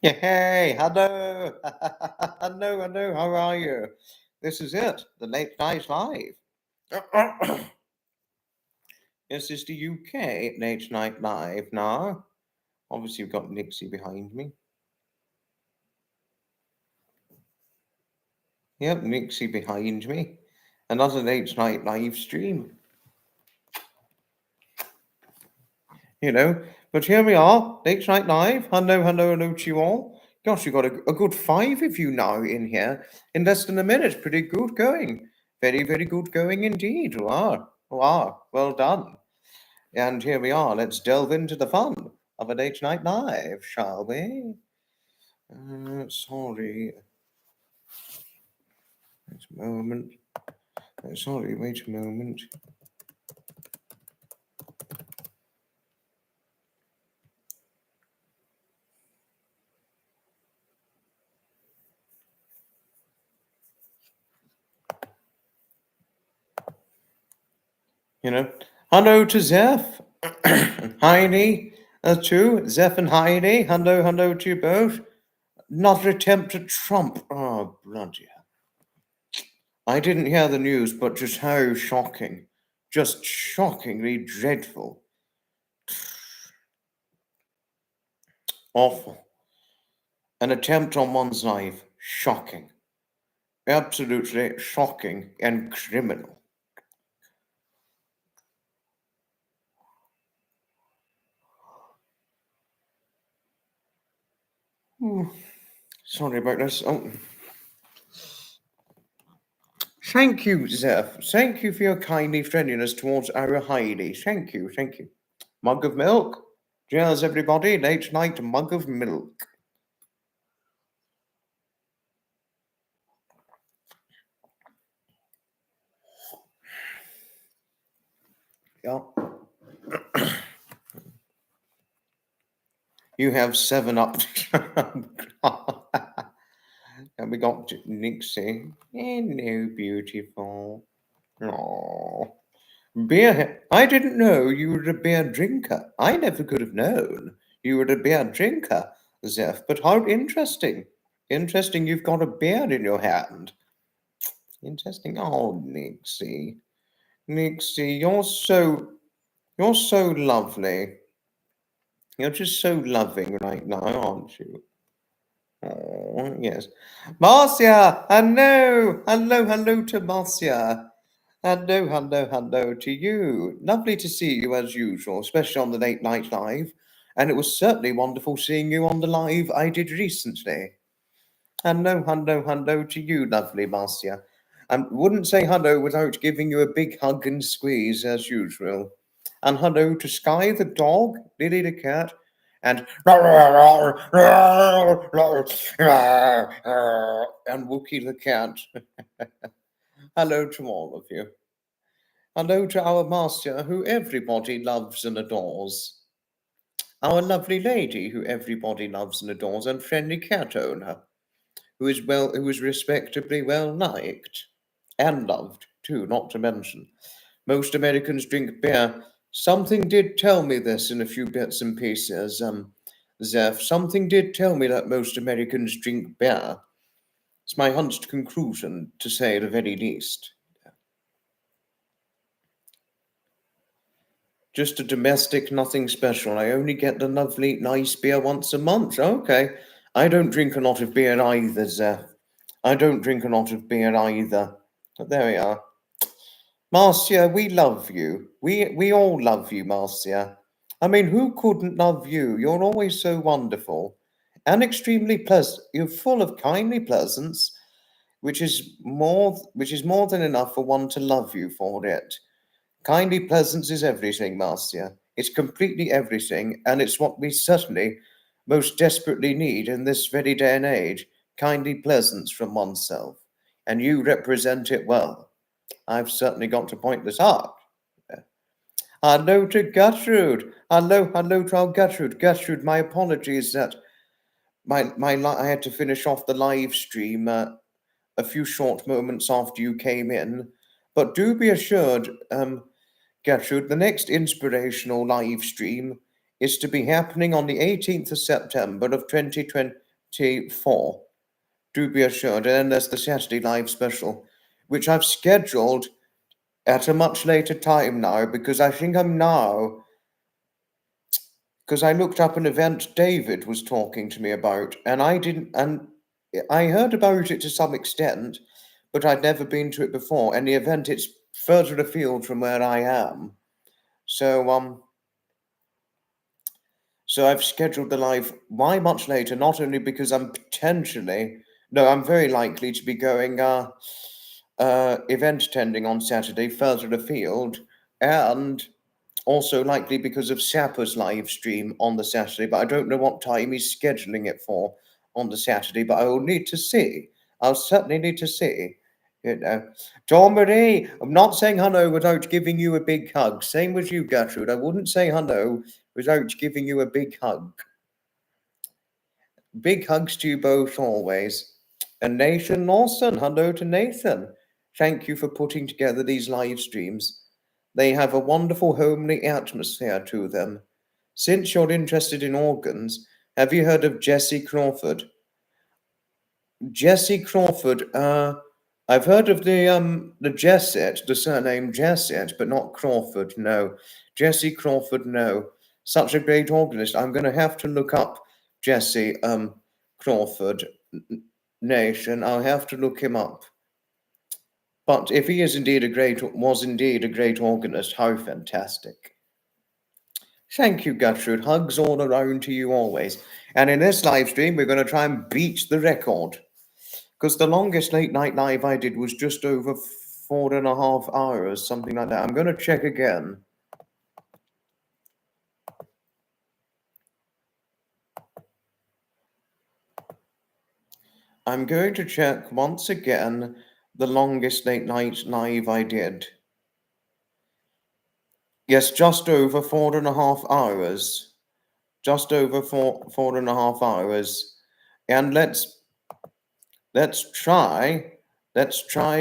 Yeah, hey, hello. Hello, how are you? This is it, the late night live. This is the UK late night live now. Obviously, we've got Nixie behind me. Yep, Nixie behind me. Another late night live stream. But here we are, late night live. Hello to you all. Gosh, you've got a good 5 of you now in here in less than a minute. Pretty good going. Very, very good going indeed. Wow. Well done. And here we are. Let's delve into the fun of a late night live, shall we? Sorry. Wait a moment. Sorry, wait a moment. Hello to Zeph, Heidi, too. Zeph and Heidi, hello to you both. Another attempt at Trump. Oh, bloody hell. I didn't hear the news, but just how shocking. Just shockingly dreadful. Awful. An attempt on one's life. Shocking. Absolutely shocking and criminal. Sorry about this. Oh. Thank you, Zeph. Thank you for your kindly friendliness towards our Heidi. Thank you. Mug of milk. Cheers, everybody. Late night mug of milk. Yeah. You have 7-Up. And we got Nixie. Hello, beautiful. Aww. Beer. I didn't know you were a beer drinker. I never could have known you were a beer drinker, Zeph. But how interesting. Interesting you've got a beer in your hand. Interesting. Oh, Nixie. Nixie, you're so lovely. You're just so loving right now, aren't you? Oh, yes. Marcia, hello to Marcia. Hello to you. Lovely to see you as usual, especially on the late night live. And it was certainly wonderful seeing you on the live I did recently. Hello to you, lovely Marcia. I wouldn't say hello without giving you a big hug and squeeze as usual. And hello to Sky the dog, Lily the cat, and Wookie the cat. Hello to all of you. Hello to our Marcia, who everybody loves and adores. Our lovely lady, who everybody loves and adores, and friendly cat owner, who is respectably well liked and loved too. Not to mention, most Americans drink beer. Something did tell me this in a few bits and pieces. Zeph, something did tell me that most Americans drink beer. It's my hunched conclusion, to say the very least. Just a domestic, nothing special. I only get the lovely, nice beer once a month. Okay. I don't drink a lot of beer either, Zeph. I don't drink a lot of beer either. But there we are. Marcia, we love you. We all love you, Marcia. I mean, who couldn't love you? You're always so wonderful and extremely pleasant. You're full of kindly pleasance, which is more than enough for one to love you for it. Kindly pleasance is everything, Marcia. It's completely everything, and it's what we certainly most desperately need in this very day and age. Kindly pleasance from oneself. And you represent it well. I've certainly got to point this out. Hello to Gertrude. Hello to our Gertrude. Gertrude, my apologies that I had to finish off the live stream a few short moments after you came in. But do be assured, Gertrude, the next inspirational live stream is to be happening on the 18th of September of 2020. 24. Do be assured. And then there's the Saturday live special, which I've scheduled at a much later time now because I think I'm now, because I looked up an event David was talking to me about, and I heard about it to some extent, but I'd never been to it before. And the event, it's further afield from where I am. So I've scheduled the live. Why much later? Not only because I'm very likely to be going event attending on Saturday further afield, and also likely because of Sapper's live stream on the Saturday, but I don't know what time he's scheduling it for on the Saturday, but I will need to see. I'll certainly need to see. Tom Marie, I'm not saying hello without giving you a big hug. Same with you, Gertrude. I wouldn't say hello without giving you a big hug. Big hugs to you both always. And Nathan Lawson, hello to Nathan. Thank you for putting together these live streams. They have a wonderful homely atmosphere to them. Since you're interested in organs, have you heard of Jesse Crawford? Jesse Crawford, I've heard of the Jesset, the surname Jesset, but not Crawford, no. Jesse Crawford, no. Such a great organist. I'm going to have to look up Jesse Crawford Nation. I'll have to look him up. But if he was indeed a great organist, how fantastic. Thank you, Gertrude. Hugs all around to you always. And in this live stream, we're going to try and beat the record. Because the longest late night live I did was just over 4.5 hours, something like that. I'm going to check again. I'm going to check once again the longest late night live I did. Yes, just over 4.5 hours. Just over 4.5 hours. And let's try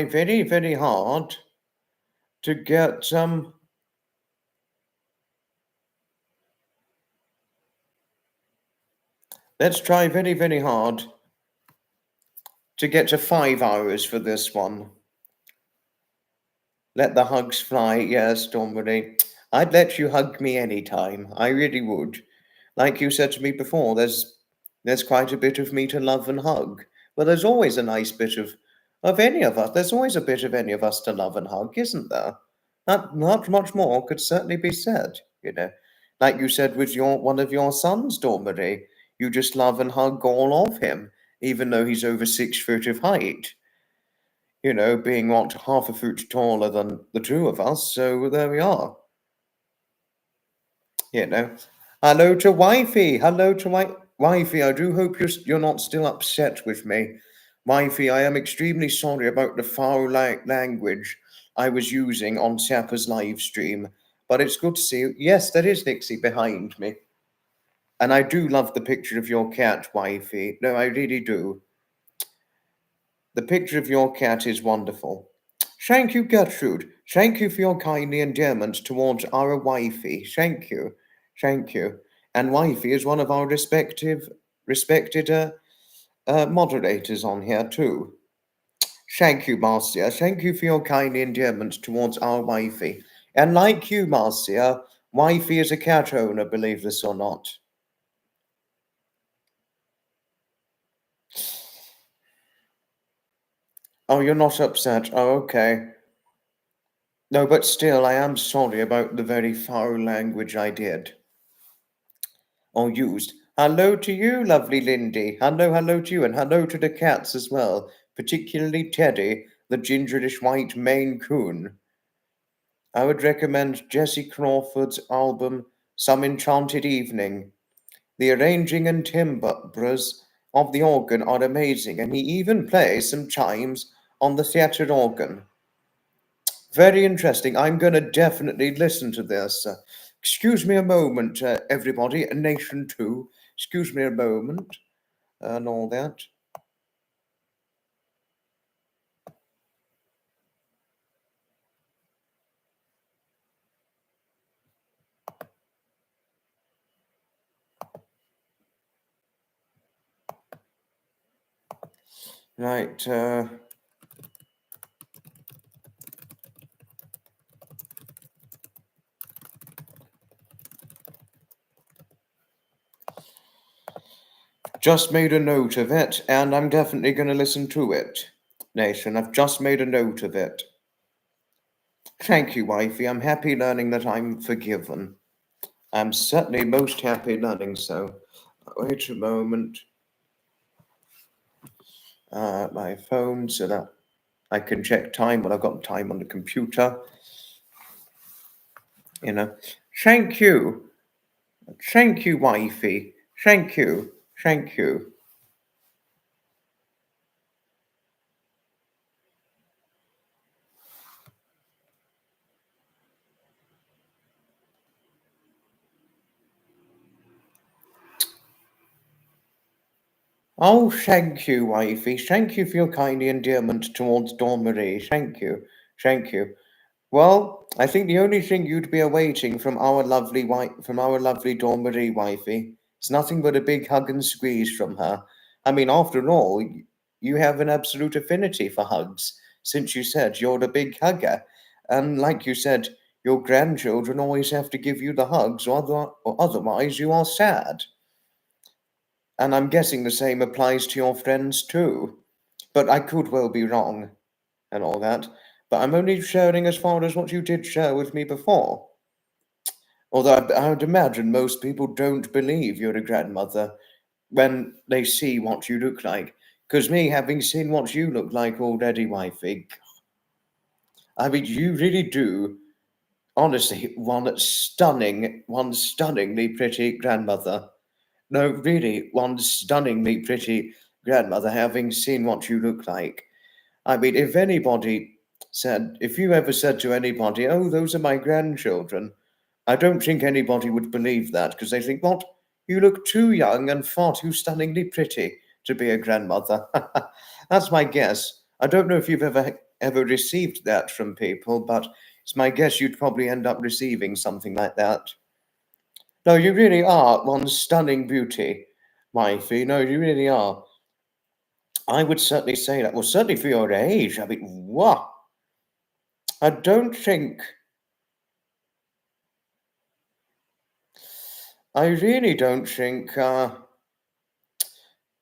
very, very hard to get let's try very, very hard to get to 5 hours for this one. Let the hugs fly. Yes, Dominic. I'd let you hug me anytime. I really would. Like you said to me before, there's quite a bit of me to love and hug. Well, there's always a nice bit of any of us. There's always a bit of any of us to love and hug, isn't there? Not much more could certainly be said, you know. Like you said with one of your sons, Dominic. You just love and hug all of him, even though he's over 6 foot of height. You know, being what, half a foot taller than the two of us, so there we are. You know. Hello to Wifey. Hello to Wifey. I do hope you're not still upset with me. Wifey, I am extremely sorry about the foul language I was using on Sapper's live stream, but it's good to see you. Yes, there is Nixie behind me. And I do love the picture of your cat, Wifey. No, I really do. The picture of your cat is wonderful. Thank you, Gertrude. Thank you for your kindly endearment towards our wifey. Thank you. Thank you. And wifey is one of our respected moderators on here too. Thank you, Marcia. Thank you for your kindly endearment towards our wifey. And like you, Marcia, wifey is a cat owner, believe this or not. Oh, you're not upset. Oh, okay. No, but still, I am sorry about the very foul language I did. Or used. Hello to you, lovely Lindy. Hello to you, and hello to the cats as well, particularly Teddy, the gingerish white Maine Coon. I would recommend Jesse Crawford's album, Some Enchanted Evening. The arranging and timbres of the organ are amazing, and he even plays some chimes on the theatre organ. Very interesting. I'm going to definitely listen to this. Excuse me a moment, everybody, Nation 2. Excuse me a moment, and all that. Right. Just made a note of it, and I'm definitely going to listen to it. Nathan, I've just made a note of it. Thank you, wifey. I'm happy learning that I'm forgiven. I'm certainly most happy learning so. Wait a moment. My phone so that I can check time when I've got time on the computer. You know. Thank you. Thank you, wifey. Thank you. Thank you. Oh, thank you, wifey. Thank you for your kind endearment towards Dawn Marie. Thank you. Thank you. Well, I think the only thing you'd be awaiting from our lovely Dawn Marie wifey is nothing but a big hug and squeeze from her. I mean, after all, you have an absolute affinity for hugs, since you said you're a big hugger. And like you said, your grandchildren always have to give you the hugs, or otherwise you are sad. And I'm guessing the same applies to your friends too. But I could well be wrong and all that. But I'm only sharing as far as what you did share with me before. Although I would imagine most people don't believe you're a grandmother when they see what you look like. Because me, having seen what you look like already, wifey, I mean, you really do, honestly, one stunningly pretty grandmother. No, really, one stunningly pretty grandmother, having seen what you look like. I mean, if you ever said to anybody, oh, those are my grandchildren, I don't think anybody would believe that because they think, what? You look too young and far too stunningly pretty to be a grandmother. That's my guess. I don't know if you've ever received that from people, but it's my guess you'd probably end up receiving something like that. No, you really are one stunning beauty, wifey. No, you really are. I would certainly say that. Well, certainly for your age. I mean, what? I don't think. I really don't think. I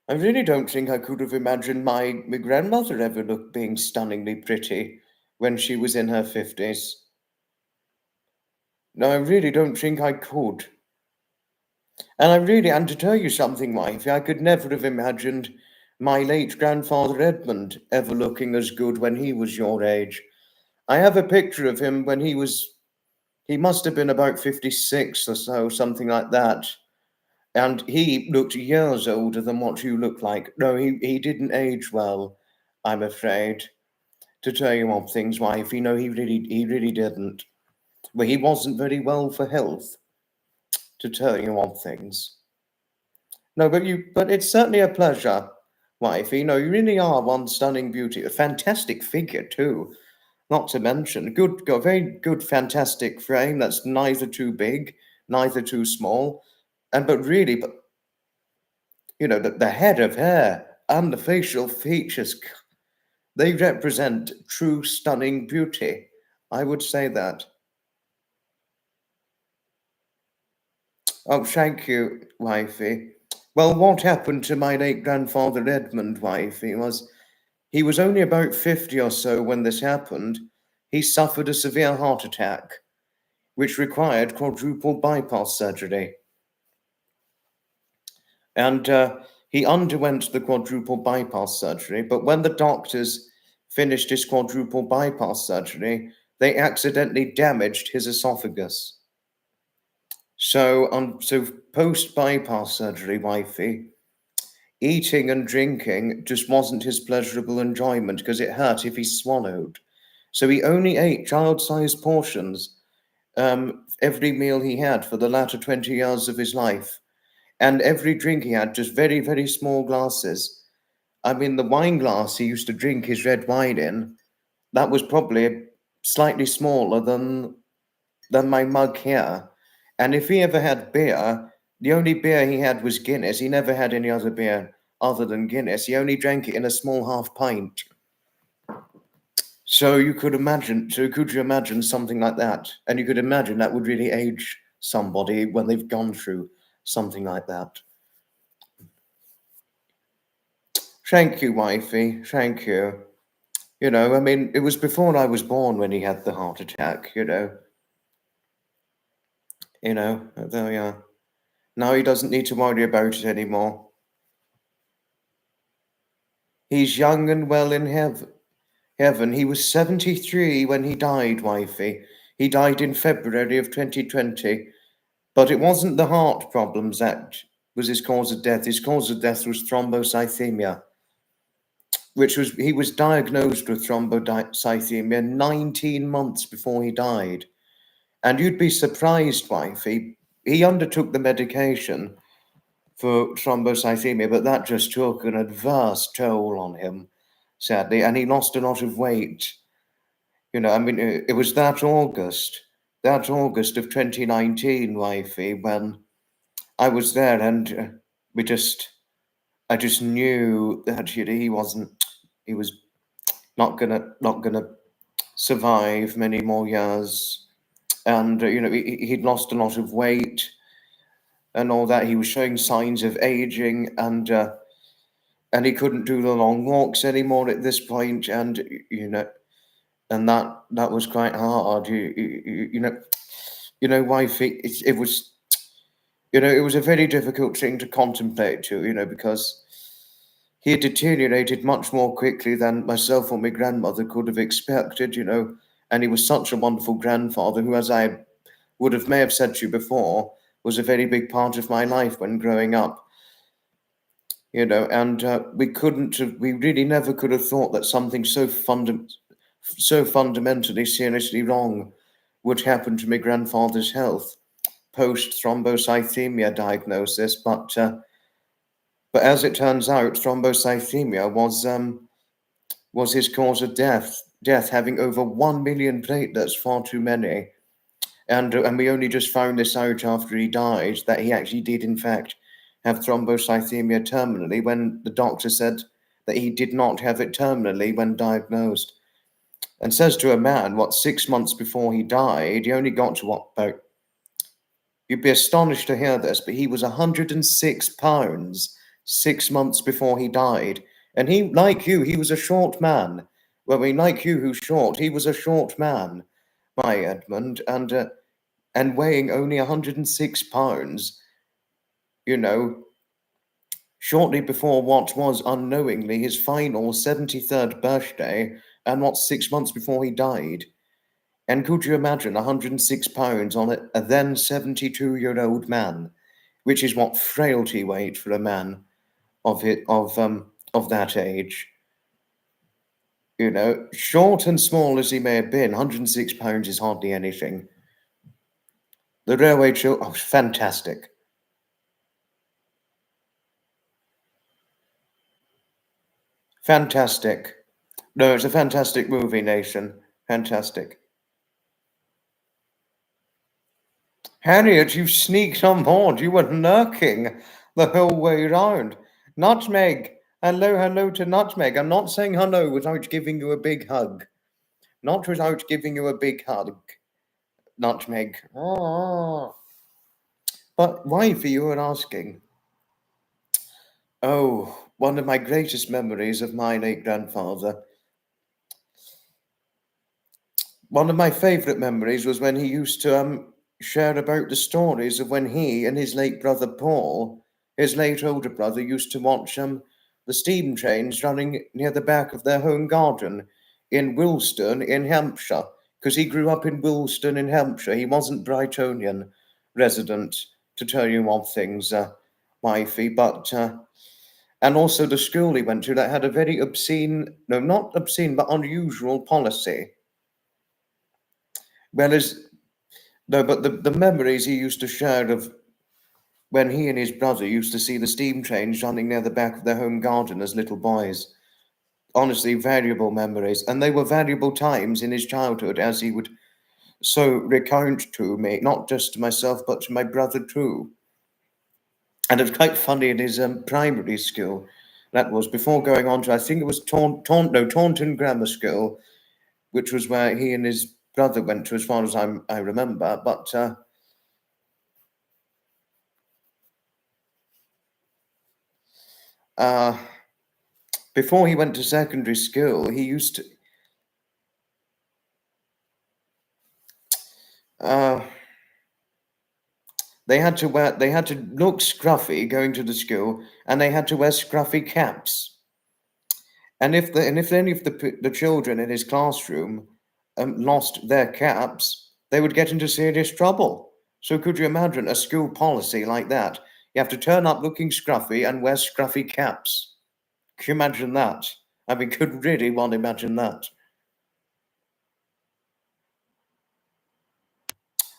really don't think I could have imagined my grandmother ever being stunningly pretty when she was in her 50s. No, I really don't think I could. And to tell you something, wifey, I could never have imagined my late grandfather Edmund ever looking as good when he was your age. I have a picture of him when he must have been about 56 or so, something like that. And he looked years older than what you look like. No, he didn't age well, I'm afraid. To tell you one things, wife, he really didn't. Well, he wasn't very well for health, to tell you one things. No, but it's certainly a pleasure, wife. You really are one stunning beauty. A fantastic figure too. Not to mention, got very good, fantastic frame that's neither too big, neither too small. But the head of hair and the facial features, they represent true stunning beauty. I would say that. Oh, thank you, wifey. Well, what happened to my late grandfather Edmund, wifey, was he was only about 50 or so when this happened. He suffered a severe heart attack, which required quadruple bypass surgery. And he underwent the quadruple bypass surgery, but when the doctors finished his quadruple bypass surgery, they accidentally damaged his esophagus. So post bypass surgery, wifey, eating and drinking just wasn't his pleasurable enjoyment because it hurt if he swallowed. So he only ate child-sized portions every meal he had for the latter 20 years of his life. And every drink he had, just very, very small glasses. I mean, the wine glass he used to drink his red wine in, that was probably slightly smaller than my mug here. And if he ever had beer, the only beer he had was Guinness. He never had any other beer other than Guinness. He only drank it in a small half pint. So could you imagine something like that? And you could imagine that would really age somebody when they've gone through something like that. Thank you, wifey. Thank you. You know, I mean, it was before I was born when he had the heart attack, you know. There we are. Now he doesn't need to worry about it anymore. He's young and well in heaven. He was 73 when he died, wifey. He died in February of 2020. But it wasn't the heart problems that was his cause of death. His cause of death was thrombocythemia, he was diagnosed with thrombocythemia 19 months before he died. And you'd be surprised, wifey, he undertook the medication for thrombocythemia, but that just took an adverse toll on him, sadly, and he lost a lot of weight. You know, I mean, it was that August of 2019, wifey, when I was there, and I just knew that he was not gonna survive many more years, and he'd lost a lot of weight and all that. He was showing signs of aging, and he couldn't do the long walks anymore at this point, and and that was quite hard. Wifey, it was. It was a very difficult thing to contemplate too, because he had deteriorated much more quickly than myself or my grandmother could have expected, and he was such a wonderful grandfather who, as I may have said to you before, was a very big part of my life when growing up, and we really never could have thought that something so fundamentally, seriously wrong would happen to my grandfather's health post-thrombocythemia diagnosis, but as it turns out, thrombocythemia was his cause of death, having over 1 million platelets, far too many, and we only just found this out after he died, that he actually did in fact have thrombocythemia terminally, when the doctor said that he did not have it terminally when diagnosed, and says to a man, 6 months before he died, he only got to about, you'd be astonished to hear this, but he was 106 pounds 6 months before he died. And he, like you, he was a short man. Well, I mean, like you, who's short, he was a short man, my Edmund, and weighing only 106 pounds, shortly before what was unknowingly his final 73rd birthday, and 6 months before he died. And could you imagine 106 pounds on a then 72-year-old man, which is what frailty weight for a man of that age. Short and small as he may have been, 106 pounds is hardly anything. The railway show, fantastic. Fantastic. No, it's a fantastic movie, Nation. Fantastic. Harriet, you sneaked on board. You were lurking the whole way round. Nutmeg. Hello to Nutmeg. I'm not saying hello without giving you a big hug. Not without giving you a big hug. Nutmeg. Oh. But wifey, you were asking. Oh, one of my greatest memories of my late grandfather. One of my favourite memories was when he used to share about the stories of when he and his late brother Paul, his late older brother, used to watch the steam trains running near the back of their home garden in Wilston in Hampshire, because he grew up in Wilston in Hampshire. He wasn't Brightonian resident, to tell you one things, wifey, but and also the school he went to that had a very not obscene, but unusual policy. But the memories he used to share of when he and his brother used to see the steam trains running near the back of their home garden as little boys. Honestly, valuable memories. And they were valuable times in his childhood, as he would so recount to me, not just to myself, but to my brother too. And it was quite funny in his primary school. That was before going on to, I think it was Taunton Grammar School, which was where he and his brother went to, as far as I remember. But before he went to secondary school, he used to. They had to look scruffy going to the school, and they had to wear scruffy caps. And if any of the children in his classroom lost their caps, they would get into serious trouble. So could you imagine a school policy like that? You have to turn up looking scruffy and wear scruffy caps. Can you imagine that? I mean, could really one imagine that?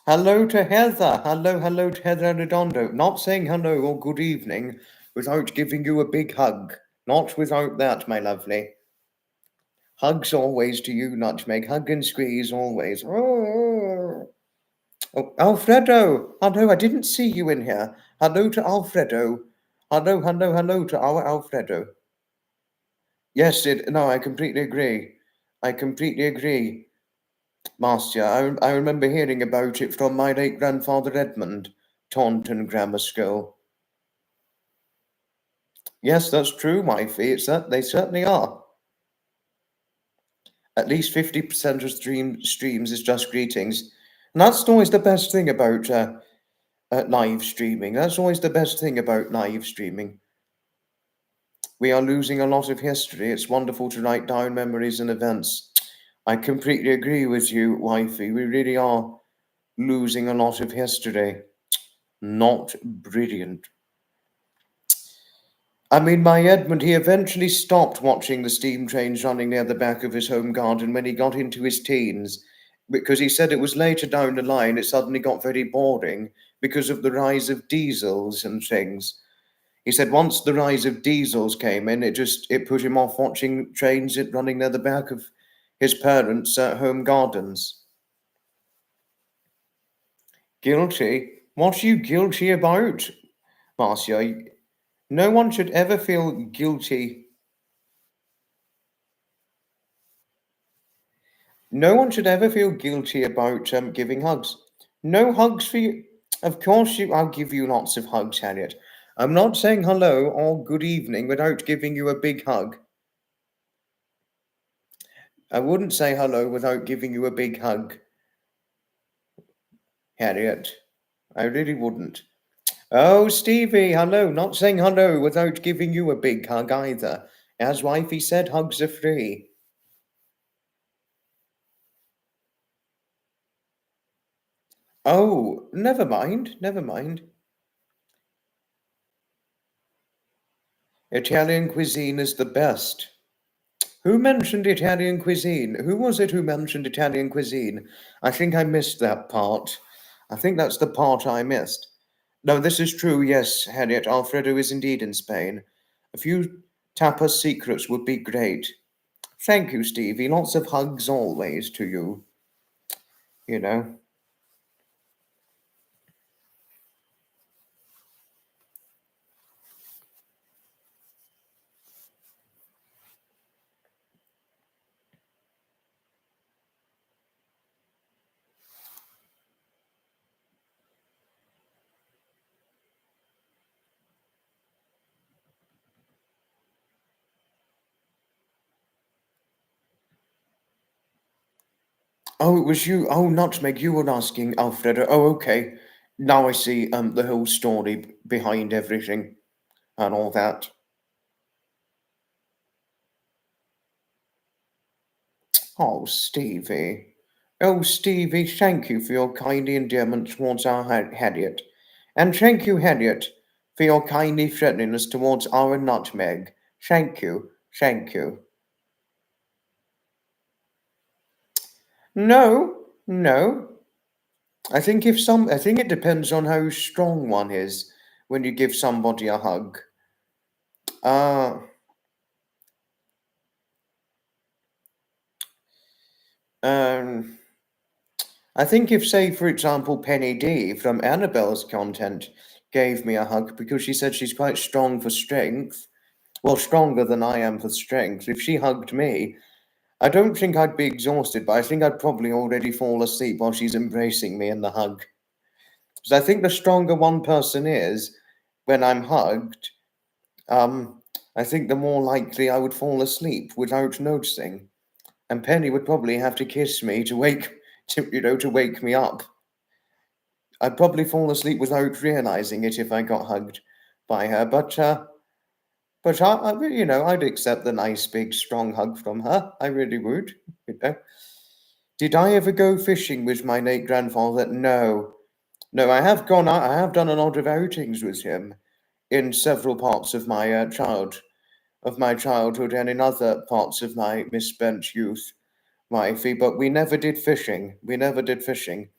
Hello to Heather. Hello to Heather Redondo. Not saying hello or good evening without giving you a big hug. Not without that, my lovely. Hugs always to you, Nutmeg. Hug and squeeze always. Oh, Alfredo. Hello, I didn't see you in here. Hello to Alfredo. Hello to our Alfredo. Yes, no, I completely agree. I completely agree, Marcia. I remember hearing about it from my late grandfather Edmund, Taunton Grammar School. Yes, that's true, wifey. They certainly are. At least 50% of streams is just greetings. And that's always the best thing about live streaming. That's always the best thing about live streaming. We are losing a lot of history. It's wonderful to write down memories and events. I completely agree with you, wifey. We really are losing a lot of history. Not brilliant. I mean, my Edmund, he eventually stopped watching the steam trains running near the back of his home garden when he got into his teens, because he said it was later down the line it suddenly got very boring because of the rise of diesels and things. He said once the rise of diesels came in, it put him off watching trains running near the back of his parents' home gardens. Guilty? What are you guilty about, Marcia? No one should ever feel guilty. No one should ever feel guilty about giving hugs. No hugs for you. Of course, I'll give you lots of hugs, Harriet. I'm not saying hello or good evening without giving you a big hug. I wouldn't say hello without giving you a big hug, Harriet. I really wouldn't. Oh, Stevie, hello. Not saying hello without giving you a big hug either. As wifey said, hugs are free. Oh, never mind, never mind. Italian cuisine is the best. Who mentioned Italian cuisine? Who was it who mentioned Italian cuisine? I think I missed that part. I think that's the part I missed. No, this is true, yes, Harriet. Alfredo is indeed in Spain. A few tapas secrets would be great. Thank you, Stevie. Lots of hugs always to you. You know. Oh, it was you. Oh, Nutmeg, you were asking Alfredo. Oh, okay. Now I see the whole story behind everything and all that. Oh, Stevie. Oh, Stevie, thank you for your kind endearment towards our Harriet. And thank you, Harriet, for your kindly friendliness towards our Nutmeg. Thank you, thank you. No, no. I think it depends on how strong one is when you give somebody a hug. Uh, um, I think if, say, for example, Penny D from Annabelle's content gave me a hug because she said she's quite strong for strength, well, stronger than I am for strength. If she hugged me, I don't think I'd be exhausted, but I think I'd probably already fall asleep while she's embracing me in the hug. Because I think the stronger one person is when I'm hugged, I think the more likely I would fall asleep without noticing. And Penny would probably have to kiss me to to wake me up. I'd probably fall asleep without realizing it if I got hugged by her. But I'd accept the nice, big, strong hug from her. I really would. You know. Did I ever go fishing with my late grandfather? No, no. I have gone. I have done a lot of outings with him in several parts of my childhood and in other parts of my misspent youth, wifey. But we never did fishing. We never did fishing.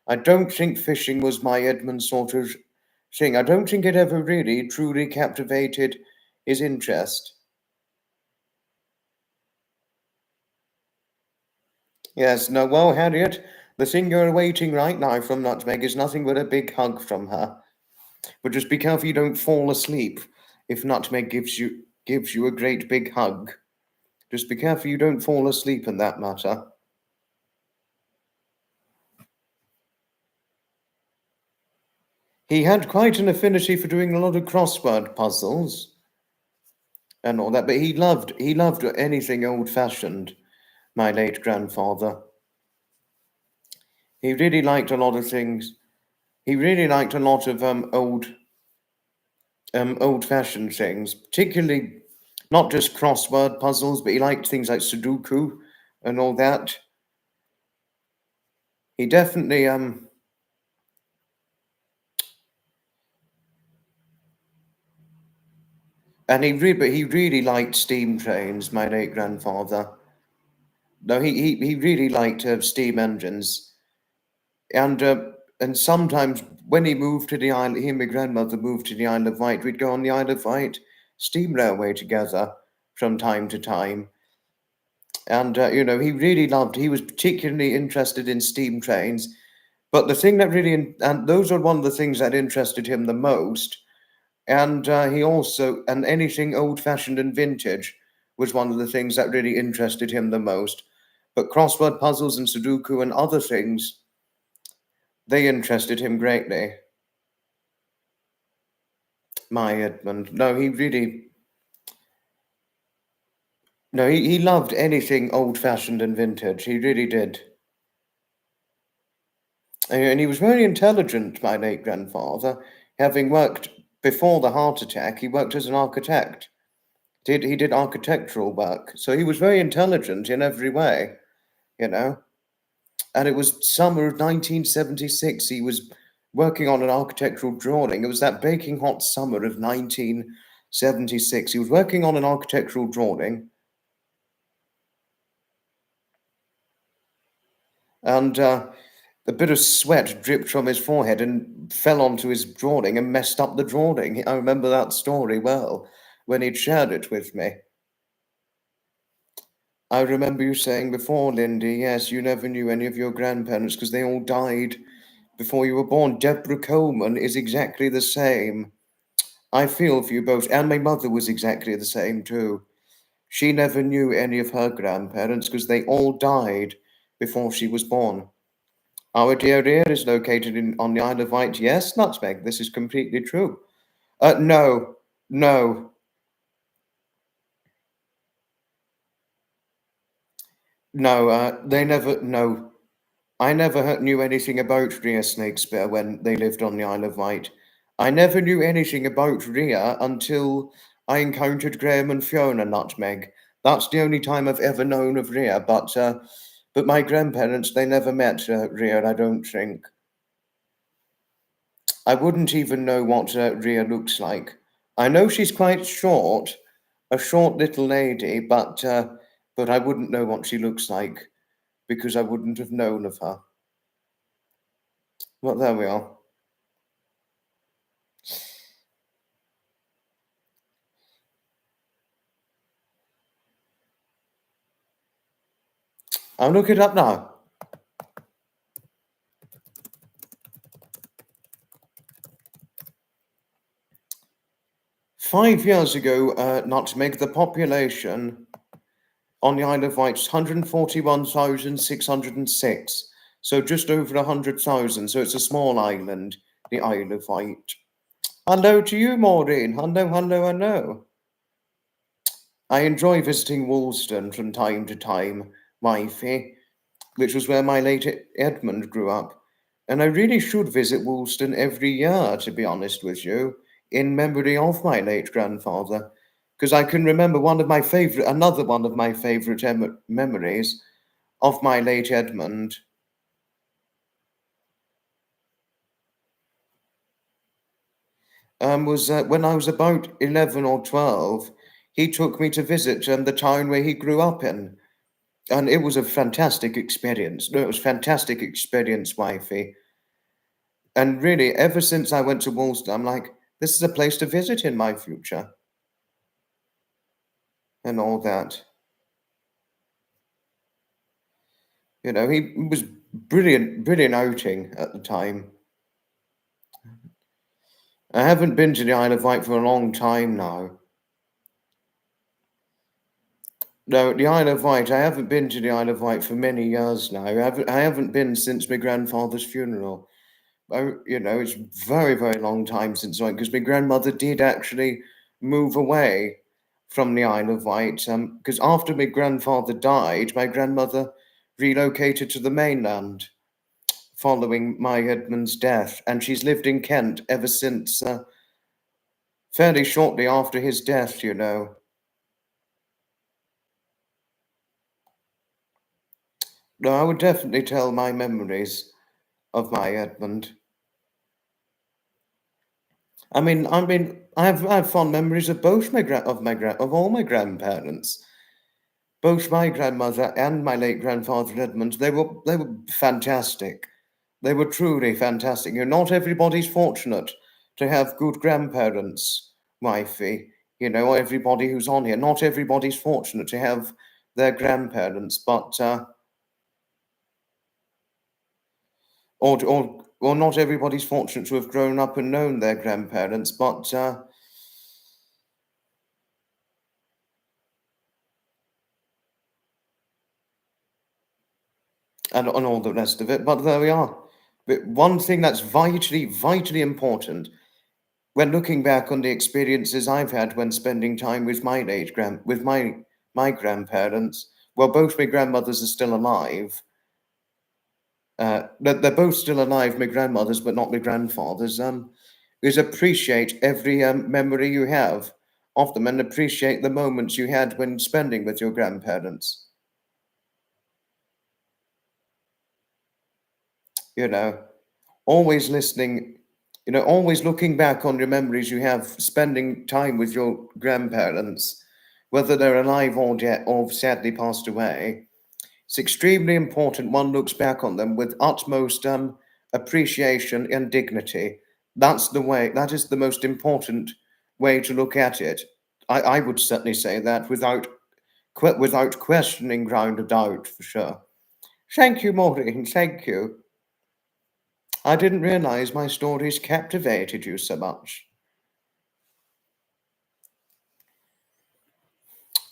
I don't think fishing was my Edmund sort of thing. I don't think it ever really truly captivated his interest. Yes, no, well, Harriet, the thing you're awaiting right now from Nutmeg is nothing but a big hug from her. But just be careful you don't fall asleep if Nutmeg gives you a great big hug. Just be careful you don't fall asleep in that matter. He had quite an affinity for doing a lot of crossword puzzles and all that, but he loved anything old fashioned, my late grandfather. He really liked a lot of things. He really liked a lot of old-fashioned things, particularly not just crossword puzzles, but he liked things like Sudoku and all that. He definitely but he really liked steam trains. My late grandfather. No, he really liked steam engines, and sometimes when he moved to the island, he and my grandmother moved to the Isle of Wight. We'd go on the Isle of Wight steam railway together from time to time. And he was particularly interested in steam trains. But the thing that really, and those are one of the things that interested him the most. And he also, and anything old fashioned and vintage was one of the things that really interested him the most. But crossword puzzles and Sudoku and other things, they interested him greatly. My Edmund. No, he really, no, he loved anything old fashioned and vintage. He really did. And he was very intelligent, my late grandfather. Having worked before the heart attack, he worked as an architect. He did architectural work, so he was very intelligent in every way, you know. And it was summer of 1976. He was working on an architectural drawing. It was that baking hot summer of 1976. He was working on an architectural drawing, and a bit of sweat dripped from his forehead and fell onto his drawing and messed up the drawing. I remember that story well when he'd shared it with me. I remember you saying before, Lindy, yes, you never knew any of your grandparents because they all died before you were born. Deborah Coleman is exactly the same. I feel for you both, and my mother was exactly the same too. She never knew any of her grandparents because they all died before she was born. Our dear ear is located on the Isle of Wight. Yes, Nutmeg, this is completely true. No, no, no, they never, no. I never knew anything about Rhea Snakespeare when they lived on the Isle of Wight. I never knew anything about Rhea until I encountered Graham and Fiona Nutmeg. That's the only time I've ever known of Rhea, but my grandparents, they never met Rhea, I don't think. I wouldn't even know what Rhea looks like. I know she's quite short, a short little lady, but I wouldn't know what she looks like because I wouldn't have known of her. Well, there we are. I'll look it up now. 5 years ago, nutmeg, the population on the Isle of Wight is 141,606. So just over 100,000. So it's a small island, the Isle of Wight. Hello to you, Maureen. Hello, hello, hello. I enjoy visiting Woolston from time to time, wifey, which was where my late Edmund grew up. And I really should visit Woolston every year, to be honest with you, in memory of my late grandfather. Because I can remember another one of my favourite memories of my late Edmund. Was when I was about 11 or 12, he took me to visit the town where he grew up in. And it was a fantastic experience. No, it was a fantastic experience, wifey. And really, ever since I went to Woolston, I'm like, this is a place to visit in my future. And all that. You know, he was brilliant outing at the time. I haven't been to the Isle of Wight for a long time now. No, the Isle of Wight, I haven't been to the Isle of Wight for many years now. I haven't been since my grandfather's funeral. You know, it's very, very long time since I went, because my grandmother did actually move away from the Isle of Wight. Because after my grandfather died, my grandmother relocated to the mainland following my Edmund's death, and she's lived in Kent ever since, fairly shortly after his death, you know. No, I would definitely tell my memories of my Edmund. I have fond memories of both of all my grandparents. Both my grandmother and my late grandfather Edmund, they were fantastic. They were truly fantastic. You know, not everybody's fortunate to have good grandparents, wifey. You know, everybody who's on here, not everybody's fortunate to have their grandparents, but or not everybody's fortunate to have grown up and known their grandparents, but and all the rest of it. But there we are. But one thing that's vitally important when looking back on the experiences I've had when spending time with my grandparents, well, both my grandmothers are still alive. They're both still alive, my grandmothers, but not my grandfathers. Is appreciate every memory you have of them and appreciate the moments you had when spending with your grandparents. You know, always listening, you know, always looking back on your memories you have spending time with your grandparents, whether they're alive or dead or sadly passed away. It's extremely important one looks back on them with utmost appreciation and dignity. That is the most important way to look at it. I would certainly say that without questioning ground of doubt, for sure. Thank you, Maureen, thank you. I didn't realize my stories captivated you so much.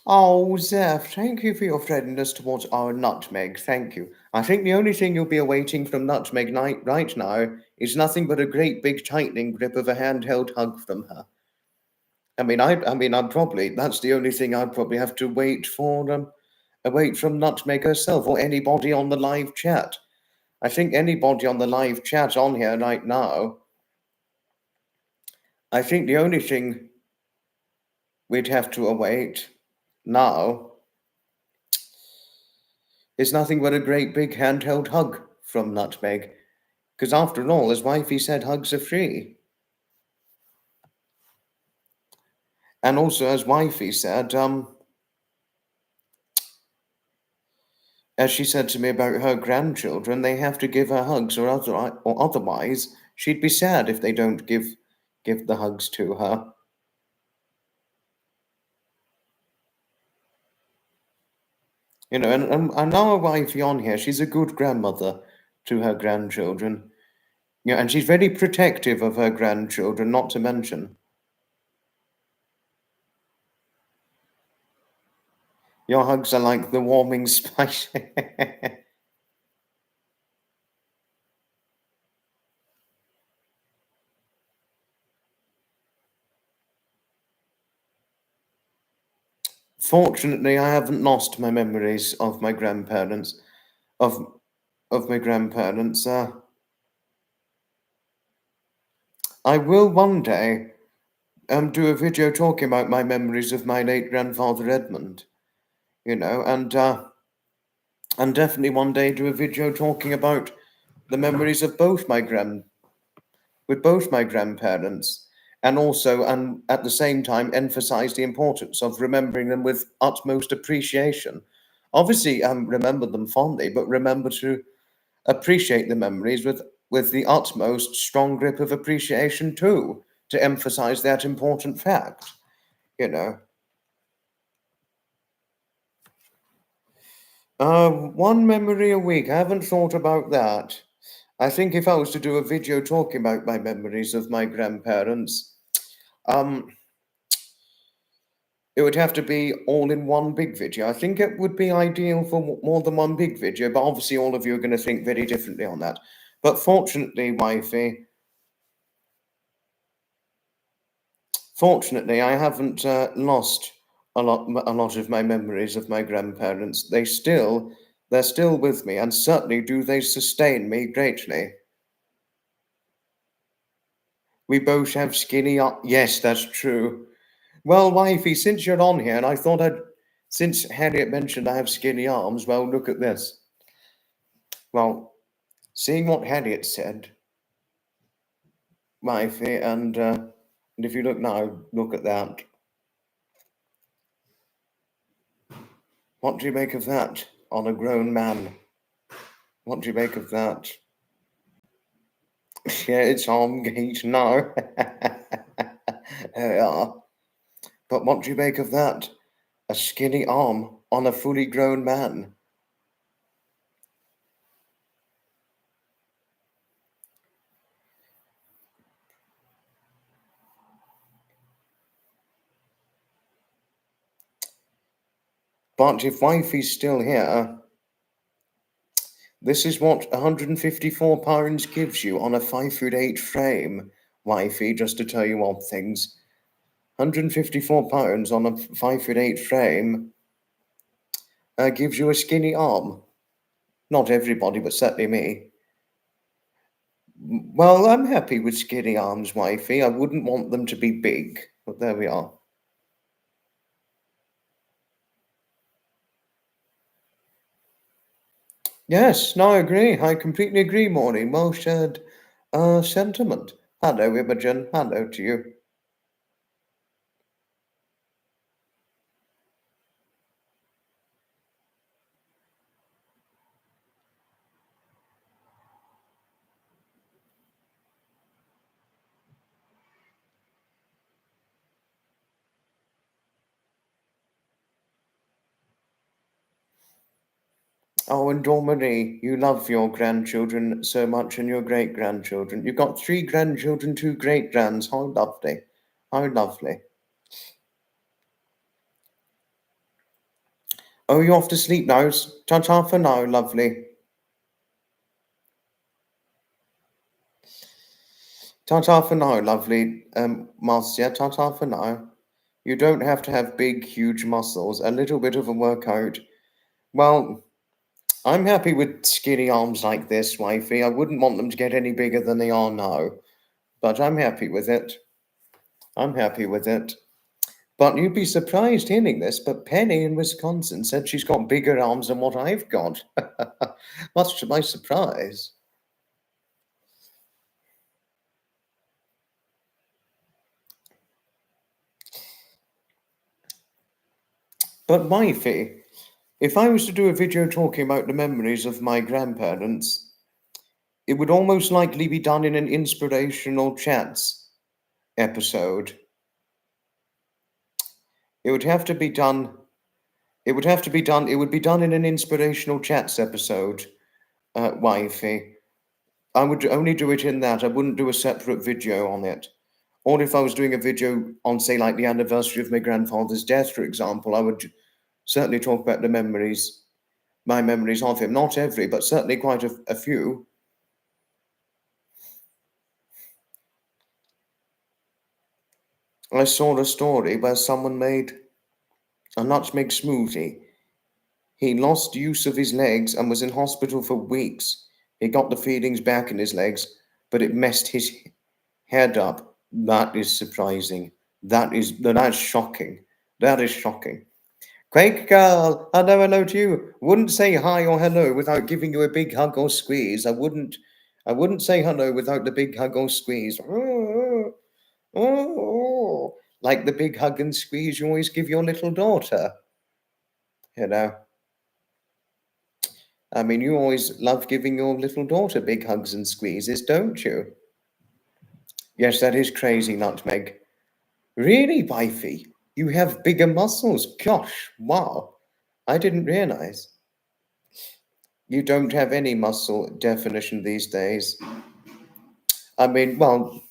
Oh, Zeph, thank you for your friendliness towards our nutmeg. Thank you. I think the only thing you'll be awaiting from nutmeg night right now is nothing but a great big tightening grip of a handheld hug from her. I'd probably that's the only thing I'd probably have to wait for. Wait from nutmeg herself or anybody on the live chat. I think anybody on the live chat on here right now. I think the only thing we'd have to await now is nothing but a great big handheld hug from Nutmeg. Because after all, as wifey said, hugs are free. And also, as wifey said, as she said to me about her grandchildren, they have to give her hugs, or otherwise she'd be sad if they don't give the hugs to her. You know, and our wifey on here, she's a good grandmother to her grandchildren. Yeah, and she's very protective of her grandchildren, not to mention. Your hugs are like the warming spice. Fortunately, I haven't lost my memories of my grandparents. Of my grandparents. I will one day do a video talking about my memories of my late grandfather Edmund. And definitely one day do a video talking about the memories of both my grandparents, and also, and at the same time, emphasize the importance of remembering them with utmost appreciation. Obviously, remember them fondly, but remember to appreciate the memories with the utmost strong grip of appreciation too, to emphasize that important fact. You know, one memory a week. I haven't thought about that. I think if I was to do a video talking about my memories of my grandparents, um, it would have to be all in one big video. I think it would be ideal for more than one big video, but obviously all of you are going to think very differently on that. But fortunately, I haven't lost a lot of my memories of my grandparents. They're still with me, and certainly do they sustain me greatly. We both have skinny. Yes, that's true. Well, wifey, since you're on here, and I thought since Harriet mentioned I have skinny arms, well, look at this. Well, seeing what Harriet said, wifey, and if you look now, look at that. What do you make of that on a grown man? What do you make of that? Yeah, it's Armgate now. There we are. But what do you make of that? A skinny arm on a fully grown man. But if wifey's still here, this is what £154 gives you on a 5'8" frame, wifey, just to tell you odd things. £154 on a 5'8" frame gives you a skinny arm. Not everybody, but certainly me. Well, I'm happy with skinny arms, wifey. I wouldn't want them to be big, but there we are. Yes, no, I agree. I completely agree, Maureen. Well shared sentiment. Hello, Imogen. Hello to you. Oh, and Dormery, you love your grandchildren so much and your great grandchildren. You've got 3 grandchildren, 2 great grands. How lovely. How lovely. Oh, you're off to sleep now. Ta-ta for now, lovely. Ta-ta for now, lovely. Marcia, ta-ta for now. You don't have to have big, huge muscles. A little bit of a workout. Well, I'm happy with skinny arms like this, wifey. I wouldn't want them to get any bigger than they are now. But I'm happy with it. I'm happy with it. But you'd be surprised hearing this, but Penny in Wisconsin said she's got bigger arms than what I've got. Much to my surprise. But wifey, if I was to do a video talking about the memories of my grandparents, it would almost likely be done in an inspirational chats episode. It would have to be done. It would have to be done. It would be done in an inspirational chats episode, wifey. I would only do it in that. I wouldn't do a separate video on it. Or if I was doing a video on, say, like the anniversary of my grandfather's death, for example, I would certainly talk about the memories, my memories of him. Not every, but certainly quite a few. I saw a story where someone made a nutmeg smoothie. He lost use of his legs and was in hospital for weeks. He got the feelings back in his legs, but it messed his head up. That is surprising. That's shocking. That is shocking. Quake girl, hello to you. Wouldn't say hi or hello without giving you a big hug or squeeze. I wouldn't say hello without the big hug or squeeze. Like the big hug and squeeze you always give your little daughter. You know. I mean, you always love giving your little daughter big hugs and squeezes, don't you? Yes, that is crazy, Nutmeg. Really, wifey? You have bigger muscles? Gosh, wow. I didn't realize. You don't have any muscle definition these days. I mean, well,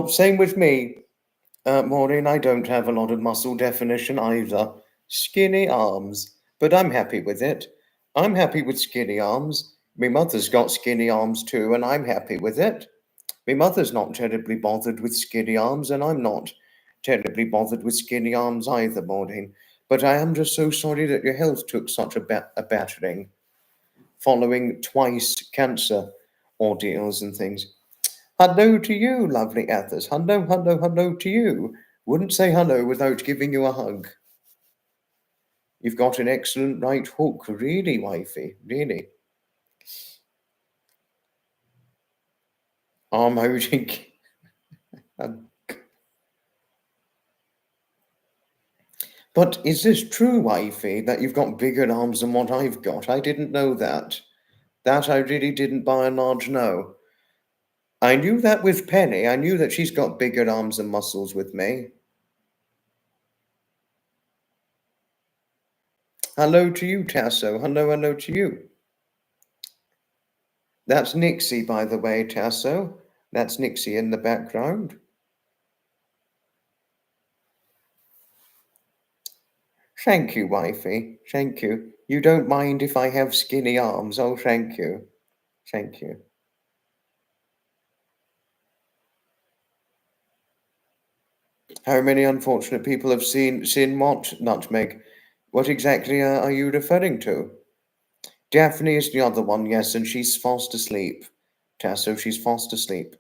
same with me. Maureen, I don't have a lot of muscle definition either. Skinny arms, but I'm happy with it. I'm happy with skinny arms. My mother's got skinny arms too, and I'm happy with it. My mother's not terribly bothered with skinny arms, and I'm not terribly bothered with skinny arms either, Maureen. But I am just so sorry that your health took such a battering, following twice cancer ordeals and things. Hello to you, lovely Athers. Hello to you. Wouldn't say hello without giving you a hug. You've got an excellent right hook, really, wifey, really. Arm holding. But is this true, wifey, that you've got bigger arms than what I've got? I didn't know that. That I really didn't by and large know. I knew that with Penny. I knew that she's got bigger arms and muscles with me. Hello to you, Tasso. Hello to you. That's Nixie, by the way, Tasso. That's Nixie in the background. Thank you, wifey. Thank you. You don't mind if I have skinny arms. Oh, thank you. Thank you. How many unfortunate people have seen what, Nutmeg? What exactly are you referring to? Daphne is the other one, yes, and she's fast asleep. Tasso, she's fast asleep.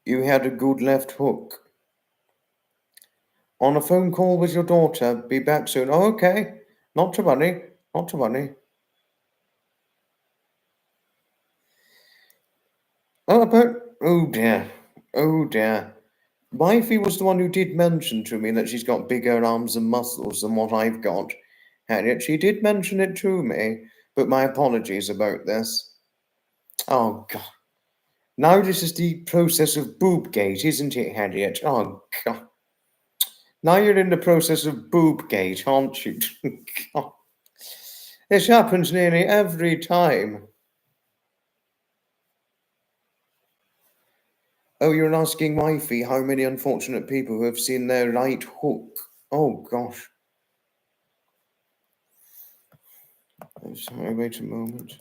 You had a good left hook. On a phone call with your daughter. Be back soon. Oh, okay. Not to worry. Not to worry. Oh dear. Oh dear. Wifey was the one who did mention to me that she's got bigger arms and muscles than what I've got. Harriet, she did mention it to me, but my apologies about this. Oh, God. Now this is the process of Boobgate, isn't it, Harriet? Oh, God. Now you're in the process of Boobgate, aren't you? God. This happens nearly every time. Oh, you're asking wifey how many unfortunate people who have seen their right hook. Oh, gosh. Sorry, wait a moment.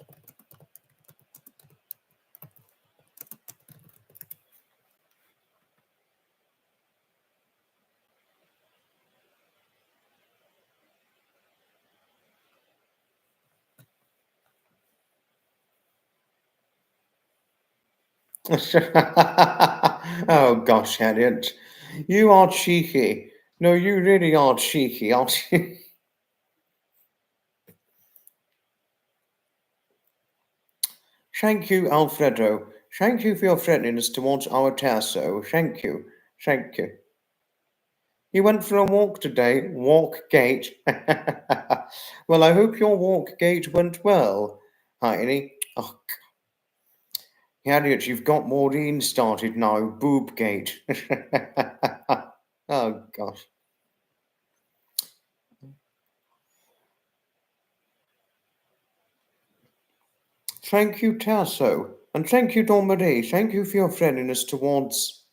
Oh, gosh, Harriet. You are cheeky. No, you really are cheeky, aren't you? Thank you, Alfredo. Thank you for your friendliness towards our Tasso. Thank you. Thank you. You went for a walk today. Walk gate. Well, I hope your walk gate went well, Heiny. Oh, Harriet, you've got Maureen started now. Boobgate. Oh, gosh. Thank you, Tasso. And thank you, Don Marie. Thank you for your friendliness towards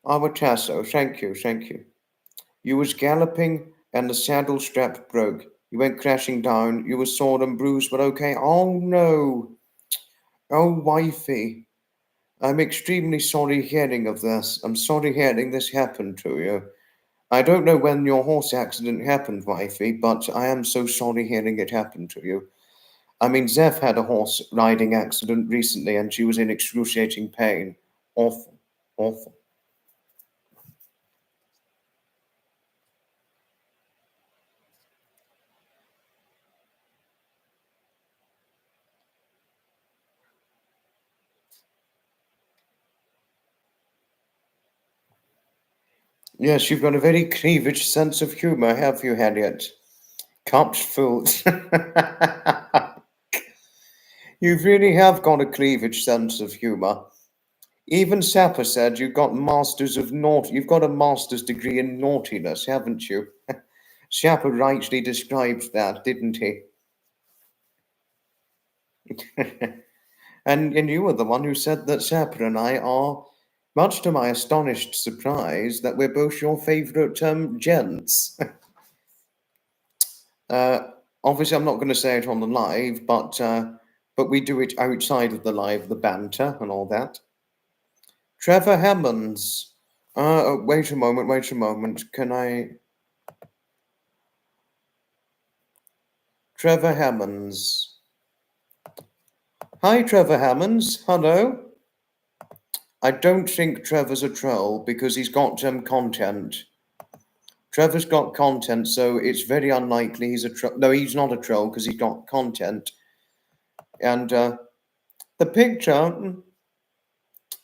our Tasso. Thank you, thank you. You was galloping and the saddle strap broke. You went crashing down. You was sore and bruised, but okay. Oh no. Oh, wifey. I'm extremely sorry hearing of this. I'm sorry hearing this happened to you. I don't know when your horse accident happened, wifey, but I am so sorry hearing it happened to you. I mean, Zeph had a horse riding accident recently and she was in excruciating pain. Awful, awful. Yes, you've got a very cleavage sense of humour, have you, Harriet? Cupped fools. You really have got a cleavage sense of humour. Even Sapper said you've got you've got a master's degree in naughtiness, haven't you? Sapper rightly described that, didn't he? And you were the one who said that Sapper and I are, much to my astonished surprise, that we're both your favourite gents. Uh, Obviously, I'm not going to say it on the live, but we do it outside of the live, the banter and all that. Trevor Hammonds. Wait a moment, wait a moment. Can I? Trevor Hammonds. Hi, Trevor Hammonds. Hello. I don't think Trevor's a troll because he's got content. Trevor's got content, so it's very unlikely he's a troll. No, he's not a troll because he's got content. And the picture,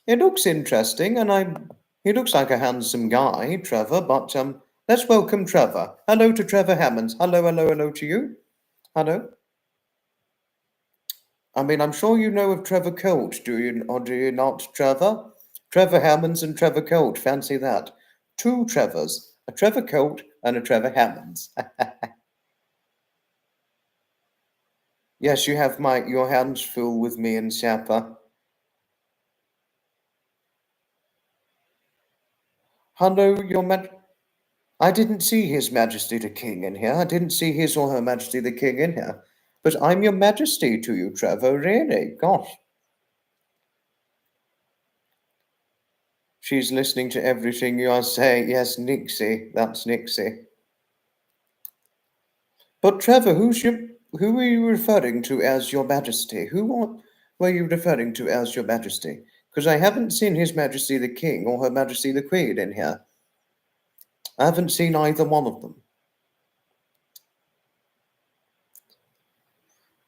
it looks interesting, and he looks like a handsome guy, Trevor. But let's welcome Trevor. Hello to Trevor Hammonds. Hello, hello, hello to you. Hello. I mean, I'm sure you know of Trevor Colt, do you, or do you not, Trevor? Trevor Hammonds and Trevor Colt, fancy that. Two Trevors, a Trevor Colt and a Trevor Hammonds. Yes, you have your hands full with me and Sapper. Hello, I didn't see His Majesty the King in here. I didn't see His or Her Majesty the King in here. But I'm your Majesty to you, Trevor, really. Gosh. She's listening to everything you are saying. Yes, Nixie. That's Nixie. But Trevor, who are you referring to as your Majesty? Were you referring to as your Majesty? Because I haven't seen His Majesty the King or Her Majesty the Queen in here. I haven't seen either one of them.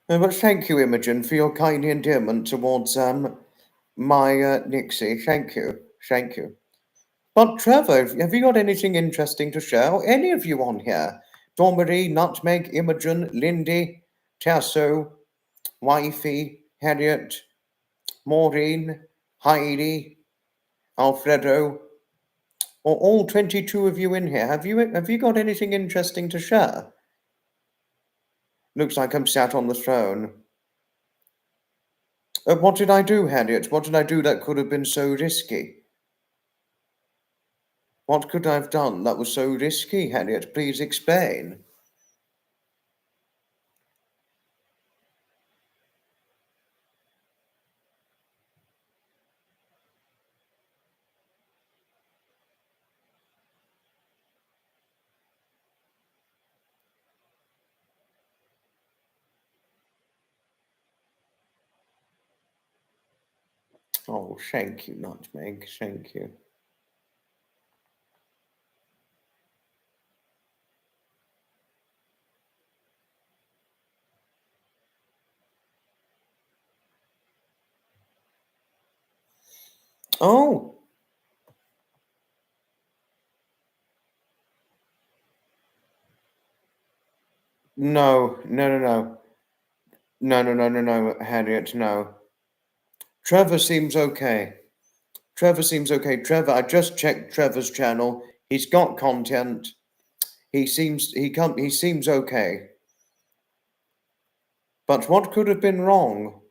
But thank you, Imogen, for your kind endearment towards my Nixie. Thank you, thank you. But Trevor, have you got anything interesting to share? Or any of you on here? Dawn Marie, Nutmeg, Imogen, Lindy, Tasso, Wifey, Harriet, Maureen, Heidi, Alfredo, or all 22 of you in here. Have you got anything interesting to share? Looks like I'm sat on the throne. What did I do, Harriet? What did I do that could have been so risky? What could I have done that was so risky, Harriet? Please explain. Oh, thank you, Nutmeg. Thank you. Oh, no, no, no, no. No, no, no, no, no, Harriet, no. Trevor seems okay. Trevor seems okay. Trevor, I just checked Trevor's channel. He's got content. He seems okay. But what could have been wrong?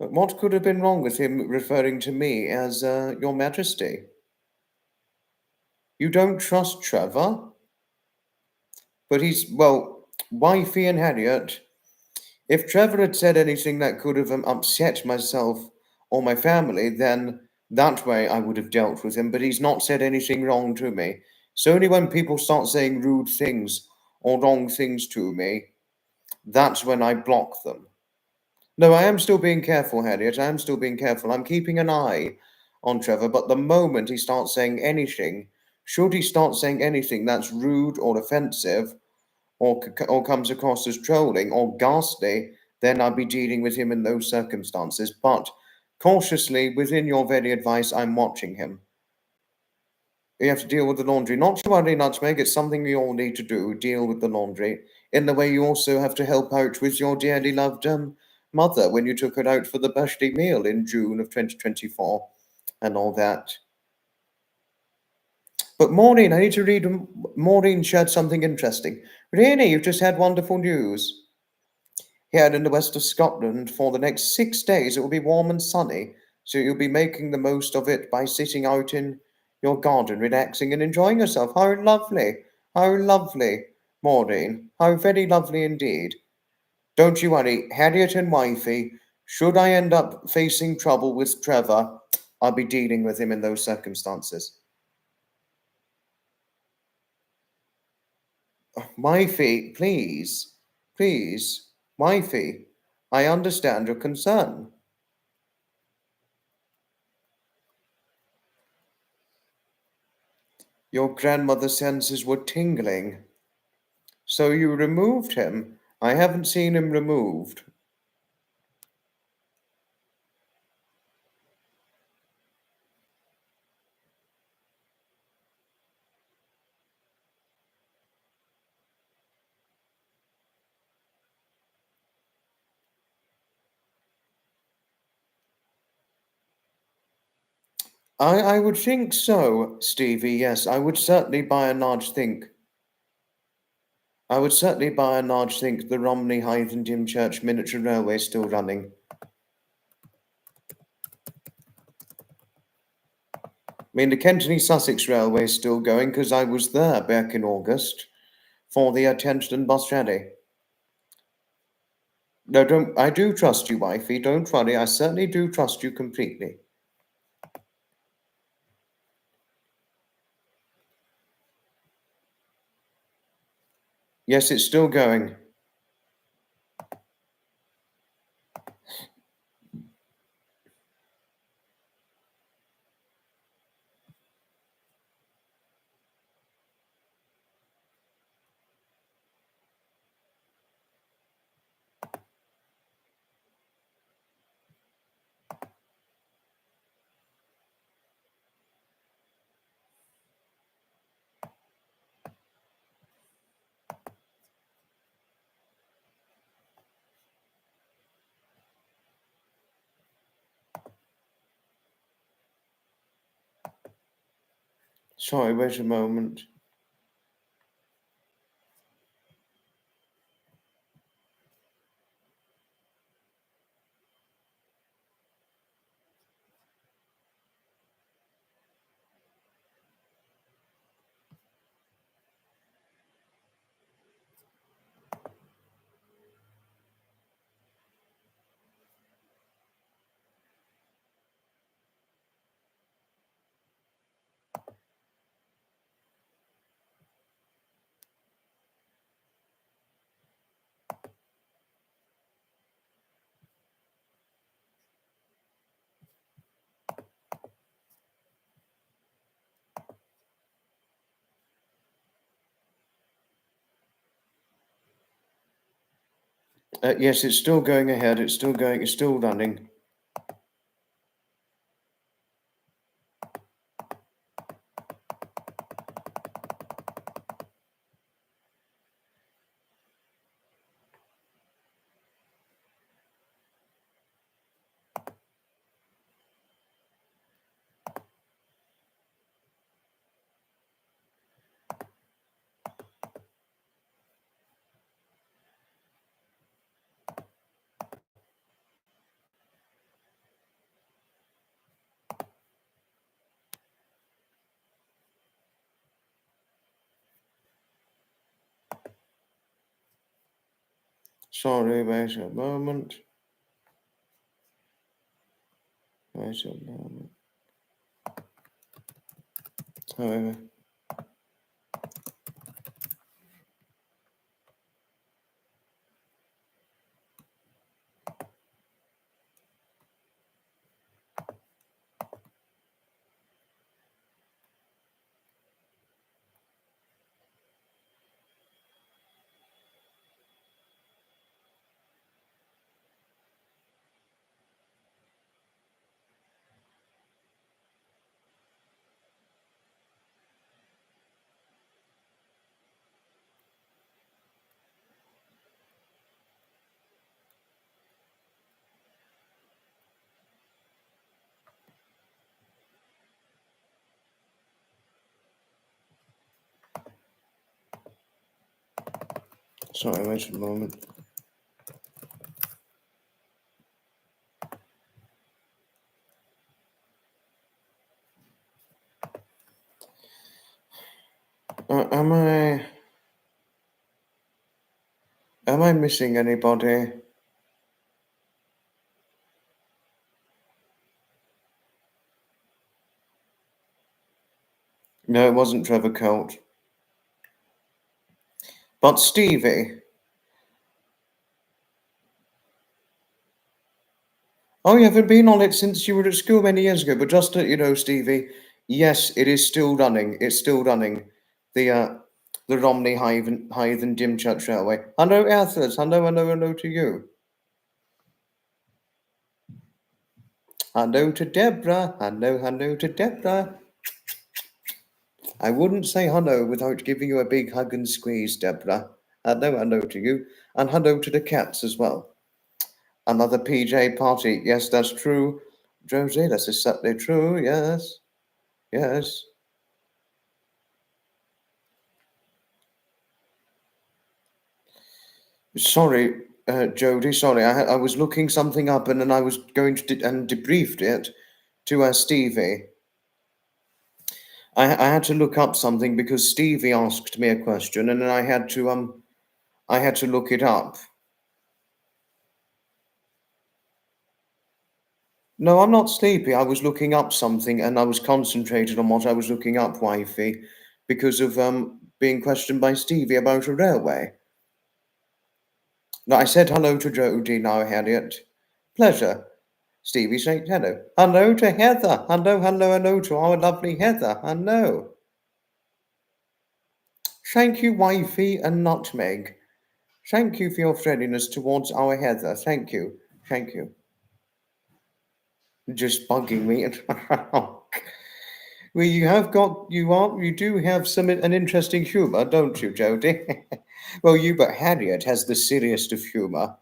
But what could have been wrong with him referring to me as Your Majesty? You don't trust Trevor? But well, Wifey and Harriet, if Trevor had said anything that could have upset myself or my family, then that way I would have dealt with him. But he's not said anything wrong to me. So only when people start saying rude things or wrong things to me, that's when I block them. No, I am still being careful, Harriet. I am still being careful. I'm keeping an eye on Trevor, but the moment he starts saying anything, should he start saying anything that's rude or offensive, or comes across as trolling or ghastly, then I'd be dealing with him in those circumstances. But cautiously, within your very advice, I'm watching him. You have to deal with the laundry. Not to worry, Nutmeg, it's something we all need to do, deal with the laundry. In the way you also have to help out with your dearly loved mother when you took her out for the birthday meal in June of 2024 and all that. But Maureen, I need to read. Maureen shared something interesting. Really, you've just had wonderful news. Here in the west of Scotland, for the next 6 days, it will be warm and sunny, so you'll be making the most of it by sitting out in your garden, relaxing and enjoying yourself. How lovely! How lovely, Maureen. How very lovely indeed. Don't you worry, Harriet and Wifey, should I end up facing trouble with Trevor, I'll be dealing with him in those circumstances. Wifey, please, please, Wifey, I understand your concern. Your grandmother's senses were tingling. So you removed him? I haven't seen him removed. I would think so, Stevie, yes. I would certainly by and large think. I would certainly by and large think the Romney Hythe and Dymchurch miniature railway is still running. I mean, the Kenton Sussex Railway is still going because I was there back in August for the Attention bus rally. No, don't. I do trust you, wifey. Don't worry. I certainly do trust you completely. Yes, it's still going. Sorry, wait a moment. Yes, it's still going ahead. It's still going. It's still running. Sorry, wait a moment. Wait a moment. However. Sorry, wait a moment. Am I missing anybody? No, it wasn't Trevor Colt. But Stevie. Oh, you haven't been on it since you were at school many years ago. But just to, Stevie, yes, it is still running. It's still running. The Romney Hythe and Dymchurch Railway. Hello, Arthurs. Hello to you. Hello to Deborah. Hello to Deborah. I wouldn't say hello without giving you a big hug and squeeze, Deborah. Hello to you. And hello to the cats as well. Another PJ party. Yes, that's true. Josie, that's certainly true. Yes. Yes. Sorry, Jody. Sorry, I was looking something up and then I was going to and debriefed it to Stevie. I had to look up something because Stevie asked me a question and then I had to look it up. No, I'm not sleepy. I was looking up something and I was concentrated on what I was looking up, wifey, because of being questioned by Stevie about a railway. Now, I said hello to Jody now, Harriet. Pleasure. Stevie said hello. Hello to Heather. Hello to our lovely Heather. Hello. Thank you, wifey and nutmeg. Thank you for your friendliness towards our Heather. Thank you. Thank you. Just bugging me. Well, you do have an interesting humour, don't you, Jody? Well, but Harriet has the silliest of humour.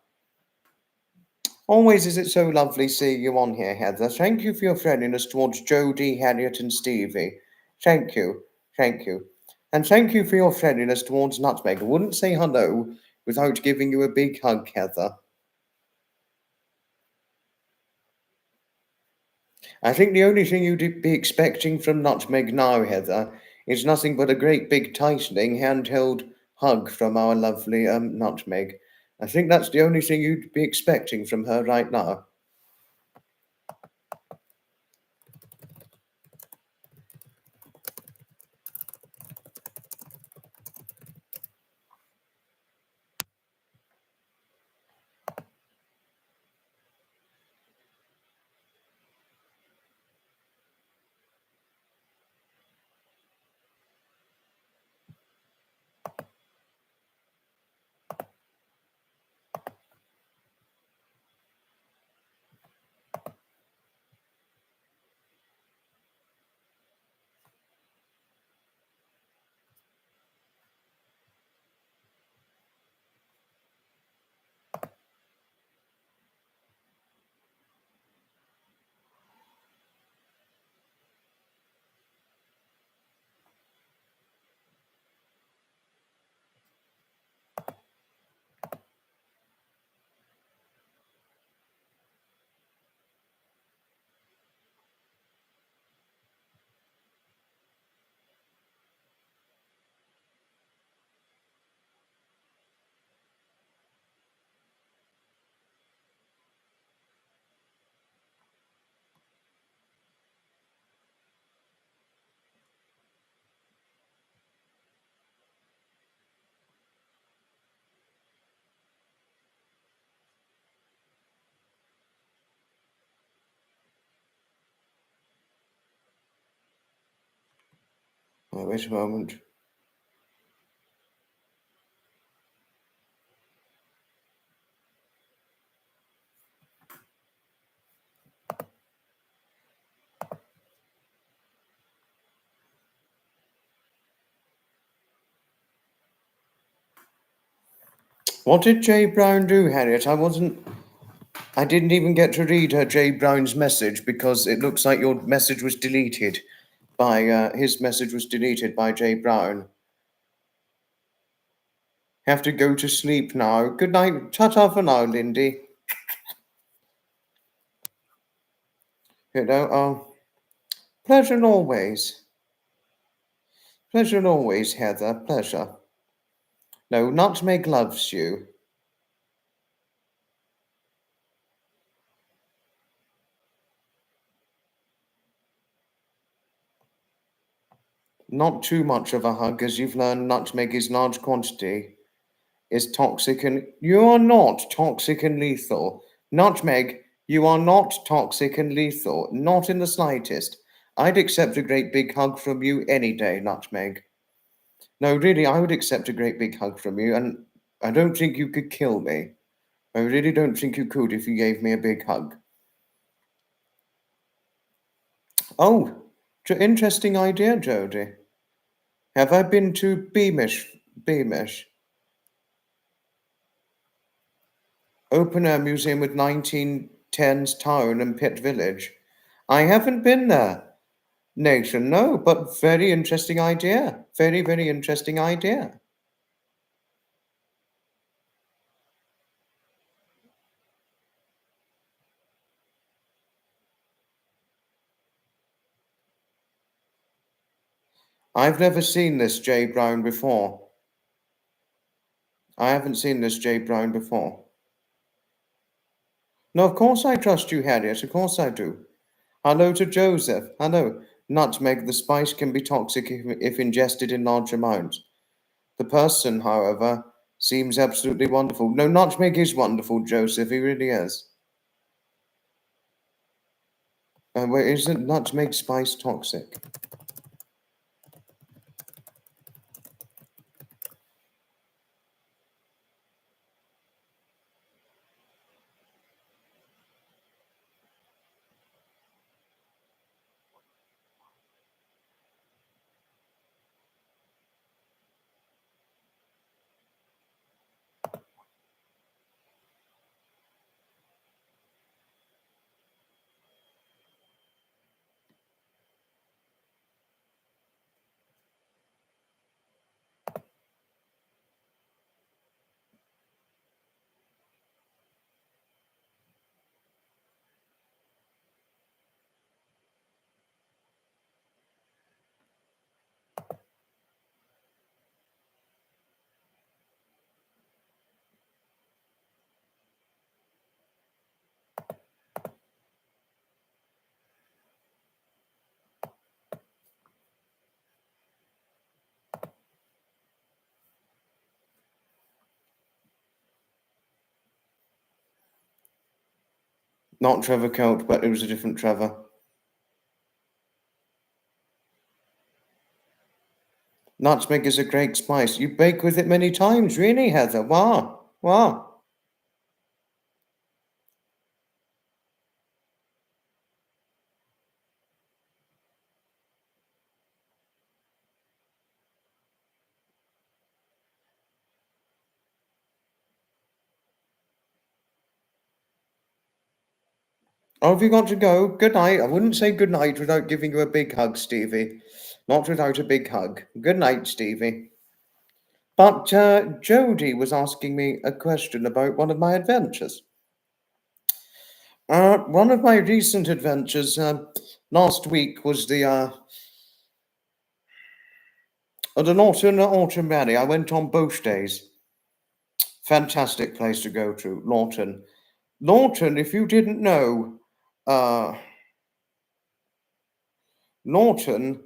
Always is it so lovely seeing you on here, Heather. Thank you for your friendliness towards Jody, Harriet, and Stevie. Thank you. Thank you. And thank you for your friendliness towards Nutmeg. I wouldn't say hello without giving you a big hug, Heather. I think the only thing you'd be expecting from Nutmeg now, Heather, is nothing but a great big tightening handheld hug from our lovely Nutmeg. I think that's the only thing you'd be expecting from her right now. Oh, wait a moment. What did Jay Brown do, Harriet? I didn't even get to read her Jay Brown's message because it looks like your message was deleted by, his message was deleted by Jay Brown. Have to go to sleep now. Good night. Ta-ta for now, Lindy. You know, pleasure always. Pleasure always, Heather. Pleasure. No, Nutmeg loves you. Not too much of a hug, as you've learned nutmeg is large quantity, is toxic and you are not toxic and lethal. Nutmeg, you are not toxic and lethal, not in the slightest. I'd accept a great big hug from you any day, Nutmeg. No, really, I would accept a great big hug from you, and I don't think you could kill me. I really don't think you could if you gave me a big hug. Oh, interesting idea, Jodie. Have I been to Beamish? Beamish? Open air museum with 1910s town and pit village. I haven't been there, Nathan, no, but very interesting idea. Very, very interesting idea. I've never seen this Jay Brown before. I haven't seen this Jay Brown before. No, of course I trust you, Harriet. Of course I do. Hello to Joseph. Hello. Nutmeg, the spice can be toxic if ingested in large amounts. The person, however, seems absolutely wonderful. No, nutmeg is wonderful, Joseph. He really is. Wait, isn't nutmeg spice toxic? Not Trevor Colt, but it was a different Trevor. Nutmeg is a great spice. You bake with it many times, really, Heather? Wow. Wow. Oh, have you got to go? Good night. I wouldn't say good night without giving you a big hug, Stevie. Not without a big hug. Good night, Stevie. But Jodie was asking me a question about one of my adventures. One of my recent adventures last week was the Lawton Rally. I went on both days. Fantastic place to go to, Lawton. Lawton, if you didn't know, Lawton,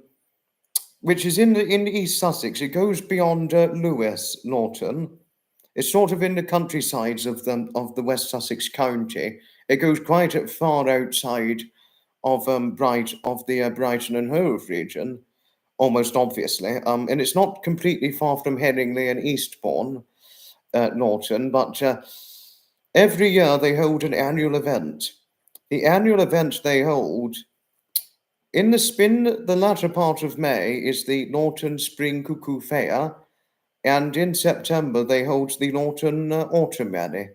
which is in East Sussex, it goes beyond Lewes, Lawton. It's sort of in the countrysides of the West Sussex county. It goes quite far outside of Brighton and Hove region, almost obviously. And it's not completely far from Headingley and Eastbourne, Norton, but every year they hold an annual event. The annual event they hold in the latter part of May is the Norton Spring Cuckoo Fair, and in September they hold the Norton Autumn Rally.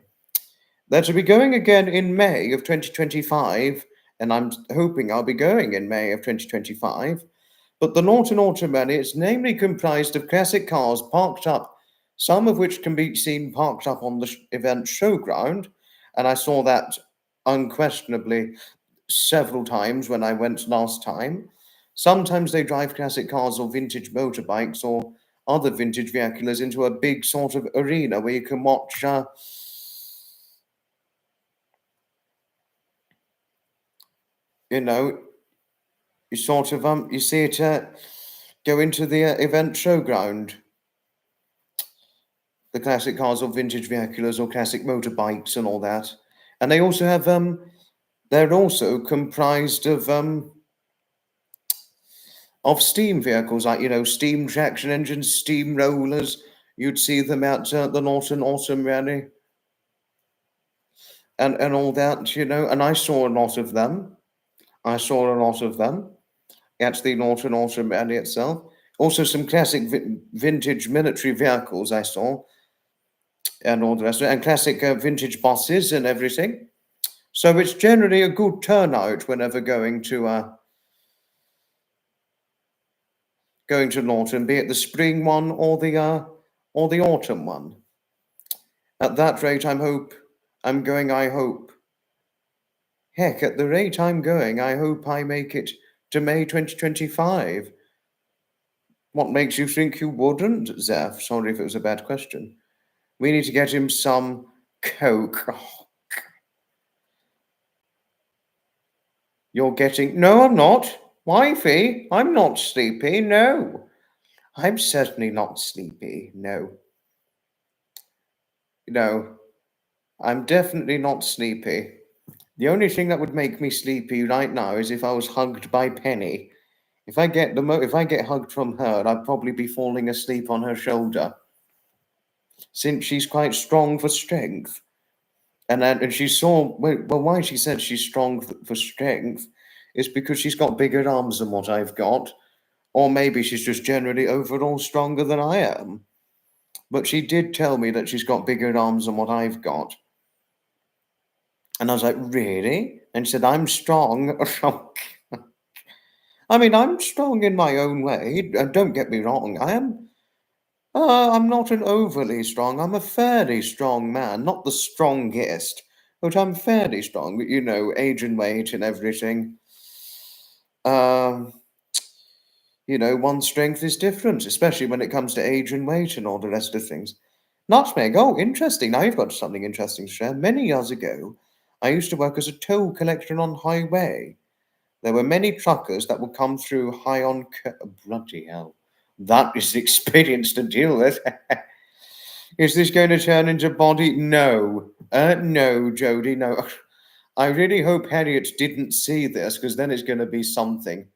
They're to be going again in May of 2025, and I'm hoping I'll be going in May of 2025. But the Norton Autumn Rally is namely comprised of classic cars parked up, some of which can be seen parked up on the event showground, and I saw that unquestionably several times when I went last time. Sometimes they drive classic cars or vintage motorbikes or other vintage vehicles into a big sort of arena where you can watch you know, you sort of you see it go into the event showground. The classic cars or vintage vehicles or classic motorbikes and all that. And they also have they're also comprised of steam vehicles, like, steam traction engines, steam rollers. You'd see them at the Norton Autumn Rally and all that, and I saw a lot of them. I saw a lot of them at the Norton Autumn Rally itself. Also, some classic vintage military vehicles I saw, and all the rest of it, and classic vintage buses and everything. So it's generally a good turnout whenever going to Norton, be it the spring one or the autumn one. At that rate, I hope. Heck, at the rate I'm going, I hope I make it to May 2025. What makes you think you wouldn't, Zeph? Sorry if it was a bad question. We need to get him some coke. Oh. You're getting... No, I'm not. Wifey, I'm not sleepy, no. I'm certainly not sleepy, no. No, I'm definitely not sleepy. The only thing that would make me sleepy right now is if I was hugged by Penny. If I get hugged from her, I'd probably be falling asleep on her shoulder, since she's quite strong for strength. And she saw, well, why she said she's strong for strength is because she's got bigger arms than what I've got, or maybe she's just generally overall stronger than I am. But she did tell me that she's got bigger arms than what I've got. And I was like, really? And she said, I'm strong. I mean, I'm strong in my own way. Don't get me wrong. I'm not an overly strong. I'm a fairly strong man. Not the strongest, but I'm fairly strong. Age and weight and everything. One's strength is different, especially when it comes to age and weight and all the rest of things. Nutmeg. Oh, interesting. Now you've got something interesting to share. Many years ago, I used to work as a toll collector on highway. There were many truckers that would come through high on... Bloody hell. That is the experience to deal with. Is this going to turn into body? No. No, Jody, no. I really hope Harriet didn't see this, because then it's going to be something.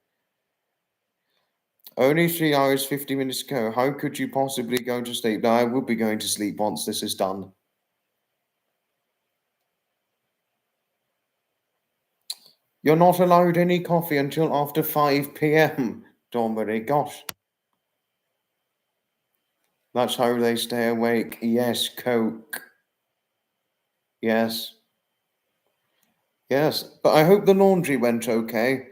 Only 3 hours, 50 minutes ago. How could you possibly go to sleep? No, I will be going to sleep once this is done. You're not allowed any coffee until after 5 p.m. Dormery. Gosh. That's how they stay awake. Yes, Coke. Yes. Yes, but I hope the laundry went okay.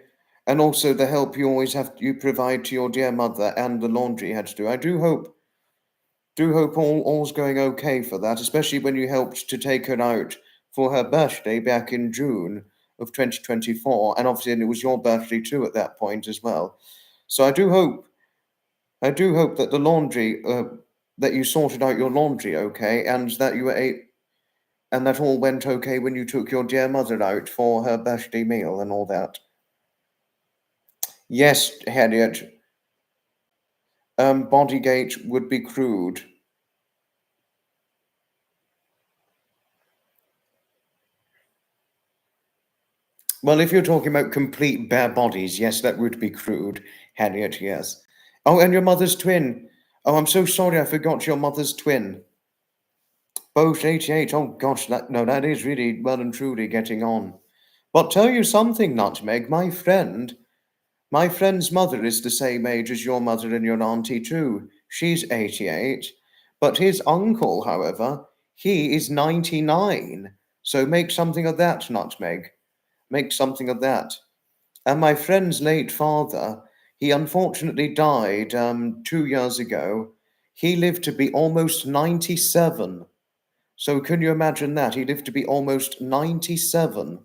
And also the help you always you provide to your dear mother and the laundry had to do. I do hope all's going okay for that, especially when you helped to take her out for her birthday back in June of 2024. And obviously it was your birthday too at that point as well. So I do hope that the laundry, that you sorted out your laundry okay, and that you were and that all went okay when you took your dear mother out for her birthday meal and all that. Yes, Harriet. Bodygate would be crude. Well, if you're talking about complete bare bodies, yes, that would be crude, Harriet, yes. Oh, and your mother's twin. Oh, I'm so sorry, I forgot your mother's twin. Both 88. Oh gosh, that is really well and truly getting on. But tell you something, Nutmeg, my friend's mother is the same age as your mother and your auntie too. She's 88. But his uncle, however, he is 99. So make something of that, Nutmeg. Make something of that. And my friend's late father, he unfortunately died 2 years ago. He lived to be almost 97. So can you imagine that? He lived to be almost 97.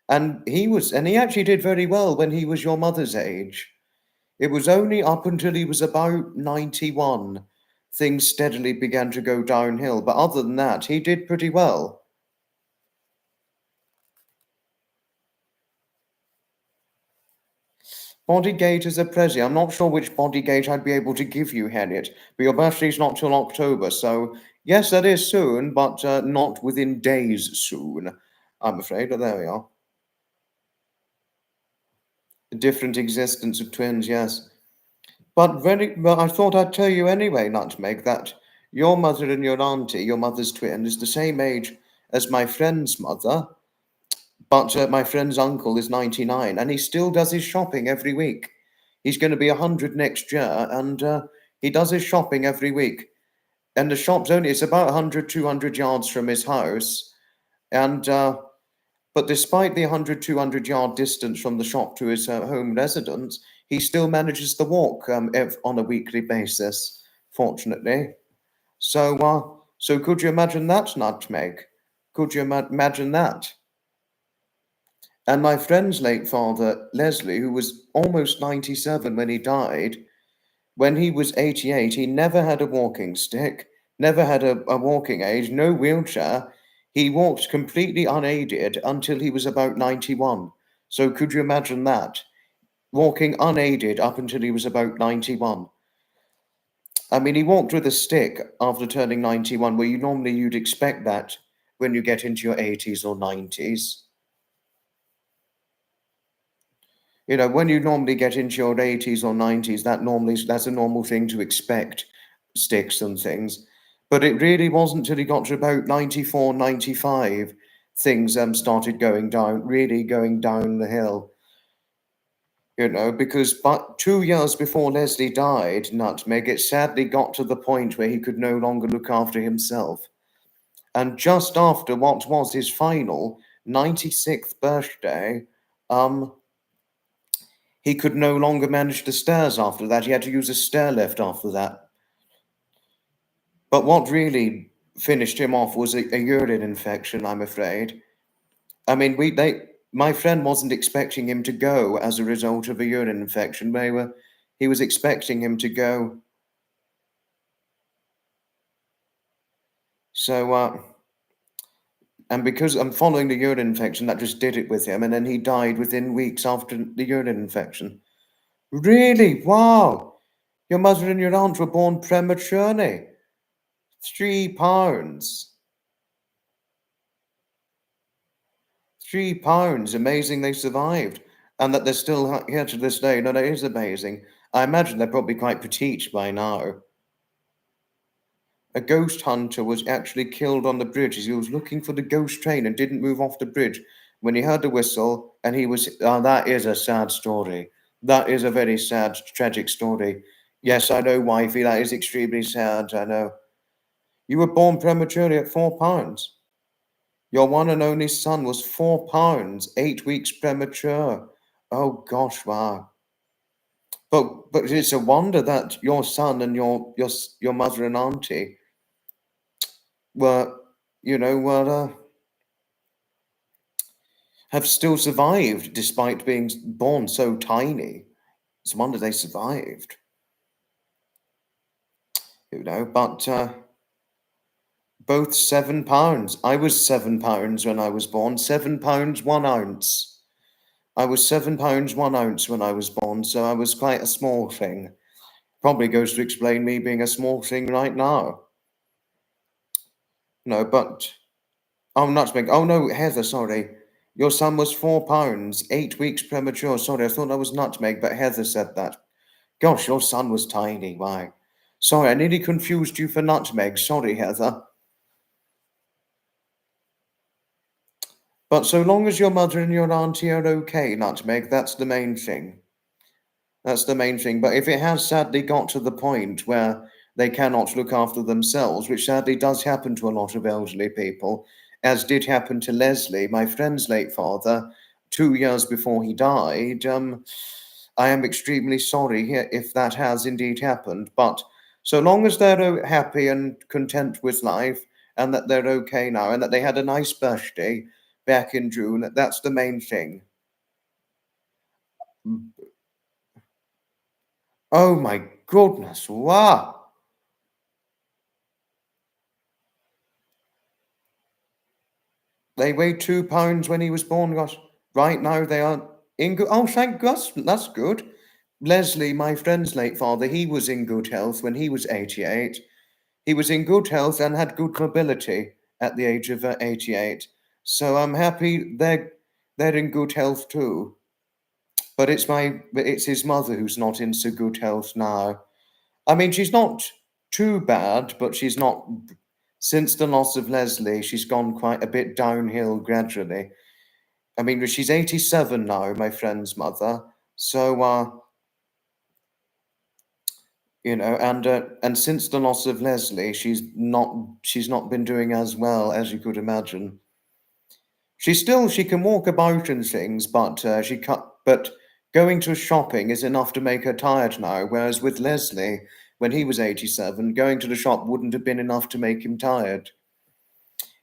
And he actually did very well when he was your mother's age. It was only up until he was about 91 things steadily began to go downhill. But other than that, he did pretty well. Bodygate is a prezi. I'm not sure which bodygate I'd be able to give you, Harriet, but your birthday's not till October, so yes, that is soon, but not within days soon, I'm afraid. But there we are. A different existence of twins, yes. But I thought I'd tell you anyway, Nutmeg, that your mother and your auntie, your mother's twin, is the same age as my friend's mother, but my friend's uncle is 99, and he still does his shopping every week. He's going to be 100 next year, and he does his shopping every week. And the shop's it's about 100, 200 yards from his house. And, but despite the 100, 200 yard distance from the shop to his home residence, he still manages to walk on a weekly basis, fortunately. So could you imagine that, Nutmeg? Could you imagine that? And my friend's late father, Leslie, who was almost 97 when he died, when he was 88, he never had a walking stick, never had a walking aid, no wheelchair. He walked completely unaided until he was about 91. So could you imagine that? Walking unaided up until he was about 91. I mean, he walked with a stick after turning 91, where you'd expect that when you get into your 80s or 90s. You know, when you normally get into your 80s or 90s, that's a normal thing to expect, sticks and things. But it really wasn't until he got to about 94, 95, things started really going down the hill. You know, because but 2 years before Leslie died, Nutmeg, it sadly got to the point where he could no longer look after himself. And just after what was his final 96th birthday, he could no longer manage the stairs after that. He had to use a stair lift after that. But what really finished him off was a urine infection, I'm afraid. I mean, my friend wasn't expecting him to go as a result of a urine infection. He was expecting him to go. So, and because I'm following the urine infection, that just did it with him. And then he died within weeks after the urine infection. Really? Wow. Your mother and your aunt were born prematurely. 3 pounds. 3 pounds. Amazing they survived. And that they're still here to this day. No, that is amazing. I imagine they're probably quite petite by now. A ghost hunter was actually killed on the bridge as he was looking for the ghost train and didn't move off the bridge when he heard the whistle. And he was, that is a sad story. That is a very sad, tragic story. Yes, I know, wifey, that is extremely sad, I know. You were born prematurely at 4 pounds. Your one and only son was 4 pounds, 8 weeks premature. Oh gosh, wow. But it's a wonder that your son and your mother and auntie were, have still survived despite being born so tiny. It's a wonder they survived. But both 7 pounds. I was 7 pounds when I was born. 7 pounds 1 ounce. I was 7 pounds 1 ounce when I was born, so I was quite a small thing. Probably goes to explain me being a small thing right now. No, but Nutmeg. Oh no, Heather, sorry. Your son was 4 pounds, 8 weeks premature. Sorry, I thought that was Nutmeg, but Heather said that. Gosh, your son was tiny. Why? Sorry, I nearly confused you for nutmeg. Sorry, Heather. But so long as your mother and your auntie are okay, nutmeg, that's the main thing. That's the main thing. But if it has sadly got to the point where they cannot look after themselves, which sadly does happen to a lot of elderly people, as did happen to Leslie, my friend's late father, 2 years before he died, I am extremely sorry if that has indeed happened. But so long as they're happy and content with life and that they're okay now and that they had a nice birthday back in June, that's the main thing. Oh my goodness, wow. They weighed 2 pounds when he was born. Gosh, right now they are in good. Oh, thank gosh, that's good. Leslie, my friend's late father, he was in good health when he was 88. He was in good health and had good mobility at the age of 88. So I'm happy they're in good health too. But it's his mother who's not in so good health now. I mean, she's not too bad, but she's not. Since the loss of Leslie, she's gone quite a bit downhill gradually. I mean, she's 87 now, my friend's mother. So, and since the loss of Leslie, she's not been doing as well as you could imagine. She can walk about and things, but but going to shopping is enough to make her tired now. Whereas with Leslie, when he was 87, going to the shop wouldn't have been enough to make him tired.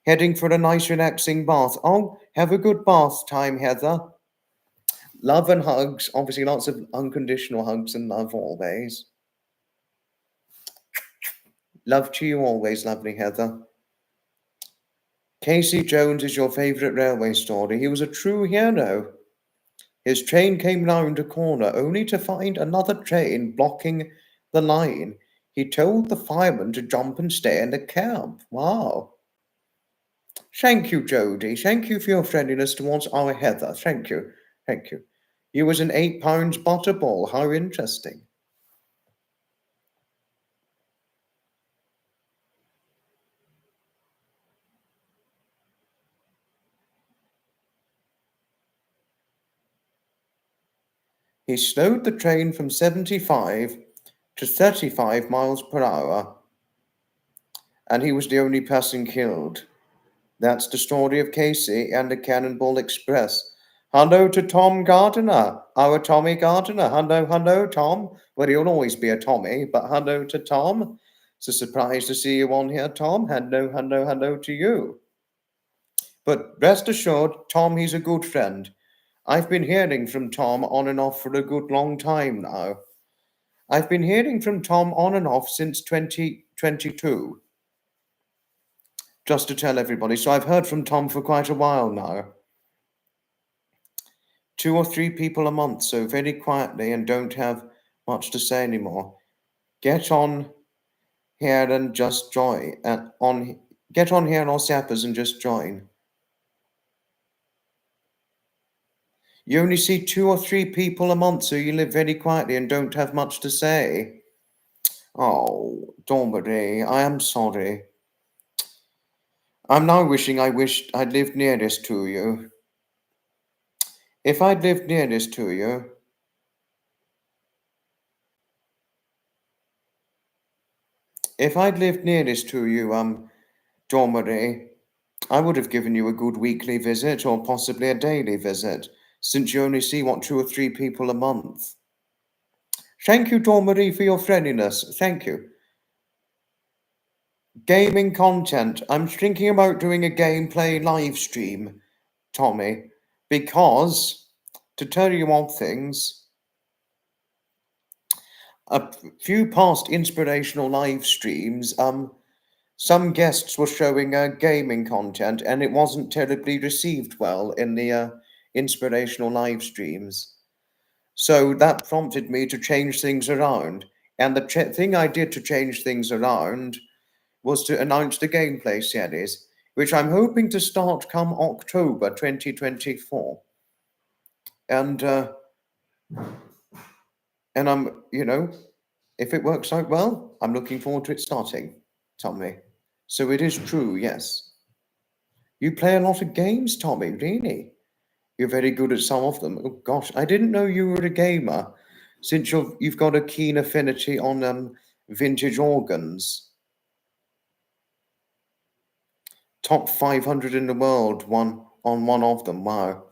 Heading for a nice relaxing bath. Oh, have a good bath time, Heather. Love and hugs. Obviously, lots of unconditional hugs and love always. Love to you always, lovely Heather. Casey Jones is your favourite railway story. He was a true hero. His train came round a corner only to find another train blocking the line. He told the fireman to jump and stay in the cab. Wow. Thank you, Jody. Thank you for your friendliness towards our Heather. Thank you. Thank you. You was an 8 pounds butterball. How interesting. He slowed the train from 75 to 35 miles per hour, and he was the only person killed. That's the story of Casey and the Cannonball Express. Hello to Tom Gardiner, our Tommy Gardiner. Hello, hello, Tom. Well, he'll always be a Tommy, but hello to Tom. It's a surprise to see you on here, Tom. Hello, hello, hello to you. But rest assured, Tom, he's a good friend. I've been hearing from Tom on and off for a good long time now. I've been hearing from Tom on and off since 2022, just to tell everybody. So I've heard from Tom for quite a while now. 2 or 3 people a month, so very quietly and don't have much to say anymore. Get on here and just join. Get on here, all sappers, and just join. You only see 2 or 3 people a month, so you live very quietly and don't have much to say. Oh, Dormery, I am sorry. I'm now wishing I wished I'd lived nearest to you. If I'd lived nearest to you, Dormery, I would have given you a good weekly visit or possibly a daily visit, since you only see 2 or 3 people a month. Thank you, Dormery, for your friendliness. Thank you. Gaming content. I'm thinking about doing a gameplay live stream, Tommy, because to tell you one things, a few past inspirational live streams, some guests were showing gaming content and it wasn't terribly received well in the inspirational live streams. So that prompted me to change things around. And the thing I did to change things around was to announce the gameplay series, which I'm hoping to start come October 2024. And And if it works out well, I'm looking forward to it starting, Tommy. So it is true, yes. You play a lot of games, Tommy, really? You're very good at some of them. Oh gosh, I didn't know you were a gamer, since you've got a keen affinity on vintage organs. Top 500 in the world, one of them. Wow.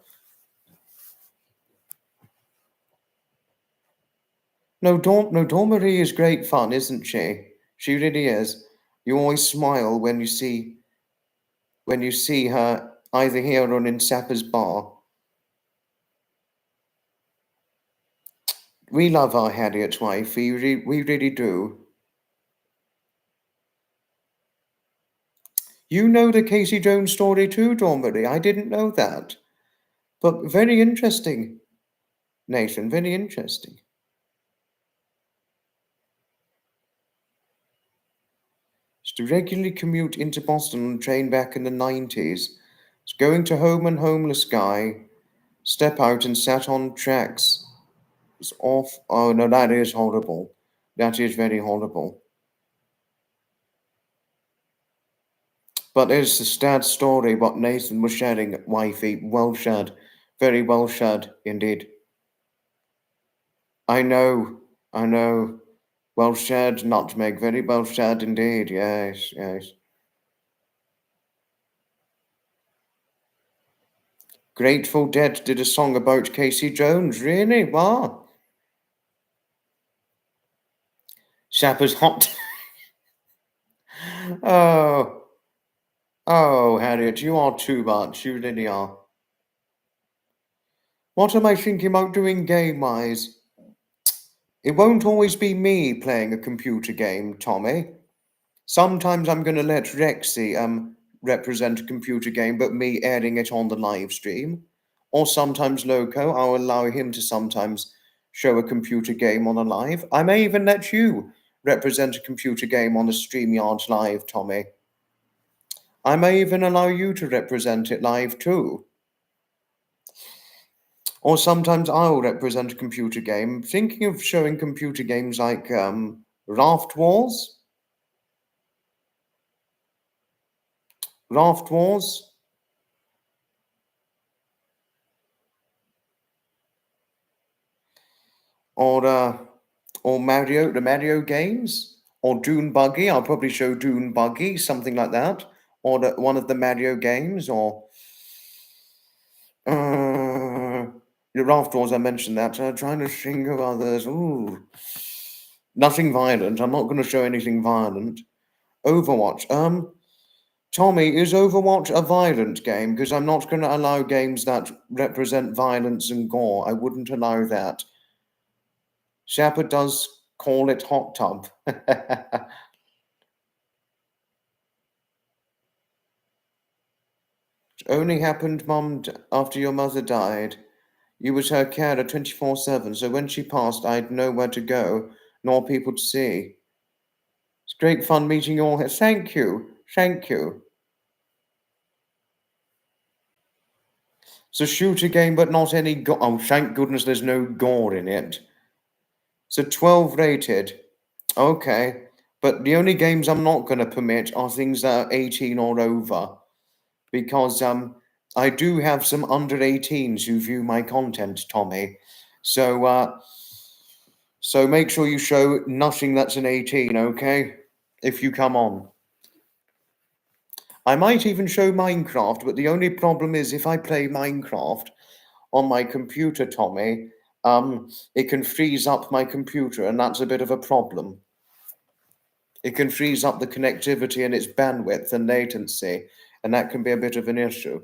No, Dawn Marie is great fun, isn't she? She really is. You always smile when you see her either here or in Sapper's bar. We love our Harriet's wife. We really do. You know the Casey Jones story too, Dawn Marie. I didn't know that. But very interesting, Nathan. Very interesting. Used to regularly commute into Boston on a train back in the 90s. Was going to home and homeless guy. Step out and sat on tracks. It's off. Oh no, that is horrible. That is very horrible. But it's a sad story what Nathan was sharing, wifey. Well shared. Very well shared indeed. I know. Well shared, nutmeg. Very well shared indeed. Yes, yes. Grateful Dead did a song about Casey Jones. Really? Wow. Sapper's hot. Oh, oh, Harriet, you are too much. You really are. What am I thinking about doing game-wise? It won't always be me playing a computer game, Tommy. Sometimes I'm going to let Rexy represent a computer game, but me airing it on the live stream. Or sometimes Loco, I'll allow him to sometimes show a computer game on a live. I may even let you represent a computer game on a StreamYard live, Tommy. I may even allow you to represent it live too. Or sometimes I'll represent a computer game. Thinking of showing computer games like Raft Wars. Raft Wars. Or Mario, the Mario games. Or Dune Buggy. I'll probably show Dune Buggy, something like that. Or one of the Mario games. Or the Raft Wars, I mentioned that. Trying to think of others. Ooh. Nothing violent. I'm not going to show anything violent. Overwatch. Tommy, is Overwatch a violent game? Because I'm not going to allow games that represent violence and gore. I wouldn't allow that. Shepard does call it hot tub. It only happened, Mum, after your mother died. You was her carer 24/7, so when she passed, I'd nowhere to go, nor people to see. It's great fun meeting you all here. Thank you. Thank you. It's a shooter game, but not any gore. Oh, thank goodness there's no gore in it. It's a 12 rated. Okay. But the only games I'm not going to permit are things that are 18 or over. Because I do have some under 18s who view my content, Tommy. So make sure you show nothing that's an 18, okay? If you come on. I might even show Minecraft, but the only problem is if I play Minecraft on my computer, Tommy, it can freeze up my computer, and that's a bit of a problem. It can freeze up the connectivity and its bandwidth and latency, and that can be a bit of an issue.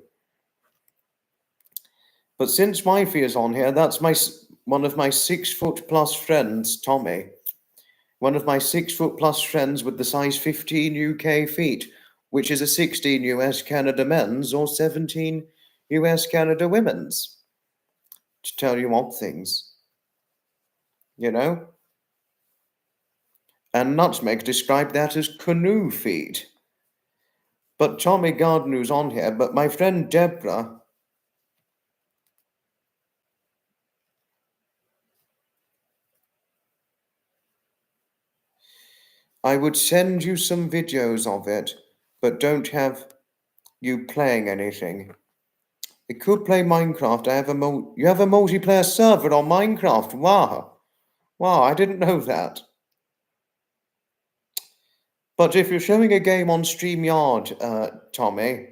But since wifey is on here, that's one of my 6 foot plus friends, Tommy. One of my 6 foot plus friends with the size 15 UK feet, which is a 16 US Canada men's or 17 US Canada women's. To tell you odd things. You know? And Nutmeg described that as canoe feet. But Tommy Gardener's on here, but my friend Deborah. I would send you some videos of it, but don't have you playing anything. It could play Minecraft. You have a multiplayer server on Minecraft. Wow. Wow, I didn't know that. But if you're showing a game on StreamYard, Tommy,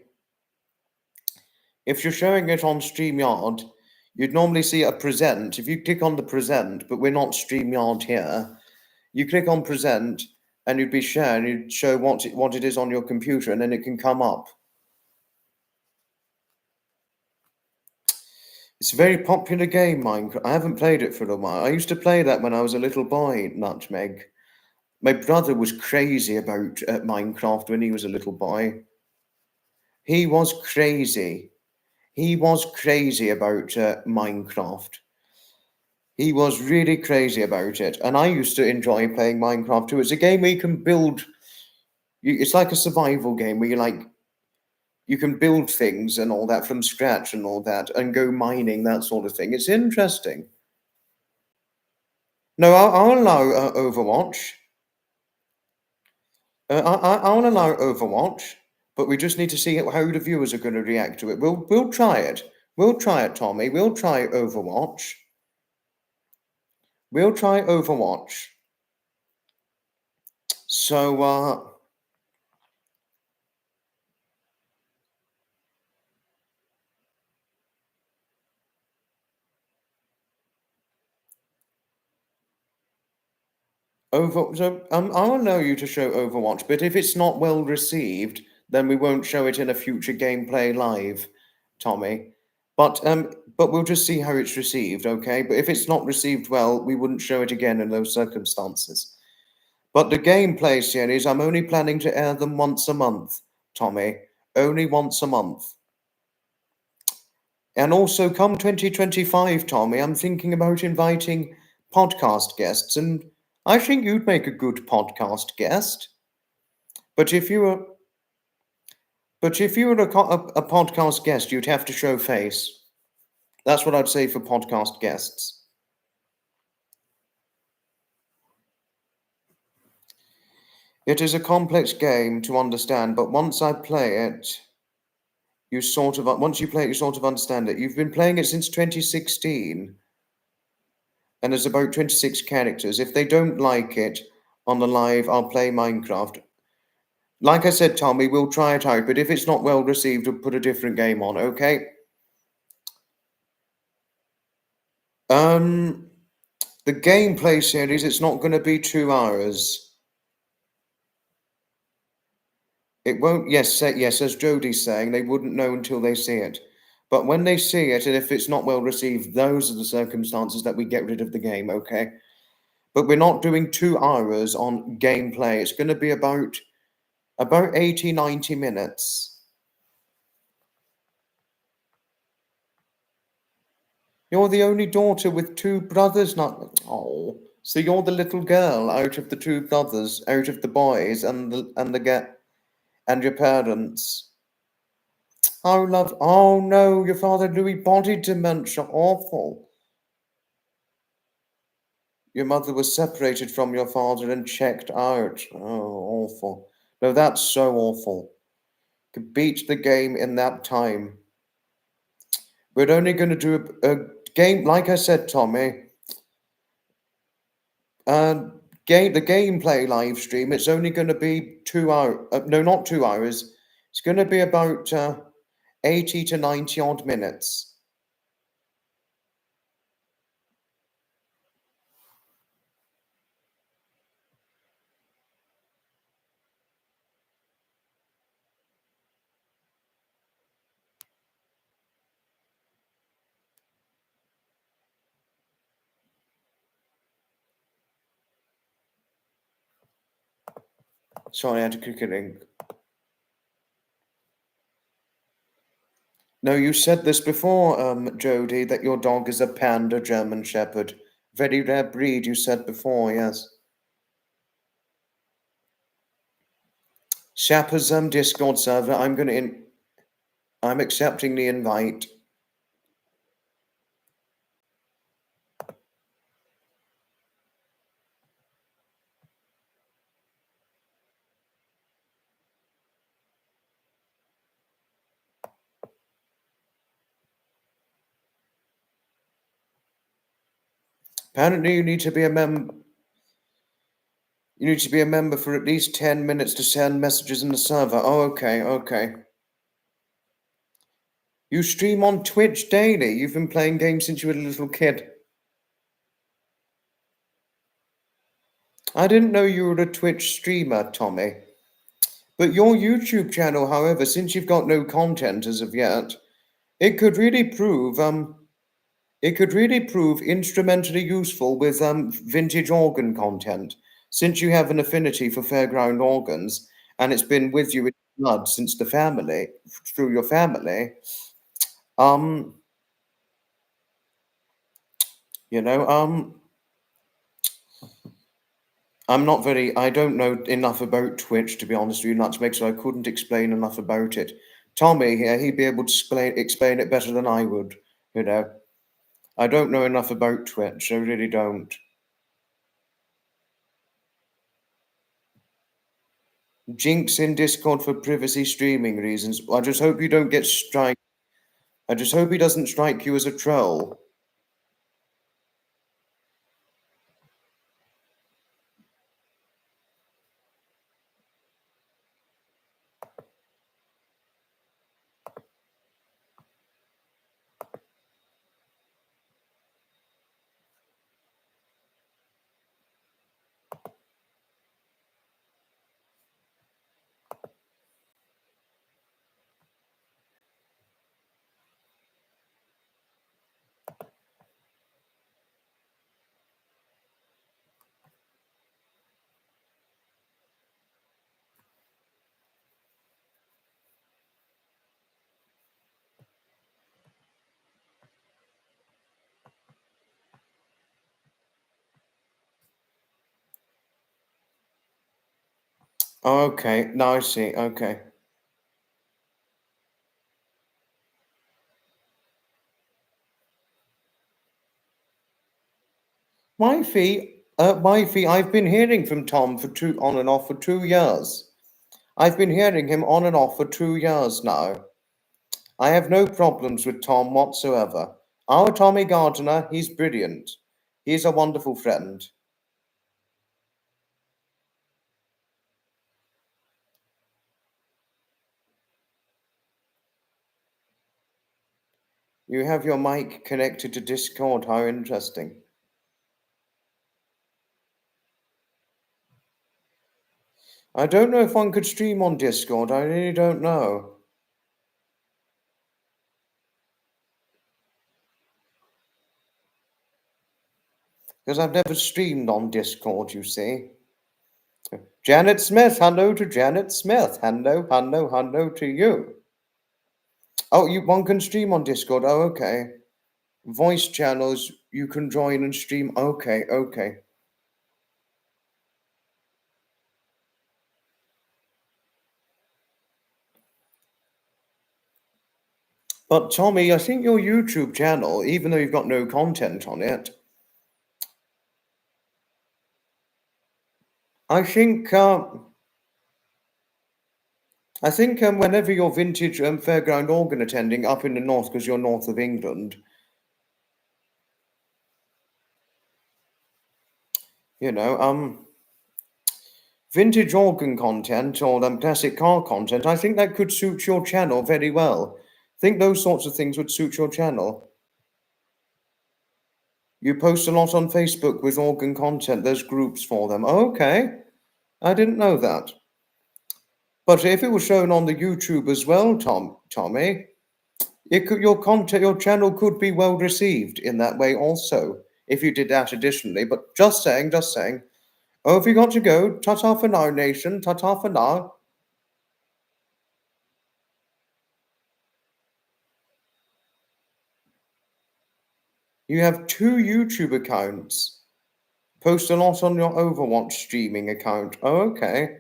if you're showing it on StreamYard, you'd normally see a present. If you click on the present, but we're not StreamYard here, you click on present and you'd be sharing, you'd show what it is on your computer, and then it can come up. It's a very popular game, Minecraft. I haven't played it for a while. I used to play that when I was a little boy, Nutmeg. My brother was crazy about Minecraft when he was a little boy. He was crazy. He was crazy about Minecraft. He was really crazy about it. And I used to enjoy playing Minecraft too. It's a game where you can build. It's like a survival game where you can build things and all that from scratch and all that and go mining, that sort of thing. It's interesting. No, I'll allow Overwatch. I'll allow Overwatch, but we just need to see how the viewers are going to react to it. We'll try it. We'll try it, Tommy. We'll try Overwatch. We'll try Overwatch. So, I'll allow you to show Overwatch, but if it's not well received, then we won't show it in a future gameplay live, Tommy. But we'll just see how it's received, okay? But if it's not received well, we wouldn't show it again in those circumstances. But the gameplay series, I'm only planning to air them once a month, Tommy. Only once a month. And also, come 2025, Tommy, I'm thinking about inviting podcast guests, and I think you'd make a good podcast guest. But if you were, a podcast guest, you'd have to show face. That's what I'd say for podcast guests. It is a complex game to understand, but once you play it, you sort of understand it. You've been playing it since 2016. And there's about 26 characters. If they don't like it on the live, I'll play Minecraft. Like I said, Tommy, we'll try it out, but if it's not well received, we'll put a different game on, okay? The gameplay series, it's not going to be 2 hours. It won't, yes, as Jodie's saying, they wouldn't know until they see it. But when they see it, and if it's not well received, those are the circumstances that we get rid of the game, okay? But we're not doing 2 hours on gameplay. It's going to be about 80, 90 minutes. You're the only daughter with 2 brothers, not... Oh, so you're the little girl out of the 2 brothers, out of the boys and your parents. Oh no, your father Louis body dementia, awful. Your mother was separated from your father and checked out. Oh, awful. No, that's so awful. Could beat the game in that time. We're only going to do a game, like I said, Tommy. The gameplay live stream, it's only going to be 2 hours. No, not 2 hours. It's going to be about 80 to 90 odd minutes. Sorry, I had to click a link. No, you said this before, Jodie, that your dog is a panda German Shepherd. Very rare breed, you said before, yes. Shepard's Discord server, I'm accepting the invite. Apparently, you need to be a member. You need to be a member for at least 10 minutes to send messages in the server. Oh, okay, okay. You stream on Twitch daily. You've been playing games since you were a little kid. I didn't know you were a Twitch streamer, Tommy. But your YouTube channel, however, since you've got no content as of yet, it could really prove instrumentally useful with vintage organ content, since you have an affinity for fairground organs and it's been with you in blood since the family, through your family. Um, you know, I don't know enough about Twitch, to be honest with you, Nutmeg, so I couldn't explain enough about it. Tommy here, he'd be able to explain it better than I would, you know. I don't know enough about Twitch, I really don't. Jinx in Discord for privacy streaming reasons. I just hope you don't get strike. I just hope he doesn't strike you as a troll. Okay, now I see. Okay. Wifey, I've been hearing from Tom for on and off for 2 years. I've been hearing him on and off for 2 years now. I have no problems with Tom whatsoever. Our Tommy Gardiner, he's brilliant. He's a wonderful friend. You have your mic connected to Discord. How interesting. I don't know if one could stream on Discord. I really don't know. Because I've never streamed on Discord, you see. Janet Smith, hello to Janet Smith. Hello, hello, hello to you. Oh, one can stream on Discord. Oh, okay. Voice channels, you can join and stream. Okay, okay. But Tommy, I think your YouTube channel, even though you've got no content on it, I think whenever you're vintage fairground organ attending up in the north, because you're north of England, you know, vintage organ content or classic car content, I think that could suit your channel very well. I think those sorts of things would suit your channel. You post a lot on Facebook with organ content. There's groups for them. Okay, I didn't know that. But if it was shown on the YouTube as well, Tommy, your channel could be well received in that way also. If you did that additionally, but just saying. Oh, have you got to go? Ta-ta for now, nation. Ta-ta for now. You have 2 YouTube accounts. Post a lot on your Overwatch streaming account. Oh, okay.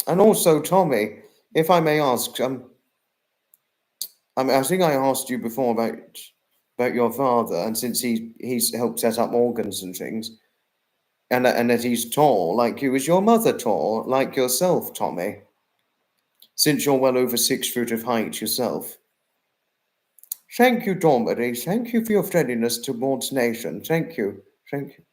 And also, Tommy, if I may ask, I think I asked you before about your father, and since he's helped set up organs and things, and that he's tall like you, is your mother tall like yourself, Tommy? since you're well over 6 foot of height yourself. Thank you, Dominic. Thank you for your friendliness towards nation. Thank you. Thank you.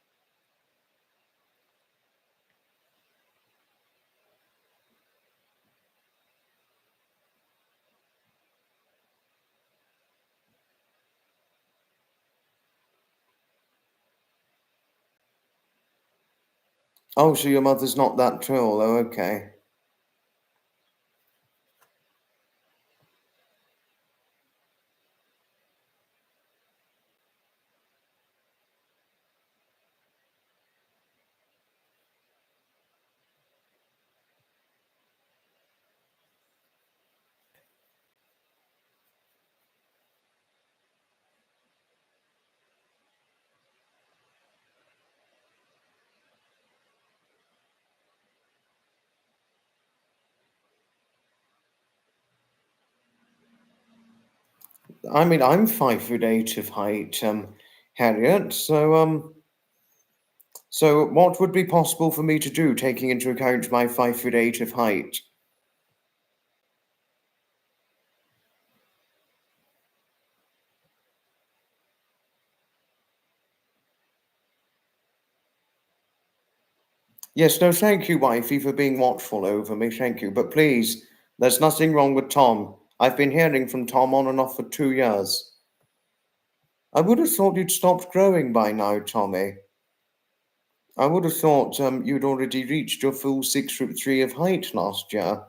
Oh, so your mother's not that tall. Oh, okay. I mean, I'm 5'8" of height, Harriet. So what would be possible for me to do, taking into account my 5'8" of height? Yes, no, thank you, wifey, for being watchful over me. Thank you. But please, there's nothing wrong with Tom. I've been hearing from Tom on and off for 2 years. I would have thought you'd stopped growing by now, Tommy. I would have thought you'd already reached your full 6'3" of height last year.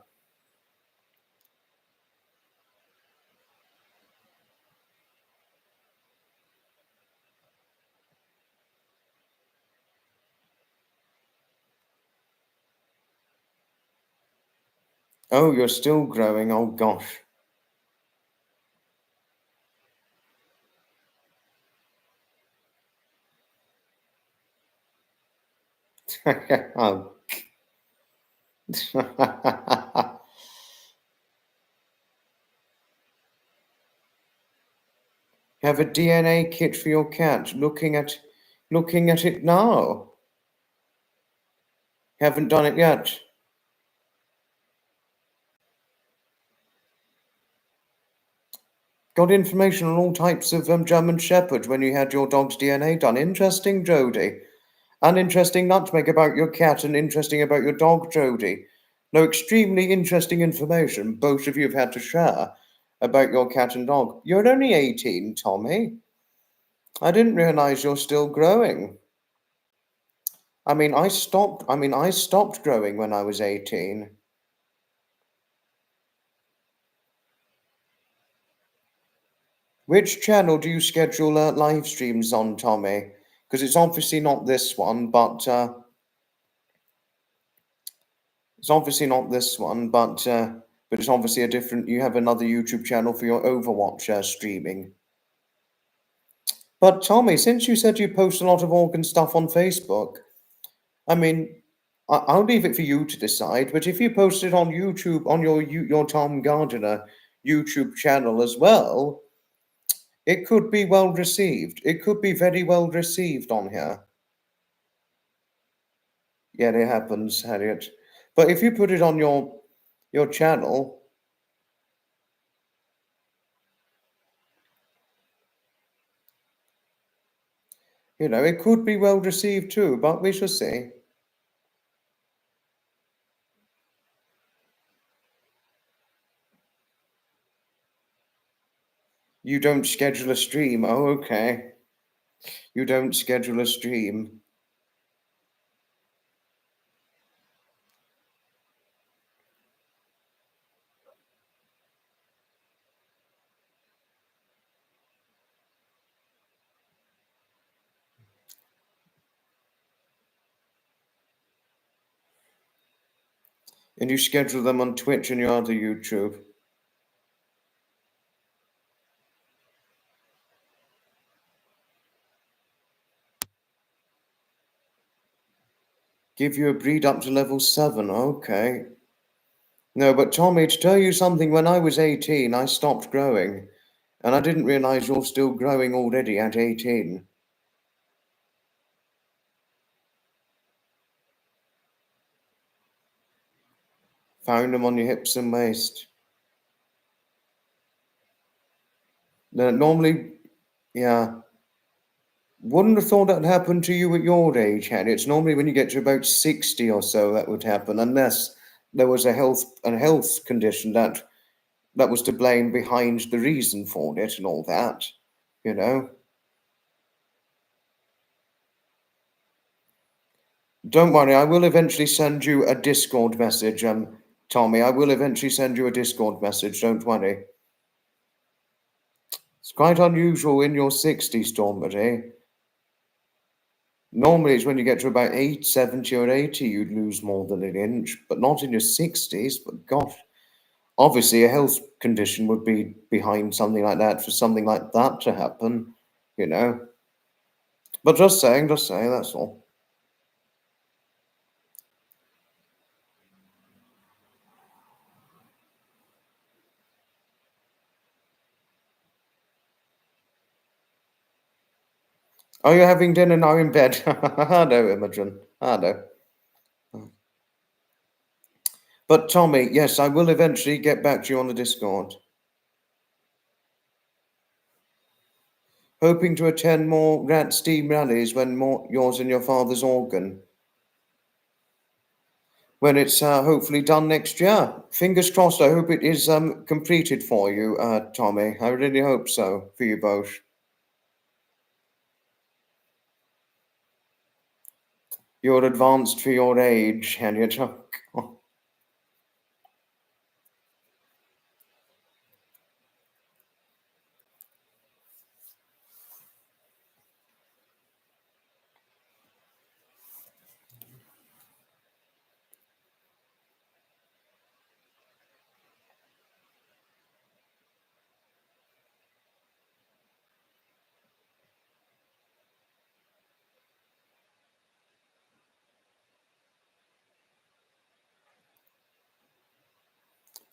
Oh, you're still growing. Oh, gosh. Oh. Have a DNA kit for your cat. Looking at it now. Haven't done it yet. Got information on all types of German Shepherd when you had your dog's DNA done. Interesting, Jody. Uninteresting nutmeg about your cat and interesting about your dog, Jody. No, extremely interesting information both of you have had to share about your cat and dog. You're only 18, Tommy. I didn't realize you're still growing. I stopped growing when I was 18. Which channel do you schedule live streams on, Tommy? Because it's obviously not this one, but it's obviously not this one, but it's obviously a different. You have another YouTube channel for your Overwatch streaming. But Tommy, since you said you post a lot of organ stuff on Facebook, I mean, I'll leave it for you to decide. But if you post it on YouTube on your Tom Gardiner YouTube channel as well, it could be well received. It could be very well received on here. Yeah, it happens, Harriet. But if you put it on your channel, it could be well received too, but we shall see. You don't schedule a stream. Oh, okay. You don't schedule a stream. And you schedule them on Twitch and your other YouTube. Give you a breed up to level 7. Okay. No, but Tommy, to tell you something, when I was 18, I stopped growing. And I didn't realize you're still growing already at 18. Found them on your hips and waist. Normally, yeah. Wouldn't have thought that happened to you at your age, Harry. It's normally when you get to about 60 or so that would happen, unless there was a health condition that was to blame behind the reason for it and all that, you know. Don't worry, I will eventually send you a Discord message, Tommy. I will eventually send you a Discord message, don't worry. It's quite unusual in your 60s, Dormady. Normally, it's when you get to about 70 or 80, you'd lose more than an inch, but not in your 60s. But gosh, obviously, a health condition would be behind something like that for something like that to happen, you know. But just saying, that's all. Are you having dinner now in bed? I know, Imogen. I know. But Tommy, yes, I will eventually get back to you on the Discord. Hoping to attend more Rat Steam rallies when more yours and your father's organ. When it's hopefully done next year. Fingers crossed. I hope it is completed for you, Tommy. I really hope so for you both. You're advanced for your age, Harriet.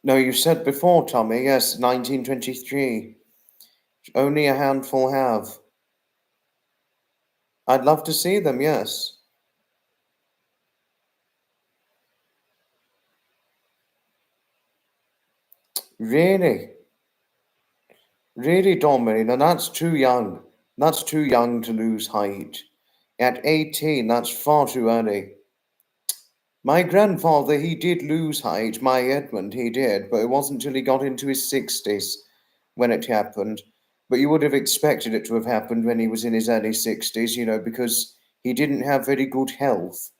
No, you said before, Tommy. Yes, 1923. Only a handful have. I'd love to see them. Yes. Really, really, Dominic. Now that's too young. That's too young to lose height. At 18, that's far too early. My grandfather, he did lose height. My Edmund, he did, but it wasn't until he got into his 60s when it happened. But you would have expected it to have happened when he was in his early 60s, because he didn't have very good health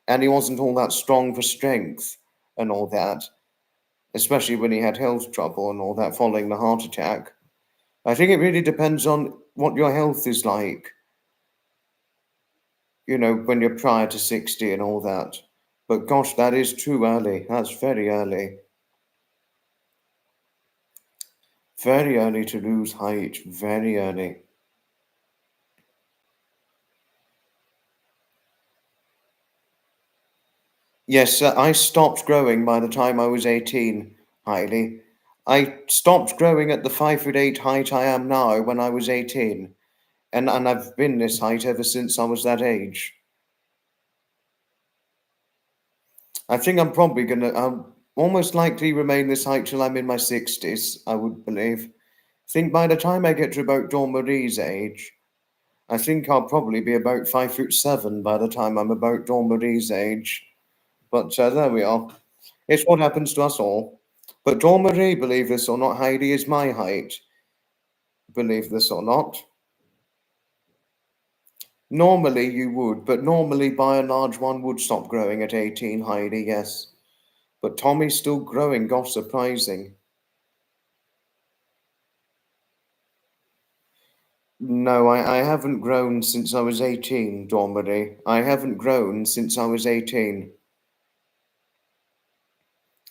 and he wasn't all that strong for strength and all that, especially when he had health trouble and all that following the heart attack. I think it really depends on what your health is like, when you're prior to 60 and all that. But gosh, that is too early. That's very early. Very early to lose height. Very early. Yes, I stopped growing by the time I was 18, Heidi. I stopped growing at the 5'8" height I am now when I was 18. And I've been this height ever since I was that age. I think I'll almost likely remain this height till I'm in my 60s, I would believe. Think by the time I get to about Dawn Marie's age, I think I'll probably be about 5'7" by the time I'm about Dawn Marie's age. But there we are. It's what happens to us all. But Dawn Marie, believe this or not, Heidi, is my height. Believe this or not. Normally you would, but normally by and large one would stop growing at 18, Heidi, yes. But Tommy's still growing, gosh, surprising. No, I haven't grown since I was 18, Dormady. I haven't grown since I was 18.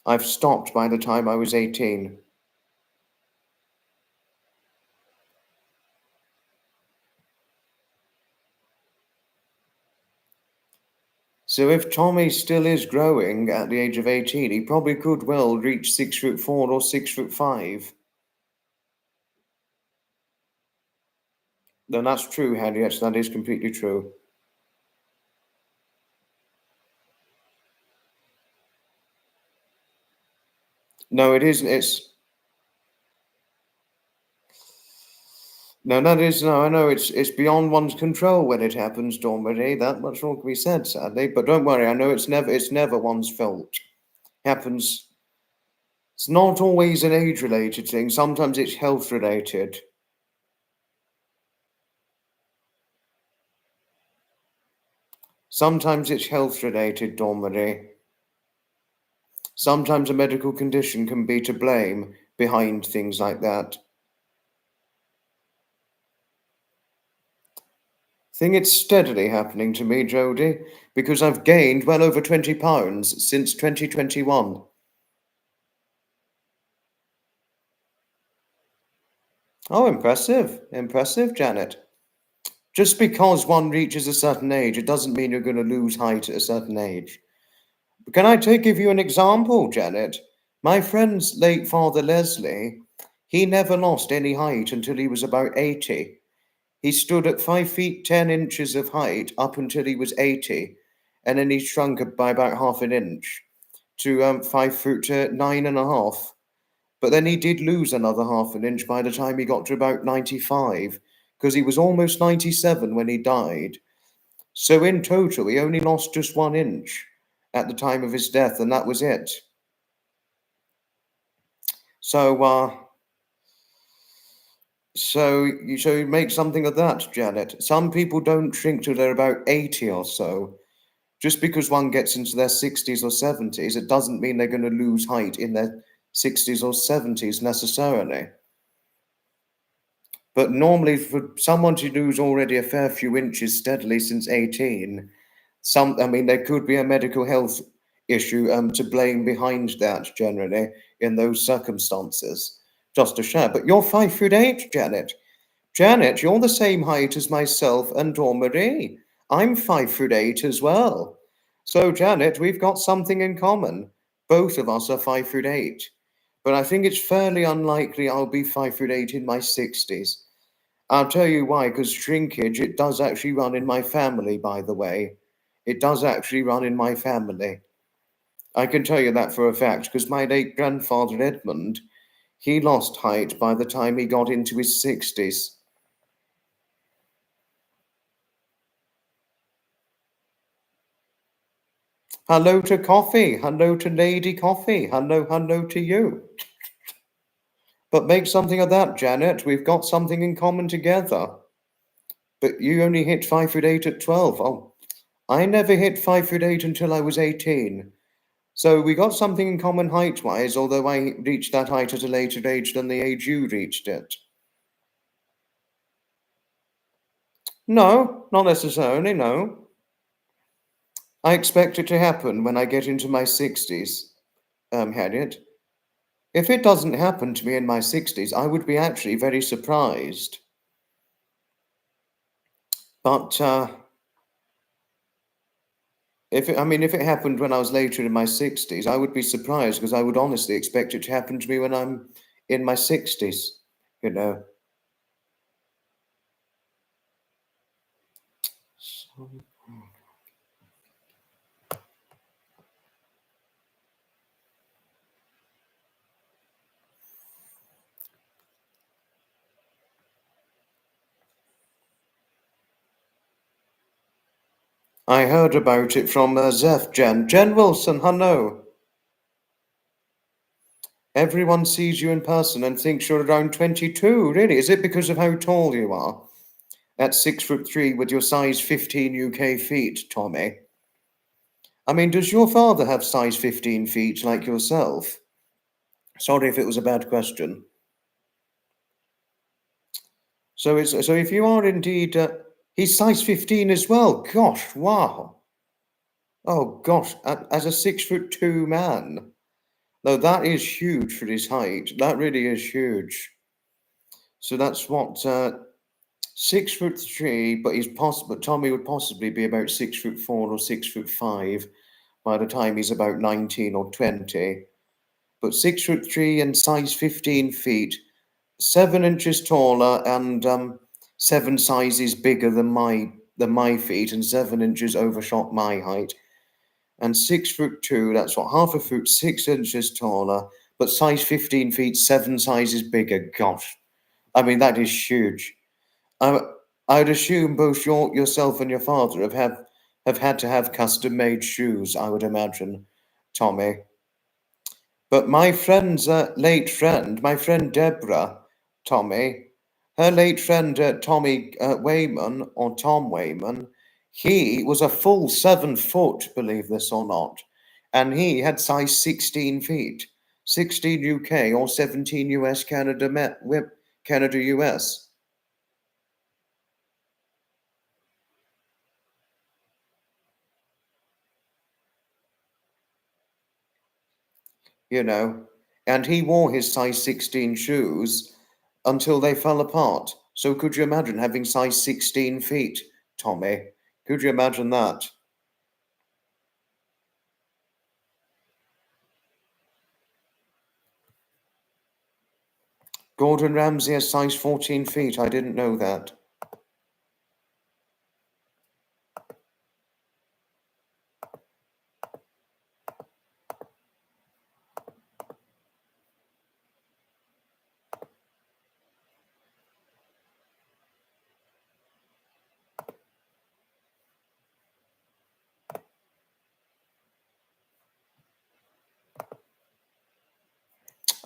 I've stopped by the time I was 18. So if Tommy still is growing at the age of 18, he probably could well reach 6'4" or 6'5". Then that's true, Henriette. That is completely true. No, it isn't. No, I know it's beyond one's control when it happens, Dawn Marie. That much more can be said, sadly. But don't worry, I know it's never one's fault. Happens. It's not always an age-related thing. Sometimes it's health-related. Sometimes it's health-related, Dawn Marie. Sometimes a medical condition can be to blame behind things like that. Think it's steadily happening to me, Jodie, because I've gained well over 20 pounds since 2021. Oh, impressive. Impressive, Janet. Just because one reaches a certain age, it doesn't mean you're going to lose height at a certain age. Can I give you an example, Janet? My friend's late father, Leslie, he never lost any height until he was about 80. He stood at 5 feet 10 inches of height up until he was 80, and then he shrunk by about half an inch to 5 foot 9.5. But then he did lose another half an inch by the time he got to about 95, because he was almost 97 when he died. So in total, he only lost just 1 inch at the time of his death, and that was it. So you make something of that, Janet. Some people don't shrink till they're about 80 or so. Just because one gets into their 60s or 70s, it doesn't mean they're going to lose height in their 60s or 70s necessarily. But normally, for someone to lose already a fair few inches steadily since 18, there could be a medical health issue to blame behind that generally in those circumstances. Just a share. But you're 5'8", Janet. Janet, you're the same height as myself and Dawn Marie. I'm 5'8" as well. So, Janet, we've got something in common. Both of us are 5'8". But I think it's fairly unlikely I'll be 5'8" in my 60s. I'll tell you why, because shrinkage, it does actually run in my family, by the way. It does actually run in my family. I can tell you that for a fact, because my late grandfather, Edmund, he lost height by the time he got into his 60s. Hello to Coffee. Hello to Lady Coffee. Hello to you. But make something of that, Janet. We've got something in common together. But you only hit 5'8" at 12. Oh, I never hit 5'8" until I was 18. So we got something in common height-wise, although I reached that height at a later age than the age you reached it. No, not necessarily, no. I expect it to happen when I get into my 60s, Harriet. If it doesn't happen to me in my 60s, I would be actually very surprised. But if it happened when I was later in my 60s, I would be surprised because I would honestly expect it to happen to me when I'm in my 60s, you know. I heard about it from Zeph, Jen Wilson, hello. Everyone sees you in person and thinks you're around 22, really? Is it because of how tall you are? At 6'3" with your size 15 UK feet, Tommy. I mean, does your father have size 15 feet like yourself? Sorry if it was a bad question. So if you are indeed, he's size 15 as well. Gosh, wow. Oh gosh, as a 6'2" man. No, that is huge for his height. That really is huge. So that's what 6'3", but Tommy would possibly be about 6'4" or 6'5" by the time he's about 19 or 20. But 6'3" and size 15 feet, 7 inches taller and 7 sizes bigger than my feet, and 7 inches overshot my height. And 6'2", that's what, half a foot, 6 inches taller, but size 15 feet, 7 sizes bigger. Gosh, I mean, that is huge. I'd assume both yourself and your father have had to have custom made shoes, I would imagine, Tommy. But my friend's late friend, my friend Deborah, Tommy, her late friend Tommy Wayman, or Tom Wayman, he was a full 7 foot, believe this or not, and he had size 16 feet, 16 UK or 17 US Canada US. You know, and he wore his size 16 shoes until they fell apart. So could you imagine having size 16 feet, Tommy? Could you imagine that? Gordon Ramsay has size 14 feet. I didn't know that.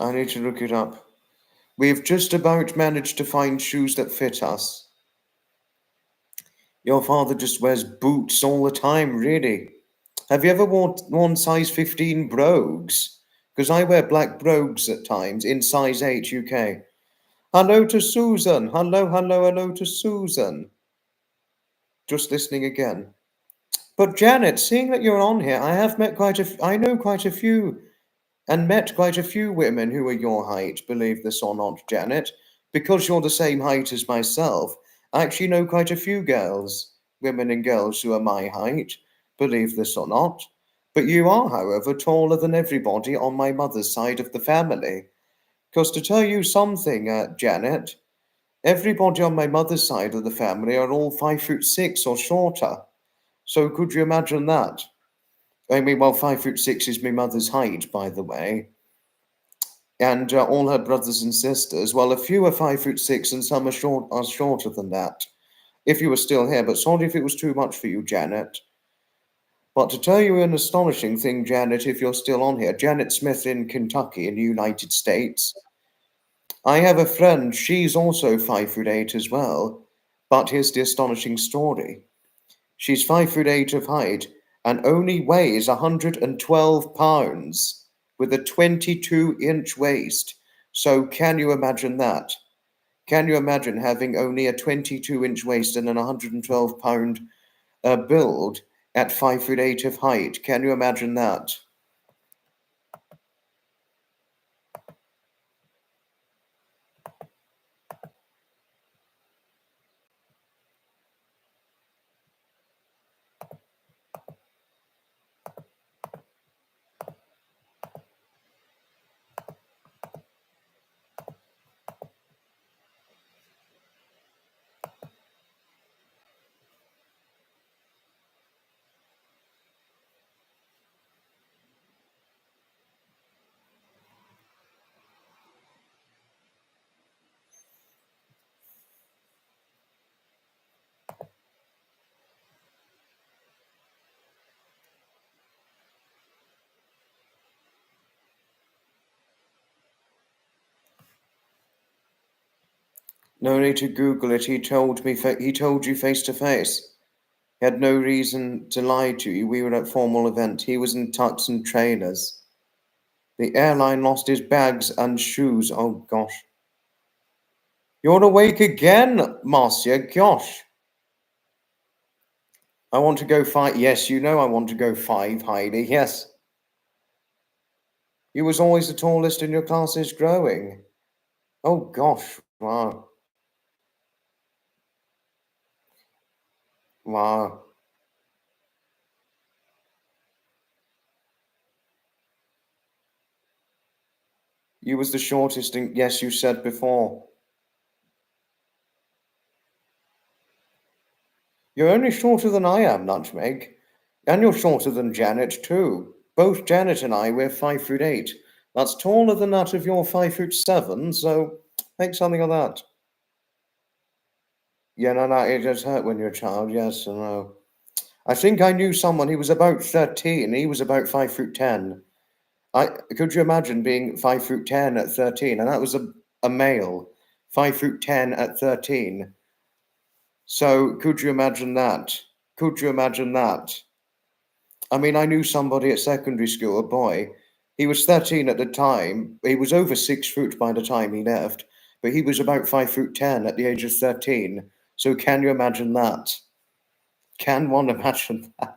I need to look it up. We've just about managed to find shoes that fit us. Your father just wears boots all the time, really. Have you ever worn size 15 brogues? Because I wear black brogues at times in size 8 UK. Hello to Susan. Hello, hello, hello to Susan. Just listening again. But Janet, seeing that you're on here, I know quite a few and met quite a few women who are your height, believe this or not, Janet. Because you're the same height as myself, I actually know quite a few women and girls who are my height, believe this or not. But you are, however, taller than everybody on my mother's side of the family. Because to tell you something, Janet, everybody on my mother's side of the family are all 5'6" or shorter. So could you imagine that? I mean, well, 5'6" is my mother's height, by the way, and all her brothers and sisters. Well, a few are 5'6", and some are shorter than that. If you were still here, but sorry if it was too much for you, Janet. But to tell you an astonishing thing, Janet, if you're still on here, Janet Smith in Kentucky in the United States. I have a friend, she's also 5'8" as well, but here's the astonishing story. She's 5'8" of height and only weighs 112 pounds with a 22-inch waist. So can you imagine that? Can you imagine having only a 22-inch waist and an 112-pound build at 5'8" of height? Can you imagine that? No need to Google it. He told you face to face. He had no reason to lie to you. We were at a formal event. He was in tux and trainers. The airline lost his bags and shoes. Oh gosh. You're awake again, Marcia. Gosh. I want to go 5. Yes, you know I want to go 5, Heidi. Yes. You was always the tallest in your classes growing. Oh gosh. Wow. Wow. You was the shortest in, yes, you said before. You're only shorter than I am, Nutmeg. And you're shorter than Janet, too. Both Janet and I, we're 5'8". That's taller than that of your 5'7", so make something of that. Yeah, no, it does hurt when you're a child, yes, I know. I think I knew someone, he was about 13, he was about 5'10". Could you imagine being 5'10" at 13? And that was a male, 5'10" at 13. So could you imagine that? Could you imagine that? I mean, I knew somebody at secondary school, a boy. He was 13 at the time. He was over 6 foot by the time he left, but he was about 5'10" at the age of 13. So can you imagine that? Can one imagine that?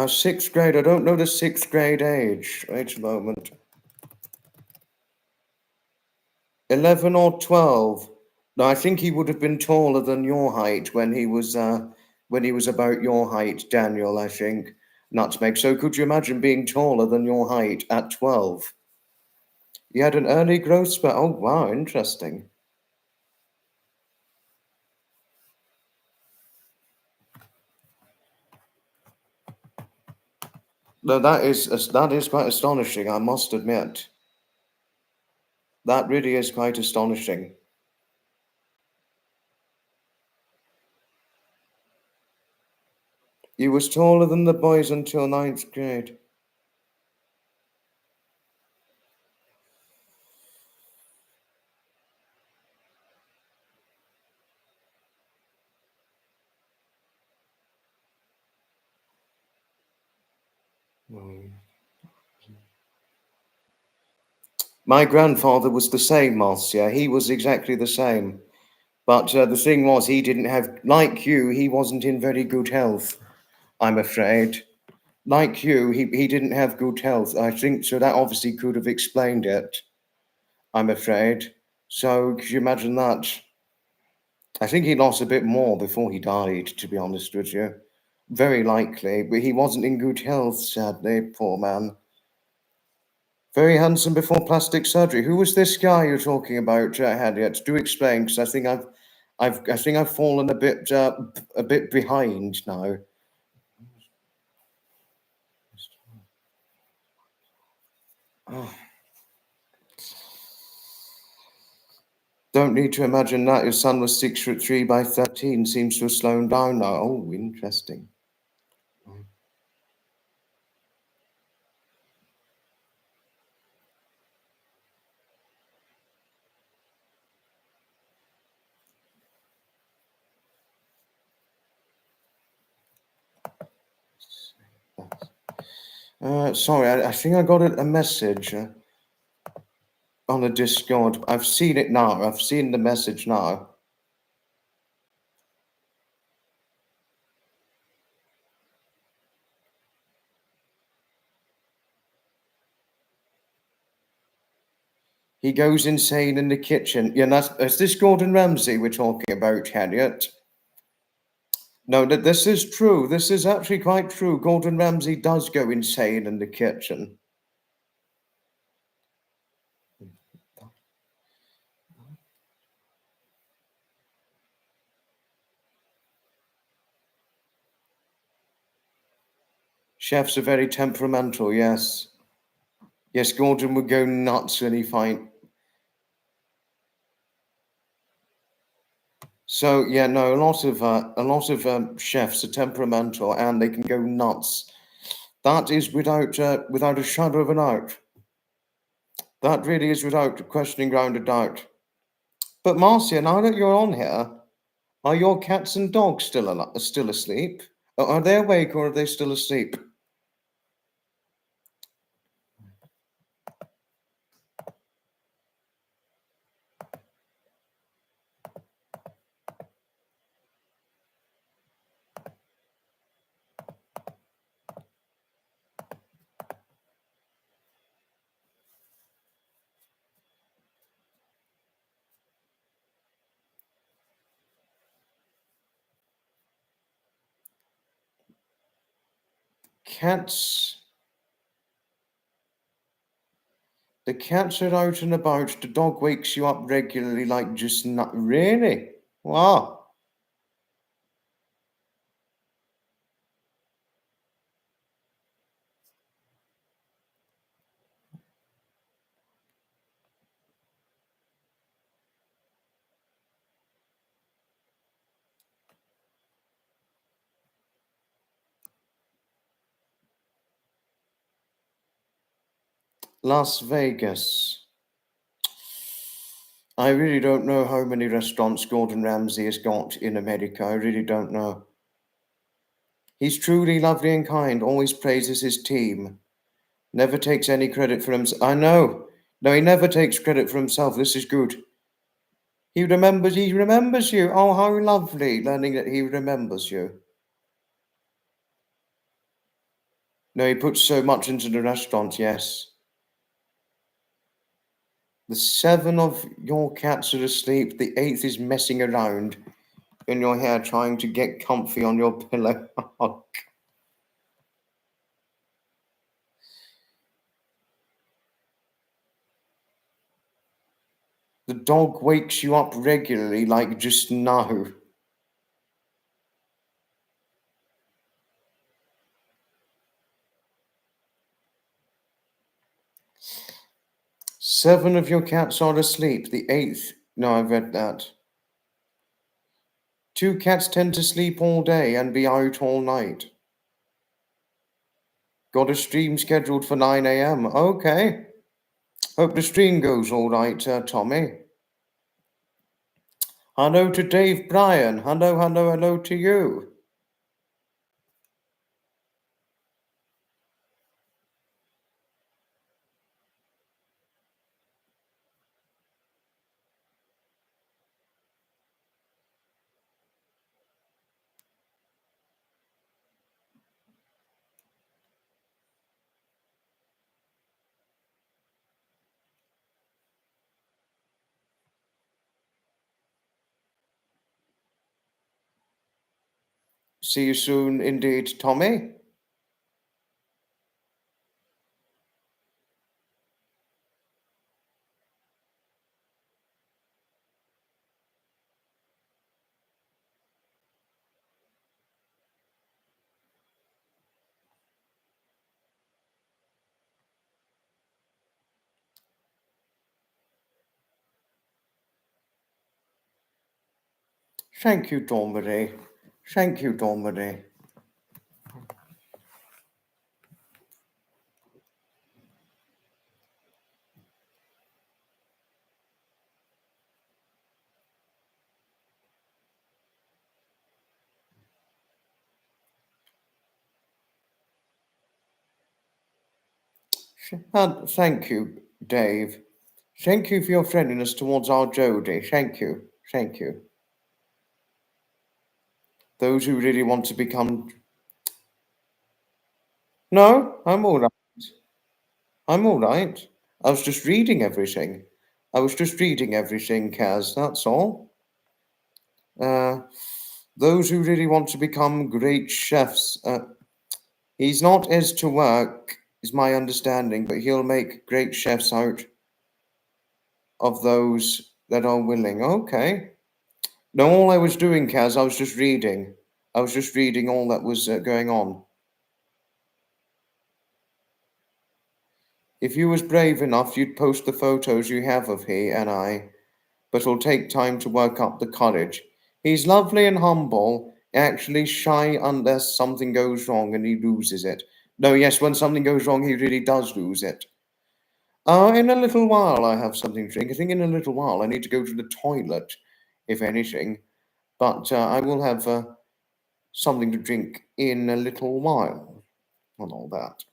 Sixth grade. I don't know the sixth grade age. Wait a moment. 11 or 12. No, I think he would have been taller than your height when he was about your height, Daniel, I think. Nutmeg. So could you imagine being taller than your height at 12? You had an early growth spurt. Oh, wow, interesting. No, that is quite astonishing, I must admit. That really is quite astonishing. You was taller than the boys until ninth grade. My grandfather was the same, Marcia. He was exactly the same. But the thing was, he didn't have, like you, he wasn't in very good health, I'm afraid. Like you, he didn't have good health. I think so. That obviously could have explained it, I'm afraid. So could you imagine that? I think he lost a bit more before he died, to be honest with you. Very likely, but he wasn't in good health, sadly, poor man. Very handsome before plastic surgery. Who was this guy you're talking about, Harriet? Do explain, because I think I've fallen a bit behind now. Oh, don't need to imagine that. Your son was 6'3" by 13. Seems to have slowed down now. Oh, interesting. Sorry, I think I got a message on the Discord. I've seen it now. I've seen the message now. He goes insane in the kitchen. Yeah, is this Gordon Ramsay we're talking about, Harriet? No, this is true. This is actually quite true. Gordon Ramsay does go insane in the kitchen. Chefs are very temperamental, yes. Yes, Gordon would go nuts when he find. So yeah, no, a lot of chefs are temperamental and they can go nuts. That is without a shadow of a doubt. That really is without questioning ground of doubt. But Marcia, now that you're on here, are your cats and dogs still asleep? Are they awake or are they still asleep? Cats. The cats are out and about. The dog wakes you up regularly, like just not really. Wow. Las Vegas. I really don't know how many restaurants Gordon Ramsay has got in America. I really don't know. He's truly lovely and kind, always praises his team, never takes any credit for himself. I know. No, he never takes credit for himself. This is good. He remembers you. Oh, how lovely, learning that he remembers you. No, he puts so much into the restaurant, yes. The 7 of your cats are asleep, the 8th is messing around in your hair trying to get comfy on your pillow. The dog wakes you up regularly, like just now. Seven of your cats are asleep. The 8th. No, I've read that. 2 cats tend to sleep all day and be out all night. Got a stream scheduled for 9 a.m. Okay. Hope the stream goes all right, Tommy. Hello to Dave Bryan. Hello, hello, hello to you. See you soon indeed, Tommy. Thank you, Dominic. Thank you, Dominic. Thank you, Dave. Thank you for your friendliness towards our Jody. Thank you. Thank you. Those who really want to become. No, I'm all right. I'm all right. I was just reading everything. Kaz, that's all. Those who really want to become great chefs. He's not as to work, is my understanding, but he'll make great chefs out of those that are willing. Okay. No, all I was doing, Kaz, I was just reading. I was just reading all that was going on. If you was brave enough, you'd post the photos you have of he and I, but it'll take time to work up the courage. He's lovely and humble, actually shy unless something goes wrong and he loses it. No, yes, when something goes wrong, he really does lose it. In a little while, I have something to drink. I think in a little while I need to go to the toilet, if anything. But I will have something to drink in a little while and all that.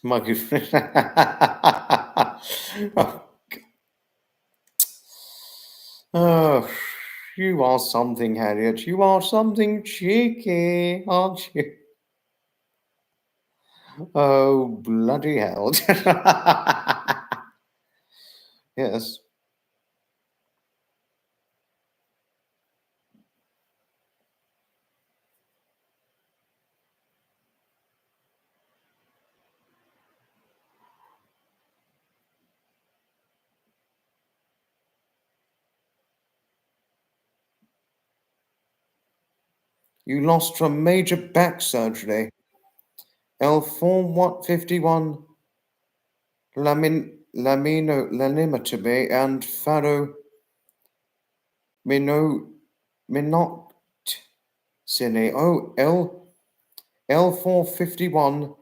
My good friend. Oh, you are something, Harriet. You are something cheeky, aren't you? Oh, bloody hell. Yes. You lost from major back surgery. L4 what 51 laminotomy and mino minot cine. Oh, L451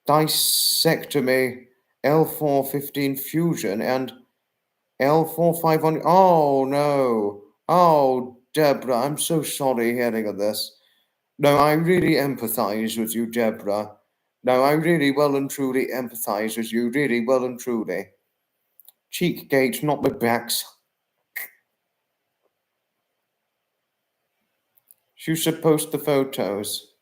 dissectomy, L415 fusion, and L451. Oh no. Oh, Deborah, I'm so sorry hearing of this. No, I really empathize with you, Deborah. No, I really well and truly empathize with you, really well and truly. Cheekgate, not the backs. You should post the photos.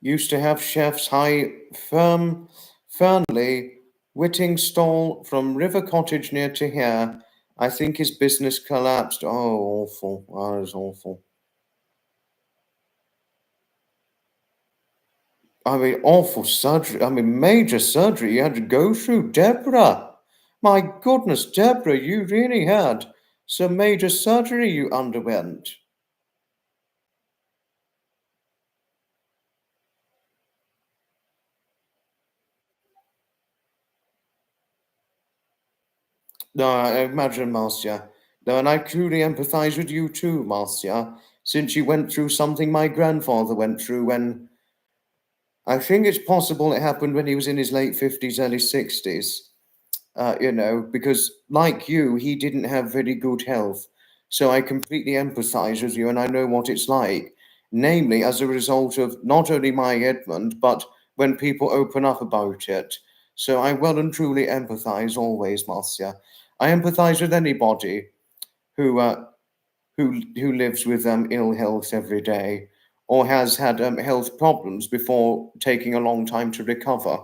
Used to have chefs Fernley, Whittingstall from River Cottage near to here. I think his business collapsed. Oh, awful. That is awful. I mean, awful surgery. I mean, major surgery you had to go through, Deborah. My goodness, Deborah, you really had some major surgery you underwent. No, I imagine, Marcia. No, and I truly empathize with you too, Marcia, since you went through something my grandfather went through when I think it's possible it happened when he was in his late 50s, early 60s. Because like you, he didn't have very good health. So I completely empathize with you and I know what it's like, namely as a result of not only my Edmund, but when people open up about it. So I well and truly empathize always, Marcia. I empathize with anybody who who lives with ill health every day or has had health problems before taking a long time to recover.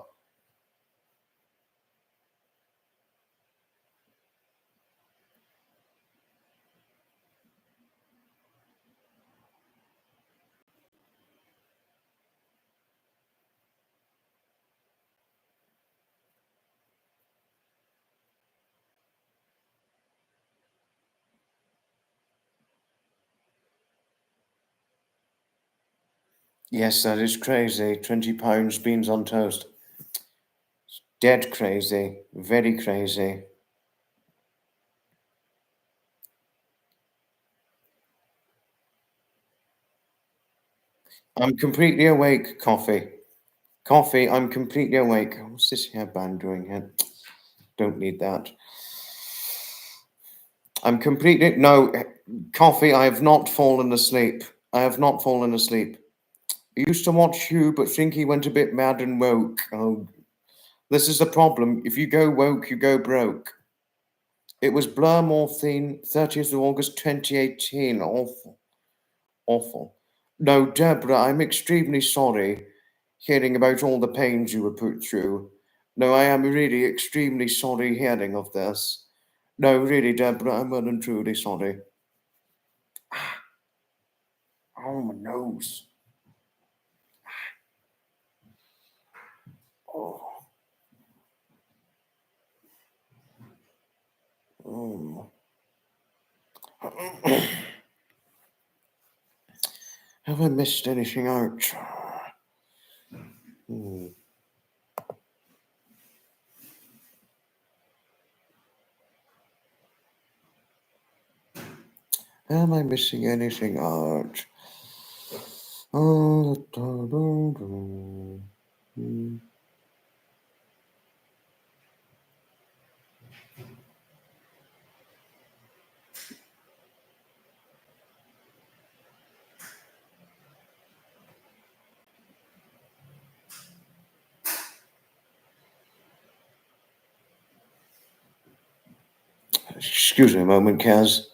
Yes, that is crazy. £20 beans on toast. Dead crazy. Very crazy. I'm completely awake, coffee. Coffee, I'm completely awake. What's this hairband doing here? Don't need that. I'm completely. No, coffee, I have not fallen asleep. I have not fallen asleep. I used to watch you, but think he went a bit mad and woke. Oh, this is the problem. If you go woke, you go broke. It was Blur Morphine, 30th of August 2018. Awful. Awful. No, Deborah, I'm extremely sorry hearing about all the pains you were put through. No, I am really extremely sorry hearing of this. No, really, Deborah, I'm well and truly sorry. Oh, my nose. Oh, oh. Have I missed anything out? Hmm. Am I missing anything out? Oh, Excuse me a moment, Kaz.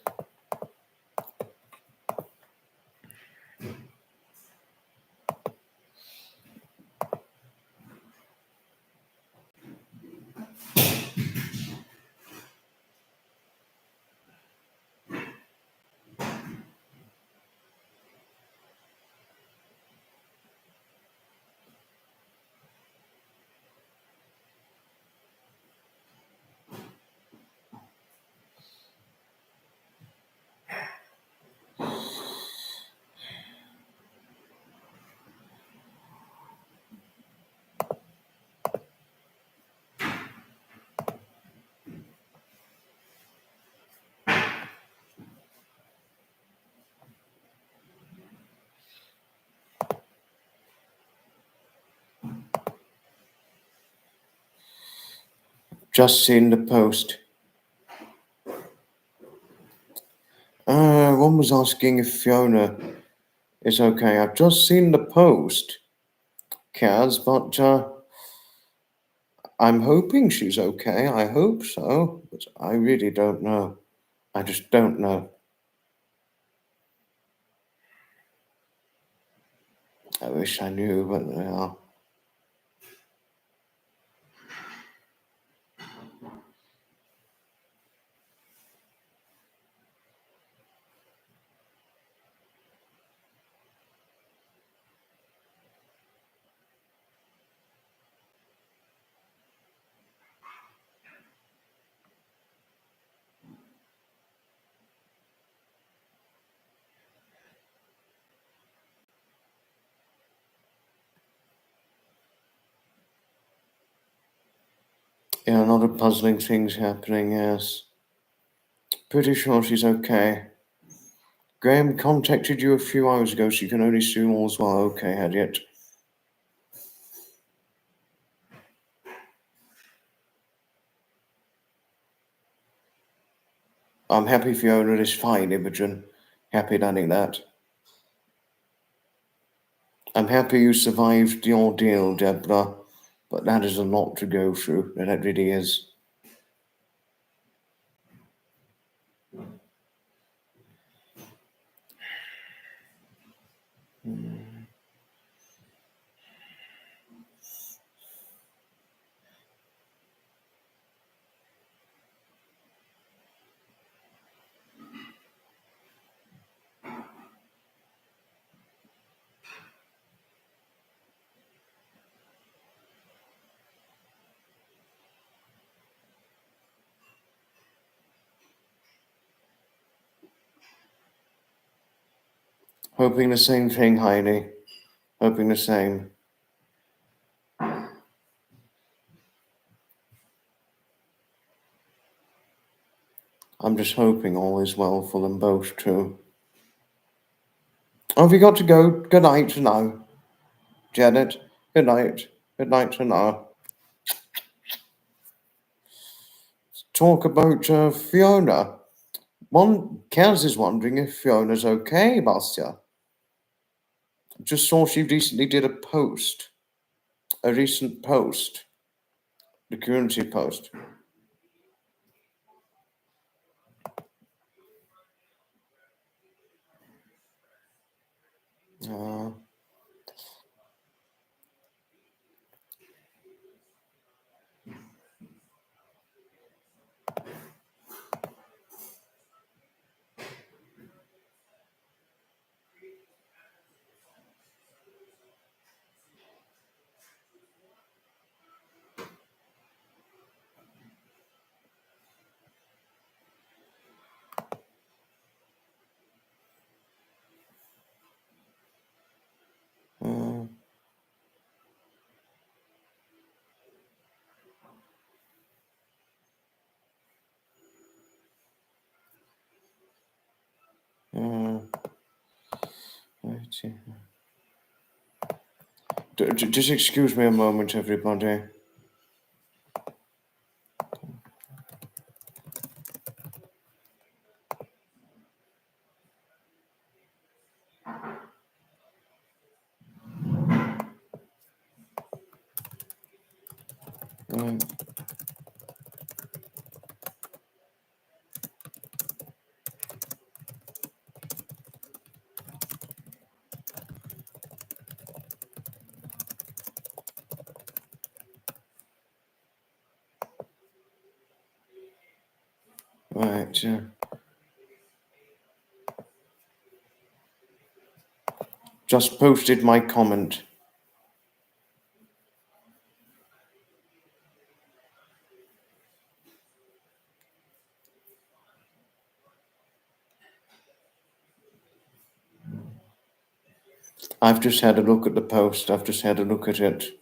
Just seen the post. One was asking if Fiona is okay. I've just seen the post, Kaz, but I'm hoping she's okay. I hope so, but I really don't know. I just don't know. I wish I knew, but yeah, a lot of puzzling things happening, yes. Pretty sure she's okay. Graham contacted you a few hours ago, so you can only assume all's well. Okay, Harriet. I'm happy Fiona is fine, Imogen. Happy learning that. I'm happy you survived the ordeal, Deborah, but that is a lot to go through. That really is. Hoping the same thing, Heidi. Hoping the same. I'm just hoping all is well for them both, too. Oh, have you got to go? Good night for now. Janet, good night. Good night for now. Talk about Fiona. Kaz is wondering if Fiona's okay, Bastia. Just saw she recently did a post. A recent post. The community post. Uh, uh, uh, just excuse me a moment, everybody. Right. Just posted my comment. I've just had a look at the post. I've just had a look at it.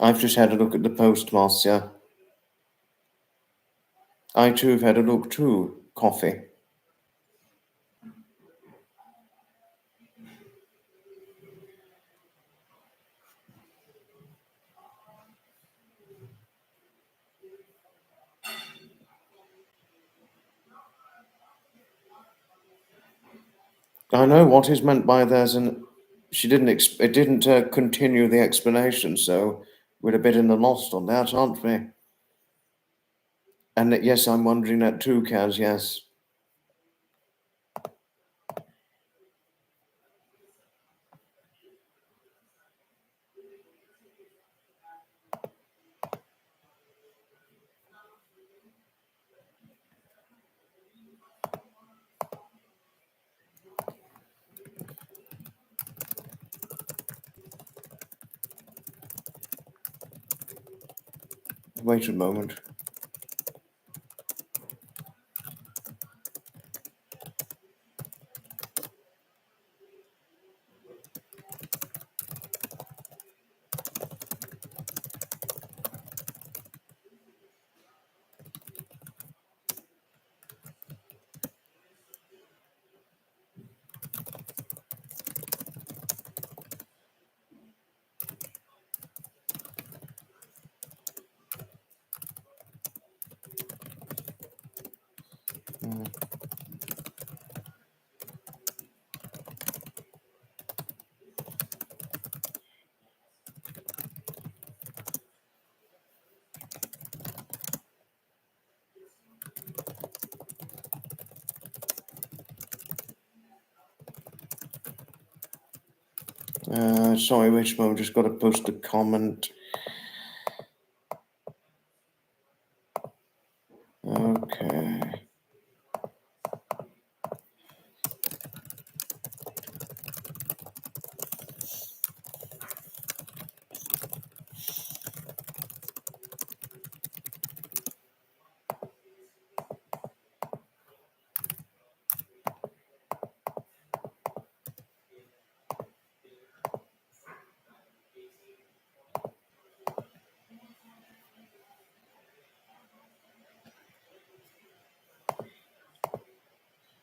I've just had a look at the post, Marcia. I too have had a look too. Coffee. I know what is meant by there's an. She didn't. It didn't continue the explanation, so we're a bit in the lost on that, aren't we? And yes, I'm wondering that too, Kaz. Yes. Wait a moment. Sorry, wait a moment. Just got to post a comment. Okay.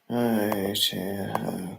Right here.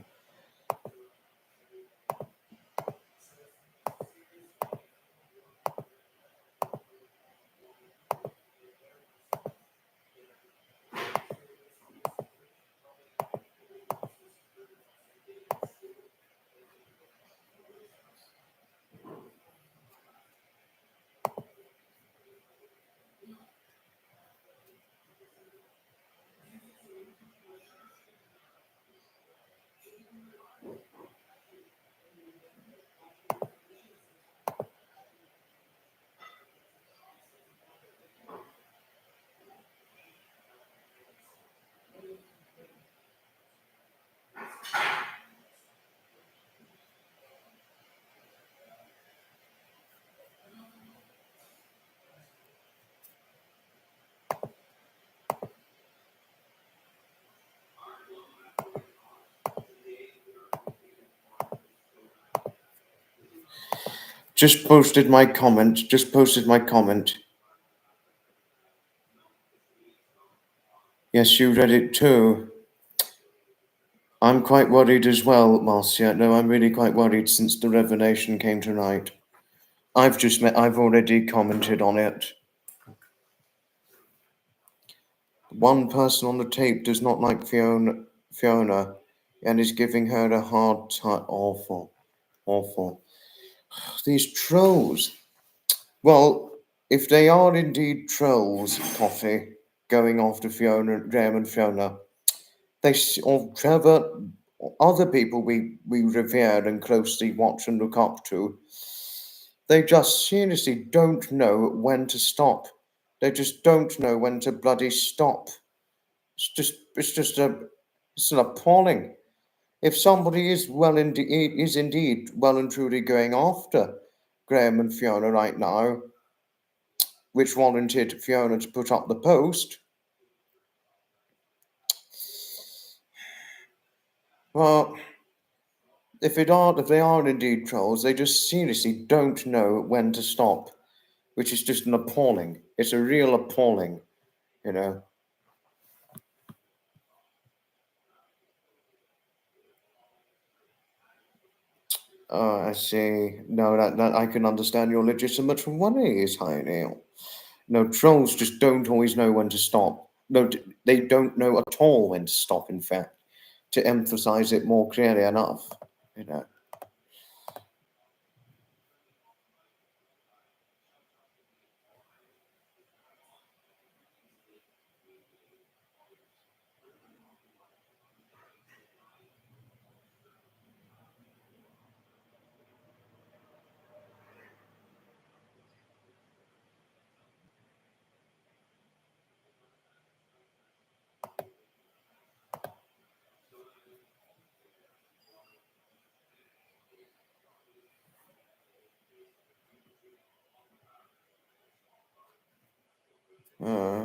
Just posted my comment. Just posted my comment. Yes, you read it too. I'm quite worried as well, Marcia. No, I'm really quite worried since the revelation came tonight. I've already commented on it. One person on the tape does not like Fiona and is giving her a hard time. Awful. Awful. These trolls. Well, if they are indeed trolls, Coffee, going after Graham and Fiona, or Trevor, other people we revere and closely watch and look up to, they just seriously don't know when to stop. They just don't know when to bloody stop. It's an appalling. If somebody is indeed well and truly going after Graham and Fiona right now, which warranted Fiona to put up the post, well, if they are indeed trolls, they just seriously don't know when to stop, which is just an appalling. It's a real appalling, you know. Oh, I see. No, that I can understand your legitimate worries, Heidi. No, trolls just don't always know when to stop. No, they don't know at all when to stop, in fact, to emphasize it more clearly enough, you know. Uh,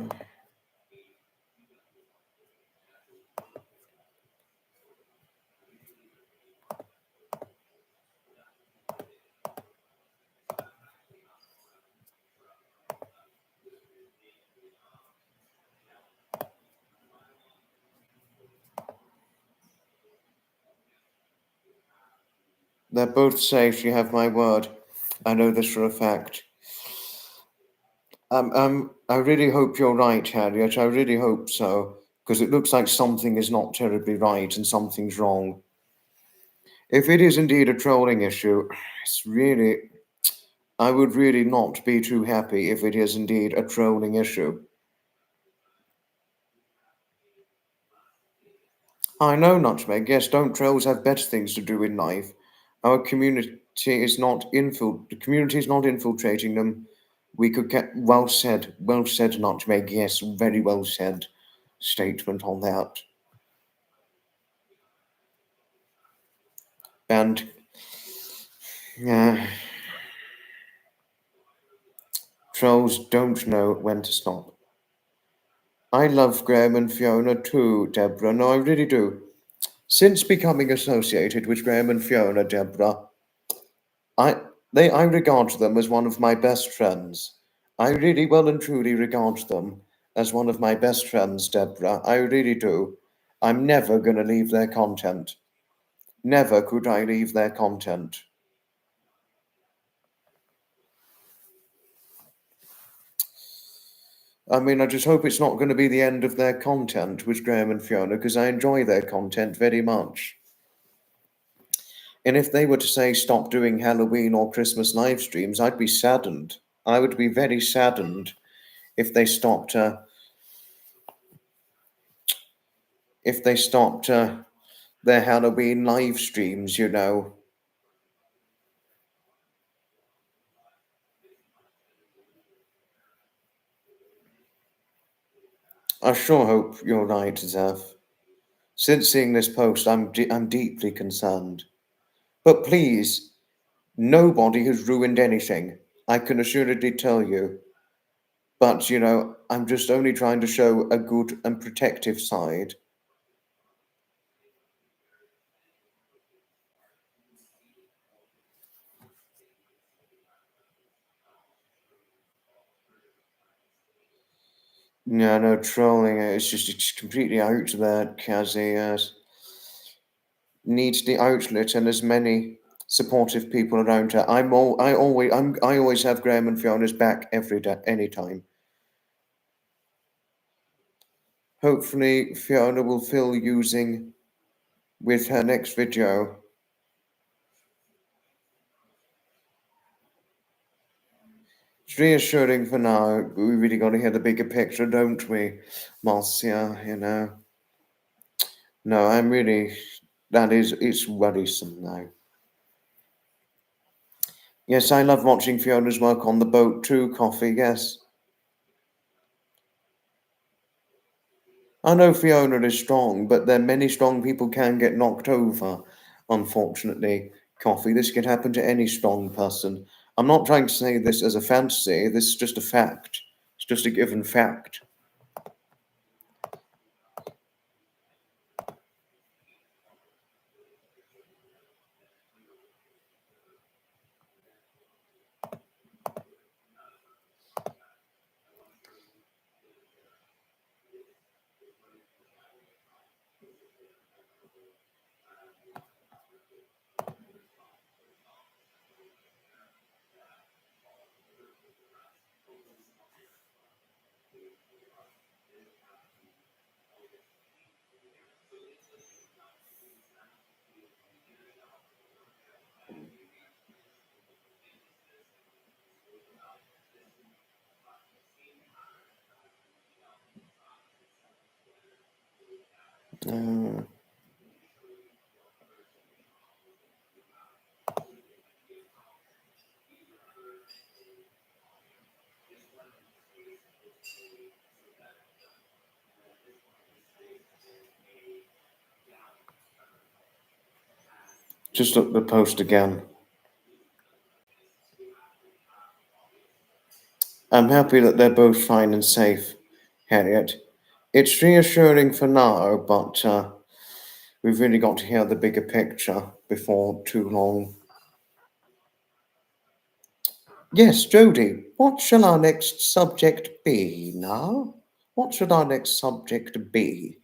they're both safe, you have my word. I know this for a fact. I really hope you're right, Harriet. I really hope so, because it looks like something is not terribly right and something's wrong. If it is indeed a trolling issue, it's really, I would really not be too happy if it is indeed a trolling issue. I know, Nutmeg. Yes, don't trolls have better things to do in life? Our community the community is not infiltrating them. We could get well said, Nutmeg. Yes, very well said statement on that. And yeah, trolls don't know when to stop. I love Graham and Fiona too, Deborah. No, I really do. Since becoming associated with Graham and Fiona, Deborah, I I regard them as one of my best friends. I really well and truly regard them as one of my best friends, Deborah. I really do. I'm never gonna leave their content. Never could I leave their content. I mean, I just hope it's not going to be the end of their content with Graham and Fiona, because I enjoy their content very much. And if they were to say stop doing Halloween or Christmas live streams, I'd be saddened. I would be very saddened if they stopped. If they stopped their Halloween live streams, you know. I sure hope you're right, Zev. Since seeing this post, I'm deeply concerned. But please, nobody has ruined anything. I can assuredly tell you. But, you know, I'm just only trying to show a good and protective side. No, no trolling. It's completely out there, Kazi. Needs the outlet and as many supportive people around her. I always have Graham and Fiona's back every day, anytime. Hopefully, Fiona will feel using with her next video. It's reassuring for now. We really got to hear the bigger picture, don't we, Marcia? You know. No, I'm really. It's worrisome now. Yes, I love watching Fiona's work on the boat too, Coffee, yes. I know Fiona is strong, but then many strong people can get knocked over, unfortunately. Coffee, this can happen to any strong person. I'm not trying to say this as a fantasy, this is just a fact. It's just a given fact. Uh, just look at the post again. I'm happy that they're both fine and safe, Harriet. It's reassuring for now, but we've really got to hear the bigger picture before too long. Yes, Jody, what shall our next subject be now? What should our next subject be?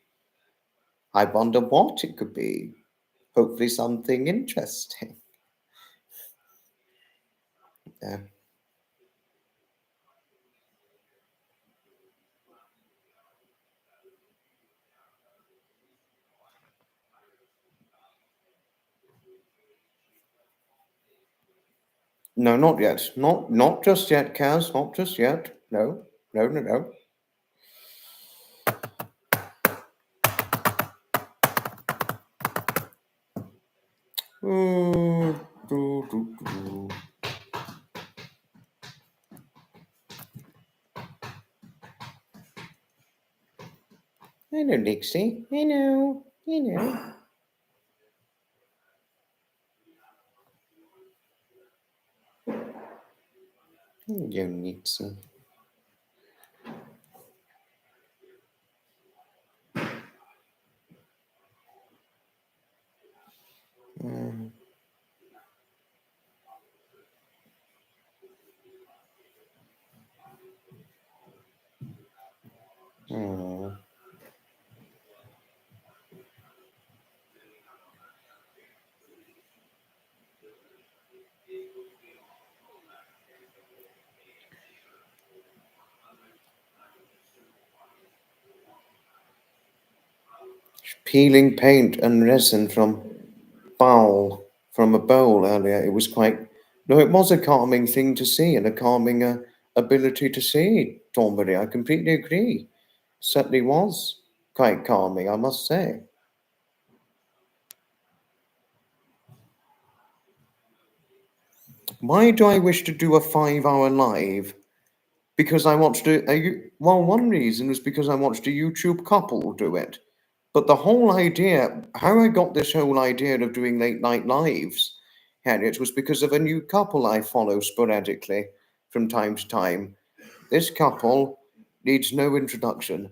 I wonder what it could be. Hopefully, something interesting. Yeah. No, not yet. Not just yet, Kaz. Not just yet. No, no, no, no. Ooh, doo, doo, doo. Hello, Dixie. Hello. Hello. Hello, Nixie. Mm, mm. Peeling paint and resin from a bowl earlier. It was quite no, it was a calming thing to see and a calming ability to see, Thornbury. I completely agree. Certainly was quite calming, I must say. Why do I wish to do a 5 hour live? Because I watched well, one reason was because I watched a YouTube couple do it. But the whole idea, how I got this whole idea of doing late night lives, Harriet, was because of a new couple I follow sporadically from time to time. This couple needs no introduction.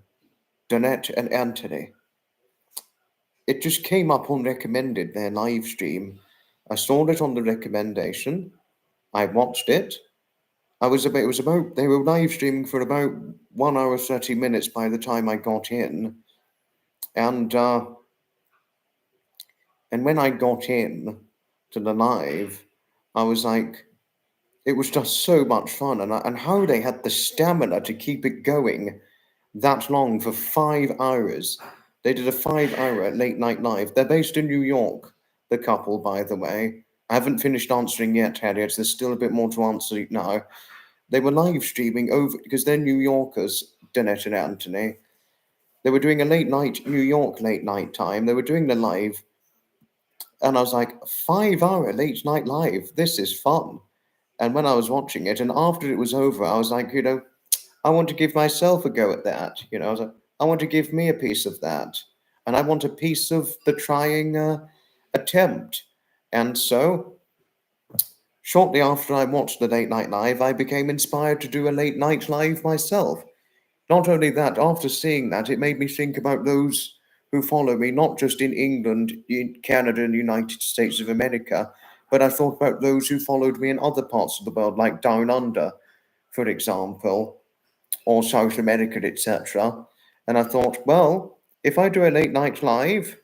Donette and Anthony. It just came up on recommended their live stream. I saw it on the recommendation. I watched it. It was about they were live streaming for about 1 hour 30 minutes by the time I got in, and when I got in to the live, I was like, it was just so much fun, and how they had the stamina to keep it going that long for 5 hours. They did a 5 hour late night live. They're based in New York, the couple, by the way. I haven't finished answering yet, Harriet. There's still a bit more to answer now. They were live streaming over because they're New Yorkers, Danette and Anthony. They were doing a late night, New York late night time. They were doing the live, and I was like, 5 hour late night live. This is fun. And when I was watching it, and after it was over, I was like, I want to give myself a go at that. I was like, I want to give me a piece of that. And I want a piece of the trying attempt. And so, shortly after I watched the late night live, I became inspired to do a late night live myself. Not only that, after seeing that, it made me think about those who follow me, not just in England, in Canada, and the United States of America, but I thought about those who followed me in other parts of the world, like down under, for example, or South America, etc. And I thought, well, if I do a late night live,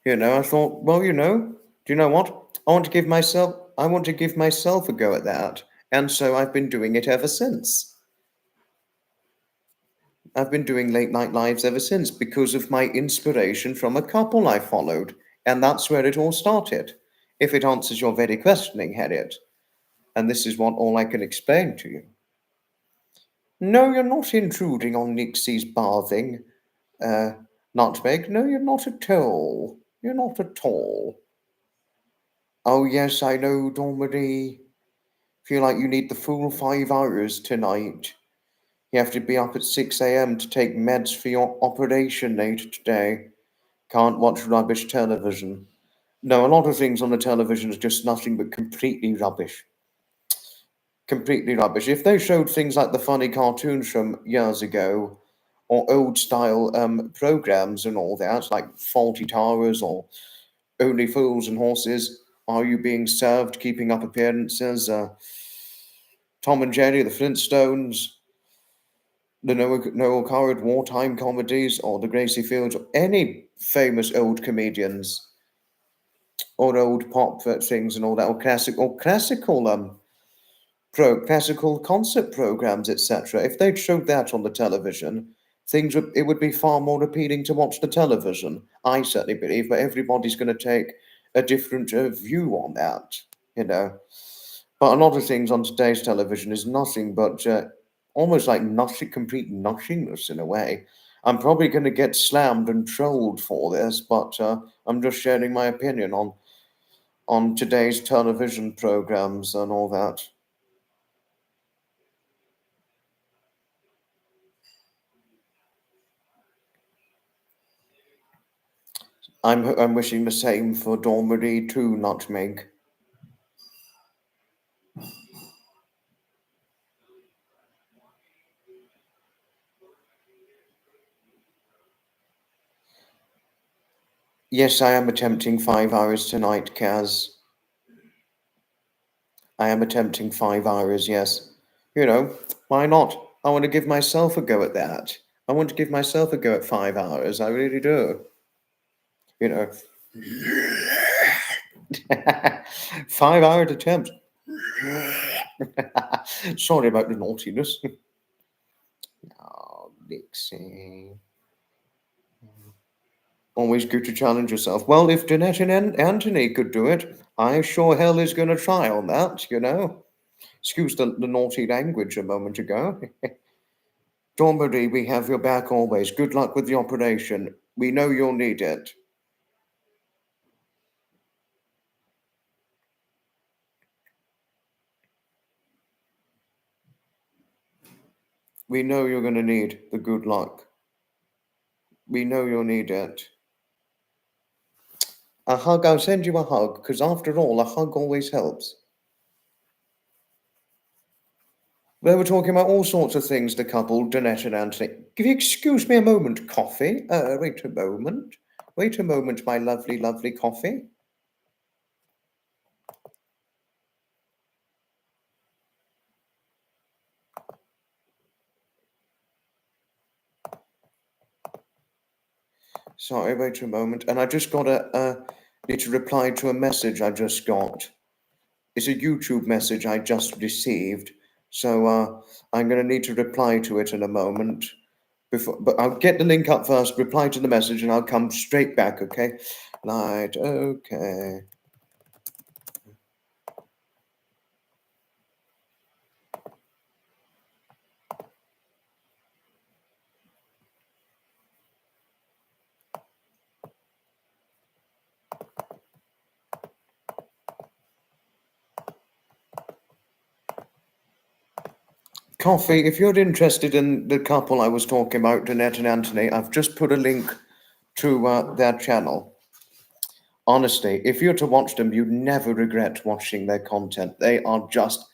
I thought, well, do you know what? I want to give myself a go at that. And so I've been doing it ever since. I've been doing late night lives ever since because of my inspiration from a couple I followed. And that's where it all started. If it answers your very questioning, Harriet. And this is what all I can explain to you. No, you're not intruding on Nixie's bathing, uh, Nutmeg. No, you're not at all. You're not at all. Oh, yes, I know, Dominique. Feel like you need the full 5 hours tonight. You have to be up at 6 a.m. to take meds for your operation later today. Can't watch rubbish television. No, a lot of things on the television is just nothing but completely rubbish. Completely rubbish. If they showed things like the funny cartoons from years ago, or old style programs and all that, like Faulty Towers or Only Fools and Horses, Are You Being Served, Keeping Up Appearances, Tom and Jerry, The Flintstones, the Noel Coward wartime comedies, or the Gracie Fields, or any famous old comedians, or old pop things and all that, or classical concert programs, etc. If they'd showed that on the television, it would be far more appealing to watch the television. I certainly believe, but everybody's going to take a different view on that, you know. But a lot of things on today's television is nothing but almost like nothing, complete nothingness in a way. I'm probably going to get slammed and trolled for this, but I'm just sharing my opinion on today's television programs and all that. I'm wishing the same for Dawn Marie too, Nutmeg. Yes, I am attempting 5 hours tonight, Kaz. I am attempting 5 hours, yes. Why not? I want to give myself a go at that. I want to give myself a go at 5 hours. I really do. You know, 5 hour attempt. Sorry about the naughtiness. Oh, Dixie. Always good to challenge yourself. Well, if Danette and Anthony could do it, I sure hell is going to try on that. Excuse the naughty language a moment ago. Domedy, we have your back always. Good luck with the operation. We know you'll need it. We know you're going to need the good luck. We know you'll need it. A hug, I'll send you a hug, because after all, a hug always helps. They were talking about all sorts of things, the couple, Danette and Anthony. If you excuse me a moment, coffee. Wait a moment. Wait a moment, my lovely, lovely coffee. Sorry, wait a moment. And I just got need to reply to a message I just got. It's a YouTube message I just received. So I'm going to need to reply to it in a moment. But I'll get the link up first, reply to the message, and I'll come straight back, okay? Right, okay. Coffee, if you're interested in the couple I was talking about, Danette and Anthony, I've just put a link to their channel. Honestly, if you're to watch them, you'd never regret watching their content. They are just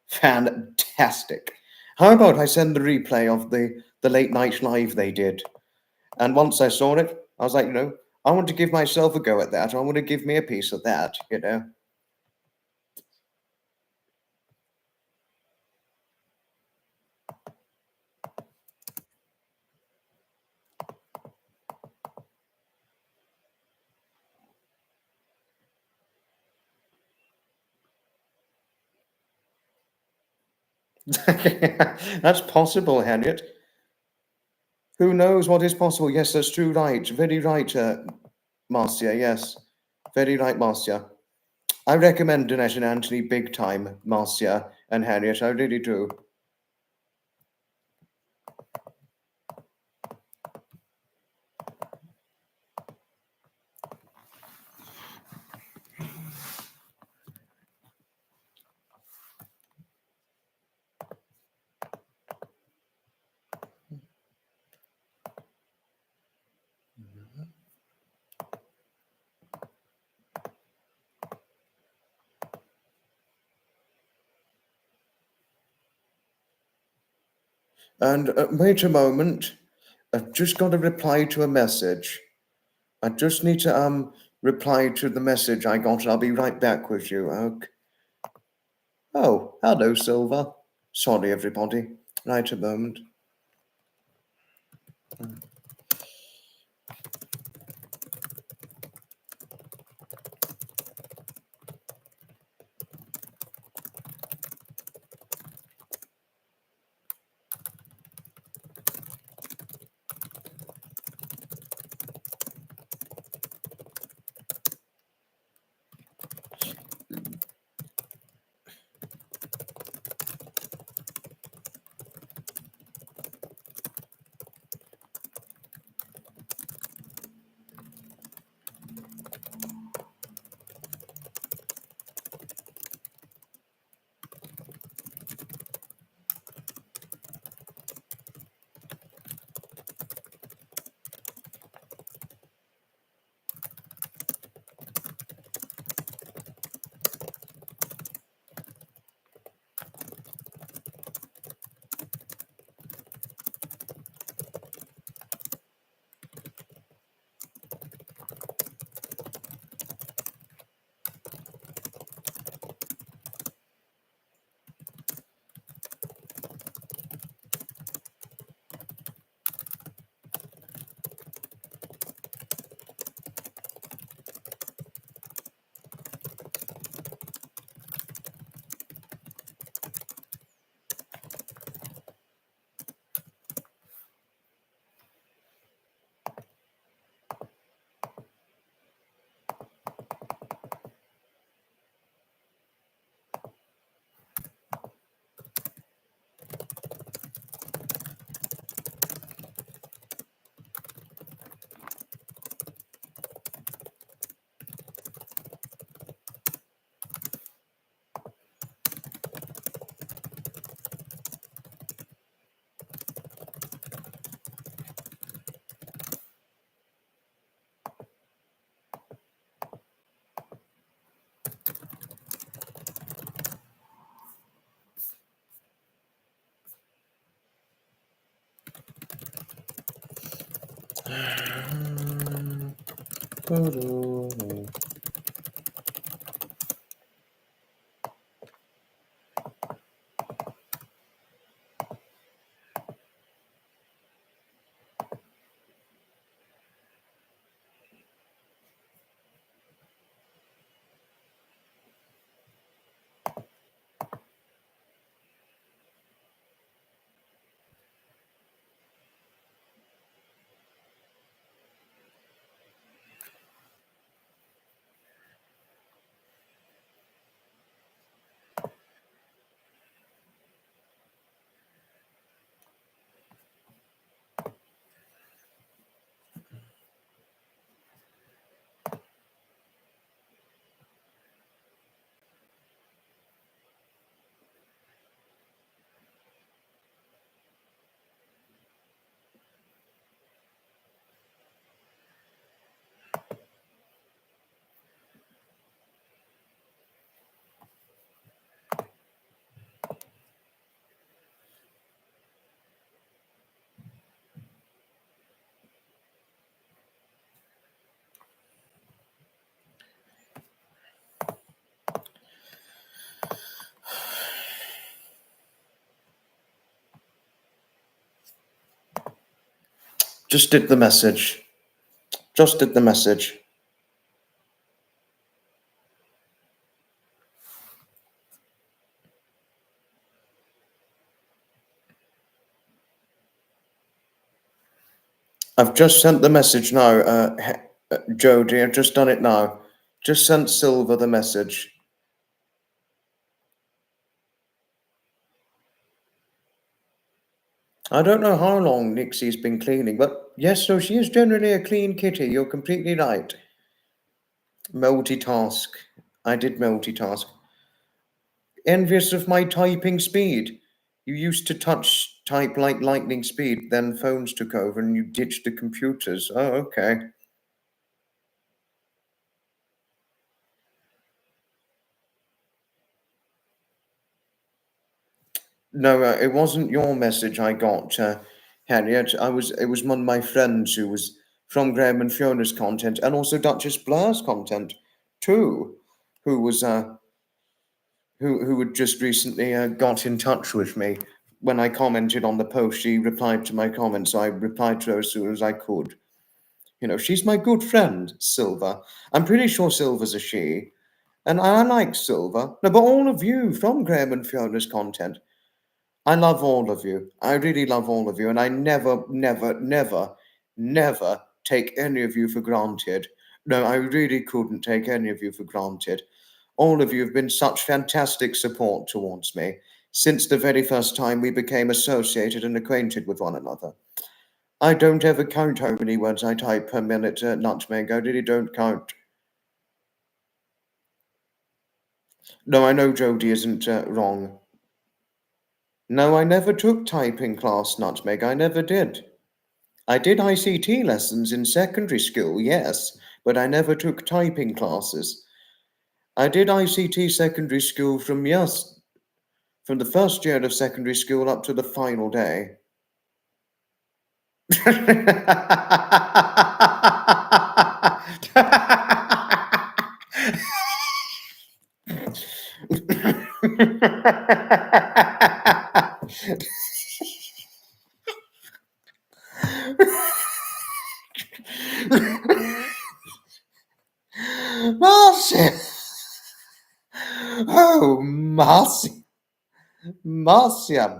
fantastic. How about I send the replay of the late night live they did? And once I saw it, I was like, I want to give myself a go at that. I want to give me a piece of that. That's possible, Harriet. Who knows what is possible? Yes, that's true, right. Very right, Marcia, yes. Very right, Marcia. I recommend Danette and Anthony big time, Marcia and Harriet. I really do. And wait a moment. I've just got to reply to a message. I just need to reply to the message I got. I'll be right back with you. Okay. Oh, hello, Silver. Sorry, everybody. Right a moment. Just did the message. Just did the message. I've just sent the message now, Jodie. I've just done it now. Just sent Silver the message. I don't know how long Nixie's been cleaning, but yes, so she is generally a clean kitty. You're completely right. Multitask. I did multitask. Envious of my typing speed. You used to type like lightning speed, then phones took over and you ditched the computers. Oh, okay. No, it wasn't your message I got, Harriet. It was one of my friends who was from Graham and Fiona's content, and also Duchess Blair's content, too, who was who had just recently got in touch with me. When I commented on the post, she replied to my comments. So I replied to her as soon as I could. You know, she's my good friend, Silver. I'm pretty sure Silver's a she, and I like Silver. No, but all of you from Graham and Fiona's content. I love all of you. I really love all of you. And I never, never, never, never take any of you for granted. No, I really couldn't take any of you for granted. All of you have been such fantastic support towards me since the very first time we became associated and acquainted with one another. I don't ever count how many words I type per minute, Nutmeg. I really don't count. No, I know Jodie isn't wrong. No, I never took typing class, Nutmeg. I never did. I did ICT lessons in secondary school, yes, but I never took typing classes. I did ICT secondary school from the first year of secondary school up to the final day. Marcia! Oh, Marcia!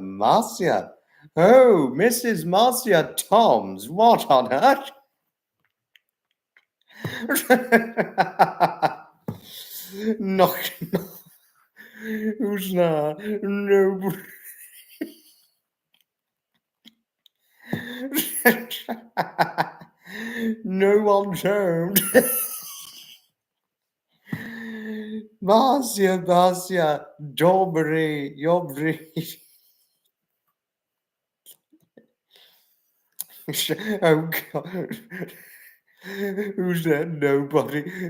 Marcia! Oh, Mrs. Marcia Toms, what on earth? No, who's not? No. No one's home. Marcia, dobry, oh God. Who's that?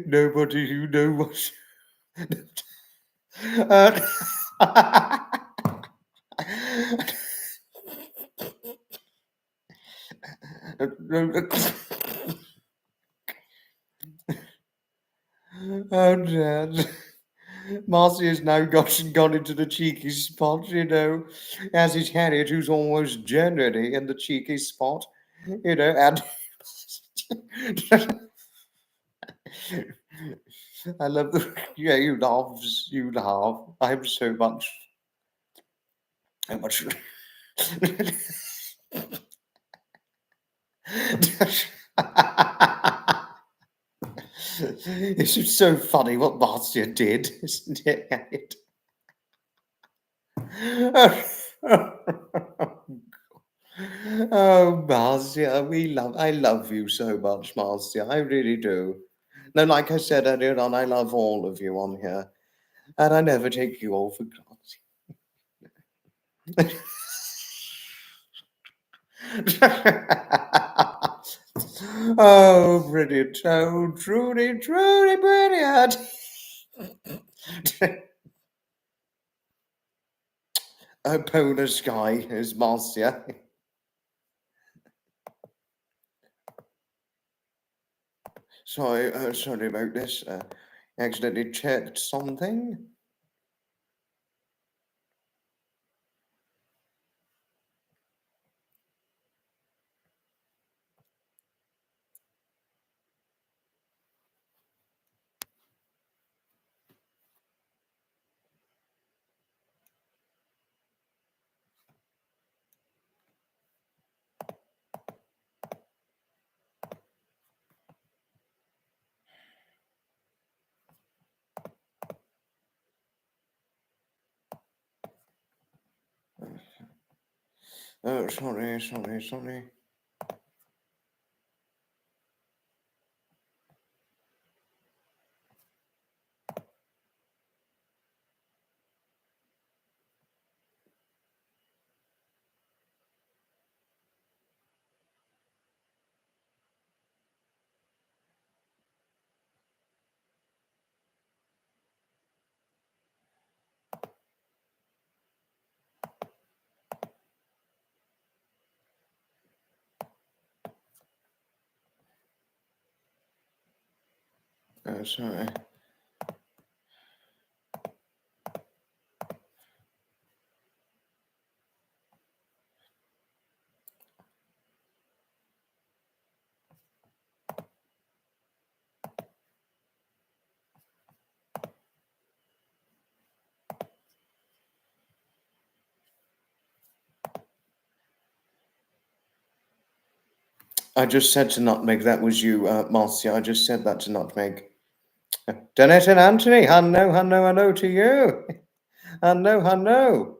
Nobody who knows what. Oh, Dad. Marcy has now gone into the cheeky spot, you know, as is Harriet, who's almost generally in the cheeky spot, you know, and I love the yeah, you laugh. I'm so much how much it's just so funny what Marcia did, isn't it, Harriet? Oh, Marcia, I love you so much, Marcia. I really do. No, like I said earlier on, I love all of you on here, and I never take you all for granted. Oh, brilliant. Oh, truly, truly brilliant. A polar sky is Marcia. Sorry about this. Accidentally checked something. Oh, sorry. Oh, sorry. I just said to Nutmeg, that was you, Marcia. I just said that to Nutmeg. Danette and Anthony, hello to you. Hello.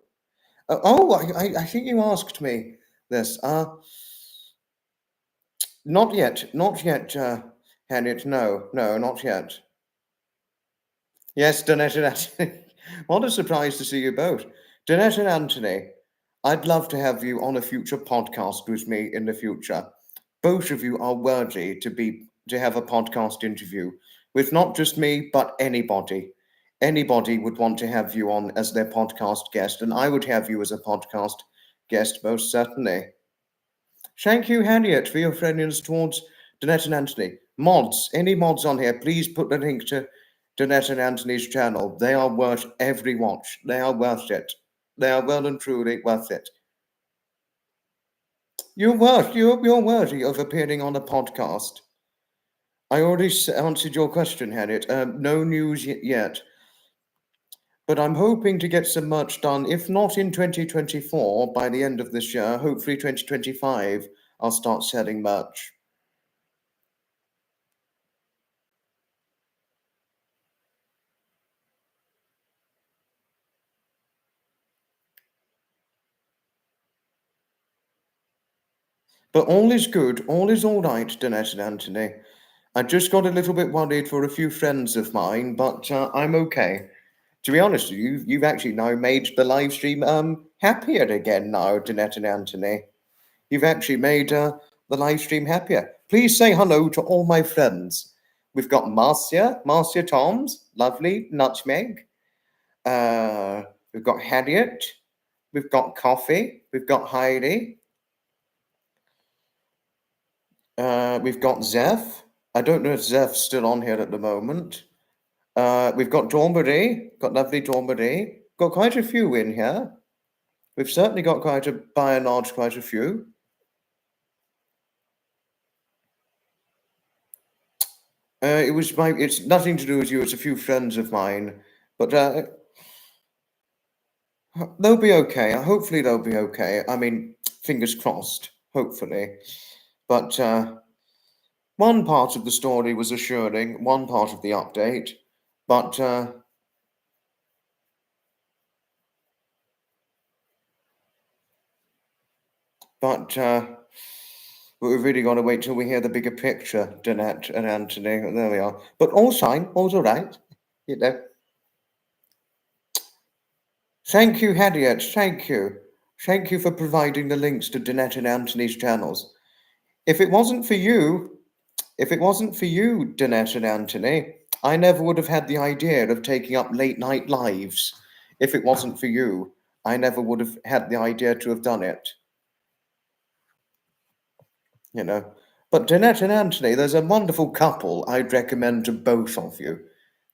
I think you asked me this. Not yet, Harriet. No, not yet. Yes, Danette and Anthony. What a surprise to see you both. Danette and Anthony, I'd love to have you on a future podcast with me in the future. Both of you are worthy to have a podcast interview with not just me, but anybody. Anybody would want to have you on as their podcast guest, and I would have you as a podcast guest, most certainly. Thank you, Harriet, for your friendliness towards Danette and Anthony. Mods, any mods on here, please put the link to Danette and Anthony's channel. They are worth every watch. They are worth it. They are well and truly worth it. You're worthy of appearing on a podcast. I already answered your question, Harriet. No news yet. But I'm hoping to get some merch done, if not in 2024, by the end of this year, hopefully 2025, I'll start selling merch. But all is good, all is all right, Danette and Anthony. I just got a little bit worried for a few friends of mine, but I'm okay. To be honest with you, you've actually now made the live stream happier again now, Danette and Anthony. You've actually made the live stream happier. Please say hello to all my friends. We've got Marcia Toms, lovely, Nutmeg. We've got Harriet. We've got Coffee. We've got Heidi. We've got Zeph. I don't know if Zeph's still on here at the moment. We've got Dawnbury. Got lovely Dawnbury. Got quite a few in here. We've certainly got by and large, quite a few. It's nothing to do with you. It's a few friends of mine, but they'll be okay. Hopefully they'll be okay. I mean, fingers crossed, hopefully. But one part of the story was assuring, one part of the update, but we've really got to wait till we hear the bigger picture, Danette and Anthony. There we are. But all's fine, all's all right, you know. Thank you, Harriet. Thank you. Thank you for providing the links to Danette and Anthony's channels. If it wasn't for you, Danette and Anthony, I never would have had the idea of taking up late night lives. If it wasn't for you, I never would have had the idea to have done it. You know. But Danette and Anthony, there's a wonderful couple I'd recommend to both of you.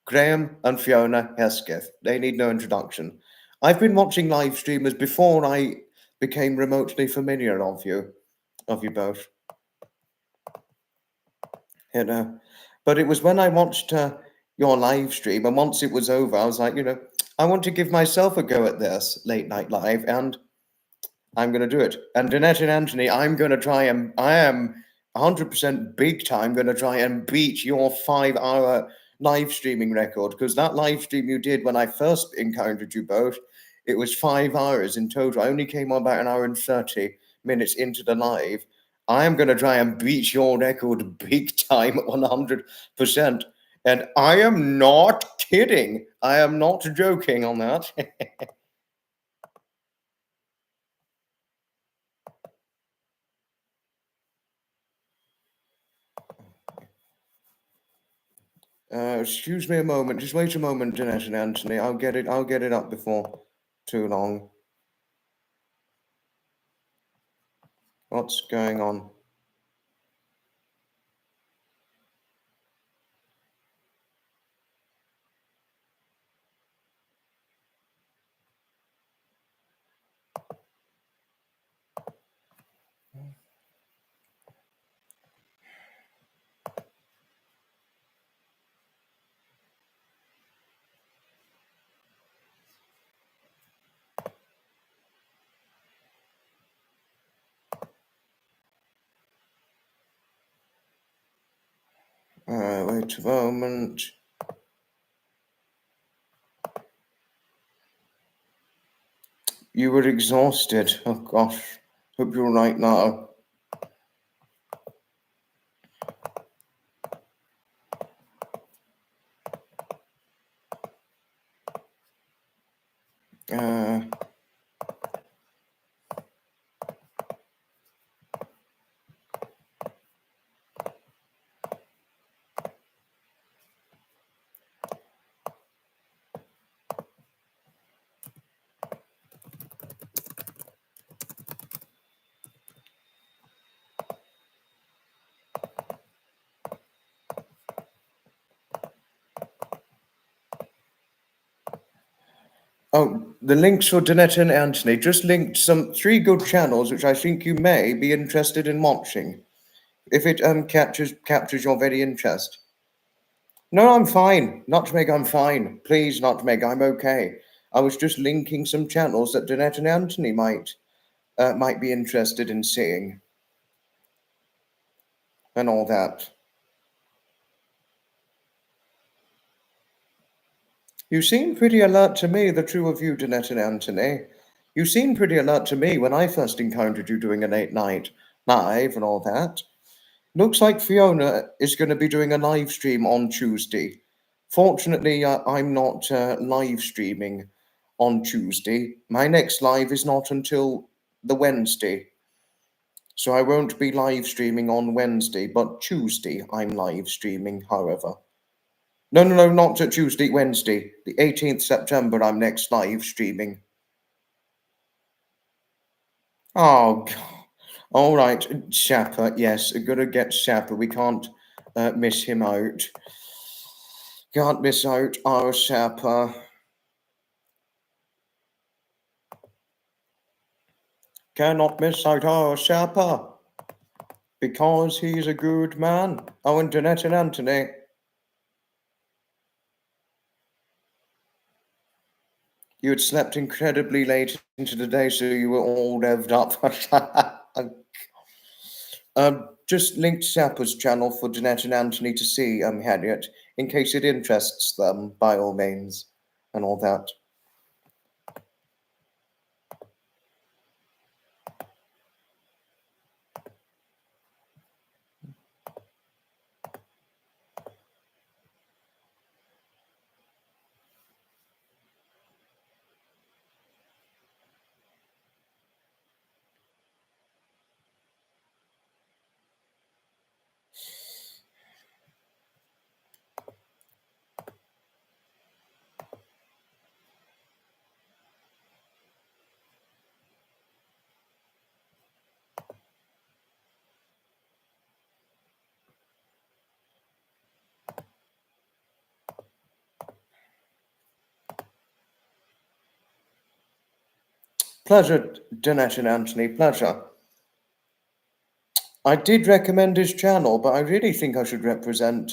Graham and Fiona Hesketh. They need no introduction. I've been watching live streamers before I became remotely familiar of you both. You know, but it was when I watched your live stream, and once it was over, I was like, I want to give myself a go at this late night live, and I'm going to do it. And Danette and Anthony, I am 100% big time going to try and beat your 5-hour live streaming record, because that live stream you did when I first encountered you both, It was 5 hours in total. I only came on about an hour and 30 minutes into the live. I am going to try and beat your record big time at 100%. And I am not kidding. I am not joking on that. Excuse me a moment. Just wait a moment, Jeanette and Anthony. I'll get it up before too long. What's going on? Wait a moment. You were exhausted. Oh gosh. Hope you're right now. Oh, the links for Danette and Anthony just linked some 3 good channels which I think you may be interested in watching, if it captures your very interest. No, I'm fine. Nutmeg, I'm fine. Please, Nutmeg, I'm okay. I was just linking some channels that Danette and Anthony might be interested in seeing, and all that. You seem pretty alert to me, the two of you, Danette and Anthony. You seemed pretty alert to me when I first encountered you doing a late night live and all that. Looks like Fiona is going to be doing a live stream on Tuesday. Fortunately, I'm not live streaming on Tuesday. My next live is not until the Wednesday. So I won't be live streaming on Wednesday, but Tuesday I'm live streaming, however. No, not Tuesday, Wednesday. The 18th September, I'm next live streaming. Oh, God. All right, Shapper, yes, gotta get Shapper. We can't miss him out. Can't miss out our Shapper. Cannot miss out our Shapper. Because he's a good man. Oh, and Danette and Anthony. You had slept incredibly late into the day, so you were all revved up. Just linked Shapper's channel for Danette and Anthony to see, Harriet, in case it interests them, by all means, and all that. Pleasure, Danette and Anthony, pleasure. I did recommend his channel, but I really think I should represent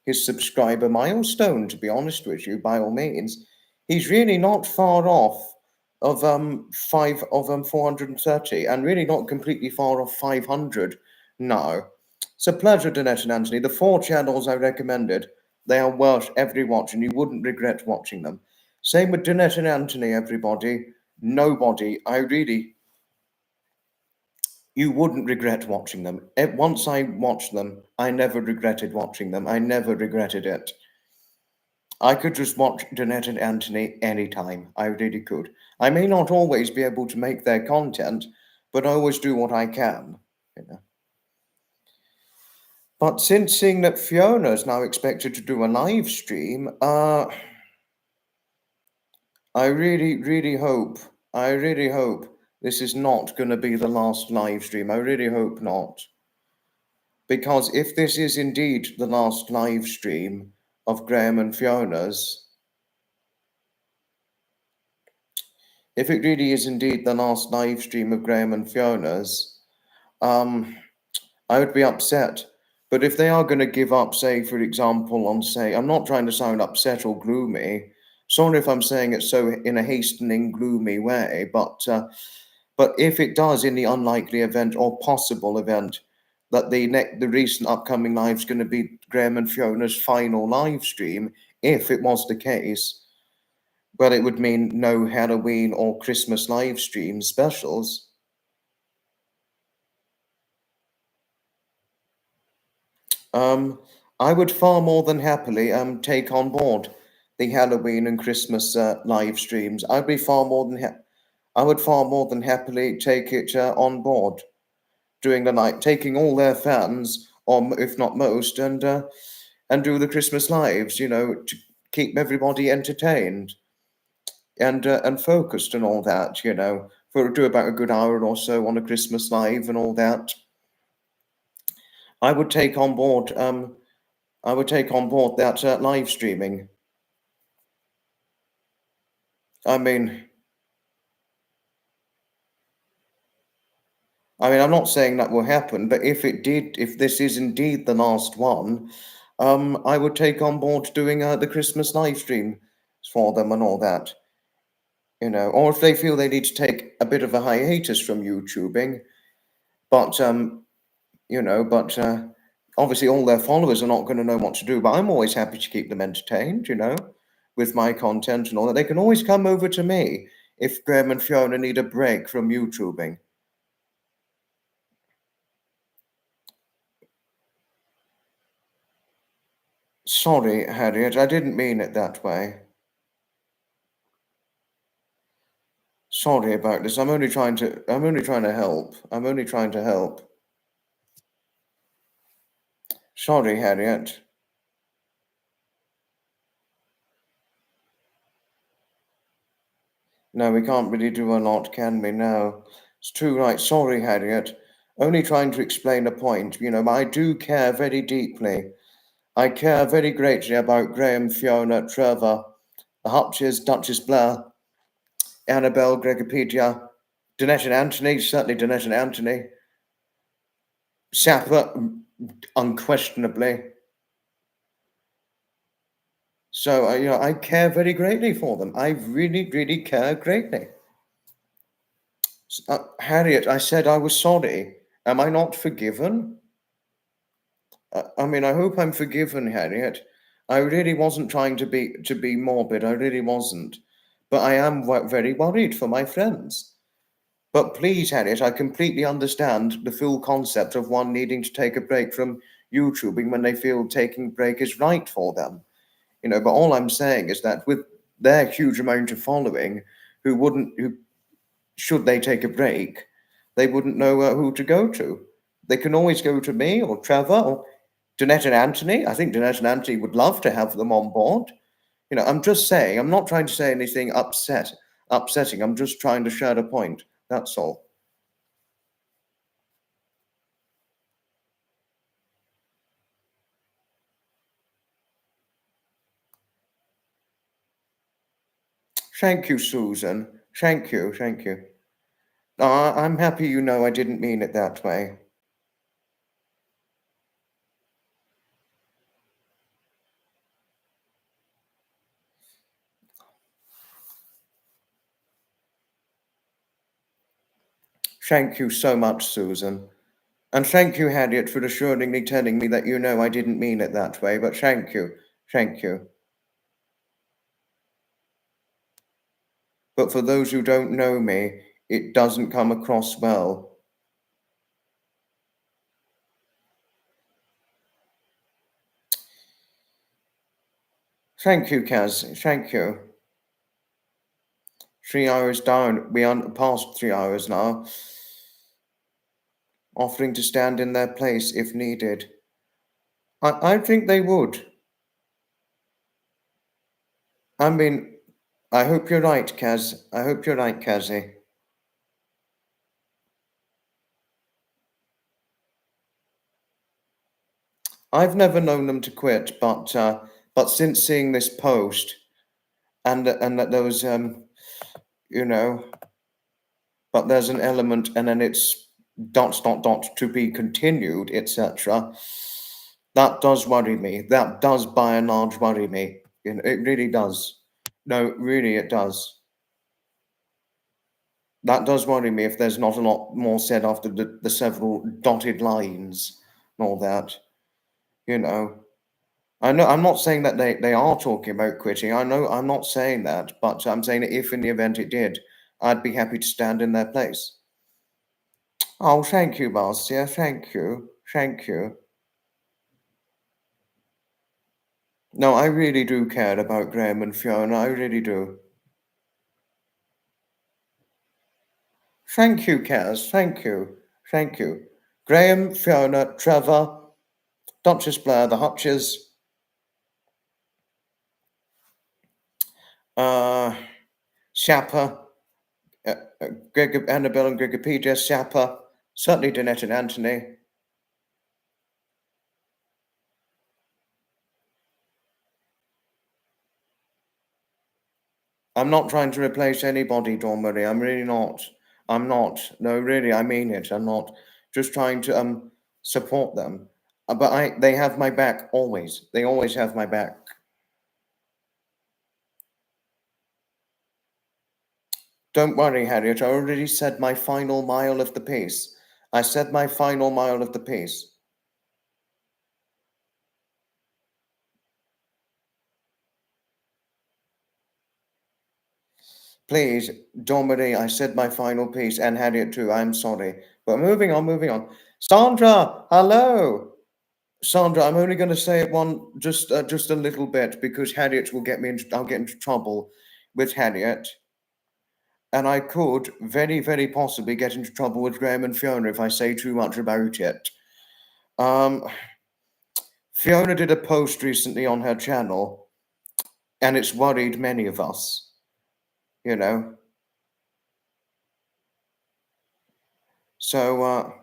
his subscriber milestone, to be honest with you, by all means. He's really not far off of 430, and really not completely far off 500 now. It's a pleasure, Danette and Anthony. The 4 channels I recommended, they are worth every watch, and you wouldn't regret watching them. Same with Danette and Anthony, everybody. nobody, you wouldn't regret watching them. Once I watched them, I never regretted watching them. I never regretted it. I could just watch Danette and Anthony anytime. I really could. I may not always be able to make their content, but I always do what I can. You know. But since seeing that Fiona is now expected to do a live stream, I really hope this is not going to be the last live stream. I really hope not. Because if this is indeed the last live stream of Graham and Fiona's, if it really is indeed the last live stream of Graham and Fiona's, I would be upset. But if they are going to give up, say, for example, on, say, I'm not trying to sound upset or gloomy. Sorry if I'm saying it so in a hastening, gloomy way, but if it does, in the unlikely event or possible event that the recent upcoming live is going to be Graham and Fiona's final live stream, if it was the case, well, it would mean no Halloween or Christmas live stream specials. I would far more than happily take on board the Halloween and Christmas live streams. I would far more than happily take it on board during the night, taking all their fans, or if not most, and do the Christmas lives. You know, to keep everybody entertained and focused and all that. You know, do about a good hour or so on a Christmas live and all that. I would take on board. I would take on board that live streaming. I mean, I'm not saying that will happen, but if it did, if this is indeed the last one, I would take on board doing the Christmas live stream for them and all that. You know, or if they feel they need to take a bit of a hiatus from YouTubing, but you know, but obviously all their followers are not going to know what to do. But I'm always happy to keep them entertained, you know, with my content and all that. They can always come over to me if Graham and Fiona need a break from YouTubing. Sorry, Harriet, I didn't mean it that way. Sorry about this. I'm only trying to help. I'm only trying to help. Sorry, Harriet. No, we can't really do a lot, can we? No. It's too right. Sorry, Harriet. Only trying to explain a point. You know, I do care very deeply. I care very greatly about Graham, Fiona, Trevor, the Hutches, Duchess Blair, Annabelle, Gregopedia, Dinesh and Anthony, certainly Dinesh and Anthony, Sapper, unquestionably. So, you know, I care very greatly for them. I really, really care greatly. Harriet, I said I was sorry. Am I not forgiven? I hope I'm forgiven, Harriet. I really wasn't trying to be morbid. I really wasn't. But I am very worried for my friends. But please, Harriet, I completely understand the full concept of one needing to take a break from YouTubing when they feel taking a break is right for them. You know, but all I'm saying is that with their huge amount of following, who should they take a break, they wouldn't know who to go to. They can always go to me or Trevor or Danette and Anthony. I think Danette and Anthony would love to have them on board. You know, I'm just saying, I'm not trying to say anything upsetting. I'm just trying to share a point. That's all. Thank you, Susan. Thank you. Thank you. I'm happy you know I didn't mean it that way. Thank you so much, Susan. And thank you, Harriet, for assuringly telling me that you know I didn't mean it that way. But thank you. Thank you. but for those who don't know me, it doesn't come across well. Thank you, Kaz. Thank you. 3 hours down. We are past 3 hours now. Offering to stand in their place if needed. I think they would. I mean, I hope you're right, Kaz. I hope you're right, Kazzy. I've never known them to quit, but since seeing this post, and that there was you know, but there's an element, and then it's dot to be continued, etc. That does worry me. That does by and large worry me. It really does. No, really, it does. That does worry me if there's not a lot more said after the several dotted lines and all that. You know, I know I'm not saying that they are talking about quitting. I know I'm not saying that, but I'm saying that if in the event it did, I'd be happy to stand in their place. Oh, thank you, Marcia. Thank you. Thank you. No, I really do care about Graham and Fiona. I really do. Thank you, Kaz. Thank you. Thank you. Graham, Fiona, Trevor, Duchess Blair, the Hutches, Shapper, Annabelle and Grigopedia, Shapper, certainly Danette and Anthony. I'm not trying to replace anybody, Dawn Marie. I'm really not. I'm not. No, really, I mean it. I'm not just trying to support them. But they have my back always. They always have my back. Don't worry, Harriet. I already said my final mile of the piece. I said my final mile of the piece. Please, Dawn Marie, I said my final piece, and Harriet too. I'm sorry. But moving on, moving on. Sandra, hello. Sandra, I'm only going to say one just a little bit because Harriet will get me into. I'll get into trouble with Harriet, and I could very, very possibly get into trouble with Graham and Fiona if I say too much about it. Fiona did a post recently on her channel, and it's worried many of us. You know, so.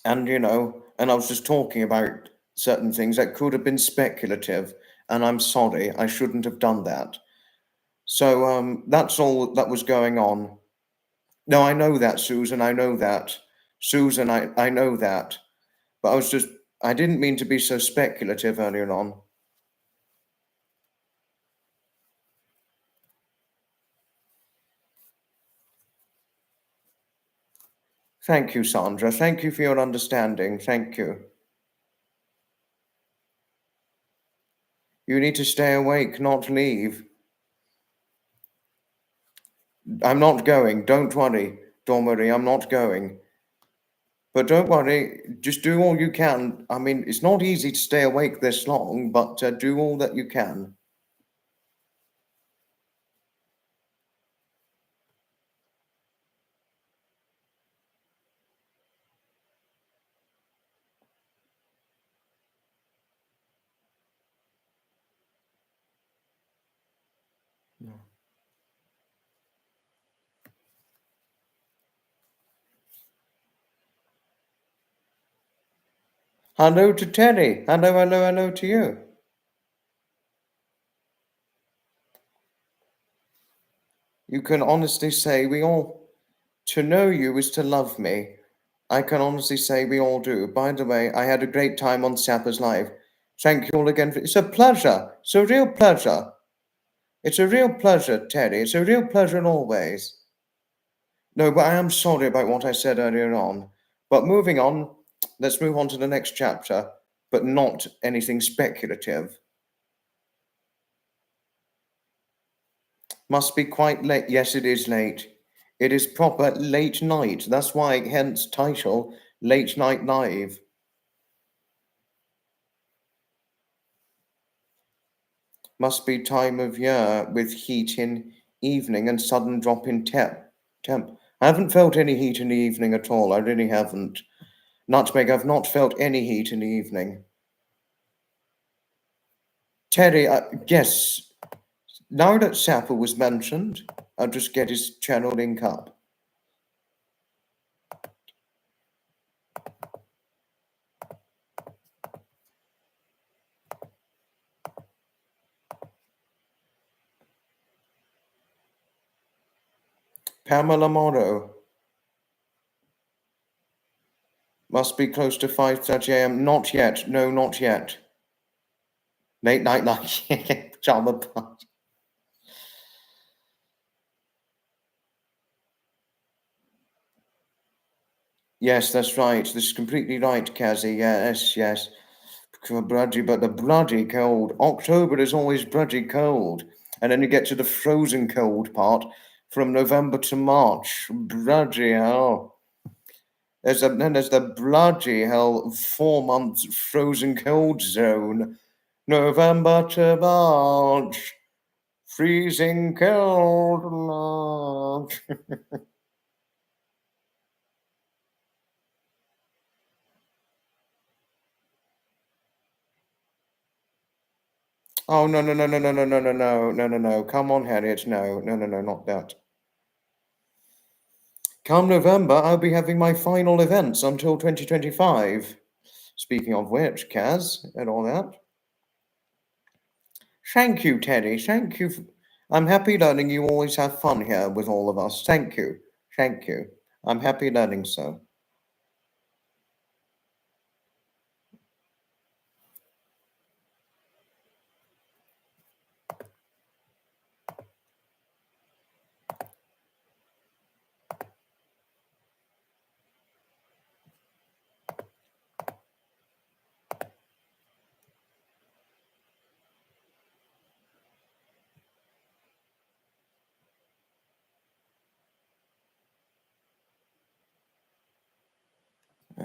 And I was just talking about certain things that could have been speculative, and I'm sorry, I shouldn't have done that. So that's all that was going on. No, I know that, Susan. I know that, Susan. I know that, but I didn't mean to be so speculative earlier on. Thank you, Sandra. Thank you for your understanding. Thank you. You need to stay awake, not leave. I'm not going. Don't worry, Dawn Marie. I'm not going. But don't worry, just do all you can. I mean, it's not easy to stay awake this long, but do all that you can. Hello to Terry. Hello, hello, hello to you. You can honestly say to know you is to love me. I can honestly say we all do. By the way, I had a great time on Sapper's Live. Thank you all again. It's a pleasure. It's a real pleasure. It's a real pleasure, Terry. It's a real pleasure always. No, but I am sorry about what I said earlier on. But moving on, let's move on to the next chapter, but not anything speculative. Must be quite late. Yes, it is late. It is proper late night. That's why, hence title, Late Night Live. Must be time of year with heat in evening and sudden drop in temp. I haven't felt any heat in the evening at all. I really haven't. Nutmeg, I've not felt any heat in the evening. Terry, yes. Now that Sapper was mentioned, I'll just get his channel link up. Pamela Morrow. Must be close to 5:30 a.m. Not yet. No, not yet. Late night live. Pajama party. Yes, that's right. This is completely right, Kazzy. Yes, yes. Bloody, but the bloody cold. October is always bloody cold. And then you get to the frozen cold part from November to March. Bloody hell. Then there's the bloody hell 4 months frozen cold zone. November to March. Freezing cold March. Oh, no, no, no, no, no, no, no, no, no, no, no, no. Come on, Harriet. No, no, no, no, not that. Come November, I'll be having my final events until 2025. Speaking of which, Kaz, and all that. Thank you, Teddy. Thank you. I'm happy learning you always have fun here with all of us. Thank you. Thank you. I'm happy learning so.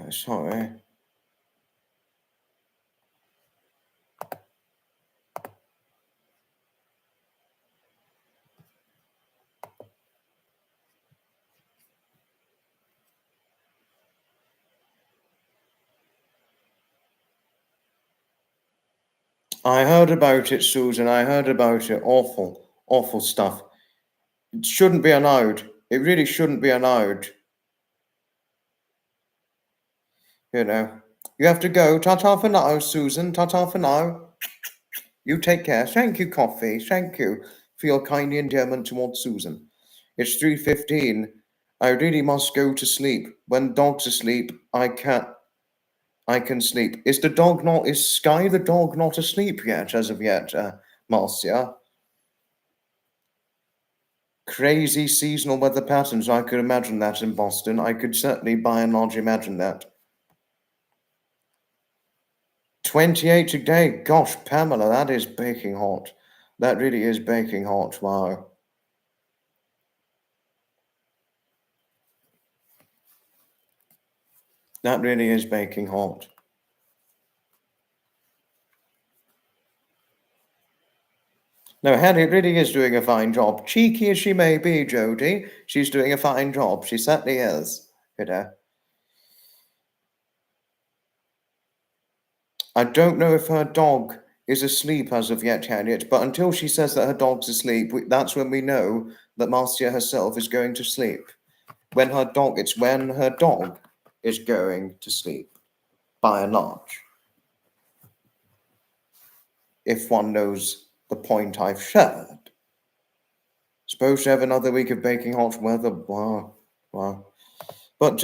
Sorry. I heard about it, Susan. I heard about it. Awful, awful stuff. It shouldn't be allowed. It really shouldn't be allowed. You know. You have to go. Ta-ta for now, Susan. Ta-ta for now. You take care. Thank you, Coffee. Thank you for your kind endearment towards Susan. It's 3:15. I really must go to sleep. When dog's asleep, I can sleep. Is Sky the dog not asleep yet, as of yet, Marcia? Crazy seasonal weather patterns. I could imagine that in Boston. I could certainly by and large imagine that. 28 today. Gosh, Pamela, that is baking hot. That really is baking hot. Wow. That really is baking hot. No, Harriet really is doing a fine job. Cheeky as she may be, Jodie, she's doing a fine job. She certainly is. You know. I don't know if her dog is asleep as of yet, Harriet, but until she says that her dog's asleep, that's when we know that Marcia herself is going to sleep. It's when her dog is going to sleep, by and large. If one knows the point I've shared. Supposed to have another week of baking hot weather. Wow. Wow. But,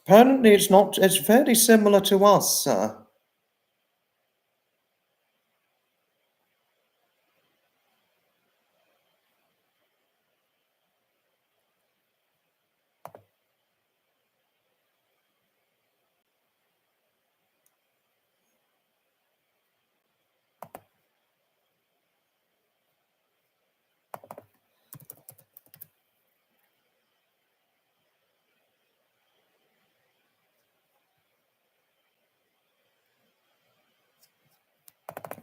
apparently it's not, it's fairly similar to us, sir.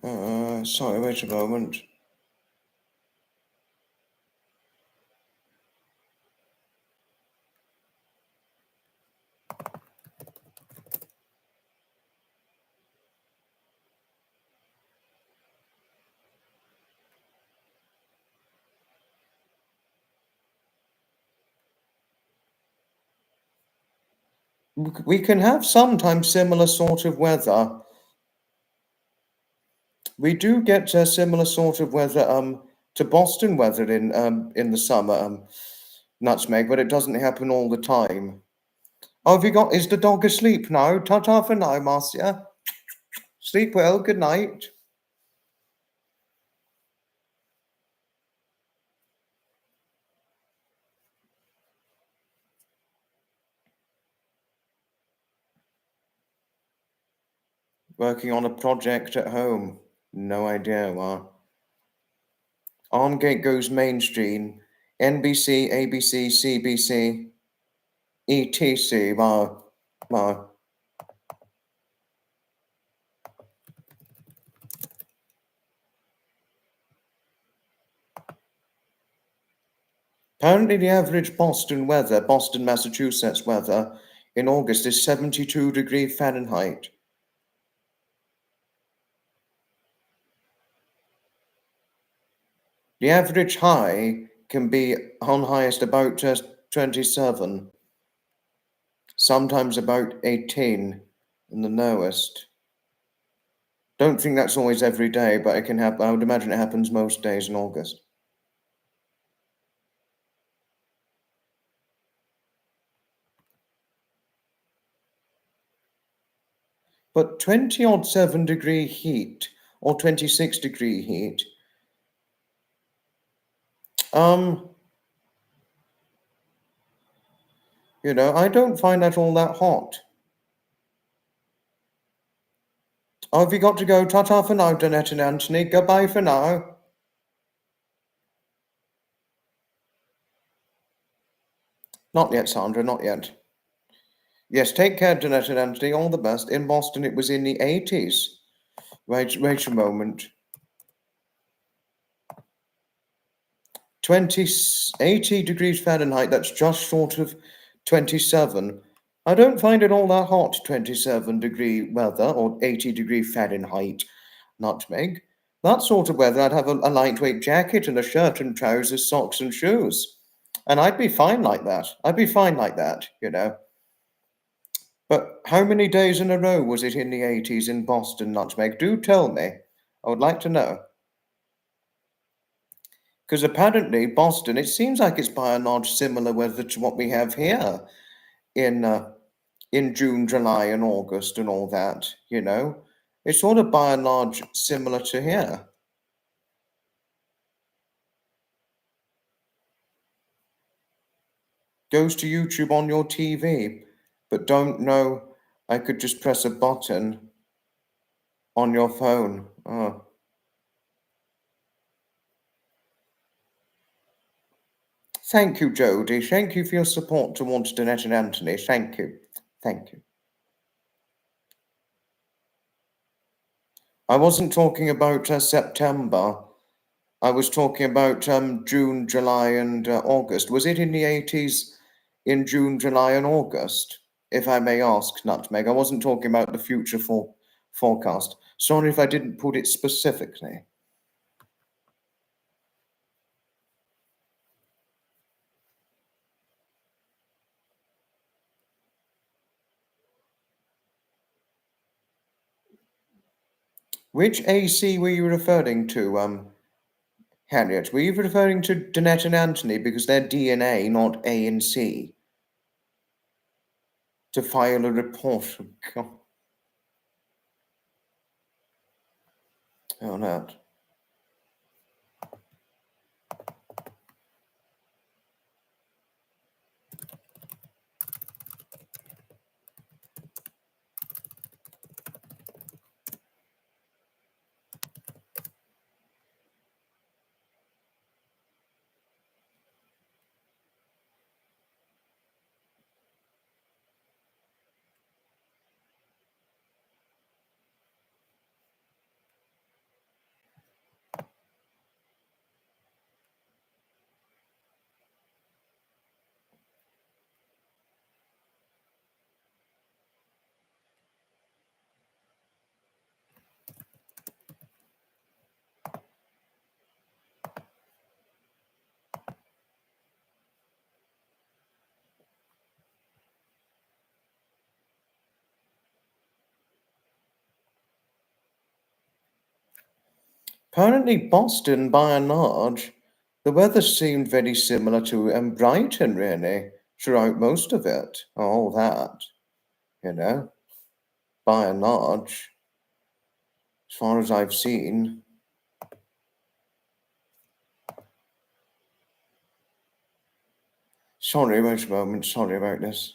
Sorry, wait a moment. We can have sometimes similar sort of weather. We do get similar sort of weather to Boston weather in the summer, Nutmeg, but it doesn't happen all the time. Oh, have you got? Is the dog asleep now? Ta-ta for now, Marcia. Sleep well. Good night. Working on a project at home. No idea why. Armgate goes mainstream. NBC, ABC, CBC, ETC. Wow. Wow. Apparently, the average Boston weather, Boston, Massachusetts weather, in August is 72 degrees Fahrenheit. The average high can be on highest about 27, sometimes about 18 in the lowest. Don't think that's always every day, but it can happen. I would imagine it happens most days in August. But 20 odd 7 degree heat or 26-degree heat, I don't find that all that hot. Oh, have you got to go? Ta-ta for now, Donette and Anthony. Goodbye for now. Not yet, Sandra, not yet. Yes, take care, Donette and Anthony. All the best. In Boston, it was in the 80s. Wait a moment. 80 degrees Fahrenheit, that's just short of 27. I don't find it all that hot, 27-degree weather or 80-degree Fahrenheit, Nutmeg. That sort of weather, I'd have a lightweight jacket and a shirt and trousers, socks and shoes. And I'd be fine like that. But how many days in a row was it in the 80s in Boston, Nutmeg? Do tell me. I would like to know. Because apparently Boston, it seems like it's by and large similar weather to what we have here in June, July, and August, and all that. It's sort of by and large similar to here. Goes to YouTube on your TV, but don't know. I could just press a button on your phone. Oh. Thank you, Jody. Thank you for your support towards Danette and Anthony. Thank you. Thank you. I wasn't talking about September. I was talking about June, July, and August. Was it in the 80s in June, July, and August? If I may ask, Nutmeg. I wasn't talking about the future forecast. Sorry if I didn't put it specifically. Which AC were you referring to, Harriet? Were you referring to Danette and Anthony because they're DNA, not A and C? To file a report. Oh, no. Apparently, Boston, by and large, the weather seemed very similar to Brighton, really, throughout most of it. All that, you know, by and large, as far as I've seen. Sorry, wait a moment. Sorry about this.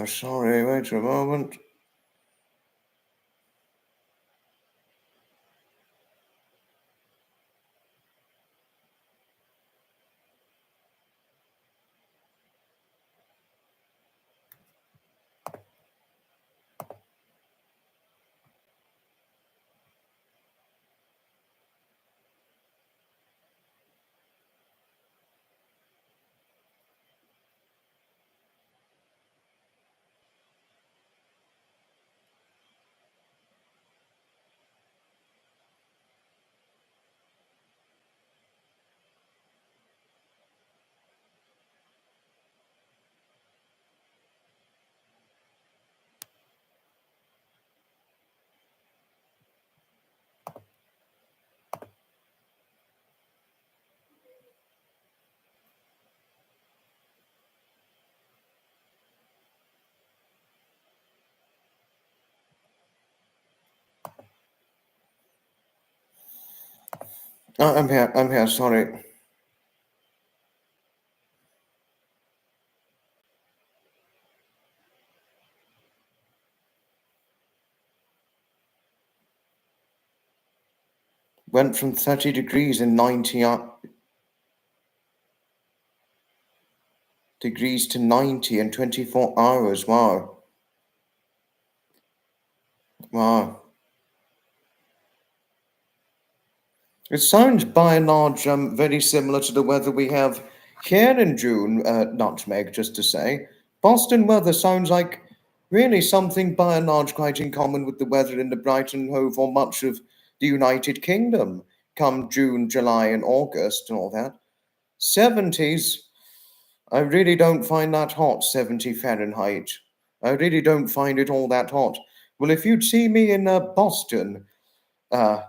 Sorry, wait a moment. I'm here. I'm here. Sorry. Went from 30 degrees in 90 degrees to 90 in 24 hours. Wow. Wow. It sounds by and large very similar to the weather we have here in June, Nutmeg, just to say. Boston weather sounds like really something by and large quite in common with the weather in the Brighton, Hove, or much of the United Kingdom come June, July, and August and all that. 70s, I really don't find that hot, 70 Fahrenheit. I really don't find it all that hot. Well, if you'd see me in Boston, uh,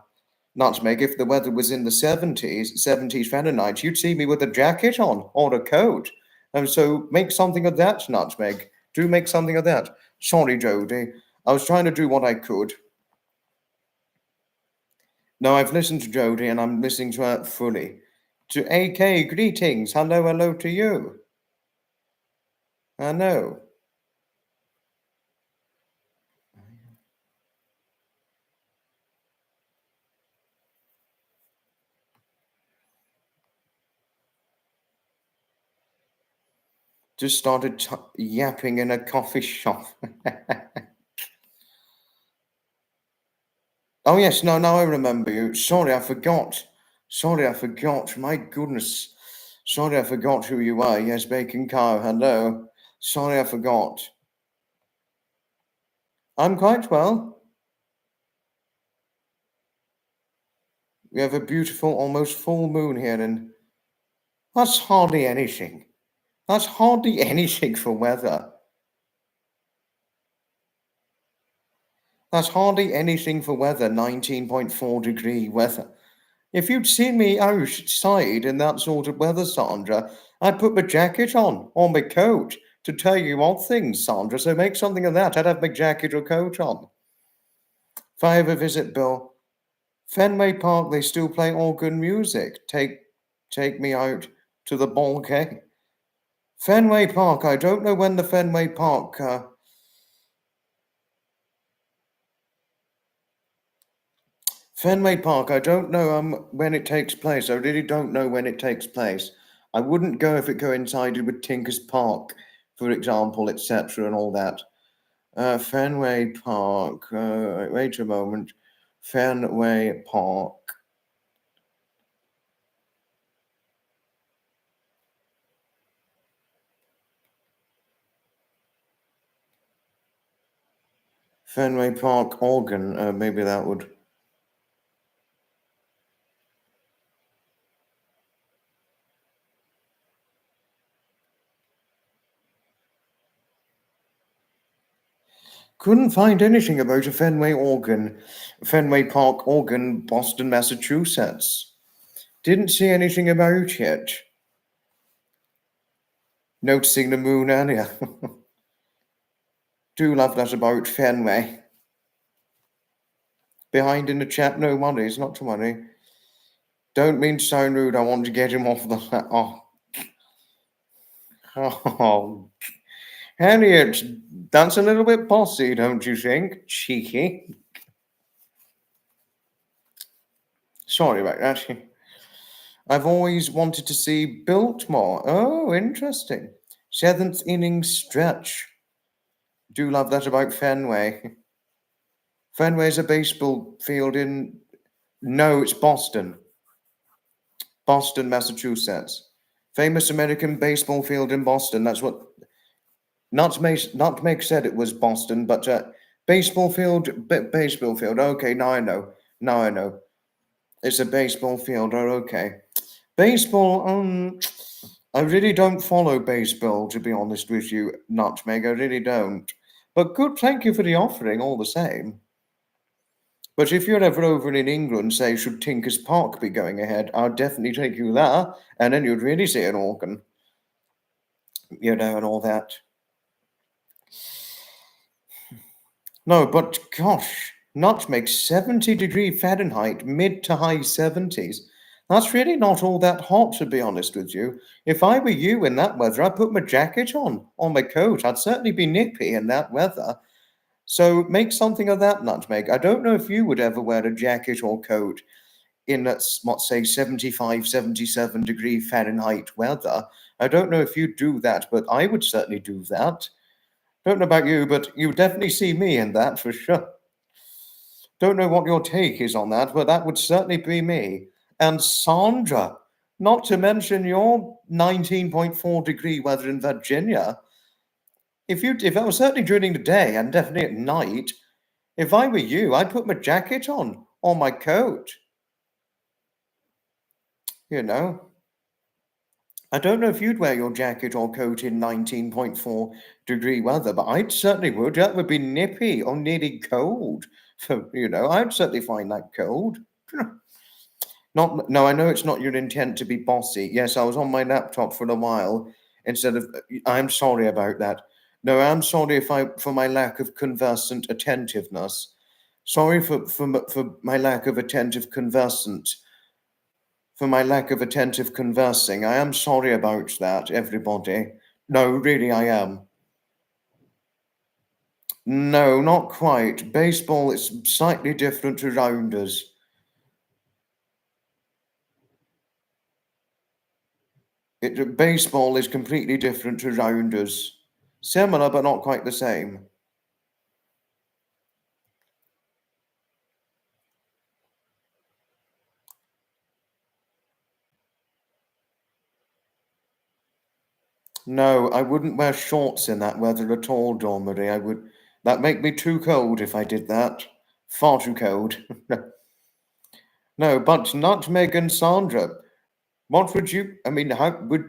Nutmeg, if the weather was in the 70s Fahrenheit, you'd see me with a jacket on or a coat. And so make something of that, Nutmeg. Do make something of that. Sorry, Jody. I was trying to do what I could. No, I've listened to Jody and I'm listening to her fully. To AK, greetings. Hello, hello to you. I know. Just started yapping in a coffee shop. Oh, yes, no, now I remember you. Sorry, I forgot. Sorry, I forgot. My goodness. Sorry, I forgot who you are. Yes, Bacon Cow. Hello. Sorry, I forgot. I'm quite well. We have a beautiful, almost full moon here, and that's hardly anything. That's hardly anything for weather. That's hardly anything for weather, 19.4-degree weather. If you'd seen me outside in that sort of weather, Sandra, I'd put my jacket on or my coat to tell you odd things, Sandra. So make something of that. I'd have my jacket or coat on. If I ever visit Bill, Fenway Park, they still play organ music. Take me out to the Boobgate. Fenway Park, I don't know when the Fenway Park. Fenway Park, I don't know when it takes place. I really don't know when it takes place. I wouldn't go if it coincided with Tinker's Park, for example, etc., and all that. Fenway Park. Wait a moment. Fenway Park. Fenway Park organ. Maybe that would. Couldn't find anything about a Fenway Park organ, Boston, Massachusetts. Didn't see anything about it. Noticing the moon earlier. Do love that about Fenway. Behind in the chat, no worries, not to worry. Don't mean to sound rude, I want to get him off the. Oh. Harriet, that's a little bit bossy, don't you think? Cheeky. Sorry about that. I've always wanted to see Biltmore. Oh, interesting. Seventh inning stretch. Do love that about Fenway. Fenway's a baseball field in. No, it's Boston. Boston, Massachusetts. Famous American baseball field in Boston. That's what. Nutmeg said it was Boston, but baseball field. Baseball field. Okay, now I know. Now I know. It's a baseball field. Oh, okay. Baseball. I really don't follow baseball, to be honest with you, Nutmeg. I really don't. But good, thank you for the offering, all the same. But if you're ever over in England, say, should Tinker's Park be going ahead, I'd definitely take you there, and then you'd really see an organ, and all that. No, but gosh, Nutmeg, 70-degree Fahrenheit, mid to high 70s. That's really not all that hot, to be honest with you. If I were you in that weather, I'd put my jacket on, or my coat. I'd certainly be nippy in that weather. So make something of that, Nutmeg. I don't know if you would ever wear a jacket or coat in, let's say, 75, 77-degree Fahrenheit weather. I don't know if you'd do that, but I would certainly do that. Don't know about you, but you definitely see me in that for sure. Don't know what your take is on that, but that would certainly be me. And Sandra, not to mention your 19.4-degree weather in Virginia. If I was certainly during the day and definitely at night, if I were you, I'd put my jacket on or my coat. I don't know if you'd wear your jacket or coat in 19.4-degree weather, but I certainly would. That would be nippy or nearly cold. So, I'd certainly find that cold. No, I know it's not your intent to be bossy. Yes, I was on my laptop for a while instead of. I'm sorry about that. No, I'm sorry for my lack of conversant attentiveness. Sorry for my lack of attentive conversant. For my lack of attentive conversing. I am sorry about that, everybody. No, really, I am. No, not quite. Baseball is slightly different to rounders. Baseball is completely different to rounders. Similar, but not quite the same. No, I wouldn't wear shorts in that weather at all, Dormery. That'd make me too cold if I did that. Far too cold. No, but Nutmeg and Sandra, what would you, I mean, how would,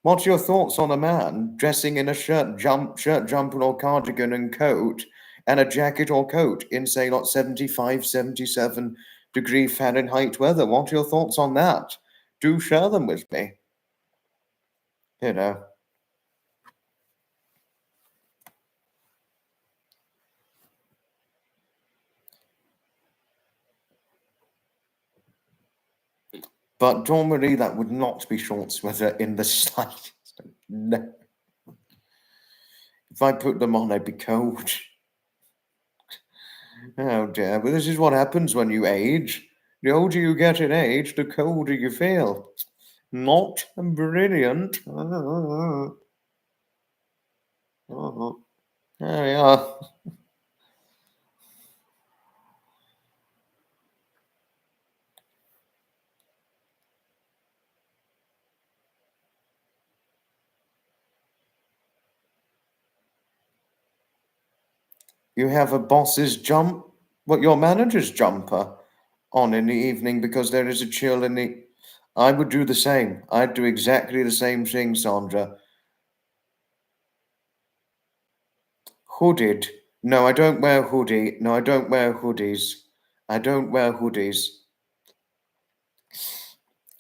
What's your thoughts on a man dressing in a shirt, jumper or cardigan and coat and a jacket or coat in, say, like 75, 77 degree Fahrenheit weather? What are your thoughts on that? Do share them with me. You know. But normally that would not be shorts weather in the slightest. No. If I put them on, I'd be cold. Oh dear, but this is what happens when you age. The older you get in age, the colder you feel. Not brilliant. Oh, there we are. You have a boss's your manager's jumper on in the evening because there is a chill in the. I would do the same. I'd do exactly the same thing, Sandra. Hooded. No, I don't wear hoodie. No, I don't wear hoodies. I don't wear hoodies.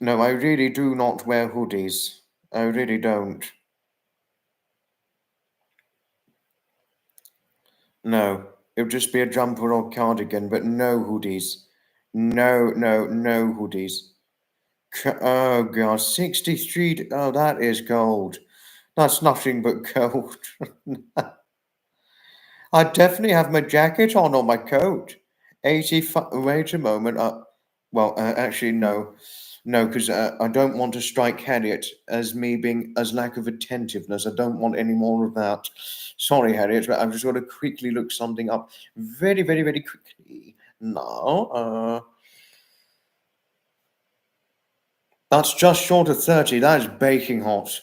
No, I really do not wear hoodies. I really don't. No, it would just be a jumper or cardigan, but no hoodies. No, no, no hoodies. Oh God, 63. Oh, that is cold. That's nothing but cold. I definitely have my jacket on or my coat. 85. Wait a moment. Actually, no. No, because I don't want to strike Harriet as me being as lack of attentiveness. I don't want any more of that. Sorry, Harriet, but I've just got to quickly look something up very, very, very quickly. Now, that's just short of 30. That is baking hot.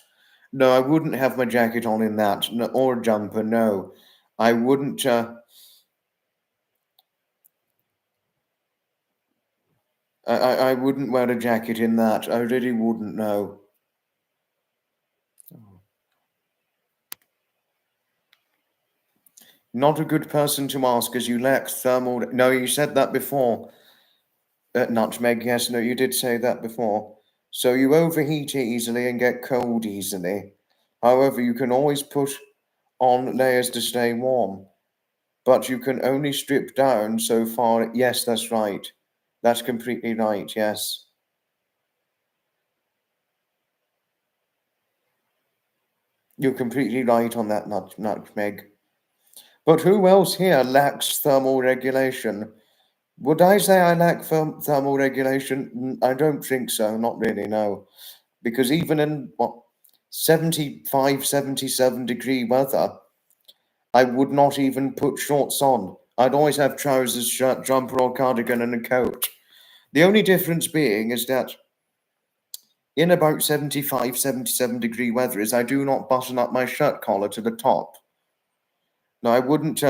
No, I wouldn't have my jacket on in that, no, or a jumper. No, I wouldn't. I wouldn't wear a jacket in that. I really wouldn't. No. Not a good person to ask, as you lack thermal. No, you said that before. Nutmeg. Yes. No, you did say that before. So you overheat easily and get cold easily. However, you can always put on layers to stay warm, but you can only strip down so far. Yes, that's right. That's completely right. Yes. You're completely right on that, Nutmeg. But who else here lacks thermal regulation? Would I say I lack thermal regulation? I don't think so. Not really, no. Because even in 75, 77 degree weather, I would not even put shorts on. I'd always have trousers, shirt, jumper, or cardigan, and a coat. The only difference being is that in about 75, 77 degree weather is I do not button up my shirt collar to the top. No, I wouldn't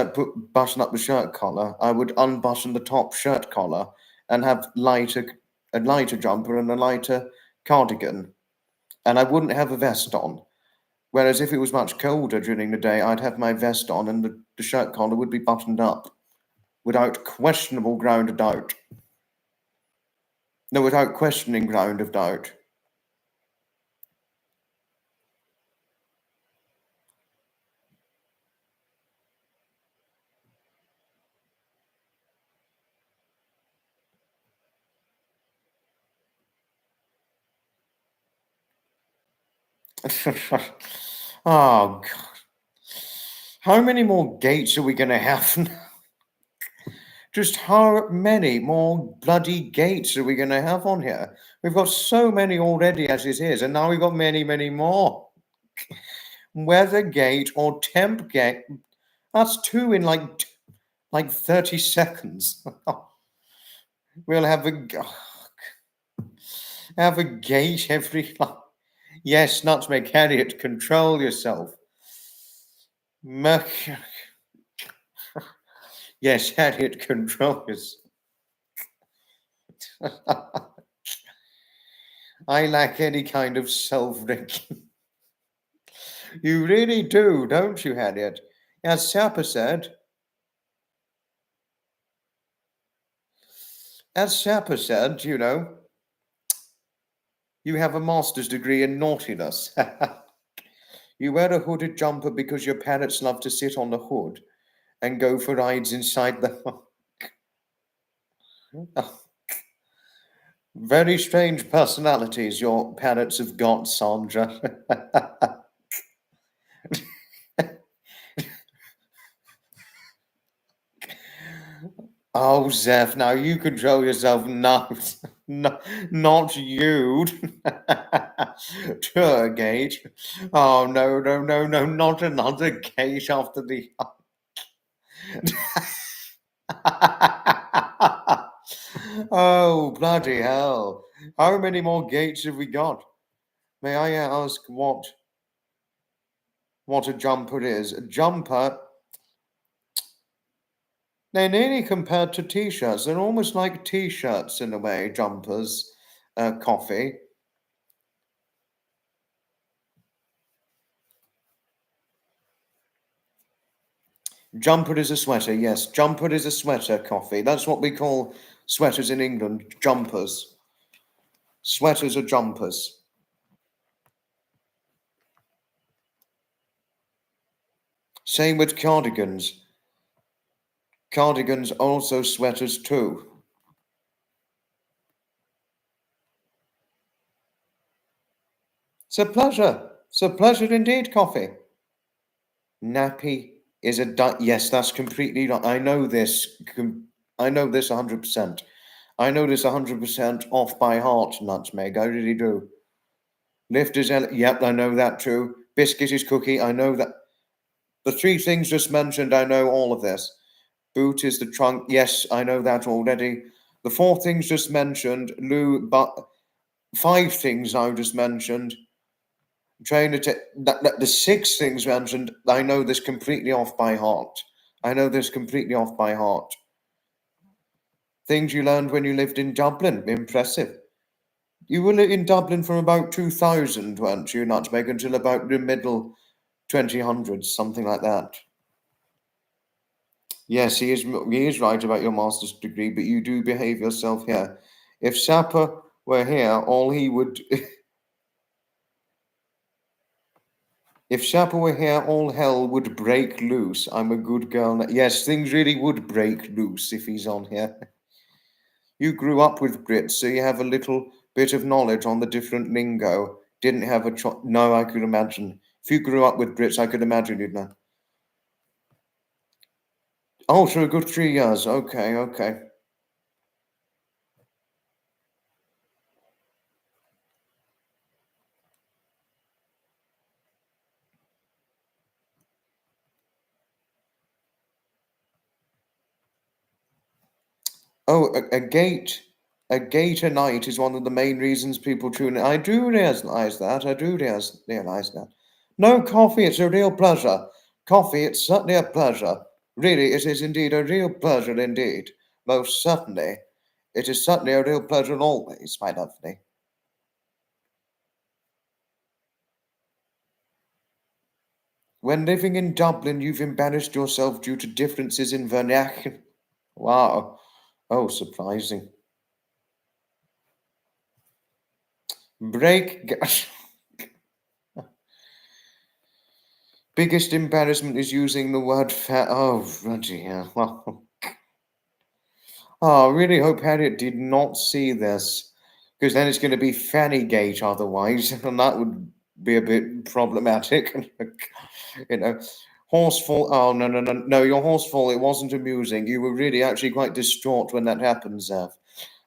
button up the shirt collar. I would unbutton the top shirt collar and have a lighter jumper and a lighter cardigan. And I wouldn't have a vest on. Whereas if it was much colder during the day, I'd have my vest on and the shirt collar would be buttoned up without questionable ground of doubt. No, without questioning ground of doubt. Oh, God. How many more gates are we going to have now? Just how many more bloody gates are we going to have on here? We've got so many already as it is, and now we've got many, many more. Weather gate or temp gate. That's two in like 30 seconds. We'll have a gate every. Yes, Nutmeg Harriet, control yourself. Mercury. Yes, Harriet, control yourself. I lack any kind of self-regulation. You really do, don't you, Harriet? As Sapper said, you know, you have a master's degree in naughtiness. You wear a hooded jumper because your parents love to sit on the hood and go for rides inside the. Very strange personalities your parents have got, Sandra. Oh, Zeph, now you control yourself. Not, not you. Tour gate. Oh, no, no, no, no, not another gate after the. Oh, bloody hell. How many more gates have we got? May I ask what a jumper is? A jumper, they're nearly compared to t-shirts. They're almost like t-shirts in a way, jumpers, coffee. Jumper is a sweater, yes. Jumper is a sweater, coffee. That's what we call sweaters in England, jumpers. Sweaters are jumpers. Same with cardigans. Cardigans also sweaters too. It's a pleasure. It's a pleasure indeed, coffee. Nappy is a yes, that's completely right. I know this. I know this 100%. I know this 100% off by heart, Nutmeg. I really do. Lift is yep, I know that too. Biscuit is cookie. I know that. The three things just mentioned, I know all of this. Boot is the trunk. Yes, I know that already. The four things just mentioned, Lou, but five things I just mentioned. Trainer, the six things mentioned, I know this completely off by heart. I know this completely off by heart. Things you learned when you lived in Dublin. Impressive. You were in Dublin from about 2000, weren't you, Nutmeg, until about the middle 2000s, something like that. Yes, he is right about your master's degree, but you do behave yourself here. If Sapper were here, all he would. If Sapper were here, all hell would break loose. I'm a good girl. Yes, things really would break loose if he's on here. You grew up with Brits, so you have a little bit of knowledge on the different lingo. Didn't have a no, I could imagine. If you grew up with Brits, I could imagine you'd know. Oh, for a good 3 years. Okay, okay. Oh, a gate a night is one of the main reasons people tune in. I do realize that. I do realize that. No, coffee, it's a real pleasure. Coffee, it's certainly a pleasure. Really, it is indeed a real pleasure indeed. Most certainly. It is certainly a real pleasure always, my lovely. When living in Dublin, you've embarrassed yourself due to differences in vernacular. Wow. Oh, surprising. Break. Biggest embarrassment is using the word fat. Oh, bloody hell. Oh, I really hope Harriet did not see this, because then it's going to be Fannygate otherwise, and that would be a bit problematic. you know, horseful. Oh, no, no, no, no, your horseful, it wasn't amusing. You were really actually quite distraught when that happened, Zev.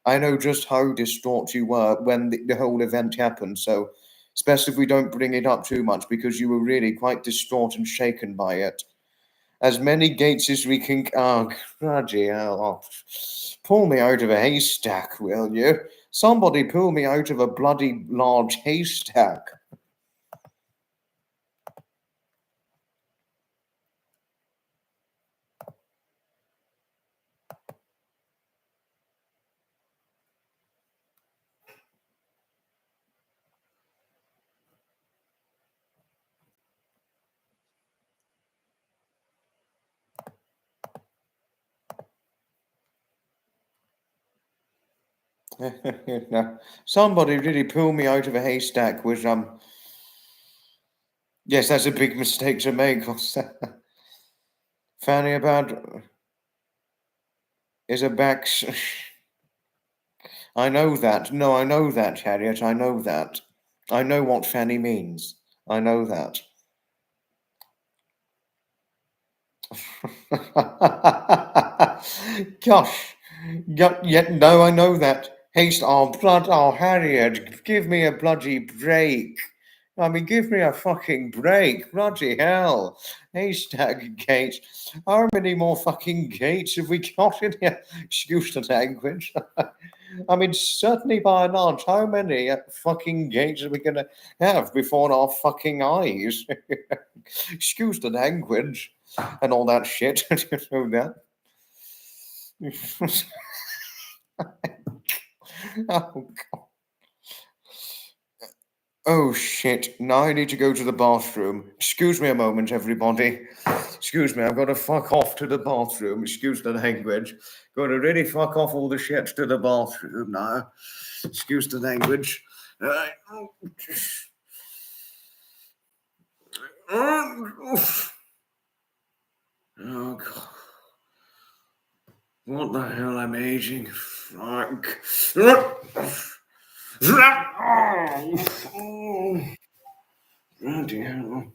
I know just how distraught you were when the whole event happened, so especially if we don't bring it up too much, because you were really quite distraught and shaken by it. As many gates as we can. Oh, bloody hell. Pull me out of a haystack, will you? Somebody pull me out of a bloody large haystack. No, somebody really pulled me out of a haystack with Yes, that's a big mistake to make. Fanny about is a back. I know that. No, I know that, Harriet. I know that. I know what Fanny means. I know that. Gosh. Yet, no, I know that. Haste, Harriet, give me a bloody break. I mean, give me a fucking break. Bloody hell. Haystack gate. How many more fucking gates have we got in here? Excuse the language. I mean, certainly by and large, how many fucking gates are we going to have before our fucking eyes? Excuse the language and all that shit. You know that. Oh, God. Oh shit, now I need to go to the bathroom. Excuse me a moment, everybody. Excuse me, I've got to fuck off to the bathroom. Excuse the language. Got to really fuck off all the shit to the bathroom now. Excuse the language. Oh, God. What the hell? I'm aging. Fuck. Bloody hell.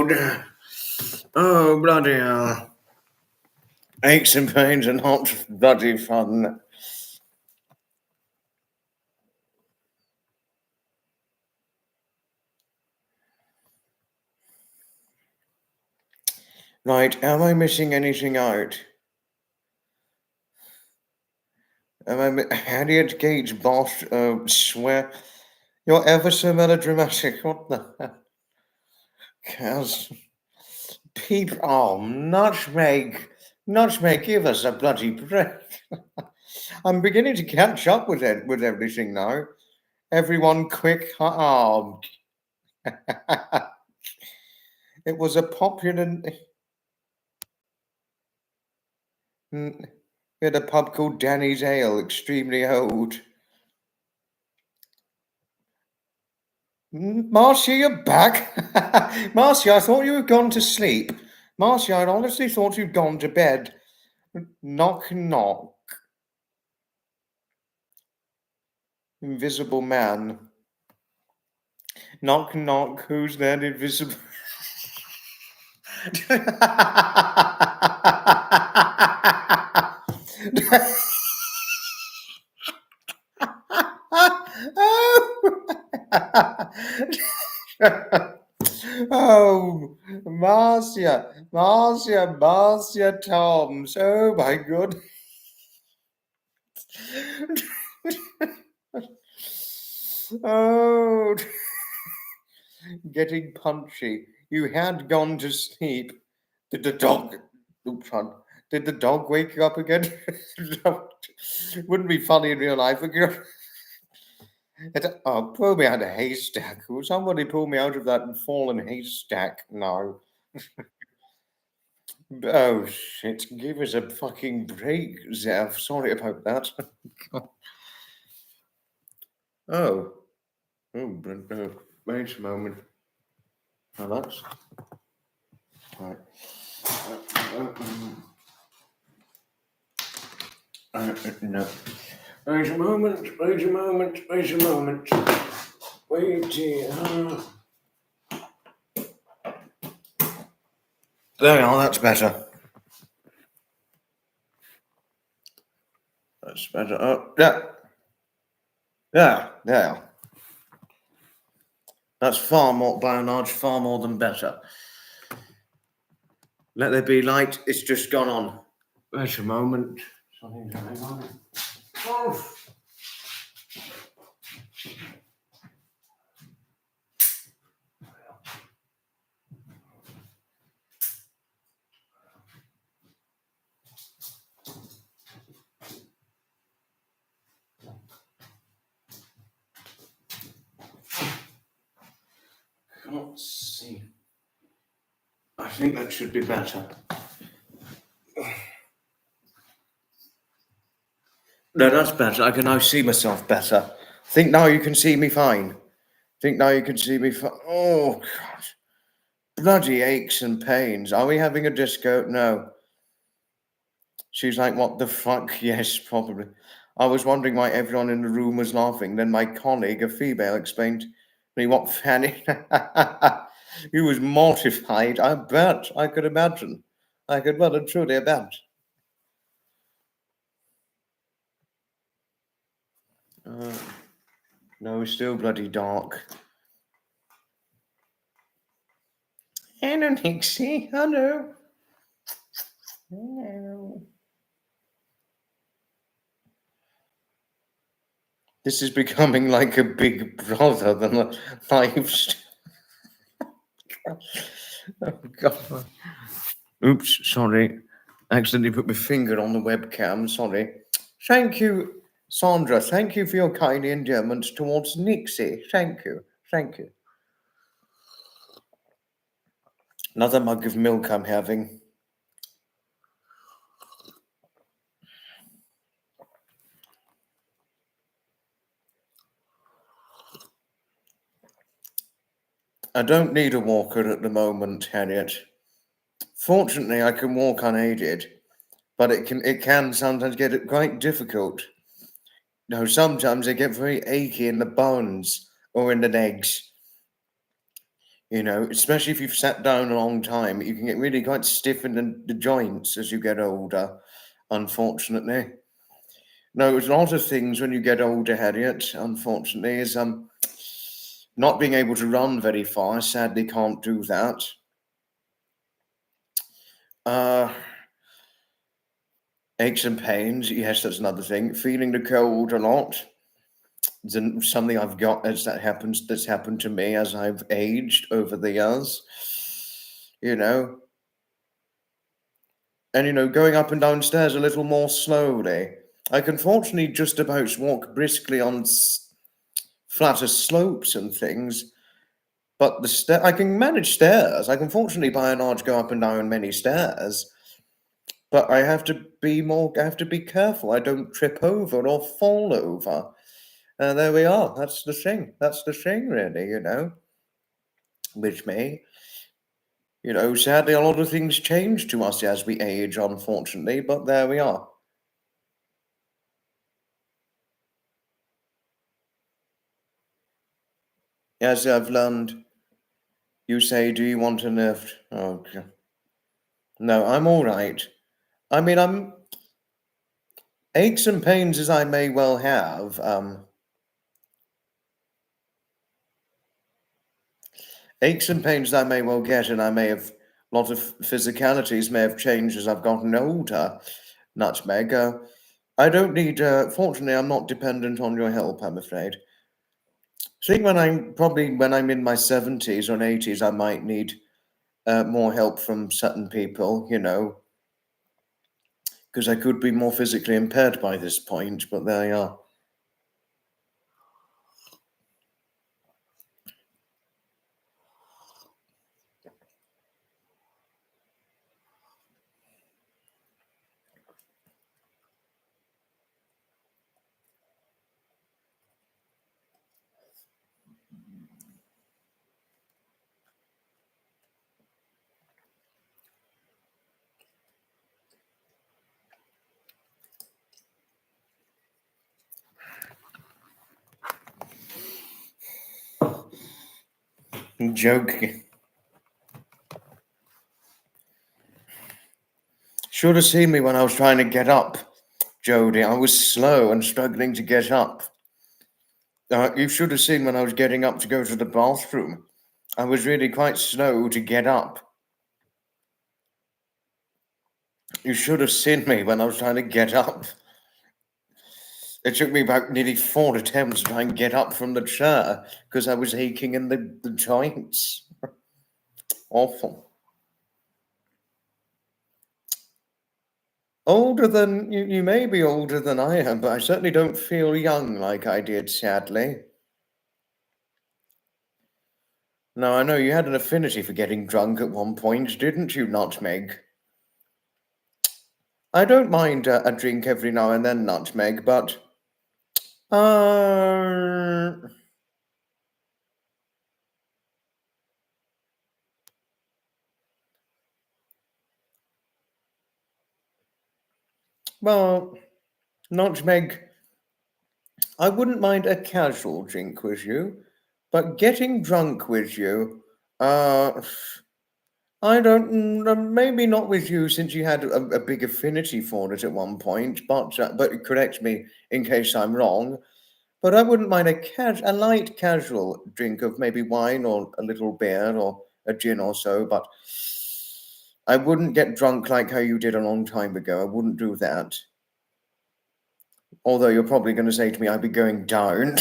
dear. Oh, bloody hell. Aches and pains are not bloody fun. Right, am I missing anything out? Harriet Gage Bosch, swear. You're ever so melodramatic. What the hell? Cause people, Nutmeg, give us a bloody break. I'm beginning to catch up with everything now. Everyone quick, it was a popular... We had a pub called Danny's Ale, extremely old. Marcia, you're back. Marcia, I thought you had gone to sleep. Marcia, I honestly thought you'd gone to bed. Knock, knock. Invisible man. Knock, knock. Who's that invisible? Oh, Marcia Toms. Oh my God. Oh, getting punchy. You had gone to sleep. Did the dog? Did the dog wake you up again? Wouldn't be funny in real life. Oh, pull me out of a haystack. Will somebody pull me out of that fallen haystack now? Oh shit! Give us a fucking break, Zev. Sorry about that. Oh, but no. Wait a moment. Now that's right. No. Wait a moment. Wait here. There we are, that's better. That's better. Oh, yeah. Yeah. That's far more, by and large, far more than better. Let there be light, it's just gone on. Wait a moment. Something's going on. Oh. Can't see. I think that should be better. No, that's better. I can now see myself better. Think now you can see me fine. Oh, God. Bloody aches and pains. Are we having a disco? No. She's like, what the fuck? Yes, probably. I was wondering why everyone in the room was laughing. Then my colleague, a female, explained to me what Fanny... He was mortified. I bet. I could imagine. I could well and truly bet. No, it's still bloody dark. Hello, Nixie. Hello. This is becoming like a Big Brother than a live stream. Oh, God. Oops, sorry. Accidentally put my finger on the webcam. Sorry. Thank you, Sandra. Thank you for your kind endearments towards Nixie. Thank you. Another mug of milk I'm having. I don't need a walker at the moment, Harriet. Fortunately, I can walk unaided, but it can sometimes get quite difficult. No, sometimes I get very achy in the bones or in the legs. You know, especially if you've sat down a long time, you can get really quite stiff in the joints as you get older, unfortunately. No, there's a lot of things when you get older, Harriet, unfortunately, is not being able to run very far. Sadly, can't do that. Aches and pains, yes, that's another thing. Feeling the cold a lot. It's something I've got that's happened to me as I've aged over the years. You know, and going up and down stairs a little more slowly. I can fortunately just about walk briskly on flatter slopes and things, but I can manage stairs. I can fortunately by and large go up and down many stairs, but I have to be careful. I don't trip over or fall over. There we are. That's the thing. That's the thing, really. With me. Sadly, a lot of things change to us as we age, unfortunately, but there we are. As I've learned, you say, do you want a lift? Oh, no, I'm all right. I mean, aches and pains as I may well have. Aches and pains I may well get, and I may have, a lot of physicalities may have changed as I've gotten older, Nutmeg. I don't need, fortunately, I'm not dependent on your help, I'm afraid. I think when I'm in my 70s or 80s, I might need more help from certain people, because I could be more physically impaired by this point, but there you are. Joking. Should have seen me when I was trying to get up, Jody. I was slow and struggling to get up. You should have seen when I was getting up to go to the bathroom. I was really quite slow to get up. You should have seen me when I was trying to get up. It took me about nearly 4 attempts to try and get up from the chair because I was aching in the joints. Awful. Older than you may be older than I am, but I certainly don't feel young like I did, sadly. Now, I know you had an affinity for getting drunk at one point, didn't you, Nutmeg? I don't mind a drink every now and then, Nutmeg, but... Well, Nutmeg, I wouldn't mind a casual drink with you, but getting drunk with you, I don't, maybe not with you since you had a big affinity for it at one point, but correct me in case I'm wrong. But I wouldn't mind a light casual drink of maybe wine or a little beer or a gin or so, but I wouldn't get drunk like how you did a long time ago. I wouldn't do that. Although you're probably going to say to me, I'd be going down.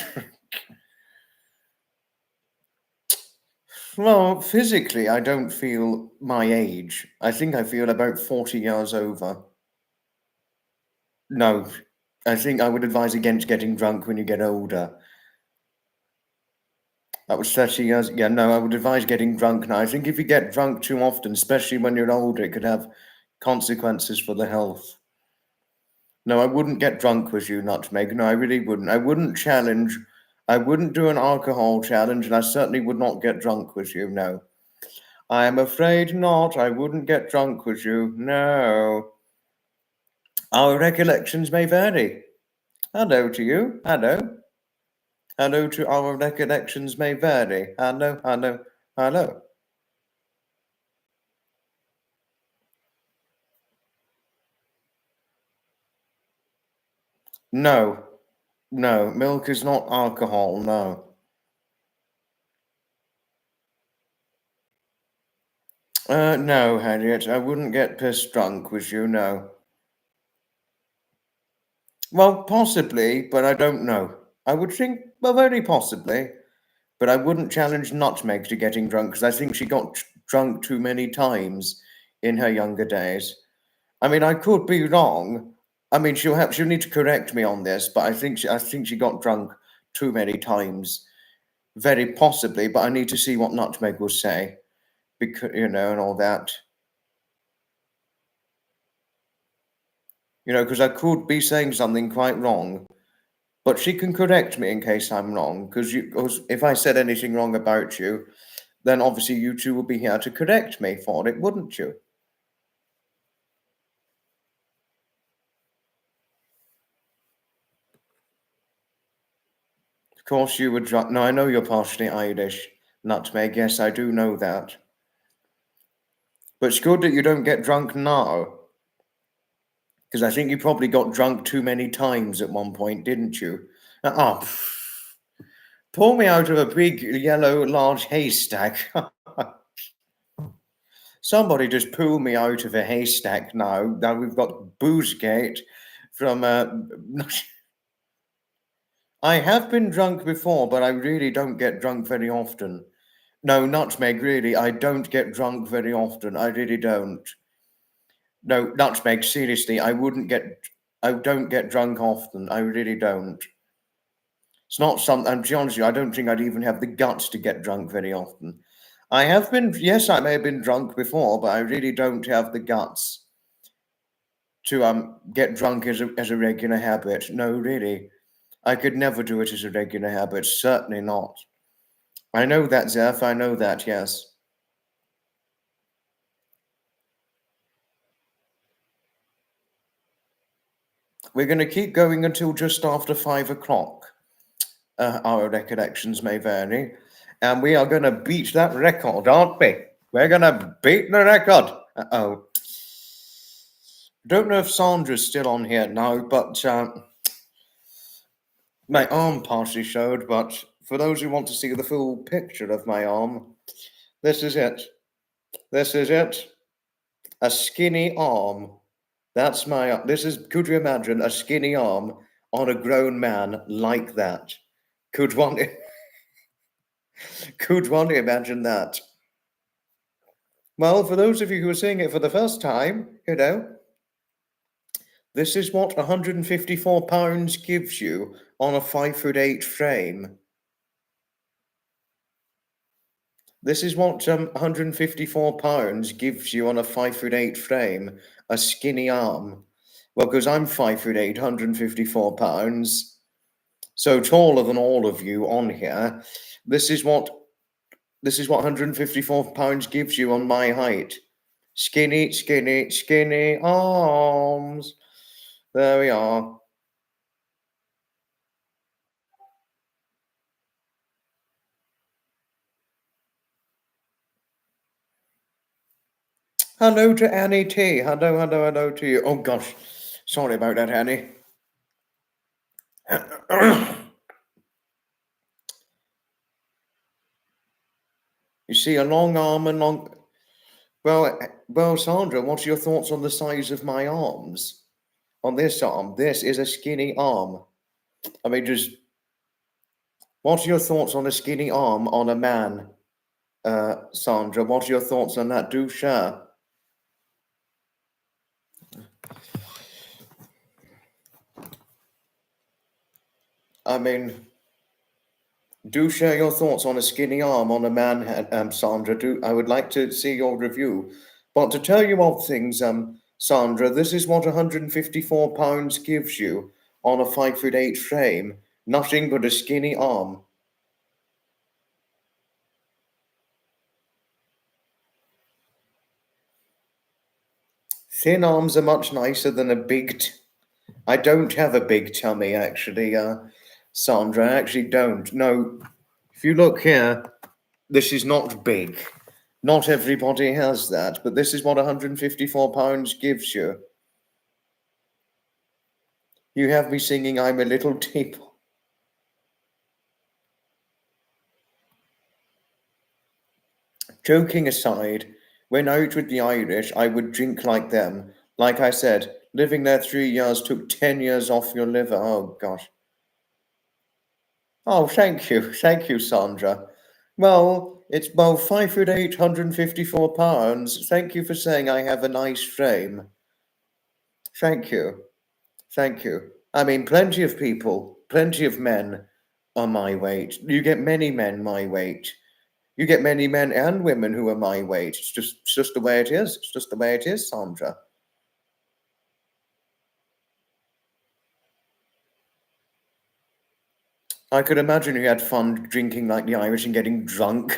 Well, physically, I don't feel my age. I think I feel about 40 years over. No, I think I would advise against getting drunk when you get older. That was 30 years. Yeah, no, I would advise getting drunk now. I think if you get drunk too often, especially when you're older, it could have consequences for the health. No, I wouldn't get drunk with you, Nutmeg. No, I really wouldn't. I wouldn't challenge. I wouldn't do an alcohol challenge, and I certainly would not get drunk with you. No. I am afraid not. I wouldn't get drunk with you. No. Our recollections may vary. Hello to you. Hello. Hello to our recollections may vary. Hello. Hello. Hello. No, no, milk is not alcohol, no. No, Harriet, I wouldn't get pissed drunk with you, no. Well, possibly, but I don't know. I would think, well, very possibly, but I wouldn't challenge Nutmeg to getting drunk because I think she got drunk too many times in her younger days. I mean, I could be wrong. I mean, she'll need to correct me on this, but I think she got drunk too many times, very possibly. But I need to see what Nutmeg will say, because and all that. Because I could be saying something quite wrong, but she can correct me in case I'm wrong. Because if I said anything wrong about you, then obviously you two will be here to correct me for it, wouldn't you? Of course you would drunk. No, I know you're partially Irish, Nutmeg. Yes, I do know that. But it's good that you don't get drunk now. Because I think you probably got drunk too many times at one point, didn't you? Oh, pull me out of a big, yellow, large haystack. Somebody just pull me out of a haystack now. Now we've got Boobgate from. I have been drunk before, but I really don't get drunk very often. No, Nutmeg, really. I don't get drunk very often. I really don't. No, Nutmeg, seriously, I don't get drunk often. I really don't. It's not something, I'm to be honest with you, I don't think I'd even have the guts to get drunk very often. I have been, yes, I may have been drunk before, but I really don't have the guts to get drunk as a regular habit. No, really. I could never do it as a regular habit, certainly not. I know that, Zeph, I know that, yes. We're going to keep going until just after 5 o'clock. Our recollections may vary. And we are going to beat that record, aren't we? We're going to beat the record. Uh-oh. Don't know if Sandra's still on here now, but my arm partially showed. But for those who want to see the full picture of my arm, this is it. This is it. A skinny arm. That's my. Could you imagine a skinny arm on a grown man like that? Could one? Could one imagine that? Well, for those of you who are seeing it for the first time, this is what £154 gives you on a 5'8" frame. This is what £154 gives you on a 5'8" frame, a skinny arm. Well, because I'm 5'8", £154, so taller than all of you on here. This is what £154 gives you on my height. Skinny, skinny, skinny arms. There we are. Hello to Annie T. Hello to you. Oh gosh, sorry about that, Annie. You see, a long arm and long. Well, Sandra, what's your thoughts on the size of my arms? On this arm, this is a skinny arm. I mean, what's your thoughts on a skinny arm on a man, Sandra? What's your thoughts on that? Do share. I mean, do share your thoughts on a skinny arm on a man, Sandra. I would like to see your review. But to tell you of things, Sandra, this is what £154 gives you on a 5'8" frame. Nothing but a skinny arm. Thin arms are much nicer than a big. I don't have a big tummy, actually, Sandra. I actually don't. No. If you look here, This is not big. Not everybody has that, but this is what £154 gives you. You have me singing I'm a Little Teapot. Joking aside, when out with the Irish, I would drink like them. Like I said, living there 3 years took 10 years off your liver. Oh, gosh. Oh, thank you. Thank you, Sandra. Well, it's about 5'8", £154. Thank you for saying I have a nice frame. Thank you. Thank you. I mean, plenty of people, plenty of men are my weight. You get many men my weight. You get many men and women who are my weight. It's just the way it is. It's just the way it is, Sandra. I could imagine you had fun drinking like the Irish and getting drunk.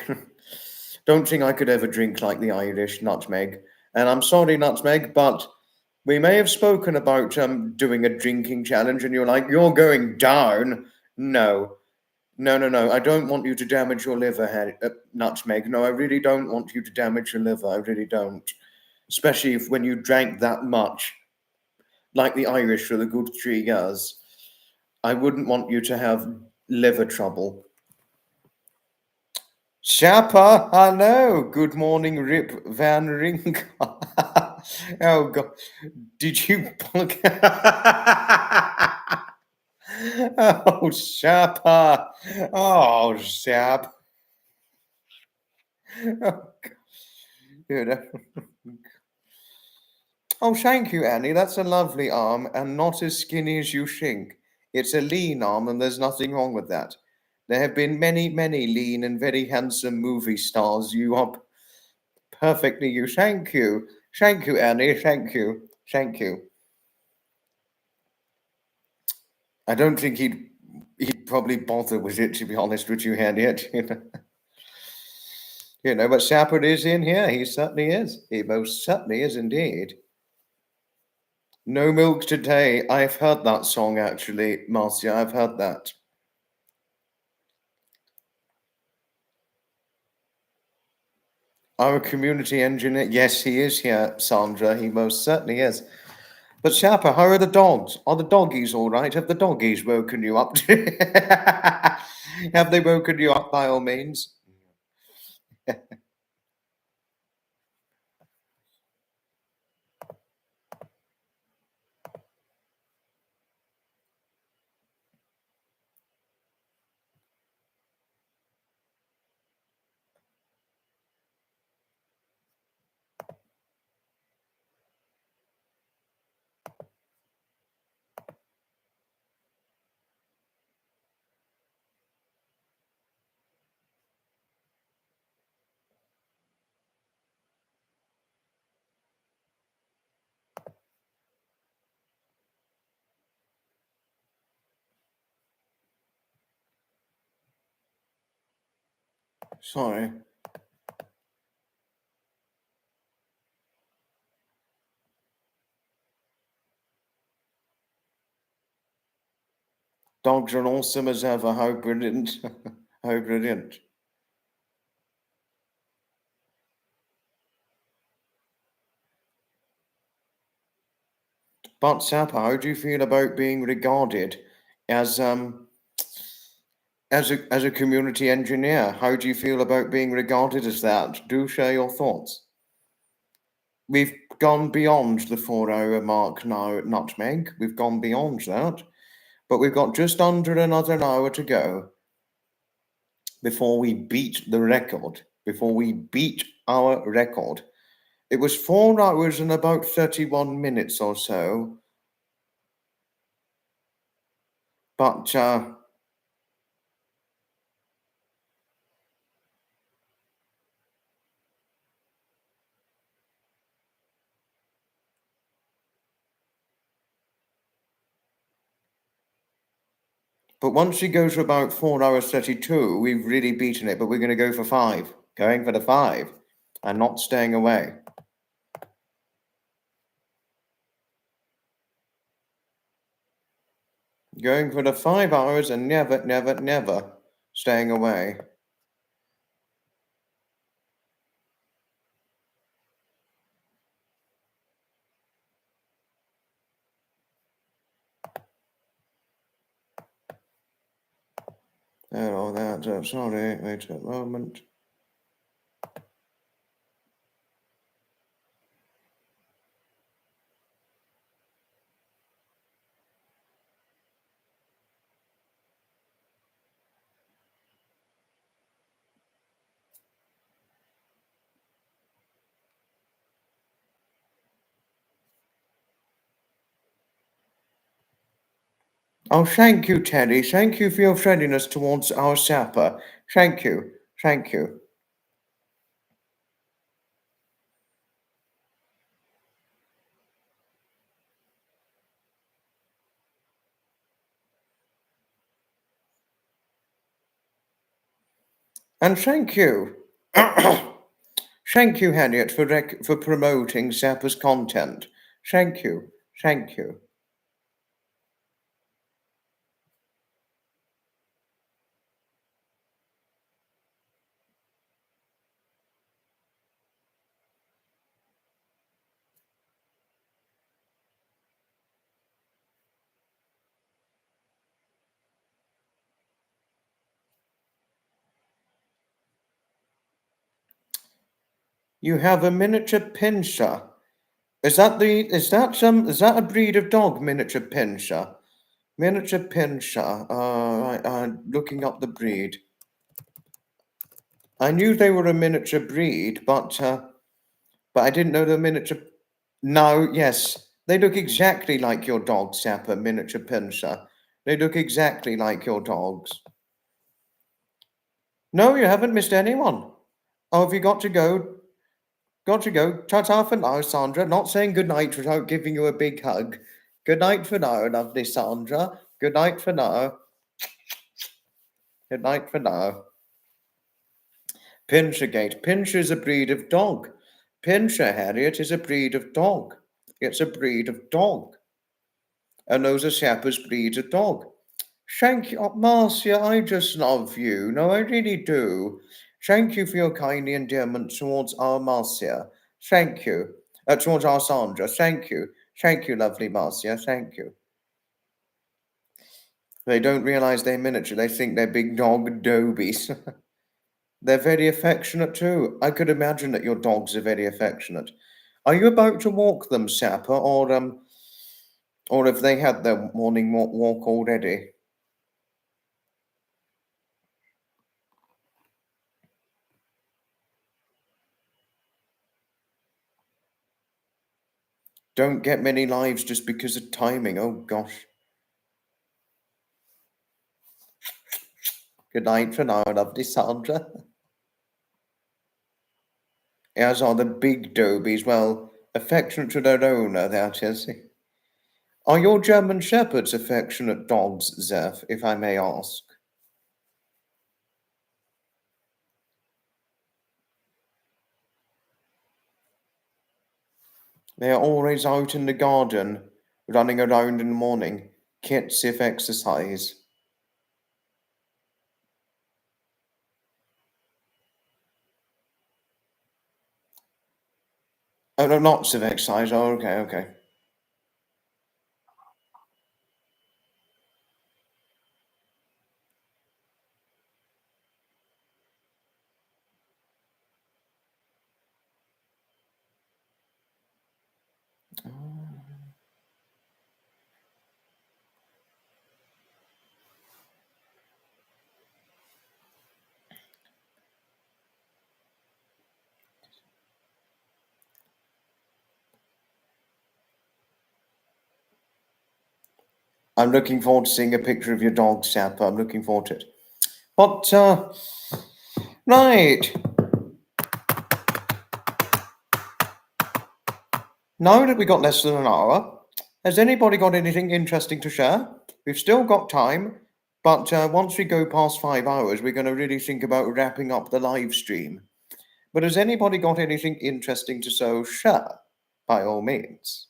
Don't think I could ever drink like the Irish, Nutmeg. And I'm sorry, Nutmeg, but we may have spoken about doing a drinking challenge, and you're like, you're going down. No, no. I don't want you to damage your liver, Nutmeg. No, I really don't want you to damage your liver. I really don't. Especially if when you drank that much, like the Irish for the good 3 years. I wouldn't want you to have liver trouble. Shapa, hello. Good morning, Rip Van Ring. Oh, God. Did you... Oh, Shapa. Oh, Shap. Oh, oh, thank you, Annie. That's a lovely arm and not as skinny as you think. It's a lean arm and there's nothing wrong with that. There have been many, many lean and very handsome movie stars. You are perfectly you. Thank you. Thank you, Annie. Thank you. Thank you. I don't think he'd probably bother with it, to be honest with you, Harriet. But Shepard is in here. He certainly is. He most certainly is indeed. No milk today. I've heard that song actually, Marcia. I've heard that. Our community engineer. Yes, he is here, Sandra. He most certainly is. But Shapa, how are the dogs? Are the doggies all right? Have the doggies woken you up? Have they woken you up by all means? Sorry. Dogs are awesome as ever. How brilliant. How brilliant. But Sapa, how do you feel about being regarded as as a community engineer? How do you feel about being regarded as that? Do share your thoughts. We've gone beyond the 4 hour mark now at Nutmeg. We've gone beyond that. But we've got just under another hour to go before we beat the record. Before we beat our record. It was 4 hours and about 31 minutes or so. But once you go to about 4 hours 32, we've really beaten it. But we're going to go for 5. Going for the 5 and not staying away. Going for the 5 hours and never staying away. Oh, that. Sorry, wait a moment. Oh, thank you, Teddy. Thank you for your friendliness towards our sapper. Thank you. Thank you. And thank you. Thank you, Harriet, for promoting Sapper's content. Thank you. Thank you. You have a miniature pinscher. Is that a breed of dog, miniature pinscher? Miniature pinscher. Looking up the breed. I knew they were a miniature breed, but I didn't know the miniature. No, yes, they look exactly like your dog, Sapper, miniature pinscher. They look exactly like your dogs. No, you haven't missed anyone. Oh, have you got to go? Got to go. Ta-ta for now, Sandra. Not saying good night without giving you a big hug. Good night for now, lovely Sandra. Good night for now. Good night for now. Pinschergate. Pinscher is a breed of dog. Pinscher, Harriet, is a breed of dog. It's a breed of dog. And those are Shepherd's breeds of dog. Thank you, Marcia. I just love you. No, I really do. Thank you for your kindly endearment towards our Marcia. Thank you. Towards our Sandra. Thank you. Thank you, lovely Marcia. Thank you. They don't realize they're miniature. They think they're big dog dobies. They're very affectionate too. I could imagine that your dogs are very affectionate. Are you about to walk them, Sapper, or have they had their morning walk already? Don't get many lives just because of timing. Oh gosh. Good night for now, lovely Sandra. As are the big dobies. Well, affectionate to their owner, that is. Are your German Shepherds affectionate dogs, Zeph, if I may ask? They are always out in the garden, running around in the morning. Kits if exercise. Oh, no, lots of exercise. Oh, okay, okay. I'm looking forward to seeing a picture of your dog, Sapper. I'm looking forward to it. But, right. Now that we got less than an hour, has anybody got anything interesting to share? We've still got time, but once we go past 5 hours, we're going to really think about wrapping up the live stream. But has anybody got anything interesting to share? By all means.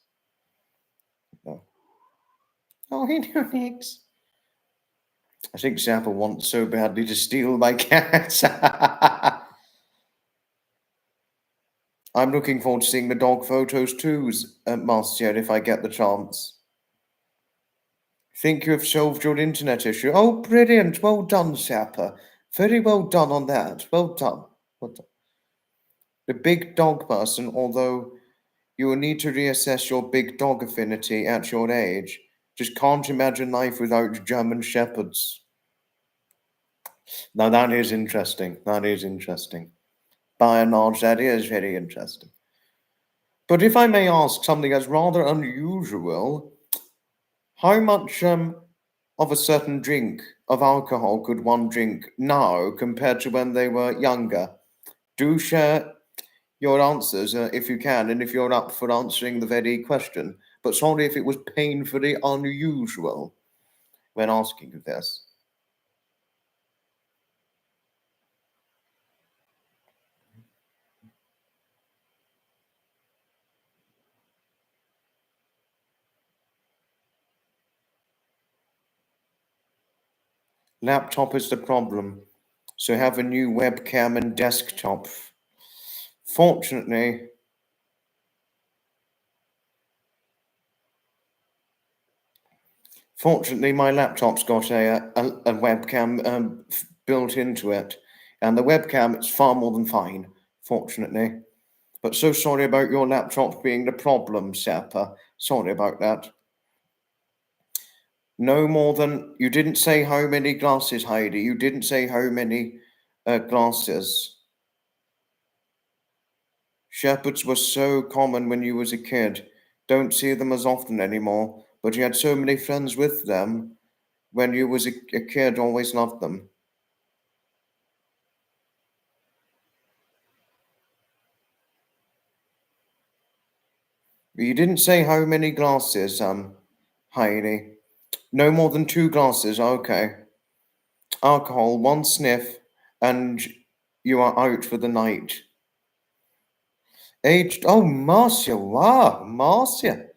Oh, hey, Nix. I think Zappa wants so badly to steal my cat. I'm looking forward to seeing the dog photos too, Marcia, if I get the chance. Think you have solved your internet issue. Oh, brilliant. Well done, Sapper. Very well done on that. Well done. Well done. The big dog person, although you will need to reassess your big dog affinity at your age. Just can't imagine life without German Shepherds. Now that is interesting. That is interesting. By and large, that is very interesting. But if I may ask something that's rather unusual, how much of a certain drink of alcohol could one drink now compared to when they were younger? Do share your answers if you can, and if you're up for answering the very question. But sorry if it was painfully unusual when asking this. Laptop is the problem, so have a new webcam and desktop. Fortunately, my laptop's got a webcam built into it, and the webcam it's far more than fine. Fortunately, but so sorry about your laptop being the problem, Sapper. Sorry about that. No more than you didn't say how many glasses, Heidi. You didn't say how many glasses. Shepherds were so common when you was a kid. Don't see them as often anymore. But you had so many friends with them when you was a kid. Always loved them. You didn't say how many glasses, Heidi. No more than 2 glasses. Okay. Alcohol, 1 sniff, and you are out for the night. Aged, oh, Marcia, wow, Marcia.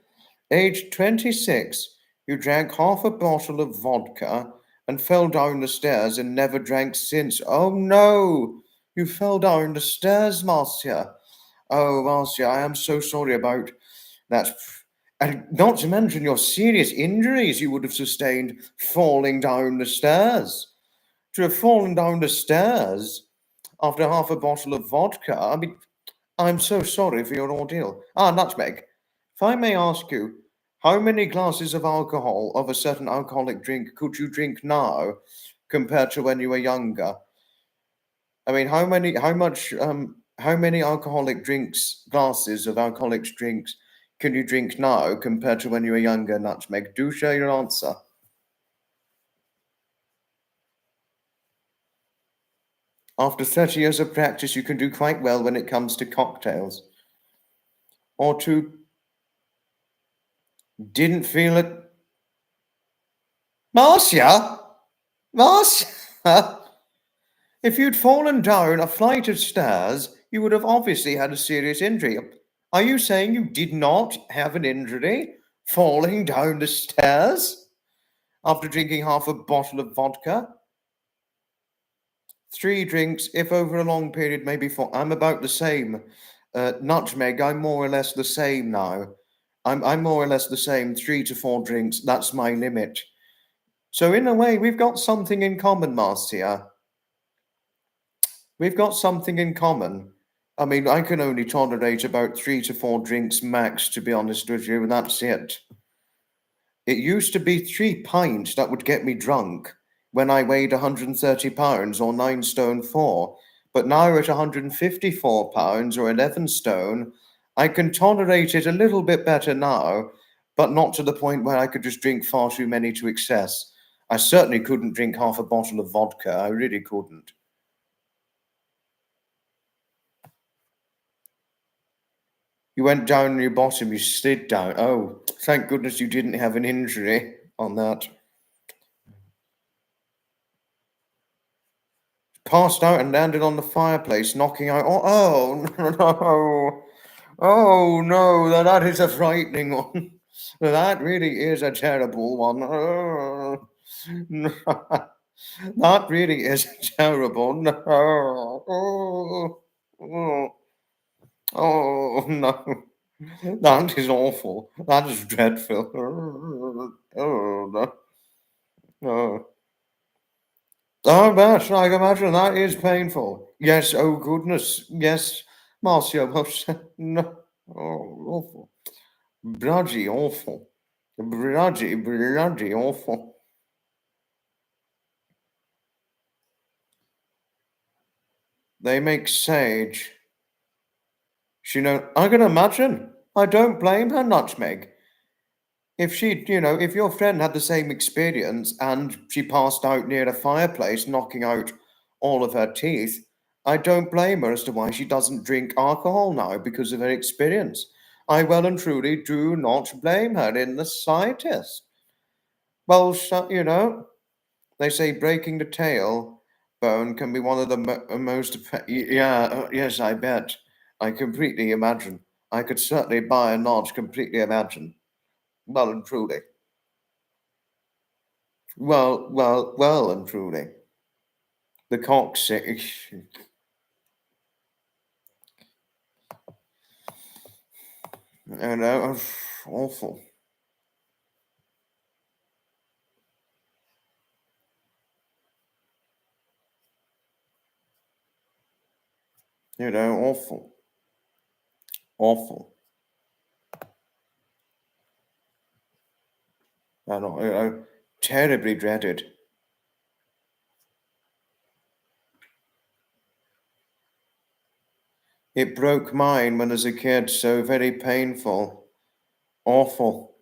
Aged 26, you drank half a bottle of vodka and fell down the stairs and never drank since. Oh no, you fell down the stairs, Marcia. Oh, Marcia, I am so sorry about that. And not to mention your serious injuries you would have sustained falling down the stairs. To have fallen down the stairs after half a bottle of vodka, I mean, I'm so sorry for your ordeal. Ah, Nutmeg, if I may ask you, how many glasses of alcohol of a certain alcoholic drink could you drink now compared to when you were younger? I mean, how many alcoholic drinks, glasses of alcoholic drinks can you drink now compared to when you were younger, Nutmeg? Do share your answer. After 30 years of practice, you can do quite well when it comes to cocktails. Or two, didn't feel it. Marcia? Marcia? If you'd fallen down a flight of stairs, you would have obviously had a serious injury. Are you saying you did not have an injury falling down the stairs after drinking half a bottle of vodka? 3 drinks, if over a long period, maybe 4. I'm about the same. Nutmeg, I'm more or less the same now. I'm more or less the same. 3 to 4 drinks, that's my limit. So in a way, we've got something in common, Marcia. We've got something in common. I mean, I can only tolerate about 3 to 4 drinks max, to be honest with you, and that's it. It used to be 3 pints that would get me drunk when I weighed 130 pounds or 9 stone 4. But now at 154 pounds or 11 stone, I can tolerate it a little bit better now, but not to the point where I could just drink far too many to excess. I certainly couldn't drink half a bottle of vodka. I really couldn't. You went down on your bottom, you slid down. Oh, thank goodness you didn't have an injury on that. Passed out and landed on the fireplace, knocking out. Oh, no. Oh, no, that is a frightening one. That really is a terrible one. Oh, no. That really is terrible. No. Oh, oh, oh, no. That is awful. That is dreadful. Oh, no. Oh. I bet, I can imagine that is painful. Yes, oh goodness. Yes, Marcia, no. Oh, awful. Bloody awful. Bloody awful. They make sage. I can imagine. I don't blame her, Nutmeg. If if your friend had the same experience and she passed out near a fireplace, knocking out all of her teeth, I don't blame her as to why she doesn't drink alcohol now because of her experience. I well and truly do not blame her in the slightest. Well, they say breaking the tail bone can be one of the most. Yeah, yes, I bet. I completely imagine. I could certainly by and large completely imagine. Well and truly. Well and truly. The coccyx. Awful. Awful. Awful. Terribly dreaded. It broke mine when as a kid, so very painful. Awful.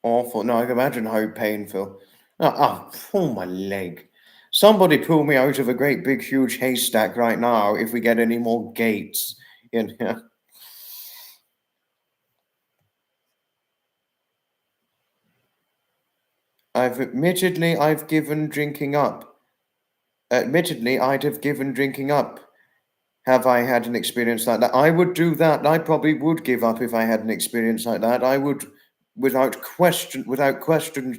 Awful. No, I can imagine how painful. Pull my leg. Somebody pull me out of a great big huge haystack right now if we get any more gates in here. I've given drinking up. Admittedly, I'd have given drinking up. Have I had an experience like that? I would do that. I probably would give up if I had an experience like that. I would, without question,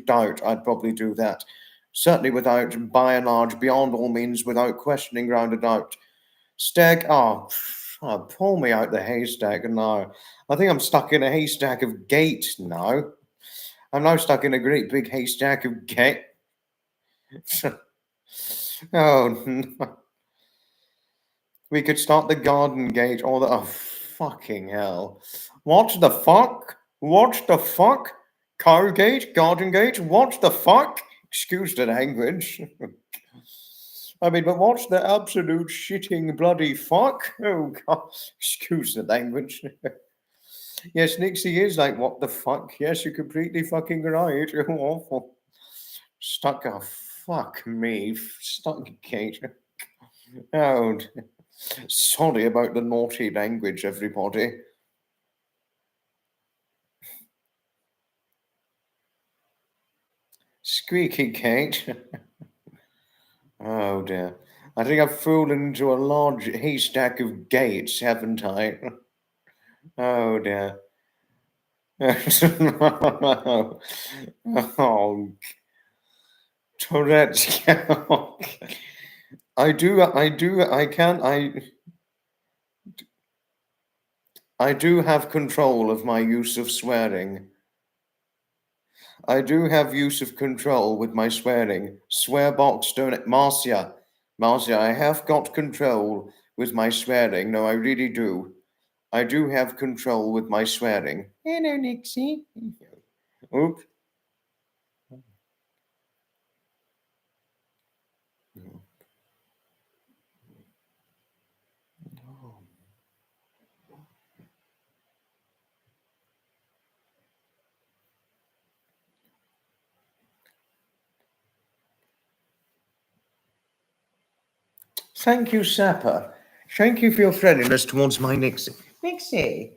doubt, I'd probably do that. Certainly without, by and large, beyond all means, without questioning, ground of doubt. Stag, pull me out the haystack now. I think I'm stuck in a haystack of gate now. I'm now stuck in a great big haystack of gate. Oh, no. We could start the garden gate or the. Oh, fucking hell. What the fuck? What the fuck? Car gate? Garden gate? What the fuck? Excuse the language. I mean, but what's the absolute shitting bloody fuck? Oh, God. Excuse the language. Yes, Nixie is like, what the fuck? Yes, you're completely fucking right. You're awful. Stuck. Oh, fuck me. Stuck gate. Oh, sorry about the naughty language, everybody. Squeaky Kate. Oh dear. I think I've fallen into a large haystack of gates, haven't I? Oh dear. Oh, Tourette's. I do have control of my use of swearing. I do have use of control with my swearing. Swear box, don't it? Marcia. Marcia, I have got control with my swearing. No, I really do. I do have control with my swearing. Hello, Nixie. Oops. Thank you, Sapper. Thank you for your friendliness towards my Nixie. Nixie.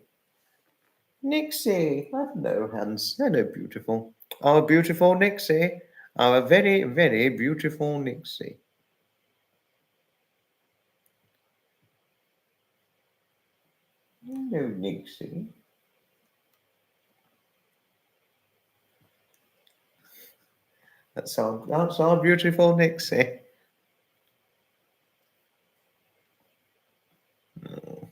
Nixie. Hello, Hans. Hello, beautiful. Our beautiful Nixie. Our very, very beautiful Nixie. Hello, Nixie. That's our beautiful Nixie. Oh.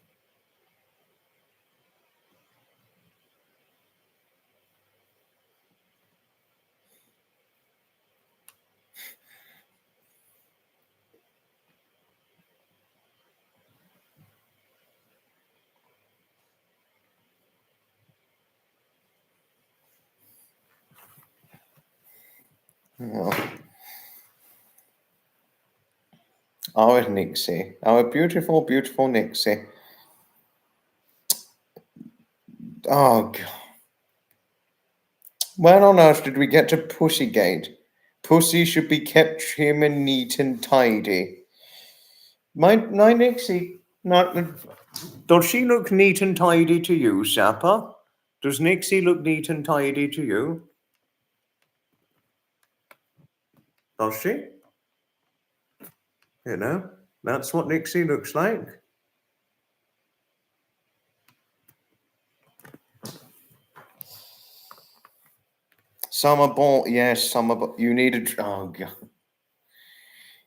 Oh. Our Nixie. Our beautiful, beautiful Nixie. Oh, God. Where on earth did we get to Pussygate? Pussy should be kept trim and neat and tidy. My Nixie, does she look neat and tidy to you, Sapper? Does Nixie look neat and tidy to you? Does she? You know, that's what Nixie looks like. Summer ball, yes, summer ball. You need a, oh God.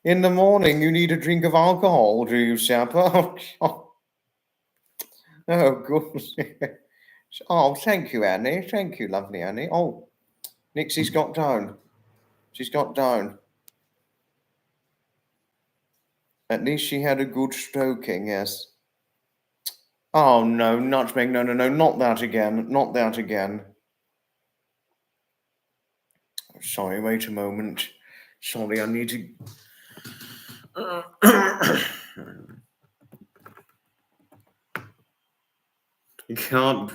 In the morning, you need a drink of alcohol, do you, Sapper? Oh, goodness. Oh, thank you, Annie. Thank you, lovely Annie. Oh, Nixie's got down. She's got down. At least she had a good stroking, yes. Oh, no, nutmeg. No, not that again. Not that again. Sorry, wait a moment. Sorry, I need to... You can't...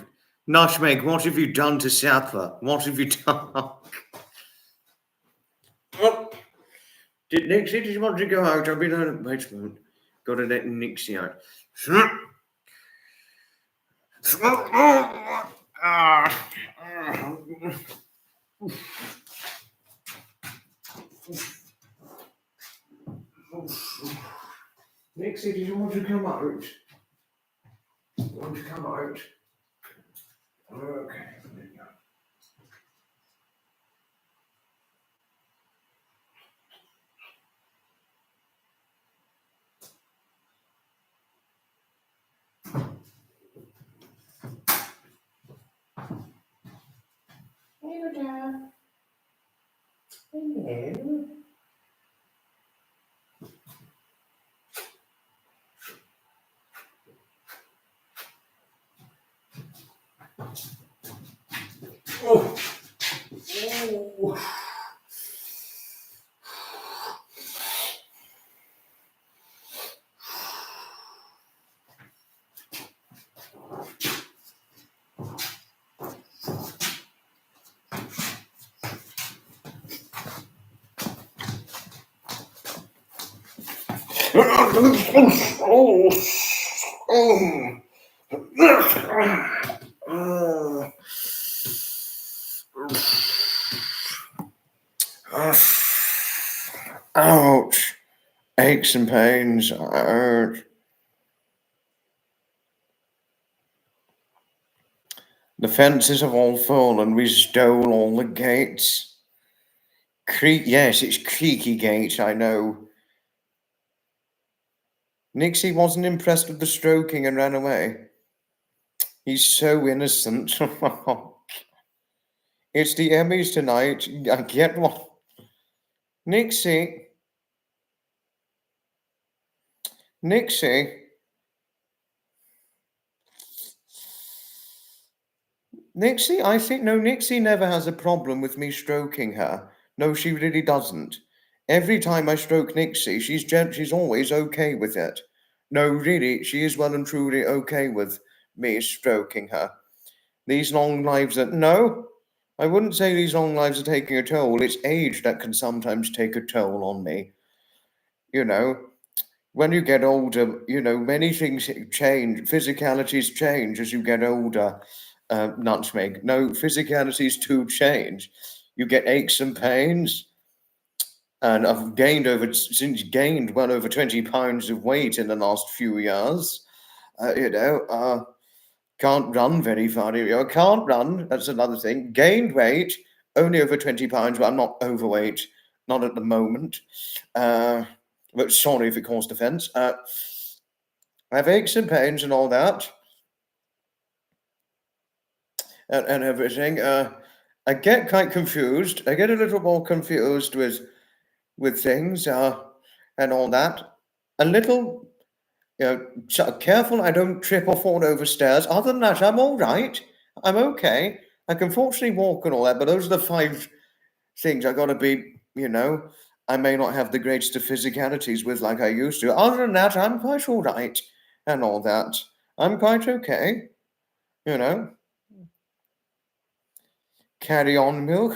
Nutmeg, what have you done to Sapper? What have you done? Oh. Nixie, did you want to go out? I've been on... Wait a moment. Got to let Nixie out. Nixie, did you want to come out? You want to come out? Okay. Hello, Dad. Hello. Oh. Oh. Ouch. Aches and pains. Ouch. The fences have all fallen. We stole all the gates. Yes, it's creaky gates, I know. Nixie wasn't impressed with the stroking and ran away. He's so innocent. It's the Emmys tonight. I get one. Nixie. Nixie, I think, no, Nixie never has a problem with me stroking her. No, she really doesn't. Every time I stroke Nixie, she's always okay with it. No, really, she is well and truly okay with me stroking her. These long lives are, no, I wouldn't say these long lives are taking a toll. It's age that can sometimes take a toll on me. You know, when you get older, you know, many things change. Physicalities change as you get older. Nutmeg. No, physicalities do change. You get aches and pains. And I've gained well over 20 pounds of weight in the last few years. Can't run very far. Can't run. That's another thing. Gained weight, only over 20 pounds, but I'm not overweight. Not at the moment. But sorry if it caused offence. I have aches and pains and all that. And everything. I get quite confused. I get a little more confused with things and all that. A little, careful I don't trip or fall over stairs. Other than that, I'm all right. I'm okay. I can fortunately walk and all that, but those are the 5 things I got to be, I may not have the greatest of physicalities with like I used to. Other than that, I'm quite all right and all that. I'm quite okay, you know. Carry on, milk.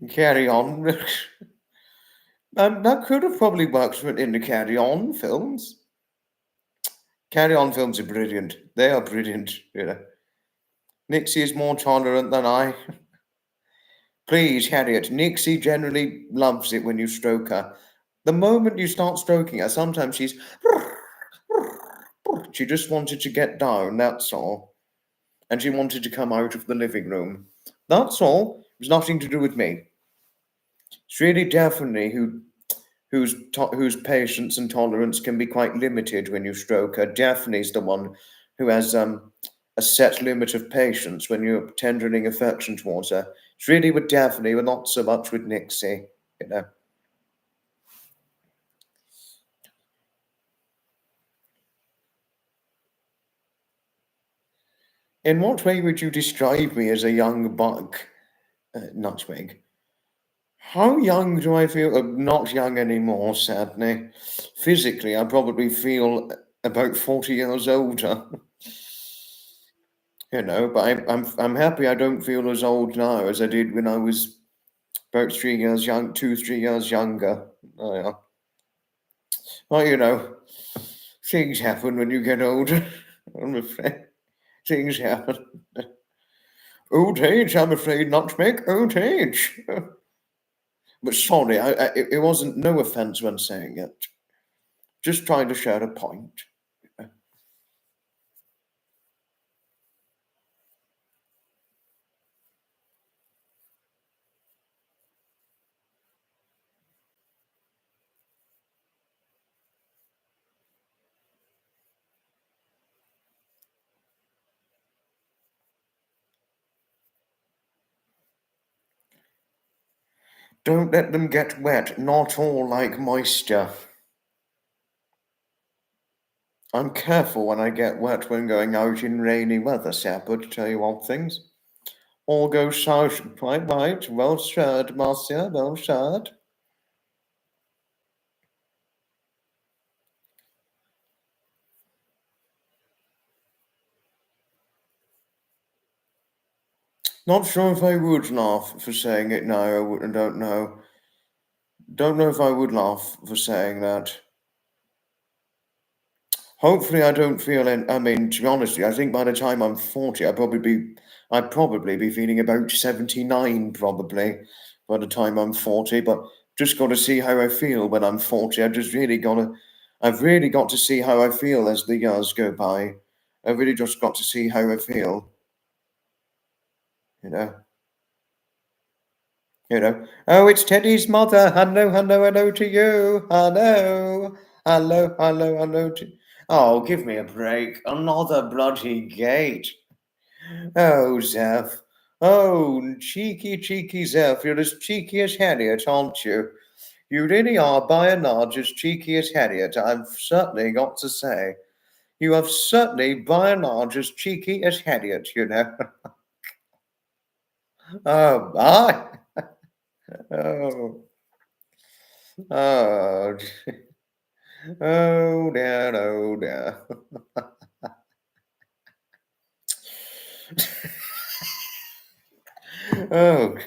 Carry on. That could have probably worked in the Carry On films. Carry On films are brilliant. They are brilliant. Nixie is more tolerant than I. Please, Harriet. Nixie generally loves it when you stroke her. The moment you start stroking her, sometimes she just wanted to get down, that's all. And she wanted to come out of the living room. That's all. It was nothing to do with me. It's really Daphne whose patience and tolerance can be quite limited when you stroke her. Daphne's the one who has a set limit of patience when you're tendering affection towards her. It's really with Daphne, but not so much with Nixie. In what way would you describe me as a young buck, Nutmeg? How young do I feel? Not young anymore, sadly. Physically, I probably feel about 40 years older. But I'm happy I don't feel as old now as I did when I was about 2, 3 years younger. Oh, yeah. Well, things happen when you get older. I'm afraid things happen. Old age, I'm afraid, Nutmeg. Old age. But sorry, it wasn't no offence when saying it. Just trying to share a point. Don't let them get wet, not all like moisture. I'm careful when I get wet when going out in rainy weather, Sapper, to tell you odd things. All goes south. Quite right. Well said, Marcia. Well said. Not sure if I would laugh for saying it now. I don't know. Don't know if I would laugh for saying that. Hopefully, I don't feel. I mean, to be honest, I think by the time I'm 40, I'd probably be feeling about 79, probably by the time I'm 40. But just got to see how I feel when I'm 40. I've really got to see how I feel as the years go by. I've really just got to see how I feel. You know. Oh, it's Teddy's mother. Hello, hello, hello to you. Hello, hello, hello, hello to. Oh, give me a break. Another bloody gate. Oh, Zeph. Oh, cheeky, cheeky Zeph. You're as cheeky as Harriet, aren't you? You really are, by and large, as cheeky as Harriet. I've certainly got to say. You have certainly, by and large, as cheeky as Harriet. Oh, bye. Oh. Oh, oh dear, oh dear. Oh,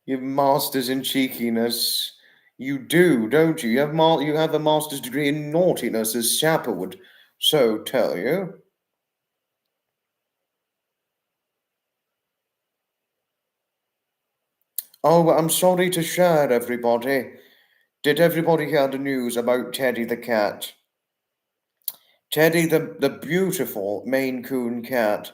you masters in cheekiness. You do, don't you? You have a master's degree in naughtiness, as Sapper would so tell you. Oh, I'm sorry to share, everybody. Did everybody hear the news about Teddy the cat? Teddy, the beautiful Maine Coon cat.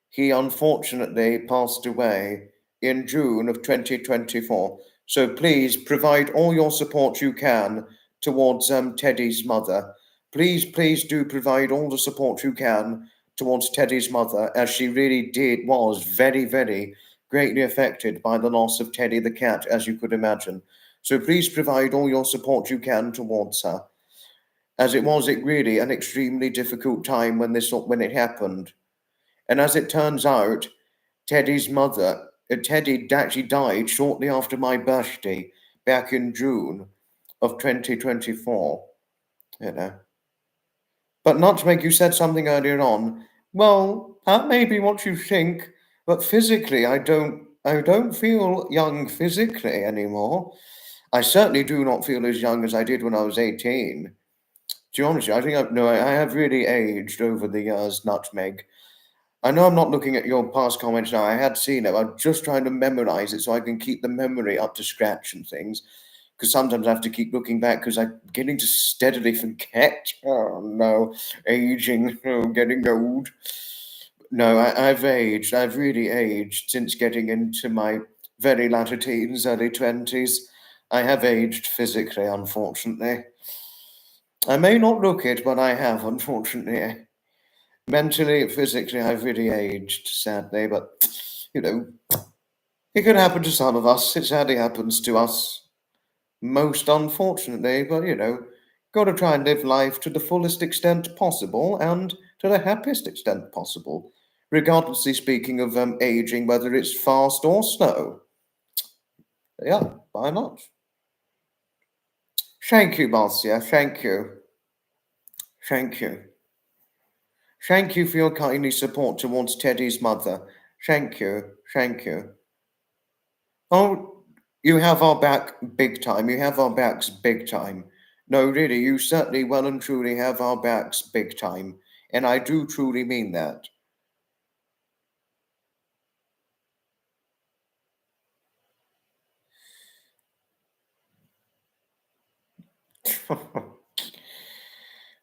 He unfortunately passed away in June of 2024. So please provide all your support you can towards Teddy's mother. Please do provide all the support you can towards Teddy's mother, as she really was very, very greatly affected by the loss of Teddy the cat, as you could imagine. So please provide all your support you can towards her. as it was really an extremely difficult time when it happened. And as it turns out, Teddy's mother, Teddy actually died shortly after my birthday back in June of 2024. You know. But Nutmeg, you said something earlier on. Well, that may be what you think, but physically, I don't feel young physically anymore. I certainly do not feel as young as I did when I was 18. To be honest, I think I have really aged over the years, Nutmeg. I know I'm not looking at your past comments now. I had seen it. I'm just trying to memorize it so I can keep the memory up to scratch and things. Because sometimes I have to keep looking back because I'm beginning to steadily forget. Oh no, aging, getting old. No, I've aged. I've really aged since getting into my very latter teens, early 20s. I have aged physically, unfortunately. I may not look it, but I have, unfortunately. Mentally, physically, I've really aged, sadly, but it could happen to some of us. It sadly happens to us, most unfortunately, but got to try and live life to the fullest extent possible and to the happiest extent possible, regardlessly speaking of aging, whether it's fast or slow. Yeah, why not? Thank you, Marcia. Thank you. Thank you. Thank you for your kindly support towards Teddy's mother. Thank you. Thank you. Oh, you have our back big time. You have our backs big time. No, really, you certainly well and truly have our backs big time. And I do truly mean that.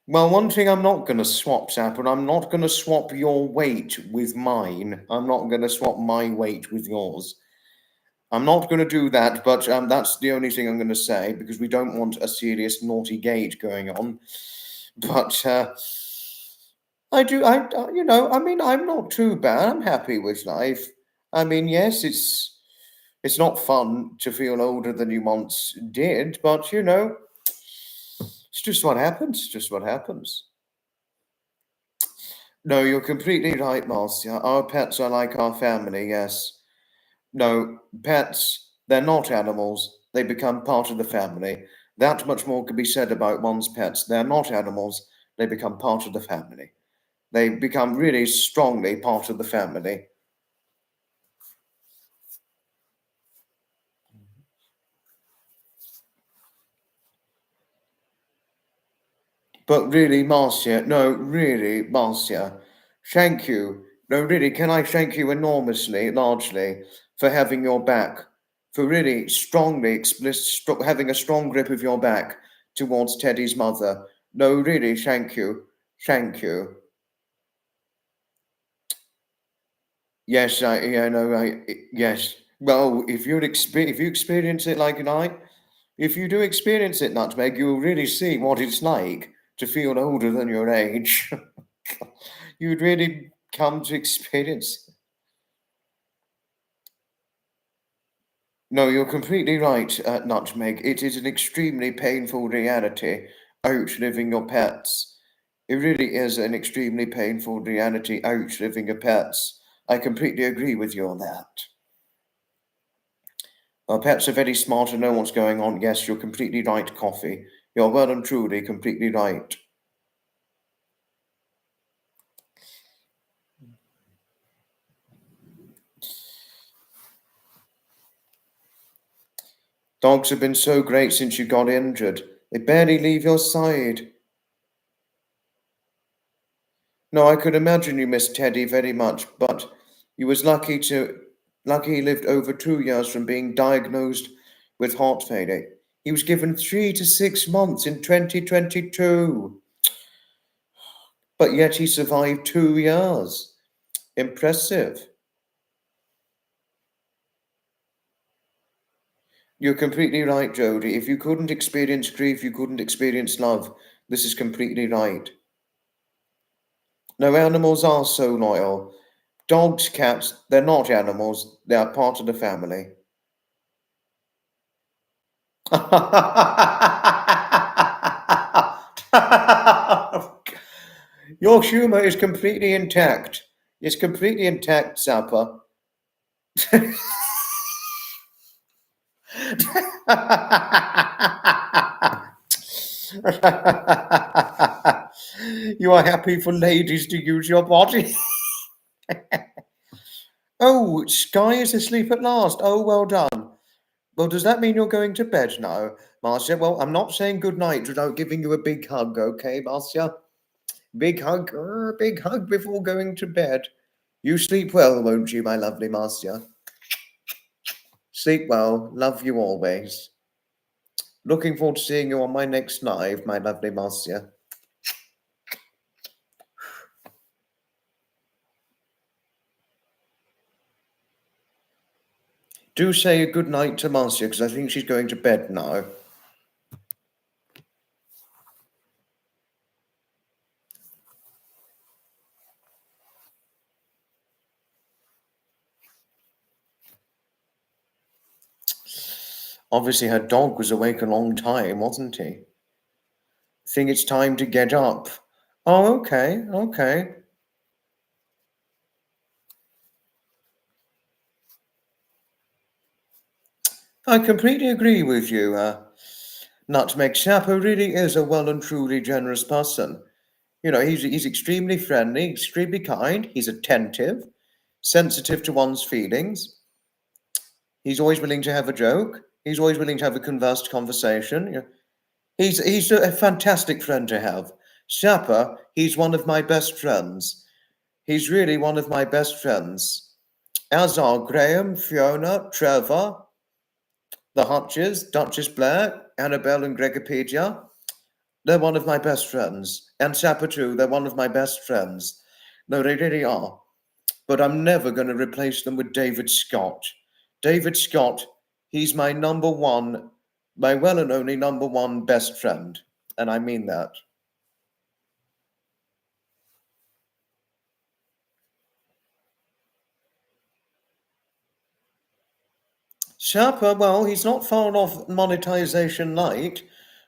Well, one thing I'm not going to swap, Sapper, I'm not going to swap your weight with mine. I'm not going to swap my weight with yours. I'm not going to do that, but that's the only thing I'm going to say because we don't want a serious naughty gate going on. But I do, I mean, I'm not too bad. I'm happy with life. I mean, yes, it's not fun to feel older than you once did, but it's just what happens. Just what happens. No, you're completely right, Marcia. Our pets are like our family. Yes. No, pets. They're not animals. They become part of the family. That much more could be said about one's pets. They're not animals. They become part of the family. They become really strongly part of the family. But really, Marcia, no, really, Marcia, thank you. No, really, can I thank you enormously, largely, for having your back, for really strongly having a strong grip of your back towards Teddy's mother. No, really, thank you. Thank you. Yes, yes. Well, if you experience it like I, if you do experience it, Nutmeg, you'll really see what it's like to feel older than your age. You'd really come to experience. No, you're completely right, Nutmeg. It is an extremely painful reality, outliving your pets. It really is an extremely painful reality, outliving your pets. I completely agree with you on that. Our pets are very smart and know what's going on. Yes, you're completely right, Coffee. You're well and truly completely right. Dogs have been so great since you got injured. They barely leave your side. No, I could imagine you missed Teddy very much, but you was lucky he lived over 2 years from being diagnosed with heart failure. He was given 3 to 6 months in 2022, but yet he survived 2 years. Impressive. You're completely right, Jodie. If you couldn't experience grief, you couldn't experience love. This is completely right. No, animals are so loyal. Dogs, cats, they're not animals. They are part of the family. Your humour is completely intact. It's completely intact, Zappa. You are happy for ladies to use your body. Oh, Sky is asleep at last. Oh, well done. Well, does that mean you're going to bed now, Marcia? Well, I'm not saying good night without giving you a big hug, okay, Marcia? Big hug before going to bed. You sleep well, won't you, my lovely Marcia? Sleep well. Love you always. Looking forward to seeing you on my next live, my lovely Marcia. Do say a good night to Marcia, because I think she's going to bed now. Obviously, her dog was awake a long time, wasn't he? Think it's time to get up. Oh, okay, okay. I completely agree with you. Nutmeg Sapper really is a well and truly generous person. You know, he's extremely friendly, extremely kind, he's attentive, sensitive to one's feelings. He's always willing to have a joke. He's always willing to have a conversed conversation. You know, he's a fantastic friend to have. Sapper, he's one of my best friends. He's really one of my best friends. As are Graham, Fiona, Trevor, the Hutches, Duchess Blair, Annabelle and Gregopedia. They're one of my best friends. And Sapper too, they're one of my best friends. No, they really are. But I'm never going to replace them with David Scott. David Scott, he's my number one, my well and only number one best friend. And I mean that. Sapper, well, he's not far off monetization light.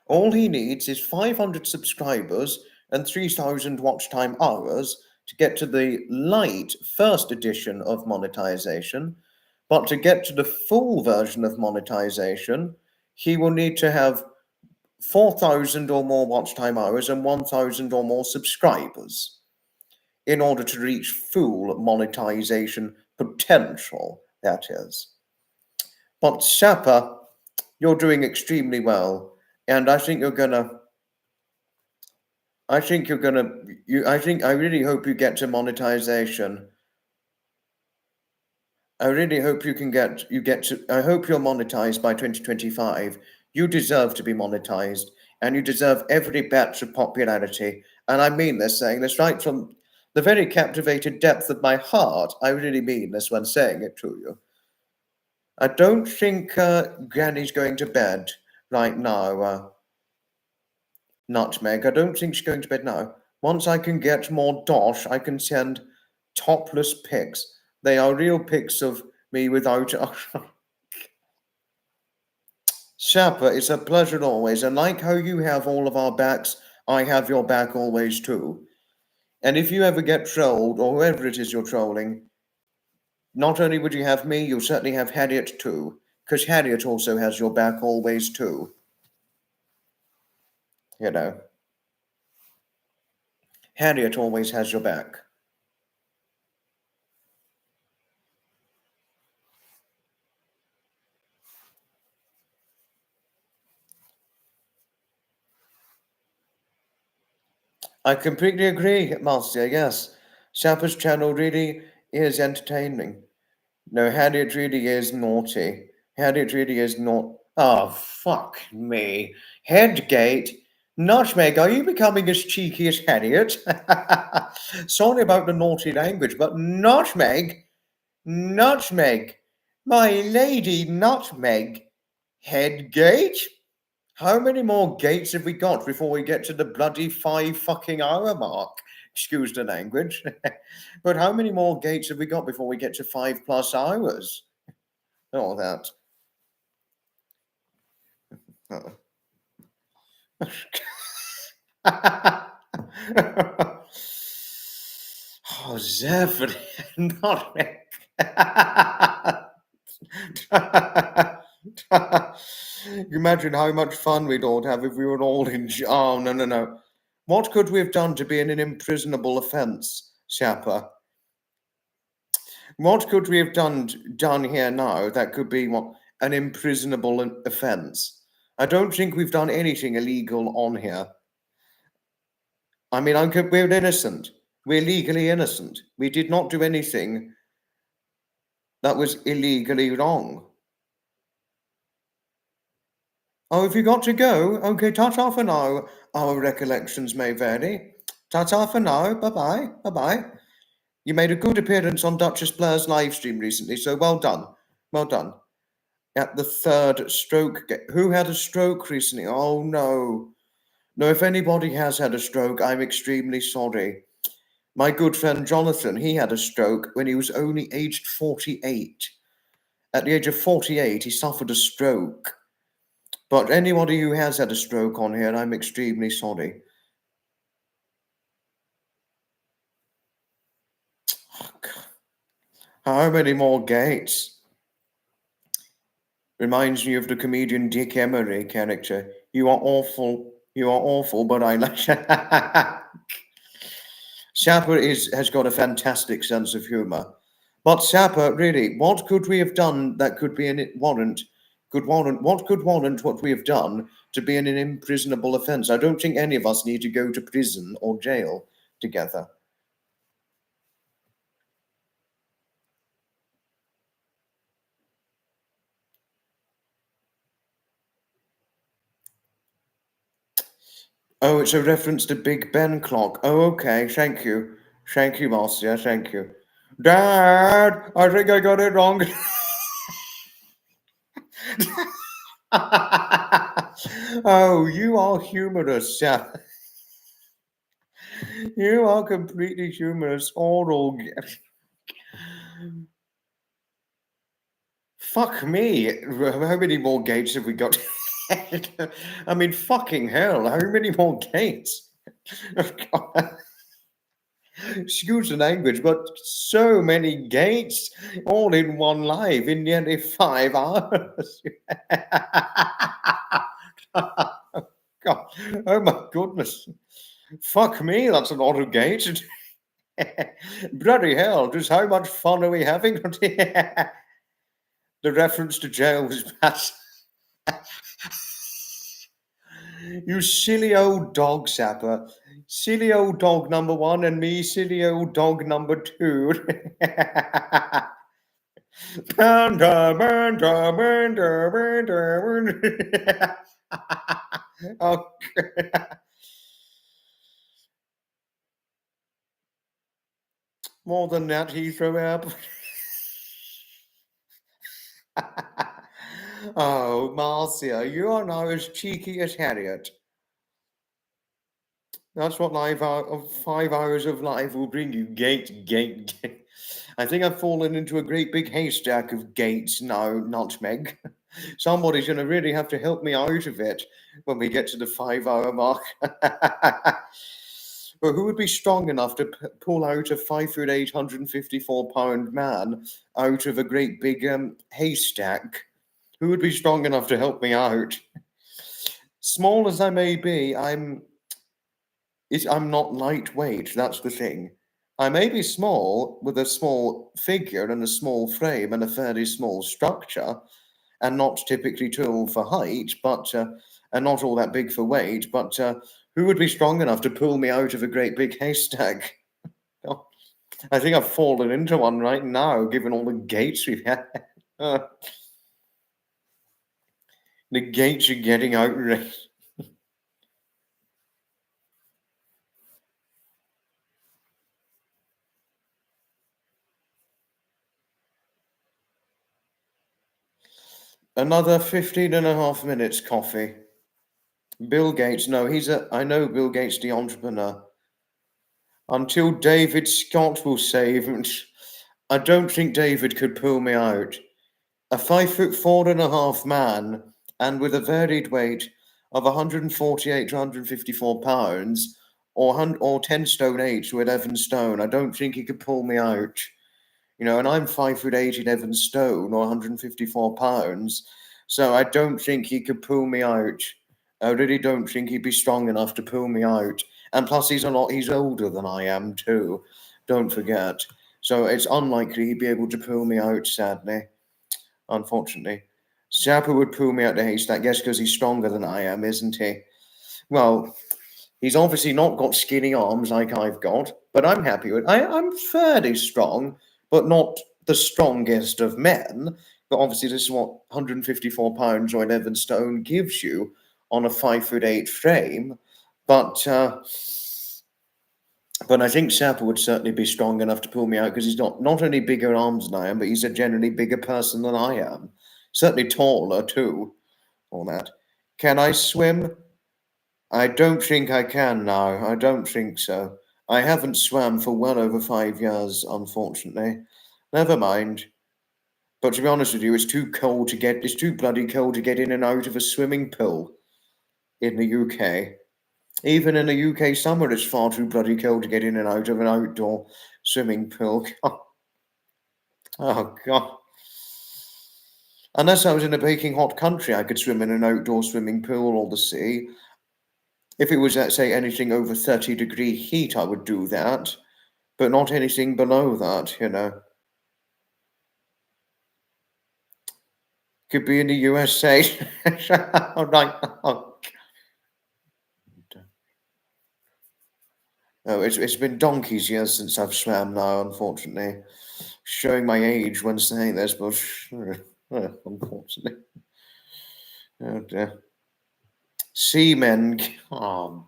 All he needs is 500 subscribers and 3,000 watch time hours to get to the light first edition of monetization. But to get to the full version of monetization, he will need to have 4,000 or more watch time hours and 1,000 or more subscribers in order to reach full monetization potential, that is. But Sapper, you're doing extremely well, and I think I really hope you get to monetization. I really hope I hope you're monetized by 2025. You deserve to be monetized, and you deserve every batch of popularity. And I mean this, saying this right from the very captivated depth of my heart. I really mean this when saying it to you. I don't think Granny's going to bed right now, Nutmeg. I don't think she's going to bed now. Once I can get more dosh, I can send topless pics. They are real pics of me without. Sapper, it's a pleasure always, and like how you have all of our backs, I have your back always too. And if you ever get trolled, or whoever it is you're trolling, not only would you have me, you'll certainly have Harriet too, because Harriet also has your back always too. You know, Harriet always has your back. I completely agree, Marcia, yes. Sapper's channel really is entertaining. No, Harriet really is naughty. Harriet really is not. Oh, fuck me. Headgate? Nutmeg, are you becoming as cheeky as Harriet? Sorry about the naughty language, but Nutmeg, Nutmeg, my lady Nutmeg, Headgate? How many more gates have we got before we get to the bloody 5 fucking hour mark? Excuse the language. But how many more gates have we got before we get to 5+ hours? All that. Oh. Oh, Zephyr, not Imagine how much fun we'd all have if we were all in. Oh, no, no, no. What could we have done to be an imprisonable offence, Shapper? What could we have done here now that could be what an imprisonable offence? I don't think we've done anything illegal on here. I mean, we're innocent. We're legally innocent. We did not do anything that was illegally wrong. Oh, have you got to go? Okay, ta-ta for now. Our recollections may vary. Ta-ta for now. Bye-bye. Bye-bye. You made a good appearance on Duchess Blair's live stream recently, so well done. Well done. At the third stroke. Who had a stroke recently? Oh, no. No, if anybody has had a stroke, I'm extremely sorry. My good friend Jonathan, he had a stroke when he was only aged 48. At the age of 48, he suffered a stroke. But anybody who has had a stroke on here, I'm extremely sorry. How many more gates? Reminds me of the comedian Dick Emery character. You are awful, but I like Sapper has got a fantastic sense of humour. But Sapper, really, what could we have done that could be what could warrant what we have done to be an imprisonable offence? I don't think any of us need to go to prison or jail together. Oh, it's a reference to Big Ben clock. Oh, okay. Thank you. Thank you, Marcia. Thank you. Dad, I think I got it wrong. Oh, you are humorous, yeah. You are completely humorous. Oral. Fuck me. How many more gates have we got? I mean, fucking hell. How many more gates? Excuse the language, but so many gates all in one live in nearly 5 hours. God. Oh my goodness. Fuck me, that's a lot of gates. Bloody hell, just how much fun are we having? The reference to jail was bad. You silly old dog, Sapper. Silly old dog number 1 and me, silly old dog number 2. Oh. More than that, Heathrow Airport. Oh, Marcia, you are now as cheeky as Harriet. That's what 5 hours of life will bring you. Gate, gate, gate. I think I've fallen into a great big haystack of gates now, Nutmeg. Somebody's going to really have to help me out of it when we get to the 5-hour mark. Well, who would be strong enough to pull out a 5'8", 154-pound man out of a great big haystack? Who would be strong enough to help me out? Small as I may be, I'm not lightweight. That's the thing. I may be small with a small figure and a small frame and a fairly small structure, and not typically tall for height, but and not all that big for weight. But who would be strong enough to pull me out of a great big haystack? Oh, I think I've fallen into one right now, given all the gates we've had. The gates are getting outraged. Another 15 and a half minutes coffee. Bill Gates, no, I know Bill Gates, the entrepreneur. Until David Scott will save him. I don't think David could pull me out. A 5'4.5" man, and with a varied weight of 148 to 154 pounds, or 10 stone 8 to 11 stone, I don't think he could pull me out. You know, and I'm 5'8", 11 stone, or 154 pounds, so I don't think he could pull me out. I really don't think he'd be strong enough to pull me out. And plus, he's older than I am too. Don't forget. So it's unlikely he'd be able to pull me out. Sadly, unfortunately, Zappa would pull me out the haystack. Yes, because he's stronger than I am, isn't he? Well, he's obviously not got skinny arms like I've got, but I'm happy with. I'm fairly strong, but not the strongest of men. But obviously, this is what 154 pounds or 11 stone gives you on a 5'8" frame. But I think Sapper would certainly be strong enough to pull me out, because he's not only bigger arms than I am, but he's a generally bigger person than I am. Certainly taller too. All that. Can I swim? I don't think I can now. I don't think so. I haven't swam for well over 5 years, unfortunately. Never mind. But to be honest with you, it's too bloody cold to get in and out of a swimming pool in the UK. Even in the UK summer, it's far too bloody cold to get in and out of an outdoor swimming pool. Oh, God. Unless I was in a baking hot country, I could swim in an outdoor swimming pool or the sea. If it was, let's say, anything over 30-degree heat, I would do that. But not anything below that, you know. Could be in the USA. Right. Oh, it's been donkey's years since I've swam now, unfortunately. Showing my age when saying this, but unfortunately. Oh dear. Seamen. Oh.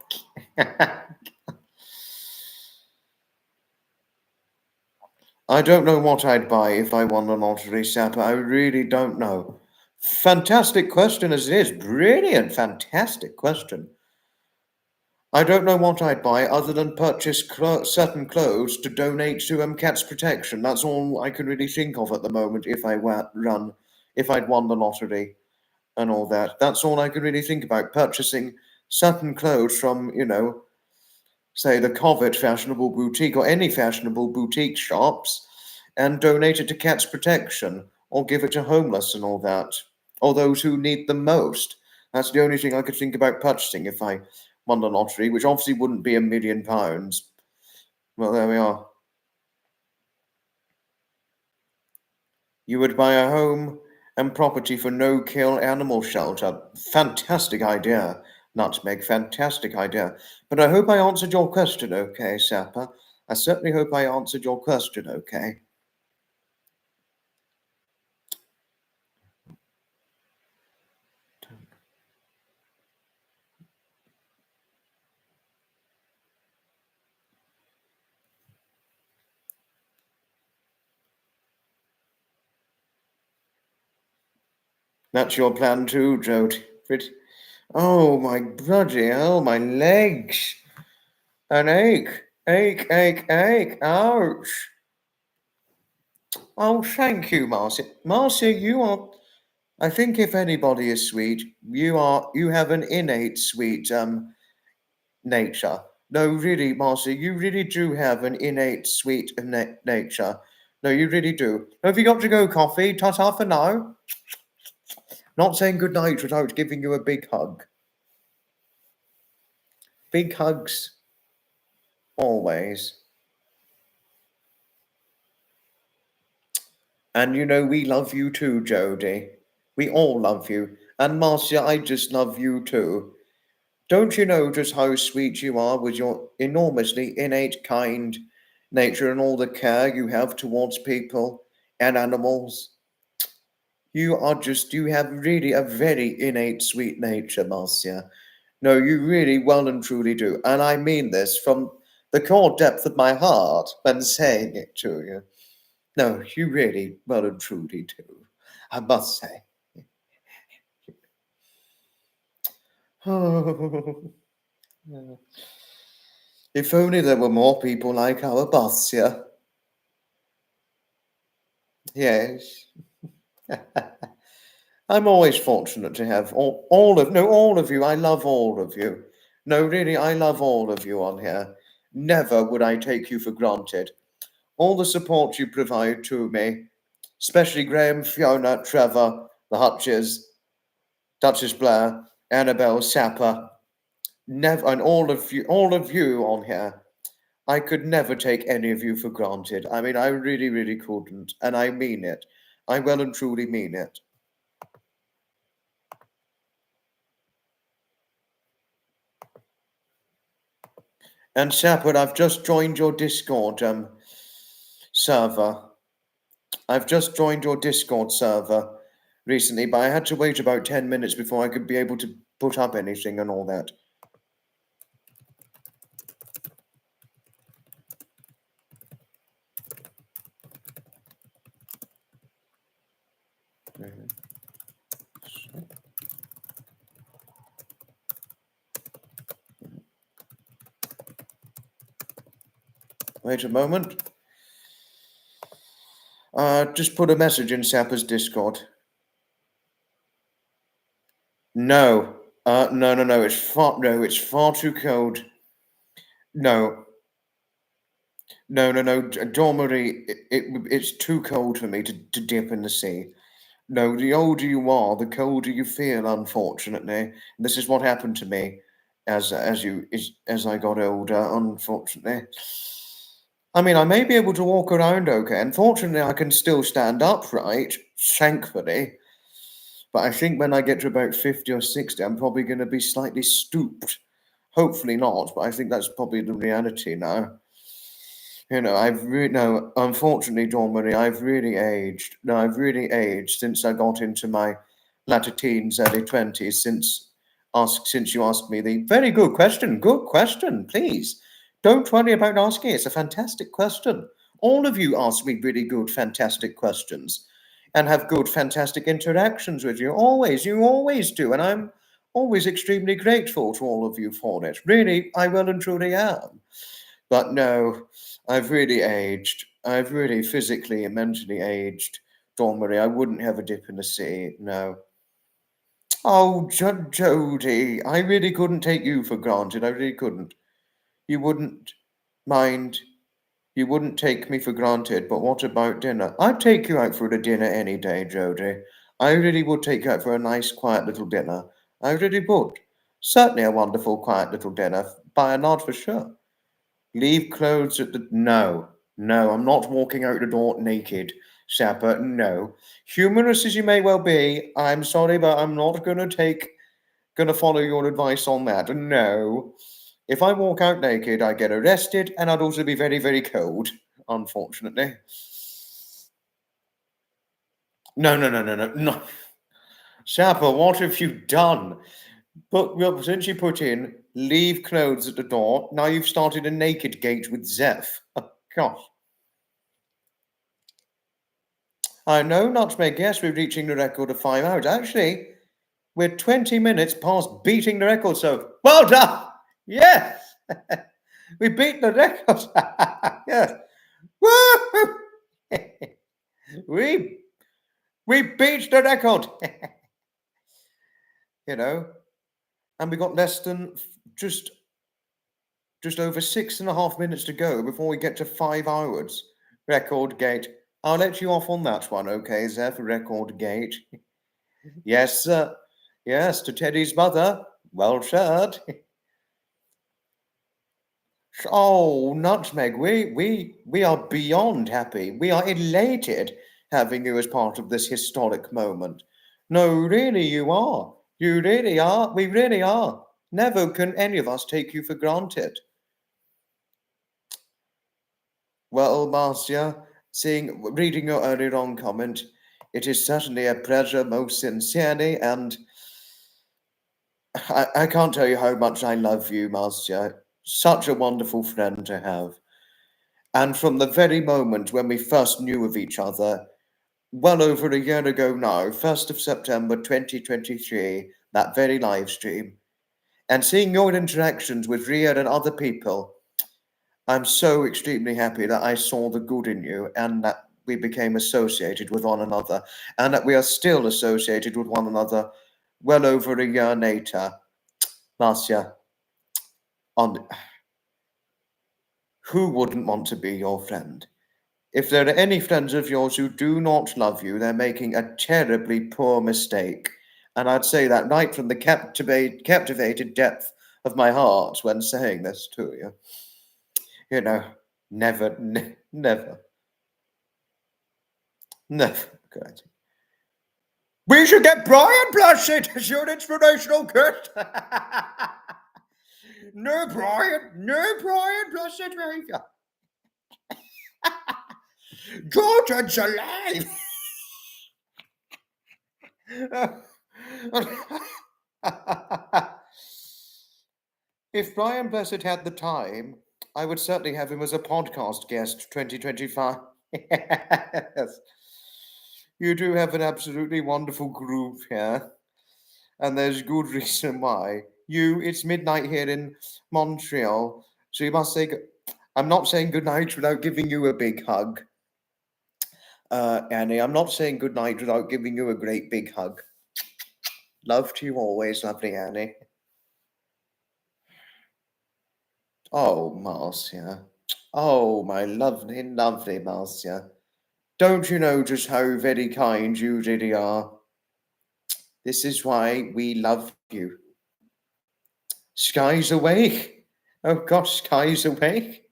I don't know what I'd buy if I won the lottery, Sapper. I really don't know. Fantastic question as it is. Brilliant, fantastic question. I don't know what I'd buy other than purchase certain clothes to donate to Cats Protection. That's all I can really think of at the moment if I'd won the lottery and all that. That's all I can really think about, purchasing certain clothes from, say the Covet fashionable boutique or any fashionable boutique shops, and donate it to Cats Protection or give it to homeless and all that, or those who need them most. That's the only thing I could think about purchasing if I won the lottery, which obviously wouldn't be £1 million. Well, there we are. You would buy a home and property for no-kill animal shelter. Fantastic idea, Nutmeg, fantastic idea. But I hope I answered your question okay, Sapper. I certainly hope I answered your question okay. That's your plan too, Jody. Oh, my bloody hell, my legs. An ache. Ache. Ouch. Oh, thank you, Marcy. Marcy, you are... I think if anybody is sweet, you have an innate sweet nature. No, really, Marcy, you really do have an innate sweet nature. No, you really do. Have you got to go, Coffee? Ta-ta for now. Not saying good night without giving you a big hug. Big hugs. Always. And we love you too, Jody. We all love you. And Marcia, I just love you too. Don't you know just how sweet you are with your enormously innate kind nature and all the care you have towards people and animals? You have really a very innate sweet nature, Marcia. No, you really well and truly do. And I mean this from the core depth of my heart when saying it to you. No, you really well and truly do, I must say. Oh, if only there were more people like our boss here. Yes. I'm always fortunate to have all of you. I love all of you. No, really, I love all of you on here. Never would I take you for granted. All the support you provide to me, especially Graham, Fiona, Trevor, the Hutches, Duchess Blair, Annabelle, Sapper, never, and all of you on here. I could never take any of you for granted. I mean, I really, really couldn't, and I mean it. I well and truly mean it. And Sapper, I've just joined your Discord server. I've just joined your Discord server recently, but I had to wait about 10 minutes before I could be able to put up anything and all that. Wait a moment. Just put a message in Sapper's Discord. No. No. It's far too cold. No. No. Dormery, it's too cold for me to dip in the sea. No, the older you are, the colder you feel, unfortunately. This is what happened to me as I got older, unfortunately. I mean, I may be able to walk around okay. Unfortunately, I can still stand upright, thankfully. But I think when I get to about 50 or 60, I'm probably going to be slightly stooped. Hopefully not, but I think that's probably the reality now. You know, no, unfortunately, Dawn Marie, I've really aged. No, I've really aged since I got into my latter teens, early 20s, since you asked me the very good question. Good question, please. Don't worry about asking. It's a fantastic question. All of you ask me really good, fantastic questions and have good, fantastic interactions with you. You always do. And I'm always extremely grateful to all of you for it. Really, I well and truly am. But no, I've really aged. I've really physically and mentally aged. Dawn Marie, I wouldn't have a dip in the sea, no. Oh, Jodie, I really couldn't take you for granted. I really couldn't. You wouldn't mind. You wouldn't take me for granted, but what about dinner? I'd take you out for a dinner any day, Jodie. I really would take you out for a nice, quiet little dinner. I really would. Certainly a wonderful, quiet little dinner, by a nod for sure. Leave clothes at the. No, I'm not walking out the door naked, Sapper. No. Humorous as you may well be, I'm sorry, but I'm not gonna follow your advice on that. No. If I walk out naked, I get arrested and I'd also be very, very cold, unfortunately. No. Sapper, what have you done? But well, since you put in leave clothes at the door, now you've started a naked gate with Zeph. Oh, gosh. I know, Nutmeg, yes, we're reaching the record of 5 hours. Actually, we're 20 minutes past beating the record, so well done! Yes! We beat the record! Yes! Woo! we beat the record! You know, and we got less than just over 6.5 minutes to go before we get to 5 hours. Record gate. I'll let you off on that one, okay, Zeph? Record gate. Yes, sir. Yes, to Teddy's mother. Well said. Oh, Nutmeg, we are beyond happy. We are elated having you as part of this historic moment. No, really, you are. You really are. We really are. Never can any of us take you for granted. Well, Marcia, reading your earlier on comment, it is certainly a pleasure, most sincerely, and I can't tell you how much I love you, Marcia. Such a wonderful friend to have. And from the very moment when we first knew of each other, well over a year ago now, 1st of September 2023, that very live stream, and seeing your interactions with Ria and other people, I'm so extremely happy that I saw the good in you and that we became associated with one another, and that we are still associated with one another well over a year later. Marcia, who wouldn't want to be your friend? If there are any friends of yours who do not love you, they're making a terribly poor mistake. And I'd say that right from the captivated depth of my heart when saying this to you. You know, never, never, never. Good. We should get Brian Blessed as your inspirational guest. No, Brian Blessed behavior. Jordan's alive. If Brian Blessed had the time, I would certainly have him as a podcast guest 2025. Yes. You do have an absolutely wonderful group here, and there's good reason why. It's midnight here in Montreal, so you must say, I'm not saying goodnight without giving you a big hug. Annie, I'm not saying goodnight without giving you a great big hug. Love to you always, lovely Annie. Oh, Marcia. Oh, my lovely, lovely Marcia. Don't you know just how very kind you really are? This is why we love you. Sky's awake. Oh gosh, Sky's awake.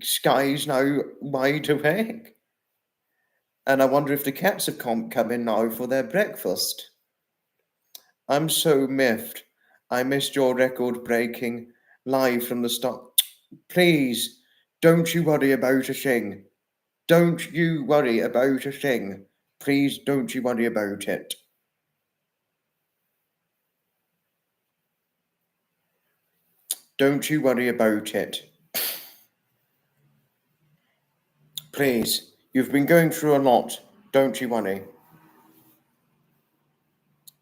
Sky's now wide awake. And I wonder if the cats have come in now for their breakfast. I'm so miffed. I missed your record breaking live from the start. Please, don't you worry about a thing. Don't you worry about a thing. Please don't you worry about it. Don't you worry about it. Please, you've been going through a lot. Don't you worry.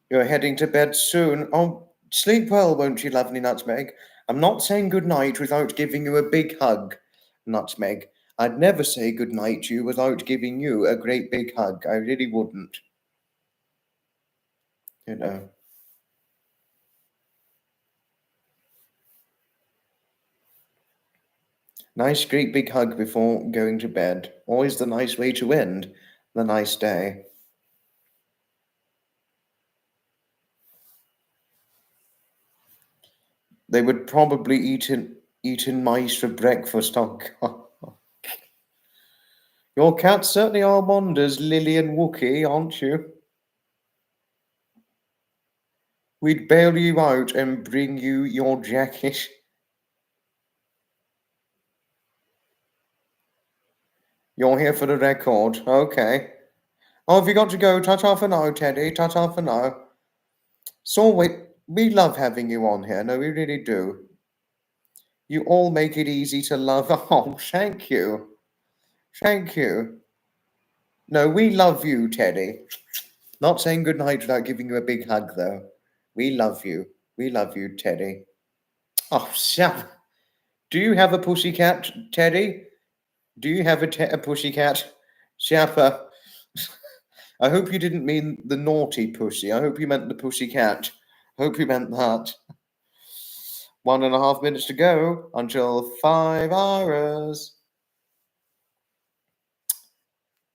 You're heading to bed soon. Oh, sleep well, won't you, lovely Nutmeg? I'm not saying good night without giving you a big hug, Nutmeg. I'd never say good night to you without giving you a great big hug. I really wouldn't. You know. Nice great big hug before going to bed. Always the nice way to end the nice day. They would probably eaten mice for breakfast. Oh, God. Your cats certainly are wonders, Lily and Wookie, aren't you? We'd bail you out and bring you your jacket. You're here for the record. Okay. Oh, have you got to go? Ta-ta for now, Teddy. Ta-ta for now. So we love having you on here. No, we really do. You all make it easy to love. Oh, thank you. Thank you. No, we love you, Teddy. Not saying goodnight without giving you a big hug, though. We love you. We love you, Teddy. Oh, Sam. Do you have a pussycat, Teddy? Do you have a pussycat? Shapper. I hope you didn't mean the naughty pussy. I hope you meant the pussycat. Hope you meant that. 1.5 minutes to go until 5 hours.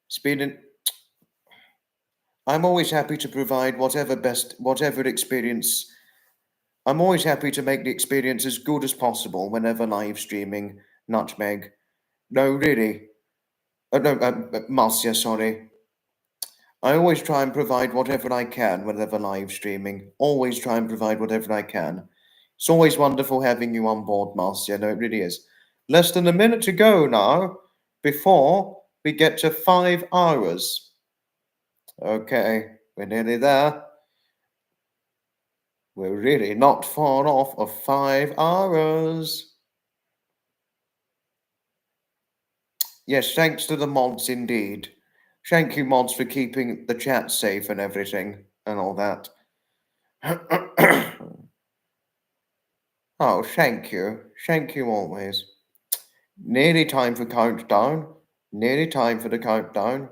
Speeding. I'm always happy to provide whatever experience. I'm always happy to make the experience as good as possible whenever live streaming. Nutmeg. No, really. No, Marcia, sorry. I always try and provide whatever I can whenever live streaming. Always try and provide whatever I can. It's always wonderful having you on board, Marcia. No, it really is. Less than a minute to go now before we get to 5 hours. Okay, we're nearly there. We're really not far off of 5 hours. Yes, thanks to the mods indeed. Thank you, mods, for keeping the chat safe and everything and all that. Oh, thank you. Thank you always. Nearly time for countdown. Nearly time for the countdown.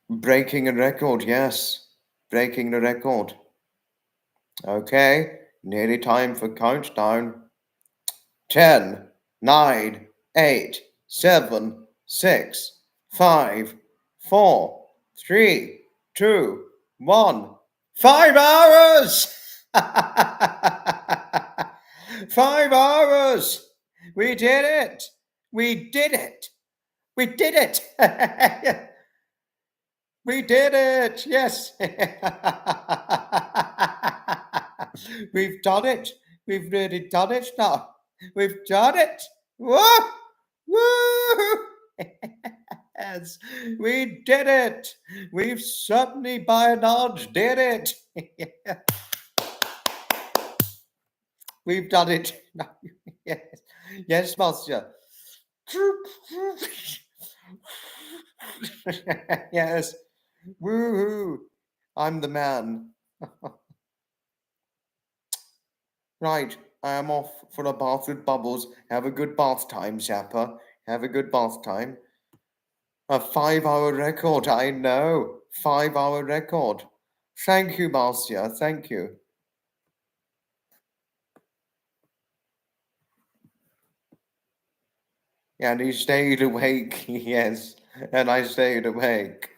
Breaking a record, yes. Breaking the record. Okay, nearly time for countdown. 10, 9, 8, 7, 6, 5, 4, 3, 2, 1. 5 hours! 5 hours! We did it! We did it! We did it! We did it! Yes! We've done it! We've really done it now! We've done it! Woo! Woo! Yes, we did it! We've certainly by and large did it! We've done it! Yes, yes, Monsieur. Yes. Woohoo! I'm the man. Right, I am off for a bath with bubbles. Have a good bath time, Zappa. Have a good bath time. A 5-hour record, I know. 5-hour record. Thank you, Marcia. Thank you. And he stayed awake, yes. And I stayed awake.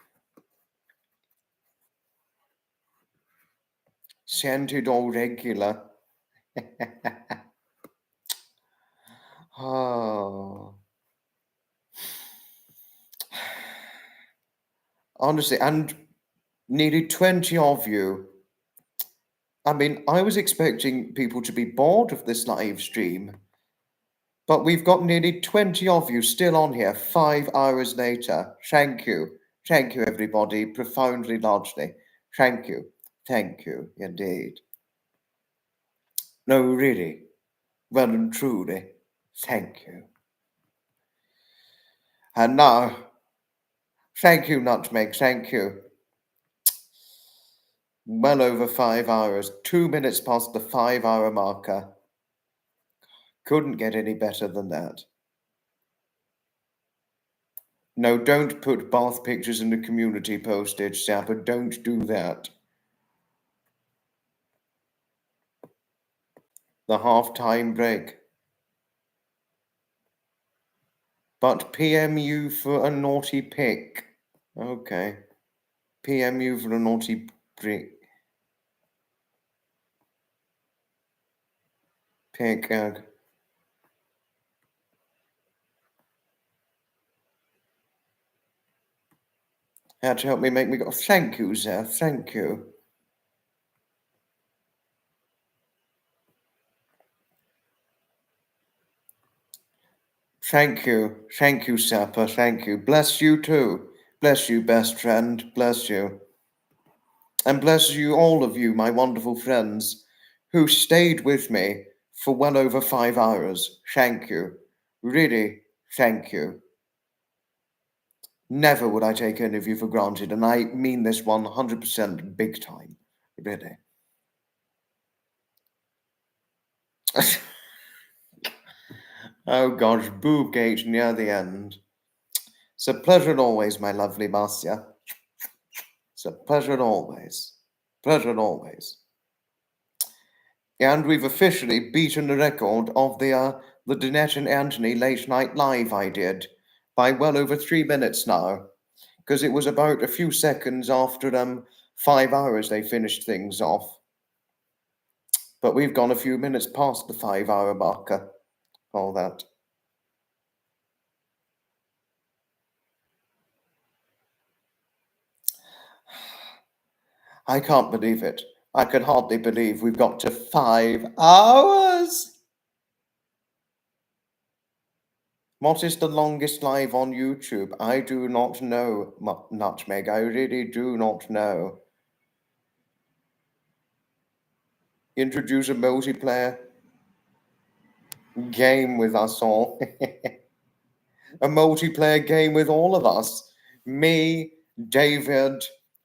Sent it all regular. Oh. Honestly, and nearly 20 of you. I mean, I was expecting people to be bored of this live stream, but we've got nearly 20 of you still on here 5 hours later. Thank you. Thank you, everybody, profoundly, largely. Thank you. Thank you, indeed. No, really, well and truly, thank you. And now, thank you, Nutmeg, thank you. Well over 5 hours, 2 minutes past the 5-hour marker. Couldn't get any better than that. No, don't put bath pictures in the community postage, Zappa. Don't do that. The half-time break. But PMU for a naughty pic. Okay. PMU for a naughty pic. Pic. Had to help me make me go. Thank you, Zeth. Thank you. Thank you. Thank you, Zappa. Thank you. Bless you too. Bless you, best friend. Bless you. And bless you, all of you, my wonderful friends, who stayed with me for well over 5 hours. Thank you. Really, thank you. Never would I take any of you for granted, and I mean this 100% big time. Really. Oh gosh, Boobgate near the end. It's a pleasure always, my lovely Marcia. It's a pleasure always. Pleasure always. And we've officially beaten the record of the Danette and Anthony late night live I did by well over 3 minutes now, because it was about a few seconds after 5 hours they finished things off. But we've gone a few minutes past the 5-hour marker. All that. I can't believe it. I can hardly believe we've got to 5 hours. What is the longest live on YouTube? I do not know, Nutmeg. I really do not know. Introduce a multiplayer game with us all. A multiplayer game with all of us. Me, David,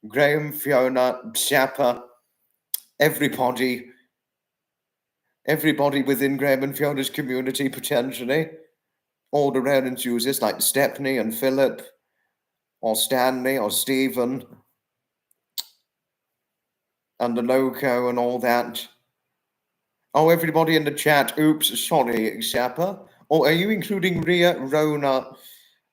Graham, Fiona, Zappa, everybody. everybody within Graham and Fiona's community, potentially. All the rare enthusiasts like Stepney and Philip, or Stanley, or Stephen, and the Loco and all that. Oh, everybody in the chat. Oops, sorry, Sapper. Or are you including Ria, Rona,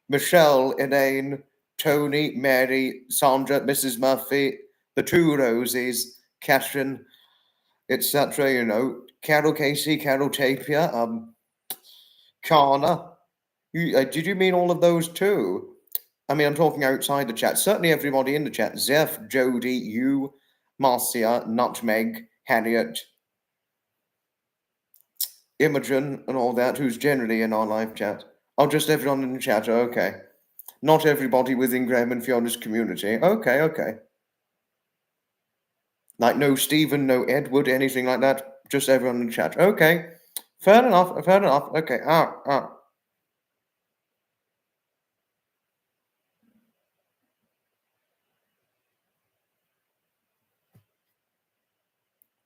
Michelle, Elaine, Tony, Mary, Sandra, Mrs. Murphy, the two Rosies, Catherine, etc., you know, Carol Casey, Carol Tapia, Kana. Did you mean all of those too? I mean, I'm talking outside the chat. Certainly everybody in the chat. Zeph, Jody, you, Marcia, Nutmeg, Harriet, Imogen, and all that, who's generally in our live chat. Oh, just everyone in the chat. Okay. Not everybody within Graham and Fiona's community. Okay. Like no Stephen, no Edward, anything like that. Just everyone in the chat. Okay. Fair enough. Okay.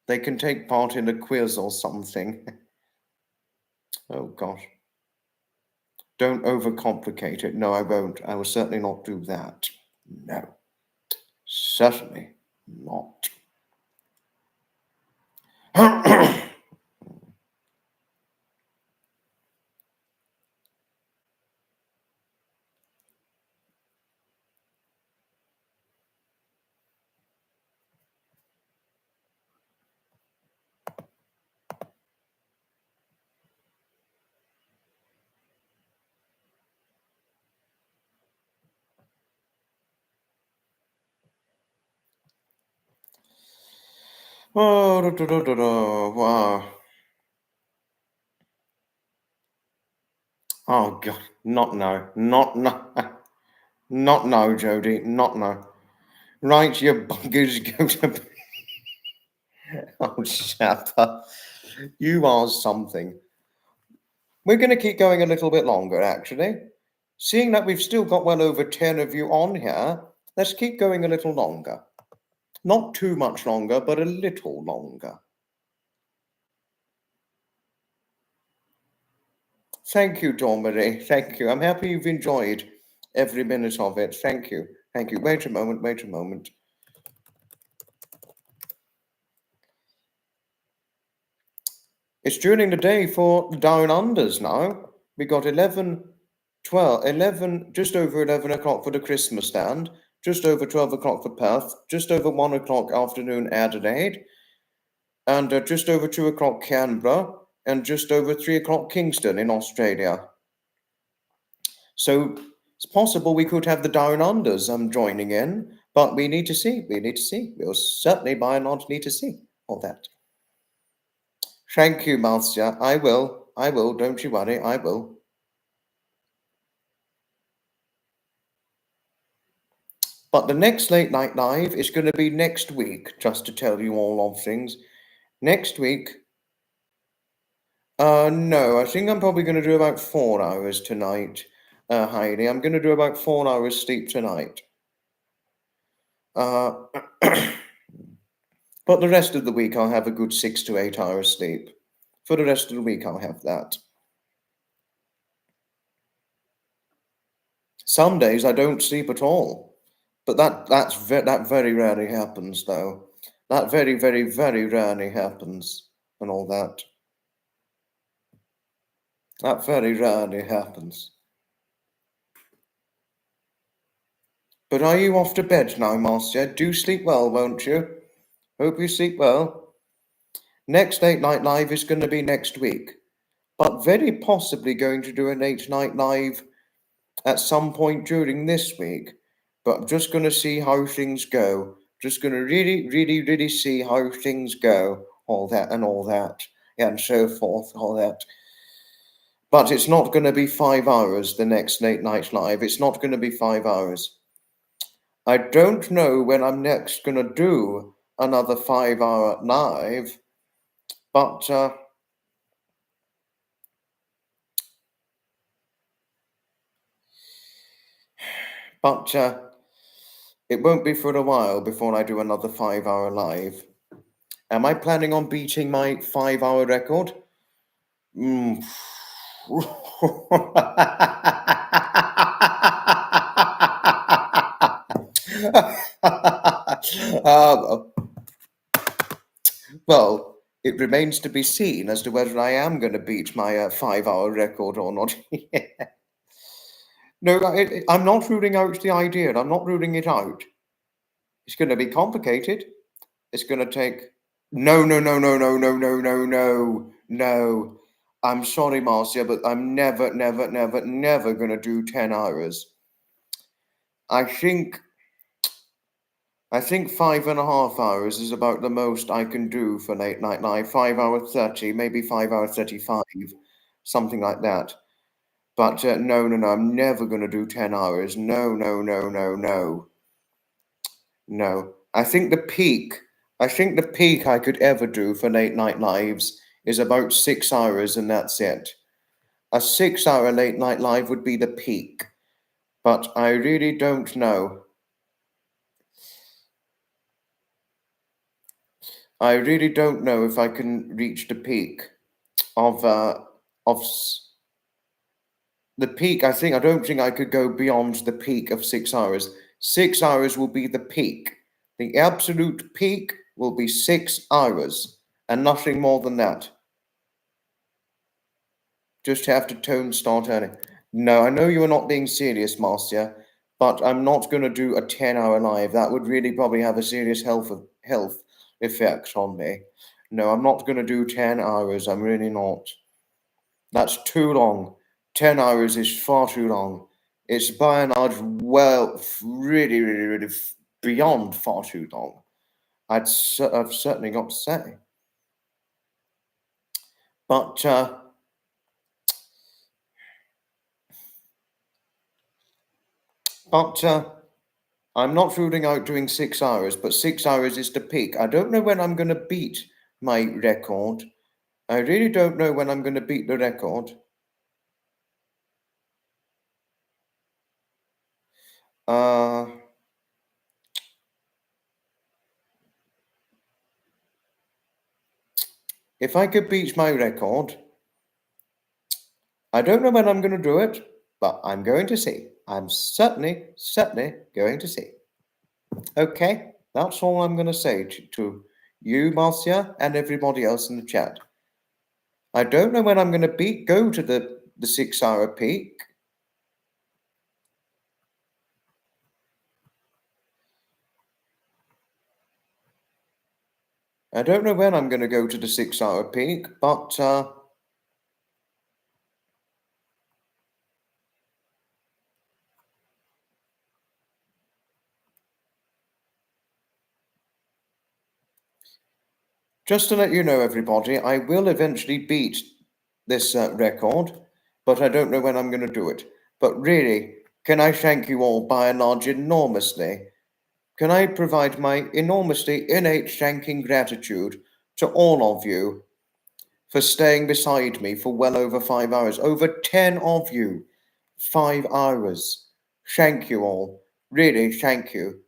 They can take part in a quiz or something. Oh, gosh. Don't overcomplicate it. No, I won't. I will certainly not do that. No. Certainly not. Oh, wow. Oh, God. Not now. Not now. Not now, Jody. Not now. Right, you buggers, go to... Oh, Shappa. You are something. We're going to keep going a little bit longer, actually. Seeing that we've still got well over 10 of you on here, let's keep going a little longer. Not too much longer, but a little longer. Thank you, Dawn Marie. Thank you. I'm happy you've enjoyed every minute of it. Thank you. Thank you. Wait a moment. It's during the day for the down unders now. We got 11, just over 11 o'clock for the Christmas stand, just over 12 o'clock for Perth, just over 1 o'clock afternoon Adelaide, and just over 2 o'clock Canberra, and just over 3 o'clock Kingston in Australia. So it's possible we could have the down unders joining in, but we need to see. We'll certainly by and large need to see all that. Thank you, Marcia. I will. Don't you worry. I will. But the next Late Night Live is going to be next week, just to tell you all of things. Next week. No, I think I'm probably going to do about 4 hours tonight, Heidi. I'm going to do about 4 hours sleep tonight. But the rest of the week, I'll have a good 6 to 8 hours sleep. For the rest of the week, I'll have that. Some days I don't sleep at all, but that very rarely happens, though. That very, very, very rarely happens, and all that. That very rarely happens. But are you off to bed now, Marcia? Do sleep well, won't you? Hope you sleep well. Next Late Night Live is going to be next week, but very possibly going to do a Late Night Live at some point during this week. But I'm just going to see how things go. Just going to really see how things go. All that, and so forth, all that. But it's not going to be 5 hours, the next Late Night Live. It's not going to be 5 hours. I don't know when I'm next going to do another 5-hour live, but it won't be for a while before I do another 5-hour live. Am I planning on beating my 5-hour record? Mm. Well, it remains to be seen as to whether I am going to beat my 5-hour record or not. No, I'm not ruling out the idea. I'm not ruling it out. It's going to be complicated. It's going to take. No, no, no, no, no, no, no, no, no, no. I'm sorry, Marcia, but I'm never, never, never, never going to do 10 hours. I think 5.5 hours is about the most I can do for late night live. 5 hour 30, maybe 5 hour 35, something like that. But no, no, no, I'm never going to do 10 hours. No, no, no, no, no. No. I think the peak I could ever do for late night lives is about 6 hours, and that's it. A 6-hour late night live would be the peak. But I really don't know. I really don't know if I can reach the peak of the peak. I don't think I could go beyond the peak of 6 hours. 6 hours will be the peak. The absolute peak will be 6 hours and nothing more than that. Just have to tone start early. No, I know you are not being serious, Marcia, but I'm not going to do a 10-hour live. That would really probably have a serious health effect on me. No, I'm not going to do 10 hours. I'm really not. That's too long. 10 hours is far too long. It's by and large, well, really, really, really beyond far too long. I've certainly got to say. But I'm not ruling out doing 6 hours, but 6 hours is the peak. I don't know when I'm going to beat my record. I really don't know when I'm going to beat the record. If I could beat my record, I don't know when I'm going to do it, but I'm going to see. I'm certainly going to see. Okay, that's all I'm going to say to you, Marcia, and everybody else in the chat. I don't know when I'm going to go to the 6-hour peak. I don't know when I'm going to go to the 6-hour peak, but just to let you know, everybody, I will eventually beat this record, but I don't know when I'm going to do it. But really, can I thank you all by and large enormously? Can I provide my enormously innate thanking gratitude to all of you for staying beside me for well over 5 hours? Over 10 of you, 5 hours. Thank you all. Really, thank you.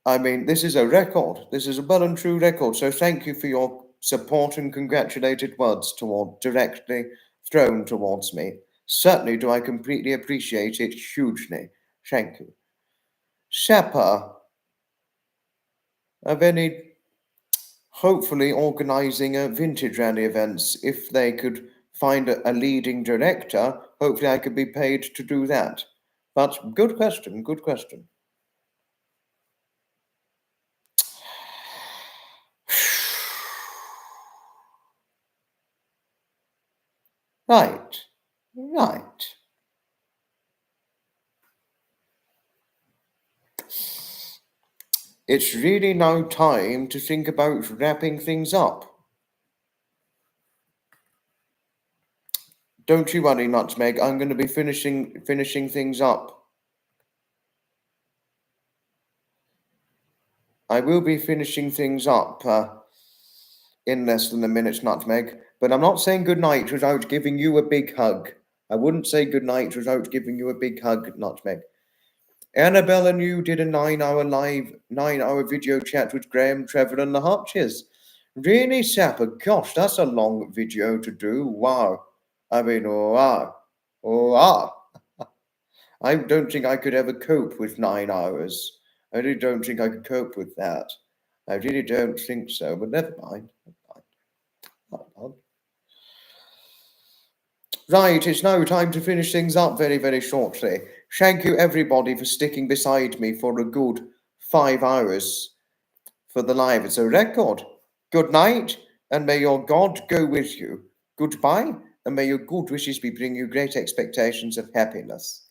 I mean, this is a record. This is a well and true record. So thank you for your support and congratulated words directly thrown towards me. Certainly do I completely appreciate it hugely. Thank you. Shepper of any hopefully organising a vintage rally events. If they could find a leading director, hopefully I could be paid to do that. But good question, good question. Right, right. It's really now time to think about wrapping things up. Don't you worry, Nutmeg. I'm going to be finishing things up. I will be finishing things up in less than a minute, Nutmeg. But I'm not saying goodnight without giving you a big hug. I wouldn't say goodnight without giving you a big hug, Nutmeg. Annabelle and you did a 9-hour video chat with Graham, Trevor, and the Hutches. Really, Sapper? Gosh, that's a long video to do. Wow. I mean, wow. Wow. I don't think I could ever cope with 9 hours. I really don't think I could cope with that. I really don't think so, but never mind. Right, it's now time to finish things up very, very shortly. Thank you, everybody, for sticking beside me for a good 5 hours for the live. It's a record. Good night, and may your God go with you. Goodbye, and may your good wishes be bring you great expectations of happiness.